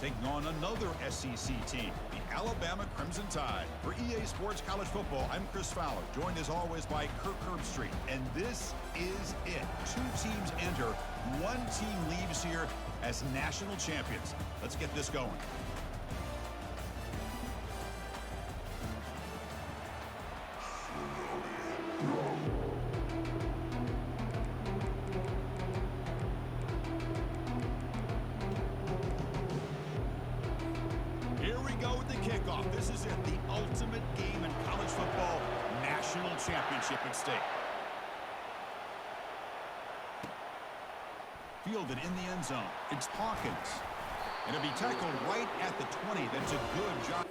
taking on another SEC team, the Alabama Crimson Tide. For EA Sports College Football, I'm Chris Fowler, joined as always by Kirk Herbstreit. And this is it. Two teams enter, one team leaves here as national champions. Let's get this going. This is it, the ultimate game in college football, national championship at stake. Fielded in the end zone, it's Hawkins. And it'll be tackled right at the 20. That's a good job.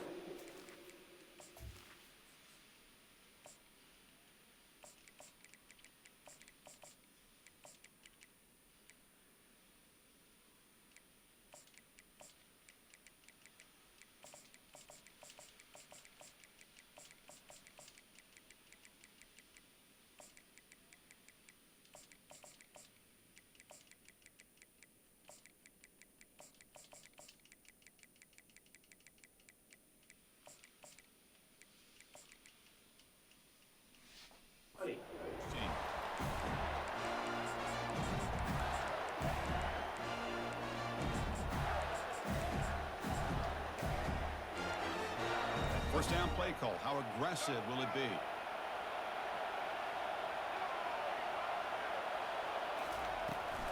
First down play call. How aggressive will it be?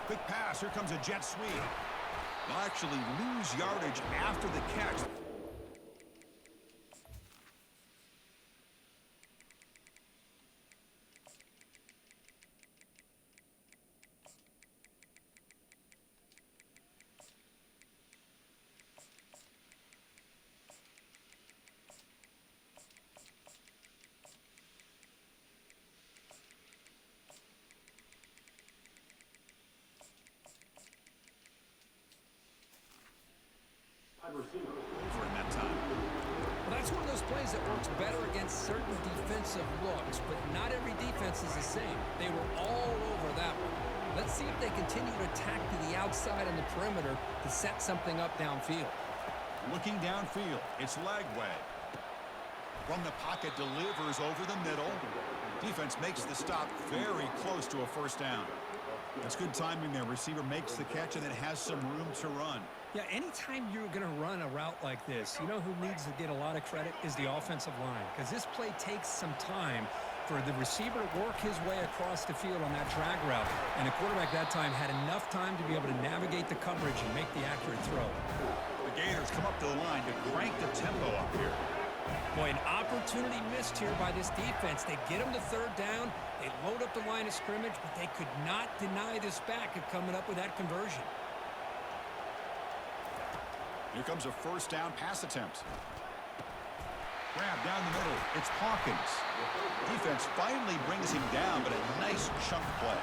Quick pass. Here comes a jet sweep. They'll actually lose yardage after the catch. Over in that time. Well, that's one of those plays that works better against certain defensive looks, but not every defense is the same. They were all over that one. Let's see if they continue to attack to the outside and the perimeter to set something up downfield. Looking downfield, it's Lagway. From the pocket, delivers over the middle. Defense makes the stop very close to a first down. That's good timing there. Receiver makes the catch and then has some room to run. Yeah, anytime you're going to run a route like this, you know who needs to get a lot of credit is the offensive line, because this play takes some time for the receiver to work his way across the field on that drag route. And the quarterback that time had enough time to be able to navigate the coverage and make the accurate throw. The Gators come up to the line to crank the tempo up here. Boy, an opportunity missed here by this defense. They get them to third down. They load up the line of scrimmage, but they could not deny this back of coming up with that conversion. Here comes a first down pass attempt. Grab down the middle. It's Hawkins. Defense finally brings him down, but a nice chunk play.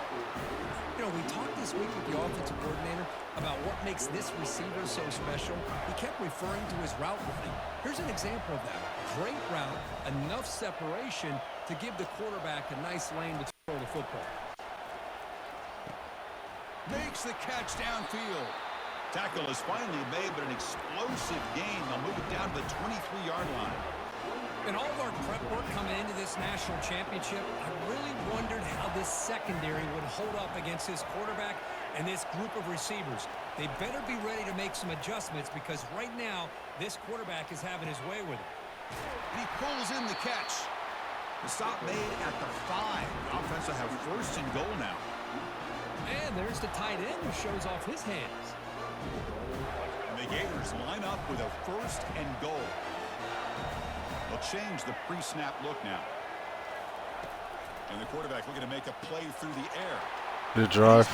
You know, we talked this week with the offensive coordinator about what makes this receiver so special. He kept referring to his route running. Here's an example of that. Great route, enough separation to give the quarterback a nice lane to throw the football. Makes the catch downfield. Tackle is finally made, but an explosive gain. They'll move it down to the 23-yard line. In all of our prep work coming into this national championship, I really wondered how this secondary would hold up against this quarterback and this group of receivers. They better be ready to make some adjustments because right now, this quarterback is having his way with it. And he pulls in the catch. The stop made at the 5. The offense will have first and goal now. And there's the tight end who shows off his hands. And the Gators line up with a first and goal. They'll change the pre-snap look now. And the quarterback looking to make a play through the air. Good drive.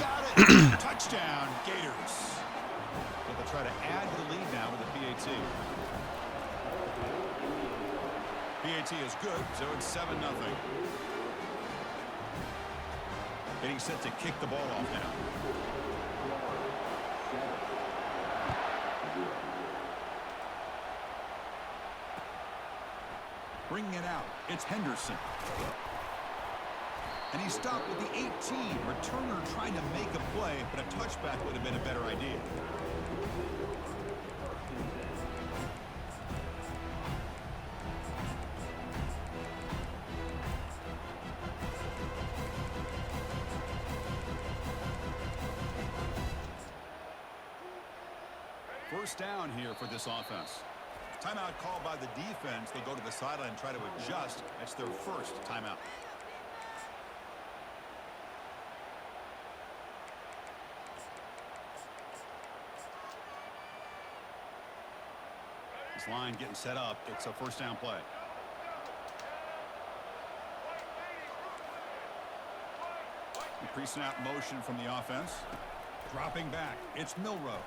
Touchdown, Gators. But they'll try to add to the lead now with the PAT. PAT is good, so it's 7-0. Getting set to kick the ball off now. Bringing it out, it's Henderson. And he stopped with the 18. Returner trying to make a play, but a touchback would have been a better idea. First down here for this offense. Timeout called by the defense. They'll go to the sideline and try to adjust. That's their first timeout. This line getting set up. It's a first down play. Pre-snap motion from the offense. Dropping back. It's Milroe.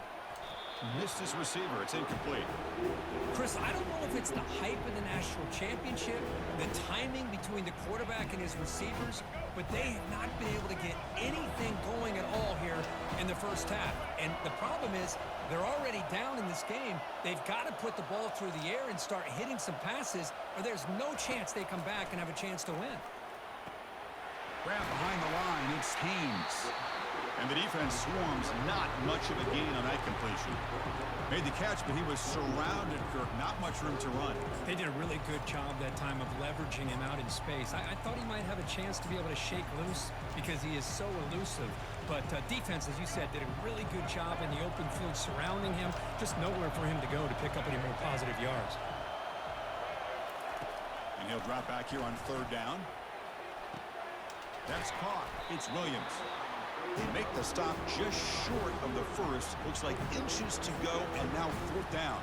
Missed his receiver. It's incomplete. Chris, I don't know if it's the hype of the national championship, the timing between the quarterback and his receivers, but they have not been able to get anything going at all here in the first half. And the problem is they're already down in this game. They've got to put the ball through the air and start hitting some passes, or there's no chance they come back and have a chance to win. Grab behind the line. It's Haynes. And the defense swarms. Not much of a gain on that completion. Made the catch, but he was surrounded, Kirk. Not much room to run. They did a really good job that time of leveraging him out in space. I thought he might have a chance to be able to shake loose because he is so elusive. But defense, as you said, did a really good job in the open field surrounding him. Just nowhere for him to go to pick up any more positive yards. And he'll drop back here on third down. That's caught. It's Williams. They make the stop just short of the first. Looks like inches to go, and now fourth down.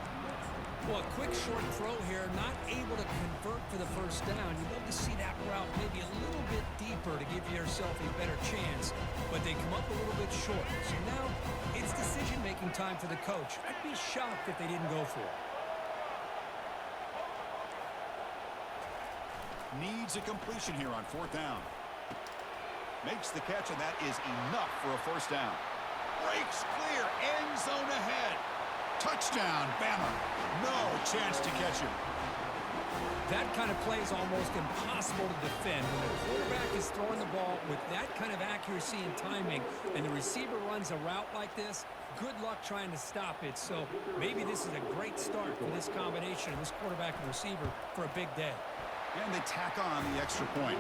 Well, a quick short throw here, not able to convert for the first down. You'd love to see that route maybe a little bit deeper to give yourself a better chance, but they come up a little bit short. So now it's decision-making time for the coach. I'd be shocked if they didn't go for it. Needs a completion here on fourth down. Makes the catch, and that is enough for a first down. Breaks clear, end zone ahead. Touchdown, Bama. No chance to catch him. That kind of play is almost impossible to defend. When the quarterback is throwing the ball with that kind of accuracy and timing, and the receiver runs a route like this, good luck trying to stop it. So maybe this is a great start for this combination of this quarterback and receiver for a big day. And they tack on the extra point.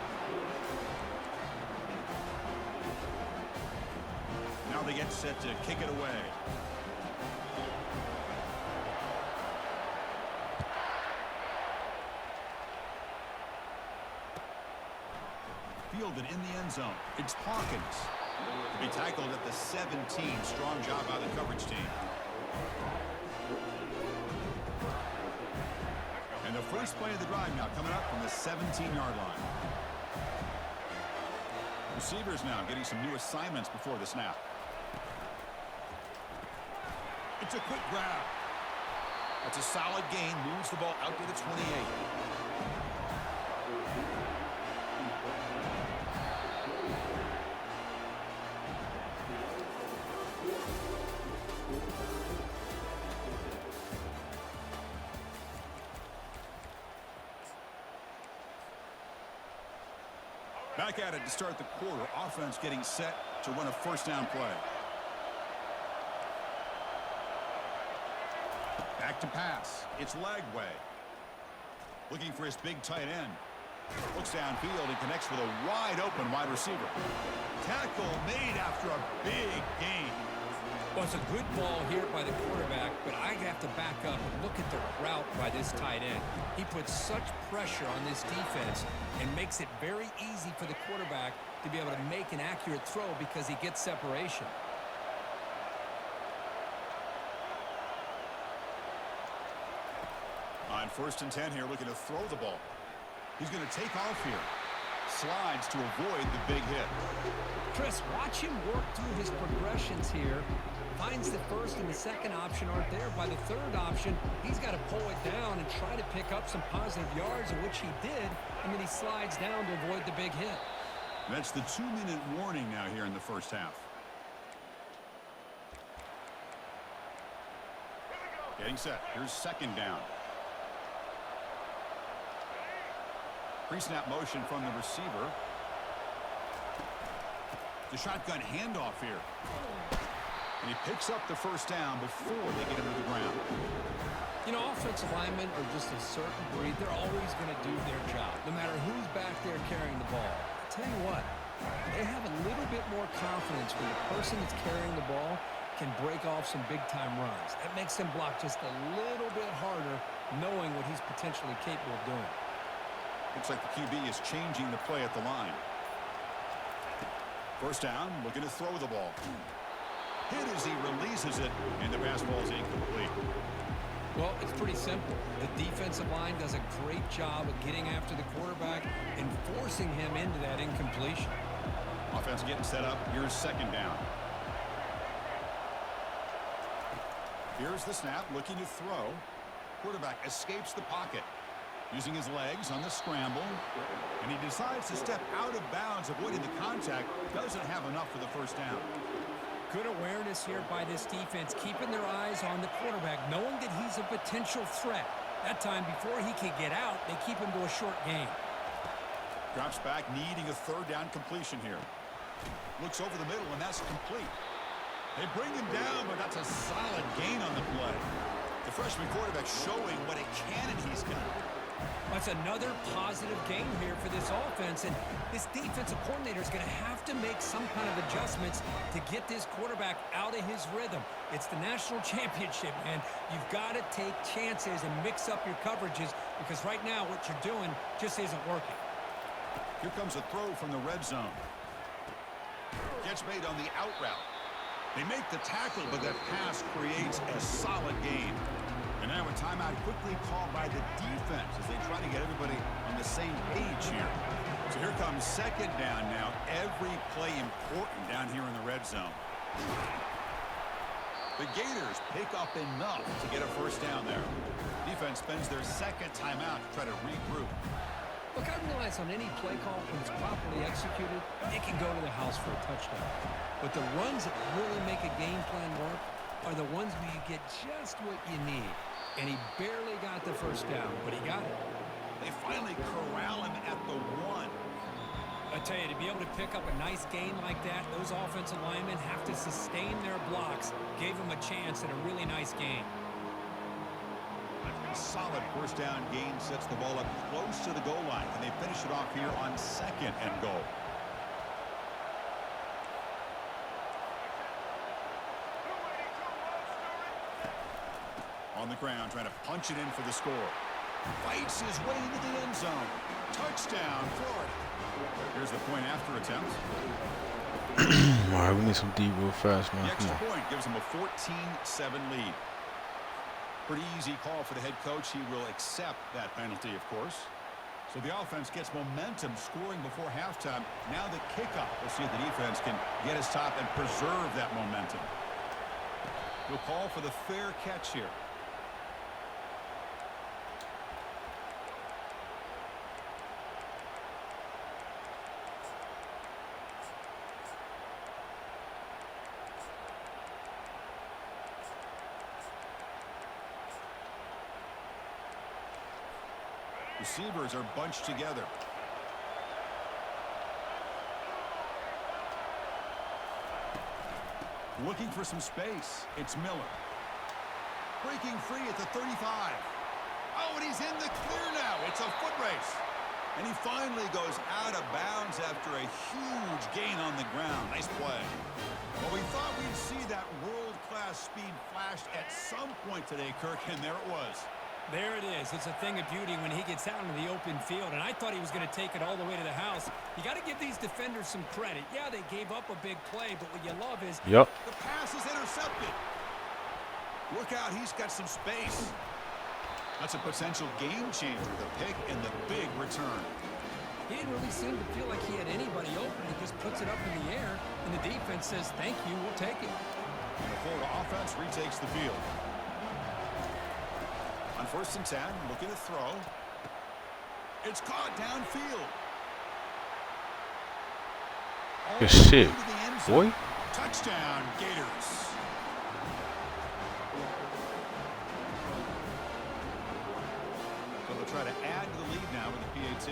Now they get set to kick it away. fielded in the end zone. It's Hawkins. To be tackled at the 17. Strong job by the coverage team. And the first play of the drive now coming up from the 17-yard line. Receivers now getting some new assignments before the snap. It's a quick grab. That's a solid gain. Moves the ball out to the 28. Back at it to start the quarter. Offense getting set to run a first down play. Back to pass. It's Lagway. Looking for his big tight end. Looks downfield and connects with a wide open wide receiver. Tackle made after a big gain. Well, it's a good ball here by the quarterback, but I have to back up and look at the route by this tight end. He puts such pressure on this defense and makes it very easy for the quarterback to be able to make an accurate throw because he gets separation. On 1st and 10 here, looking to throw the ball. He's going to take off here. Slides to avoid the big hit. Chris, watch him work through his progressions here. Finds the first and the second option aren't there. By the third option, he's got to pull it down and try to pick up some positive yards, of which he did, and then he slides down to avoid the big hit. That's the 2-minute warning now here in the first half. Getting set. Here's 2nd down. Pre-snap motion from the receiver. The shotgun handoff here. And he picks up the first down before they get him to the ground. You know, offensive linemen are just a certain breed. They're always going to do their job, no matter who's back there carrying the ball. I'll tell you what, they have a little bit more confidence when the person that's carrying the ball can break off some big-time runs. That makes them block just a little bit harder, knowing what he's potentially capable of doing. Looks like the QB is changing the play at the line. First down, looking to throw the ball. Hit as he releases it, and the pass ball is incomplete. Well, it's pretty simple. The defensive line does a great job of getting after the quarterback and forcing him into that incompletion. Offense getting set up. Here's 2nd down. Here's the snap, looking to throw. Quarterback escapes the pocket, using his legs on the scramble, and he decides to step out of bounds, avoiding the contact. Doesn't have enough for the first down. Good awareness here by this defense, keeping their eyes on the quarterback, knowing that he's a potential threat. That time, before he can get out, they keep him to a short gain. Drops back, needing a 3rd down completion here. Looks over the middle, and that's complete. They bring him down, but that's a solid gain on the play. The freshman quarterback showing what a cannon he's got. That's another positive game here for this offense, and this defensive coordinator is going to have to make some kind of adjustments to get this quarterback out of his rhythm. It's the national championship, man. You've got to take chances and mix up your coverages because right now what you're doing just isn't working. Here comes a throw from the red zone. Gets made on the out route. They make the tackle, but that pass creates a solid gain. And now a timeout quickly called by the defense as they try to get everybody on the same page here. So here comes 2nd down now. Every play important down here in the red zone. The Gators pick up enough to get a first down there. Defense spends their 2nd timeout to try to regroup. Look, I realize on any play call, when it's properly executed, it can go to the house for a touchdown. But the runs that really make a game plan work are the ones where you get just what you need. And he barely got the first down, but he got it. They finally corral him at the 1. I tell you, to be able to pick up a nice gain like that, those offensive linemen have to sustain their blocks. Gave him a chance at a really nice gain. A solid first down gain sets the ball up close to the goal line. And they finish it off here on 2nd and goal. On the ground, trying to punch it in for the score. Fights his way into the end zone. Touchdown, Florida. Here's the point after attempt. All right, we need some D real fast, man. The Come extra on. point gives them a 14-7 lead. Pretty easy call for the head coach. He will accept that penalty, of course. So the offense gets momentum scoring before halftime. Now the kickoff. We'll see if the defense can get his top and preserve that momentum. He'll call for the fair catch here. Receivers are bunched together. Looking for some space. It's Miller. Breaking free at the 35. Oh, and he's in the clear now. It's a foot race. And he finally goes out of bounds after a huge gain on the ground. Nice play. Well, we thought we'd see that world-class speed flashed at some point today, Kirk, and there it was. There it is. It's a thing of beauty when he gets out into the open field, and I thought he was going to take it all the way to the house. You got to give these defenders some credit. Yeah, they gave up a big play, but what you love is Yep. the pass is intercepted. Look out, he's got some space. That's a potential game changer, the pick and the big return. he didn't really seem to feel like he had anybody open. He just puts it up in the air, and the defense says, thank you, we'll take it. And the Florida offense retakes the field. On 1st and 10, looking to throw. It's caught downfield. Good shit, Into the end boy. zone. Touchdown, Gators. So they'll try to add to the lead now with the PAT.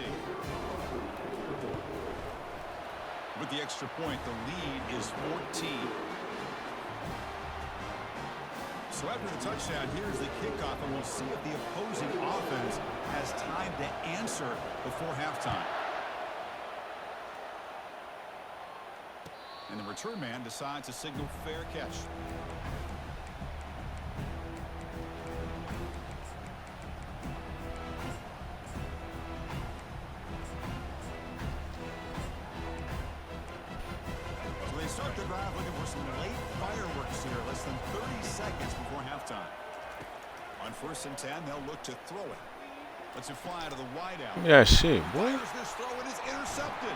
With the extra point, the lead is 14. So after the touchdown, here's the kickoff, and we'll see if the opposing offense has time to answer before halftime. And the return man decides to signal fair catch. So they start the drive looking for some late fireworks here, less than 30 seconds before halftime. On 1st and 10, they'll look to throw it. Lets it fly out of the wideout. Yeah, shit, boy. Fires this throw and is intercepted.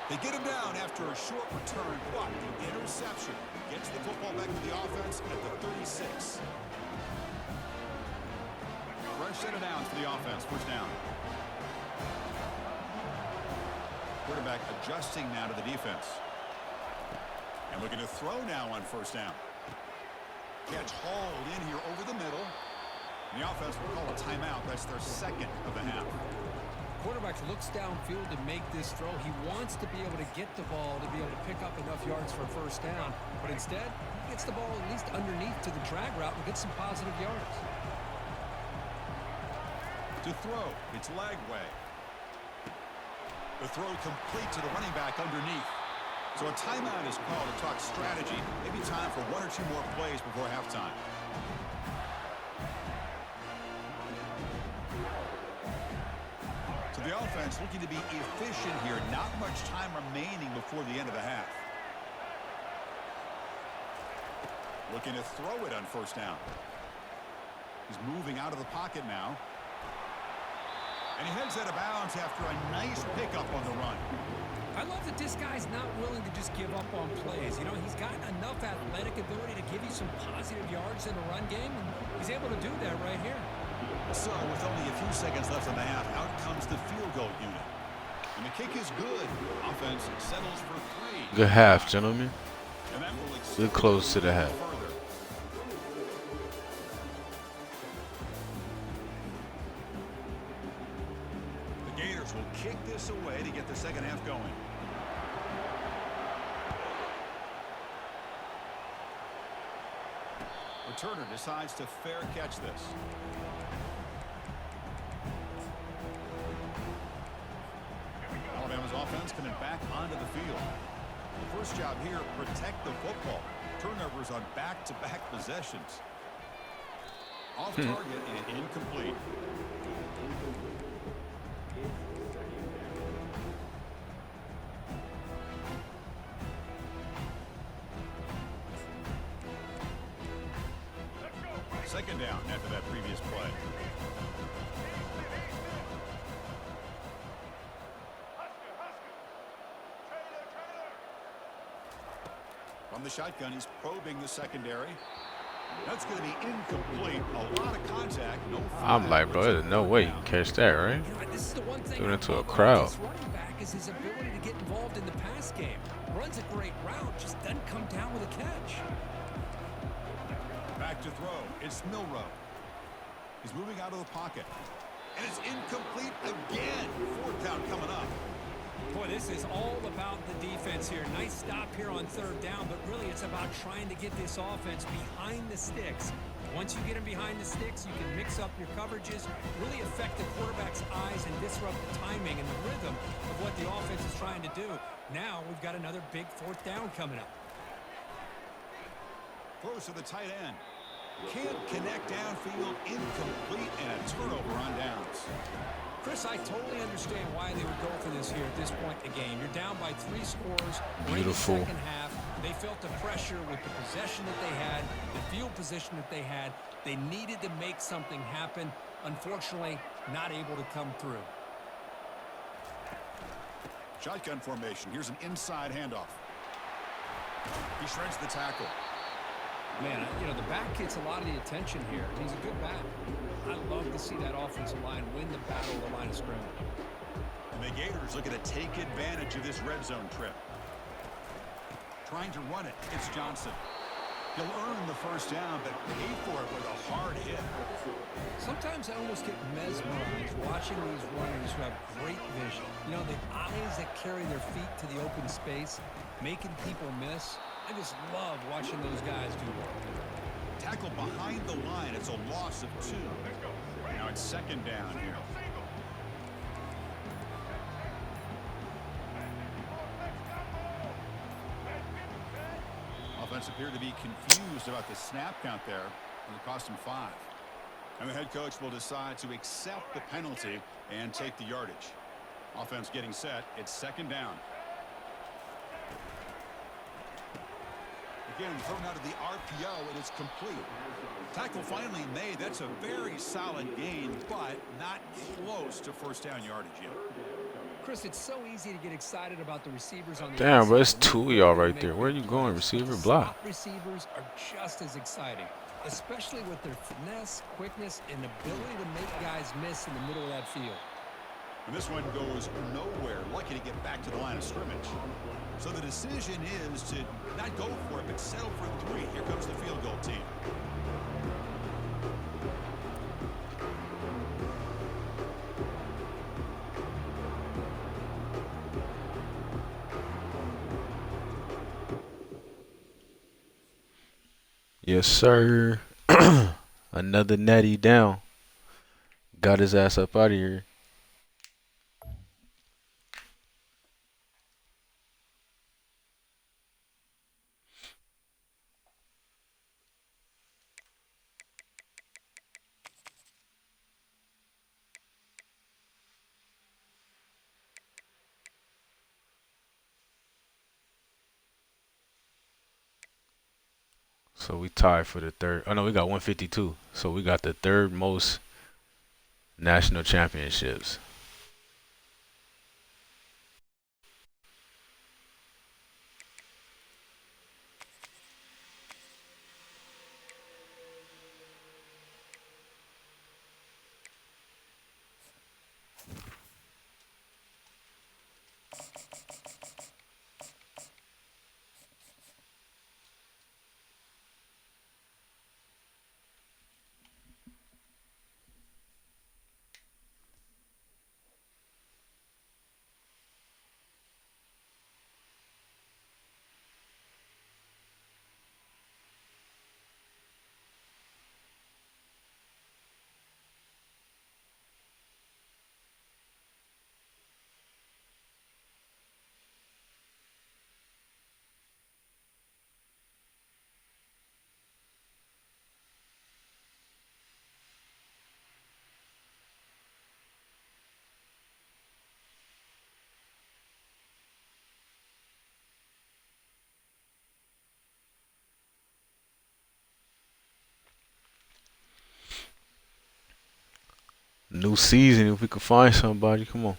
They get him down after a short return, but the interception gets the football back to the offense at the 36. Fresh set of downs for the offense, first down. Quarterback adjusting now to the defense. And looking to throw now on 1st down. Catch hauled in here over the middle. And the offense will call a timeout. That's their second of the half. Quarterback looks downfield to make this throw. He wants to be able to get the ball to be able to pick up enough yards for a 1st down. But instead, he gets the ball at least underneath to the drag route and gets some positive yards. To throw, it's Lagway. The throw complete to the running back underneath. So a timeout is called to talk strategy. Maybe time for 1 or 2 more plays before halftime. So the offense looking to be efficient here. Not much time remaining before the end of the half. Looking to throw it on 1st down. He's moving out of the pocket now. And he heads out of bounds after a nice pickup on the run. I love that this guy's not willing to just give up on plays. You know, he's got enough athletic ability to give you some positive yards in the run game, and he's able to do that right here. So, with only a few seconds left in the half, out comes the field goal unit. And the kick is good. Offense settles for 3. Good half, gentlemen. And that will Good close to the half. further. The Gators will kick this away to get the second half going. Returner decides to fair catch this. Alabama's offense coming back onto the field. The first job here, protect the football. Turnovers on back-to-back possessions. Off target and incomplete. Second down after that previous play. From the shotgun, he's probing the secondary. That's going to be incomplete. A lot of contact. No I'm like, bro, there's no way you can catch that, right? This is the one thing Threw it I into a love about crowd. this running back is his ability to get involved in the pass game. Runs a great route, just doesn't come down with a catch. Back to throw. It's Milrow. He's moving out of the pocket. And it's incomplete again. Fourth down coming up. Boy, this is all about the defense here. Nice stop here on third down, but really it's about trying to get this offense behind the sticks. Once you get them behind the sticks, you can mix up your coverages, really affect the quarterback's eyes and disrupt the timing and the rhythm of what the offense is trying to do. Now we've got another big fourth down coming up. Throws to the tight end. Can't connect downfield, incomplete, and a turnover on downs. Chris, I totally understand why they would go for this here at this point in the game. You're down by 3 scores. Beautiful. Second half. They felt the pressure with the possession that they had, the field position that they had. They needed to make something happen. Unfortunately, not able to come through. Shotgun formation. Here's an inside handoff. He shreds the tackle. Man, you know, the back gets a lot of the attention here. He's a good back. I love to see that offensive line win the battle of the line of scrimmage. And the Gators looking to take advantage of this red zone trip. Trying to run it. It's Johnson. He'll earn the first down, but pay for it with a hard hit. Sometimes I almost get mesmerized watching these runners who have great vision. You know, the eyes that carry their feet to the open space, making people miss. I just love watching those guys do work. Tackle behind the line. It's a loss of 2. Now it's second down here. Offense appeared to be confused about the snap count there, and it cost him 5. And the head coach will decide to accept the penalty and take the yardage. Offense getting set. It's second down. Again, thrown out of the RPO, and it's complete. Tackle finally made. That's a very solid gain, but not close to first down yardage yet. Chris, it's so easy to get excited about the receivers on the Damn, outside. bro, it's 2 of y'all right there. Where are you going, receiver? The Block. slot receivers are just as exciting, especially with their finesse, quickness, and ability to make guys miss in the middle of that field. And this one goes nowhere. Lucky to get back to the line of scrimmage. So the decision is to not go for it, but settle for 3. Here comes the field goal team. Yes, sir. Another natty down. Got his ass up out of here. So we tied for the third. Oh no, we got 152. So we got the third most national championships. whole season if we could find somebody. Come on.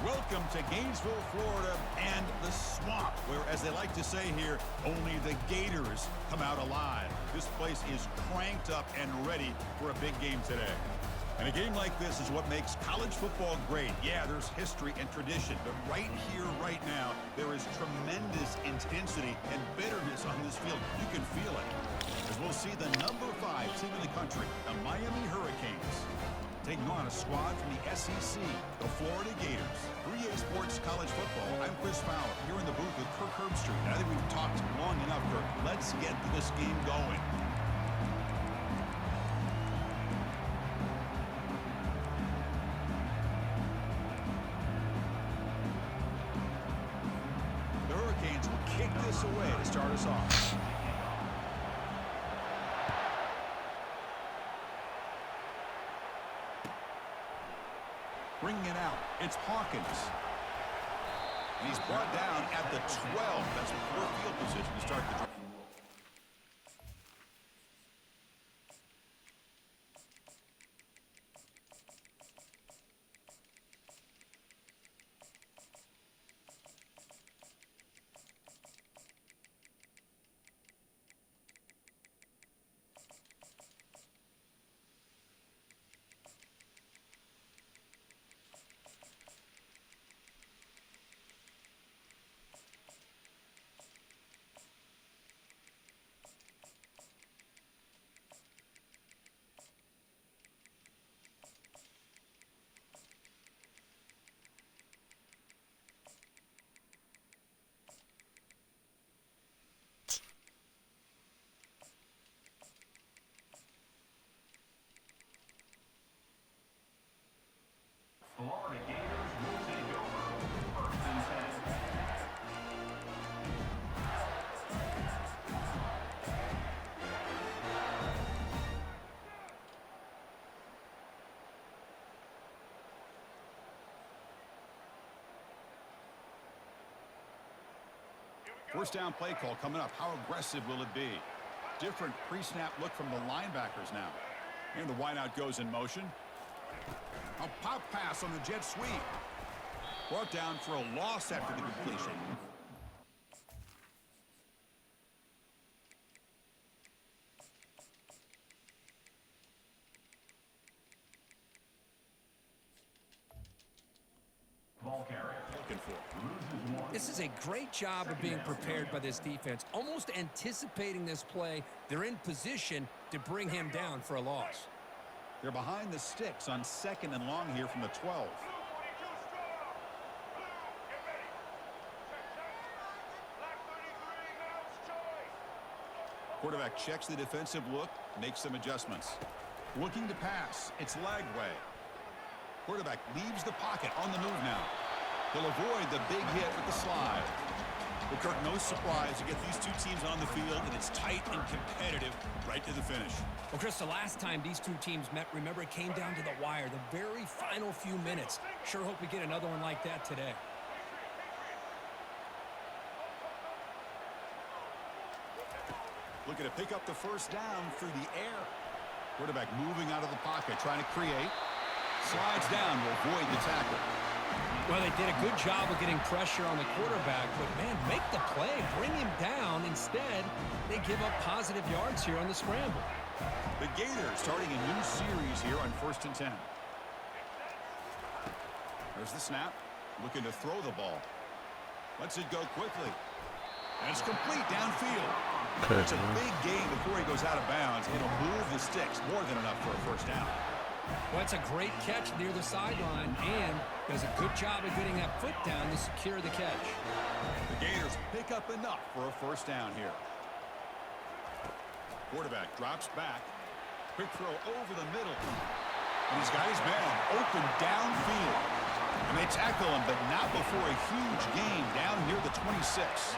Welcome to Gainesville, Florida, and the swamp, where, as they like to say here, only the Gators come out alive. This place is cranked up and ready for a big game today. And a game like this is what makes college football great. Yeah, there's history and tradition, but right here, right now, there is tremendous intensity and bitterness on this field. You can feel it. As we'll see the number 5 team in the country, the Miami Hurricanes, taking on a squad from the SEC, the Florida Gators. For EA Sports College Football, I'm Chris Fowler, here in the booth with Kirk Herbstreit. I think we've talked long enough, Kirk. Let's get this game going. The Hurricanes will kick this away to start us off. Bringing it out, it's Hawkins. And he's brought down at the 12. That's a poor field position to start the drive. Florida Gators will take over 1st and 10. First down play call coming up. How aggressive will it be? Different pre-snap look from the linebackers now. And the wideout goes in motion. A pop pass on the jet sweep. Brought down for a loss after the completion. Ball carrier. Looking for. Loses one. This is a great job of being prepared by this defense, almost anticipating this play. They're in position to bring him down for a loss. They're behind the sticks on 2nd and long here from the 12. Quarterback checks the defensive look, makes some adjustments. Looking to pass. It's Lagway. Quarterback leaves the pocket on the move now. He'll avoid the big hit with the slide. Well, Kirk, no surprise. You get these two teams on the field, and it's tight and competitive right to the finish. Well, Chris, the last time these two teams met, remember, it came down to the wire, the very final few minutes. Sure hope we get another one like that today. Looking to pick up the first down through the air. Quarterback moving out of the pocket, trying to create. Slides down to avoid the tackle. Well, they did a good job of getting pressure on the quarterback, but, man, make the play, bring him down. Instead, they give up positive yards here on the scramble. The Gators starting a new series here on 1st and 10. There's the snap. Looking to throw the ball. Lets it go quickly. And it's complete downfield. Okay, It's a big gain before he goes out of bounds. It'll move the sticks more than enough for a first down. Well, it's a great catch near the sideline and does a good job of getting that foot down to secure the catch. The Gators pick up enough for a first down here. Quarterback drops back. Quick throw over the middle. And he's got his man open downfield. And they tackle him, but not before a huge gain down near the 26.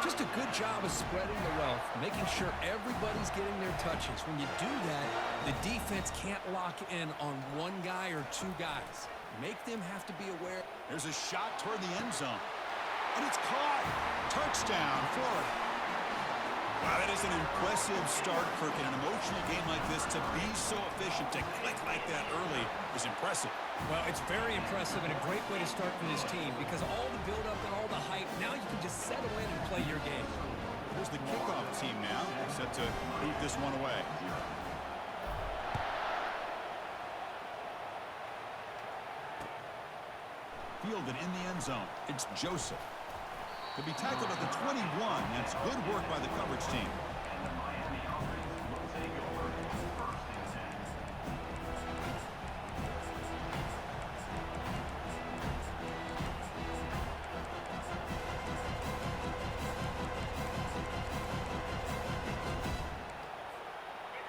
Just a good job of spreading the wealth, making sure everybody's getting their touches. When you do that, the defense can't lock in on one guy or two guys. Make them have to be aware. There's a shot toward the end zone. And it's caught. Touchdown, Florida. Wow, that is an impressive start, Kirk. In an emotional game like this, to be so efficient, to click like that early is impressive. Well, it's very impressive and a great way to start for this team because all the build-up and all the hype, now you can just settle in and play your game. Here's the kickoff team now, set to boot this one away. Fielded in the end zone. It's Joseph. To be tackled at the 21. That's good work by the coverage team. And the Miami offense will take over first and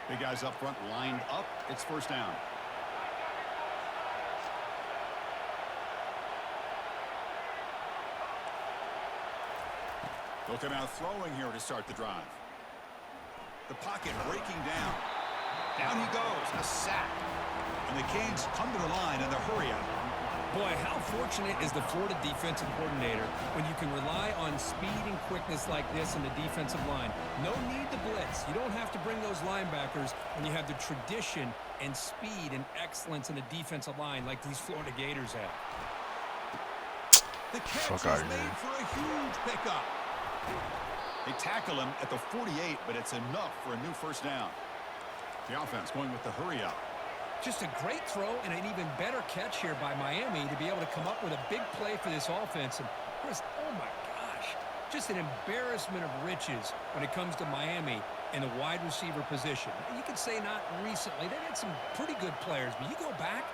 10. Big guys up front lined up. It's first down. They'll come out throwing here to start the drive. The pocket breaking down. Down he goes. A sack. And the Canes come to the line in the hurry up. Boy, how fortunate is the Florida defensive coordinator when you can rely on speed and quickness like this in the defensive line. No need to blitz. You don't have to bring those linebackers when you have the tradition and speed and excellence in the defensive line like these Florida Gators have. The catch is made for a huge pickup. They tackle him at the 48, but it's enough for a new first down. The offense going with the hurry up. Just a great throw and an even better catch here by Miami to be able to come up with a big play for this offense. And Chris, oh my gosh, just an embarrassment of riches when it comes to Miami in the wide receiver position. You could say not recently. They had some pretty good players, but you go back,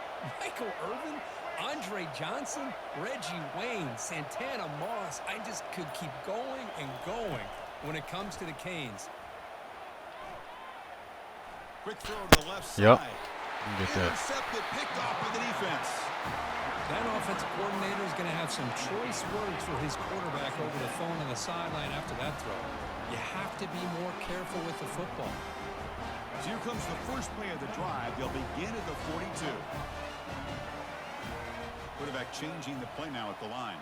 Michael Irvin, Andre Johnson, Reggie Wayne, Santana Moss. I just could keep going and going when it comes to the Canes. Quick throw to the left side. Yep. Get that. Intercepted, picked off by the defense. That offensive coordinator is going to have some choice words for his quarterback over the phone on the sideline after that throw. You have to be more careful with the football. So here comes the first play of the drive. They'll begin at the 42. Quarterback changing the play now at the line.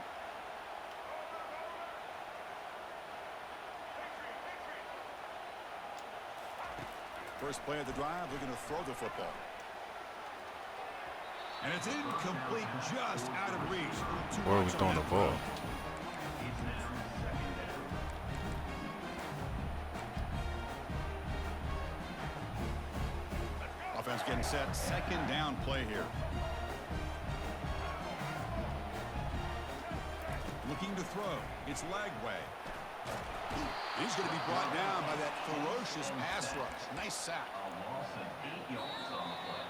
First play of the drive, looking to throw the football. And it's incomplete, just out of reach. Where was throwing the ball? Offense getting set, second down play here. Looking to throw. It's Lagway. He's going to be brought down by that ferocious pass rush. Nice sack. A loss of 8 yards on the play.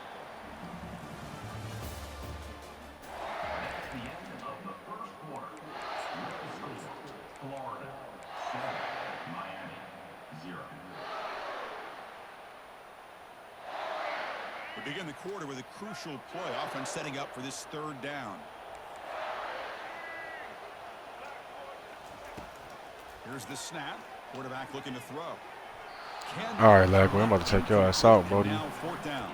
That's the end of the first quarter. With the score, Florida 7, Miami 0. We begin the quarter with a crucial play. Offense setting up for this third down. Here's the snap. Quarterback looking to throw. All right, Lagway, I'm about to take your ass out, Brody. Now fourth down.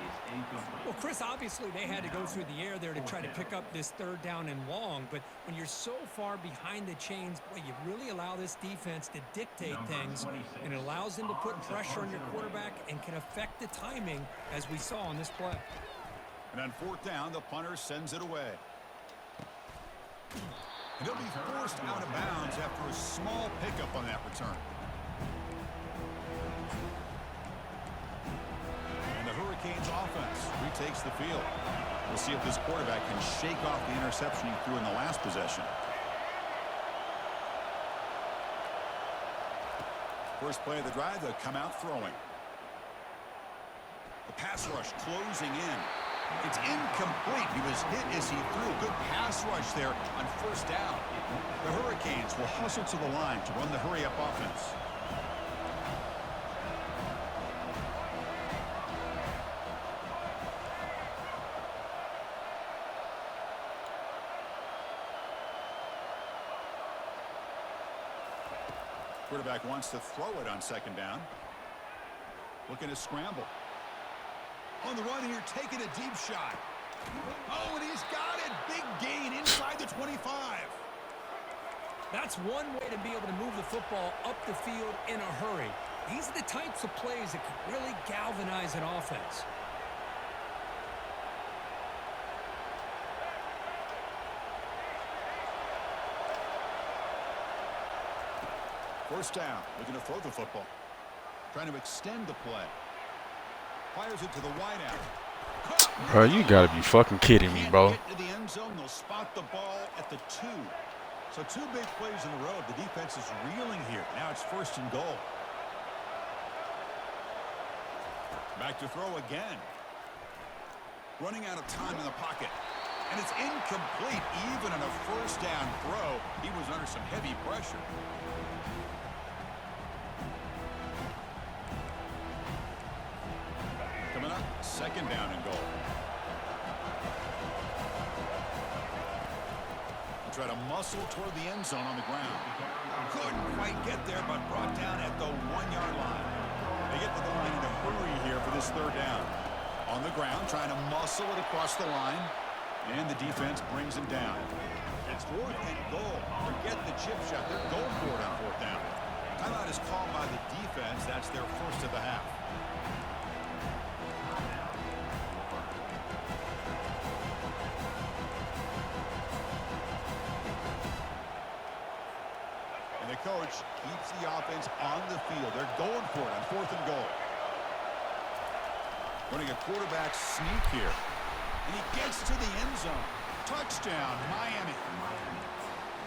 Well, Chris, obviously they had to go through the air there to try to pick up this third down and long, but when you're so far behind the chains, boy, you really allow this defense to dictate things, and it allows them to put pressure on your quarterback and can affect the timing, as we saw on this play. And on fourth down, the punter sends it away. And he'll be forced out of bounds after a small pickup on that return. And the Hurricanes offense retakes the field. We'll see if this quarterback can shake off the interception he threw in the last possession. First play of the drive, they'll come out throwing. The pass rush closing in. It's incomplete. He was hit as he threw a good pass rush there on first down. The Hurricanes will hustle to the line to run the hurry-up offense. Quarterback wants to throw it on second down. Looking to scramble. On the run here, taking a deep shot. Oh, and he's got it. Big gain inside the 25. That's one way to be able to move the football up the field in a hurry. These are the types of plays that could really galvanize an offense. First down, looking to throw the football. Trying to extend the play. Fires it to the wideout. Bro, you gotta be fucking kidding me, bro. Get to the end zone, they'll spot the ball at the 2. So 2 big plays in a row. The defense is reeling here. Now it's first and goal. Back to throw again. Running out of time in the pocket. And it's incomplete. Even on a first down throw, he was under some heavy pressure. Coming up, second down and goal. Try to muscle toward the end zone on the ground. Couldn't quite get there, but brought down at the 1-yard line. They get to the line in a hurry here for this third down. On the ground, trying to muscle it across the line. And the defense brings him down. It's 4th and goal. Forget the chip shot. They're going for it on 4th down. Timeout is called by the defense. That's their first of the half. And the coach keeps the offense on the field. They're going for it on 4th and goal. Running a quarterback sneak here. And he gets to the end zone. Touchdown, Miami.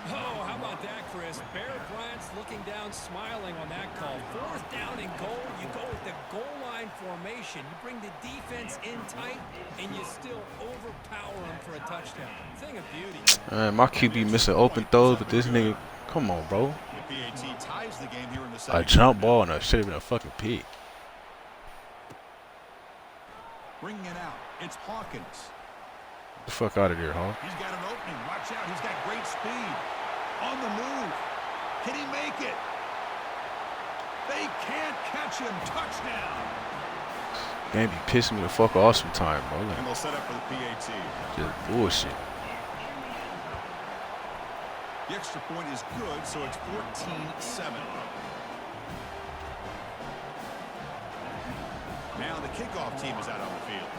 Oh, how about that, Chris? Bear Bryant's looking down, smiling on that call. 4th down and goal. You go with the goal line formation. You bring the defense in tight, and you still overpower them for a touchdown. Thing of beauty. My QB missing open throws, but this nigga, come on, bro. The PAT ties the game here in the second. A jump ball and a should have been a fucking pick. Bringing it out. It's Hawkins. Get the fuck out of there, Hawk. He's got an opening. Watch out. He's got great speed. On the move. Can he make it? They can't catch him. Touchdown. Game be pissing me the fuck off sometime, bro. And Like, they'll set up for the PAT. just bullshit. The extra point is good, so it's 14-7. Now the kickoff team is out on the field.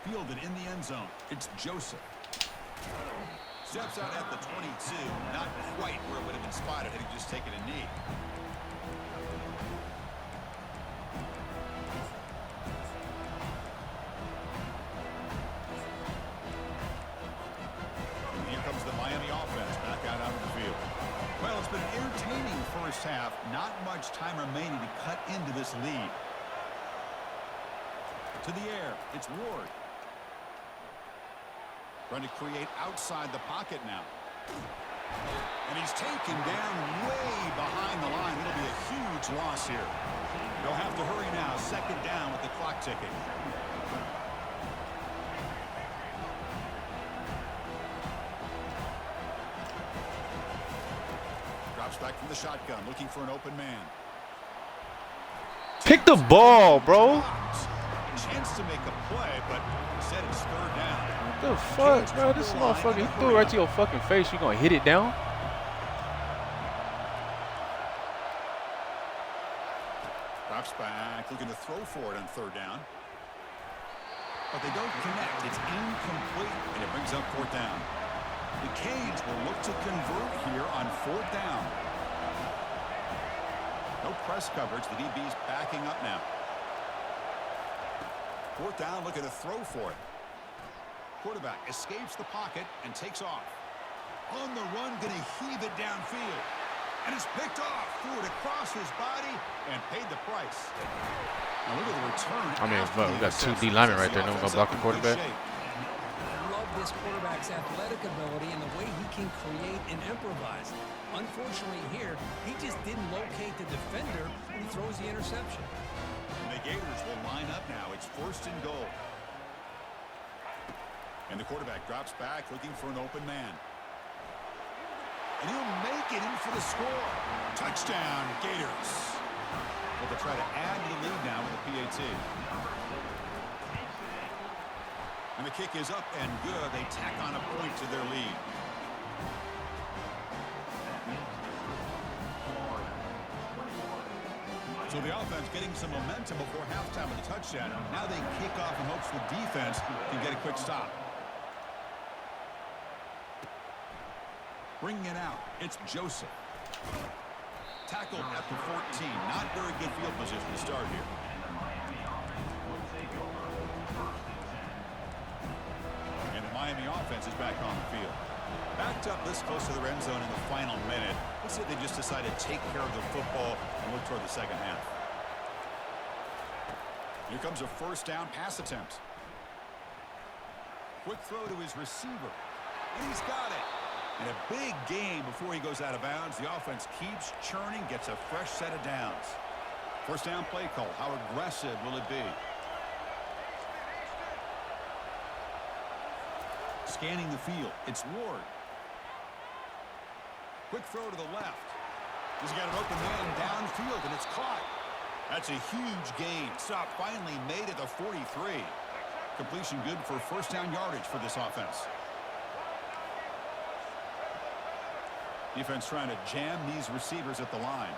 Fielded in the end zone. It's Joseph. Steps out at the 22. Not quite where it would have been spotted had he just taken a knee. And here comes the Miami offense back out onto the field. Well, it's been an entertaining first half. Not much time remaining to cut into this lead. To the air. It's Ward. Trying to create outside the pocket now. And he's taken down way behind the line. It'll be a huge loss here. They'll have to hurry now. Second down with the clock ticking. Drops back from the shotgun, looking for an open man. Pick the ball, bro. Chance to make a play, but instead it's third down. What the fuck, bro? This motherfucker, he threw it right to your fucking face. You gonna hit it down? Drops back, looking to throw for it on third down. But they don't connect. It's incomplete, and it brings up 4th down. The Canes will look to convert here on 4th down. No press coverage. The DB's backing up now. 4th down, looking to throw for it. Quarterback escapes the pocket and takes off. On the run, going to heave it downfield. And it's picked off. Threw it across his body and paid the price. Now look at the return. I mean, after fuck, the we got 2 interception. D linemen Sets right there. the No one gonna offense block up the in good quarterback. shape. I love this quarterback's athletic ability and the way he can create and improvise. Unfortunately here, he just didn't locate the defender when he throws the interception. And the Gators will line up now. It's 1st and goal. And the quarterback drops back looking for an open man. And he'll make it in for the score. Touchdown, Gators. Well, they'll try to add to the lead now with the PAT. And the kick is up and good. They tack on a point to their lead. So the offense getting some momentum before halftime with the touchdown. Now they kick off in hopes the defense can get a quick stop. Bringing it out, it's Joseph. Tackled at the 14. Not very good field position to start here. And the Miami offense is back on the field. Backed up this close to the end zone in the final minute. Looks like they just decided to take care of the football and look toward the second half. Here comes a 1st down pass attempt. Quick throw to his receiver. And he's got it. And a big gain before he goes out of bounds. The offense keeps churning, gets a fresh set of downs. 1st down play call. How aggressive will it be? Scanning the field. It's Ward. Quick throw to the left. He's got an open man downfield, and it's caught. That's a huge gain. Stop finally made at the 43. Completion good for 1st down yardage for this offense. Defense trying to jam these receivers at the line.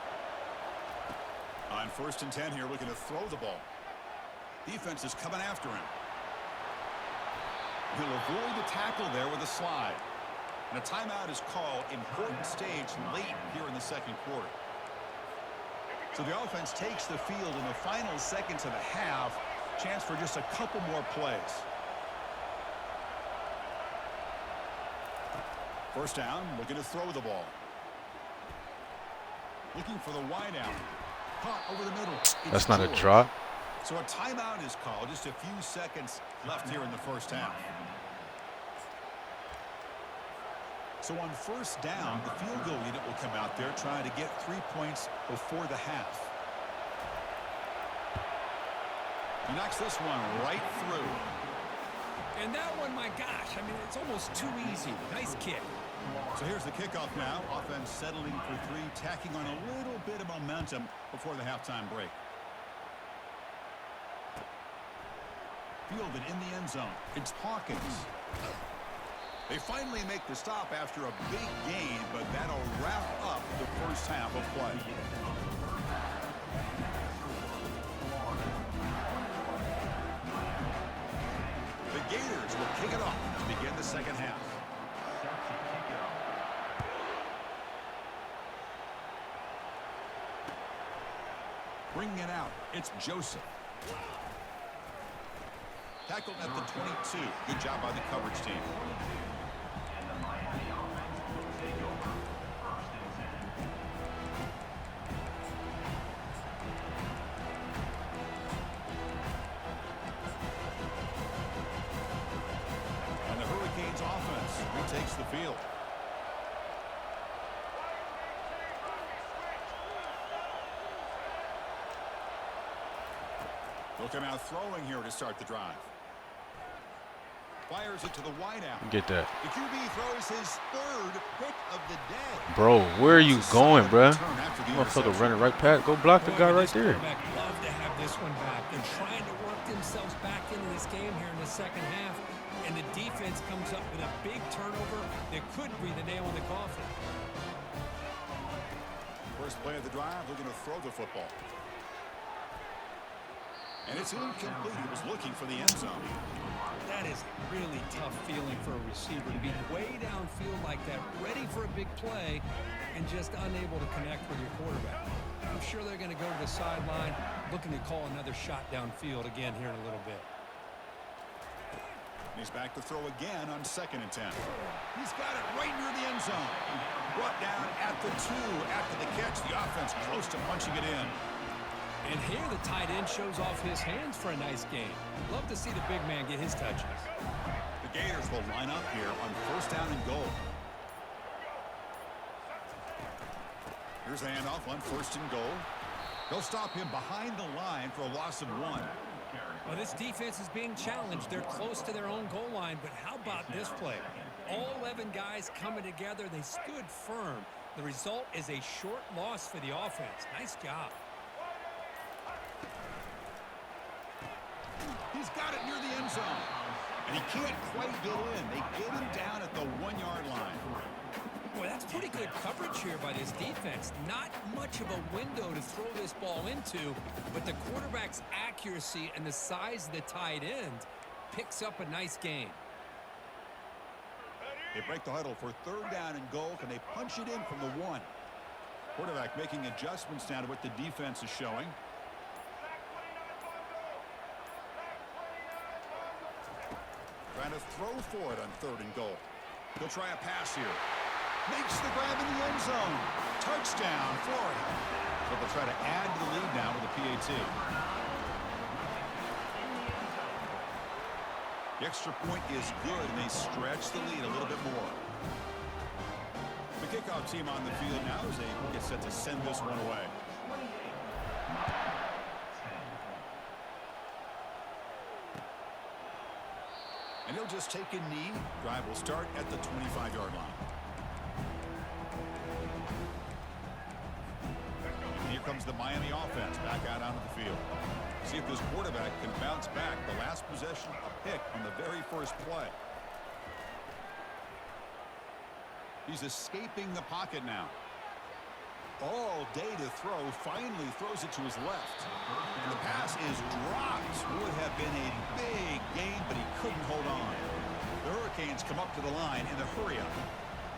On 1st and 10 here, looking to throw the ball. Defense is coming after him. He'll avoid the tackle there with a slide. And a timeout is called. Important stage late here in the 2nd quarter. So the offense takes the field in the final seconds of the half. Chance for just a couple more plays. 1st down, looking to throw the ball. Looking for the wideout. Caught over the middle. That's not a drop. So a timeout is called. Just a few seconds left here in the 1st half. So on 1st down, the field goal unit will come out there trying to get 3 points before the half. He knocks this one right through. And that one, my gosh, I mean, it's almost too easy. Nice kick. So here's the kickoff now. Offense settling for 3, tacking on a little bit of momentum before the halftime break. Fielded in the end zone. It's Hawkins. They finally make the stop after a big gain, but that'll wrap up the 1st half of play. The Gators will kick it off to begin the 2nd half. Bringing it out, it's Joseph. Tackled at the 22. Good job by the coverage team. And the Hurricanes offense retakes the field. They'll come out throwing here to start the drive. Fires it to the wideout. Get that. The QB throws his 3rd pick of the day. Bro, where are you going, bruh? Turn after the Motherfucker interception. running right past. Go block the guy right there. Quarterback love to have this one back. They're trying to work themselves back into this game here in the 2nd half. And the defense comes up with a big turnover that could be the nail in the coffin. First play of the drive, looking to throw the football. And it's incomplete. He was looking for the end zone. That is a really tough feeling for a receiver to be way downfield like that, ready for a big play, and just unable to connect with your quarterback. I'm sure they're going to go to the sideline, looking to call another shot downfield again here in a little bit. He's back to throw again on 2nd and 10. He's got it right near the end zone. Brought down at the 2 after the catch. The offense close to punching it in. And here the tight end shows off his hands for a nice game. Love to see the big man get his touches. The Gators will line up here on 1st down and goal. Here's the handoff on 1st and goal. They'll stop him behind the line for a loss of 1. Well, this defense is being challenged. They're close to their own goal line, but how about this play? All 11 guys coming together. They stood firm. The result is a short loss for the offense. Nice job. He's got it near the end zone. And he can't quite get in. They get him down at the 1-yard line. Boy, that's pretty good coverage here by this defense. Not much of a window to throw this ball into, but the quarterback's accuracy and the size of the tight end picks up a nice gain. They break the huddle for 3rd down and goal. Can they punch it in from the 1? Quarterback making adjustments now to what the defense is showing. Trying to throw for it on 3rd and goal. He'll try a pass here. Makes the grab in the end zone. Touchdown, Florida. So they'll try to add to the lead now with a PAT. The extra point is good, and they stretch the lead a little bit more. The kickoff team on the field now as they get set to send this one away. And he'll just take a knee. Drive will start at the 25-yard line. And here comes the Miami offense back out onto the field. See if this quarterback can bounce back. The last possession, a pick on the very first play. He's escaping the pocket now. All day to throw. Finally throws it to his left. And the pass is dropped. Would have been a big gain, but he couldn't hold on. The Hurricanes come up to the line in a hurry-up.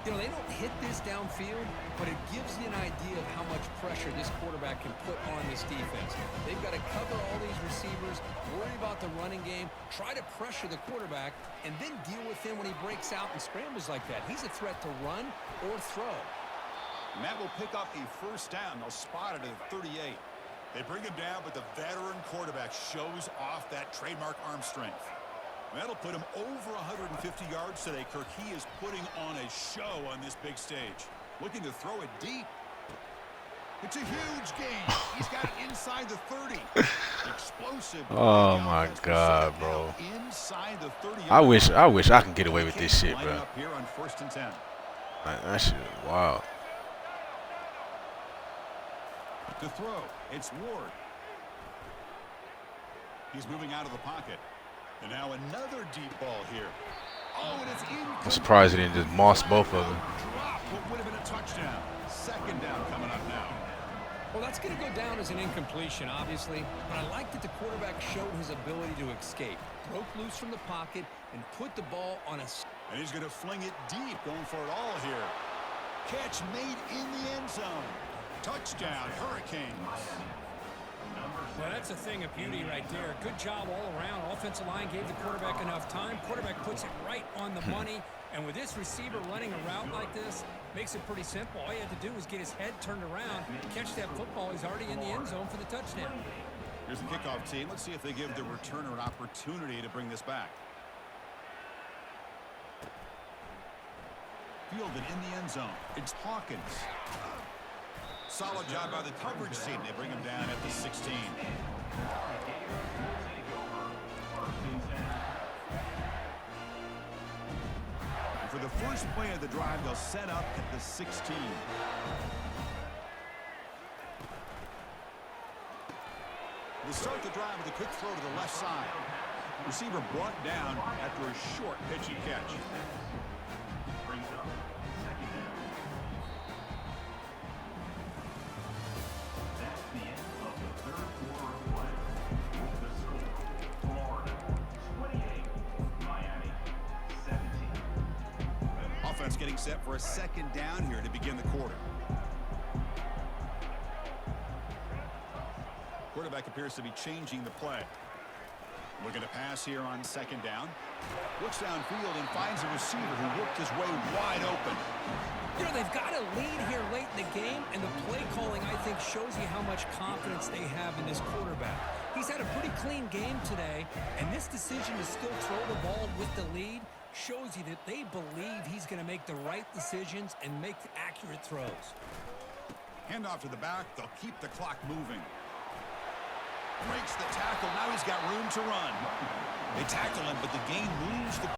You know, they don't hit this downfield, but it gives you an idea of how much pressure this quarterback can put on this defense. They've got to cover all these receivers, worry about the running game, try to pressure the quarterback, and then deal with him when he breaks out and scrambles like that. He's a threat to run or throw. And that will pick up a 1st down. They'll spot it at 38. They bring him down, but the veteran quarterback shows off that trademark arm strength. That'll put him over 150 yards today, Kirk. He is putting on a show on this big stage. Looking to throw it deep. It's a huge gain. He's got it inside the 30. Explosive. Oh my God, bro. Inside the 30. I wish I can get away with this shit, bro. Up here on 1st and 10. That shit is wild. To throw, it's Ward. He's moving out of the pocket. And now another deep ball here. Oh, and it's incomplete. I'm surprised he didn't just moss both of them. Drop what would have been a touchdown. 2nd down coming up now. Well, that's going to go down as an incompletion, obviously, but I like that the quarterback showed his ability to escape, broke loose from the pocket, and put the ball on a... And he's going to fling it deep, going for it all here. Catch made in the end zone. Touchdown, Hurricanes. Well, that's a thing of beauty right there. Good job all around. Offensive line gave the quarterback enough time. Quarterback puts it right on the money. And with this receiver running a route like this, makes it pretty simple. All you have to do is get his head turned around, catch that football. He's already in the end zone for the touchdown. Here's the kickoff team. Let's see if they give the returner an opportunity to bring this back. Fielded in the end zone. It's Hawkins. Solid job by the coverage team. They bring him down at the 16. And for the first play of the drive, they'll set up at the 16. They start the drive with a quick throw to the left side. Receiver brought down after a short pitchy catch. Offense getting set for a 2nd down here to begin the quarter. Quarterback appears to be changing the play. Looking to pass here on second down. Looks downfield and finds a receiver who worked his way wide open. You know, they've got a lead here late in the game, and the play calling, I think, shows you how much confidence they have in this quarterback. He's had a pretty clean game today, and this decision to still throw the ball with the lead shows you that they believe he's going to make the right decisions and make accurate throws. Hand off to the back. They'll keep the clock moving. Breaks the tackle. Now he's got room to run. They tackle him, but the game moves the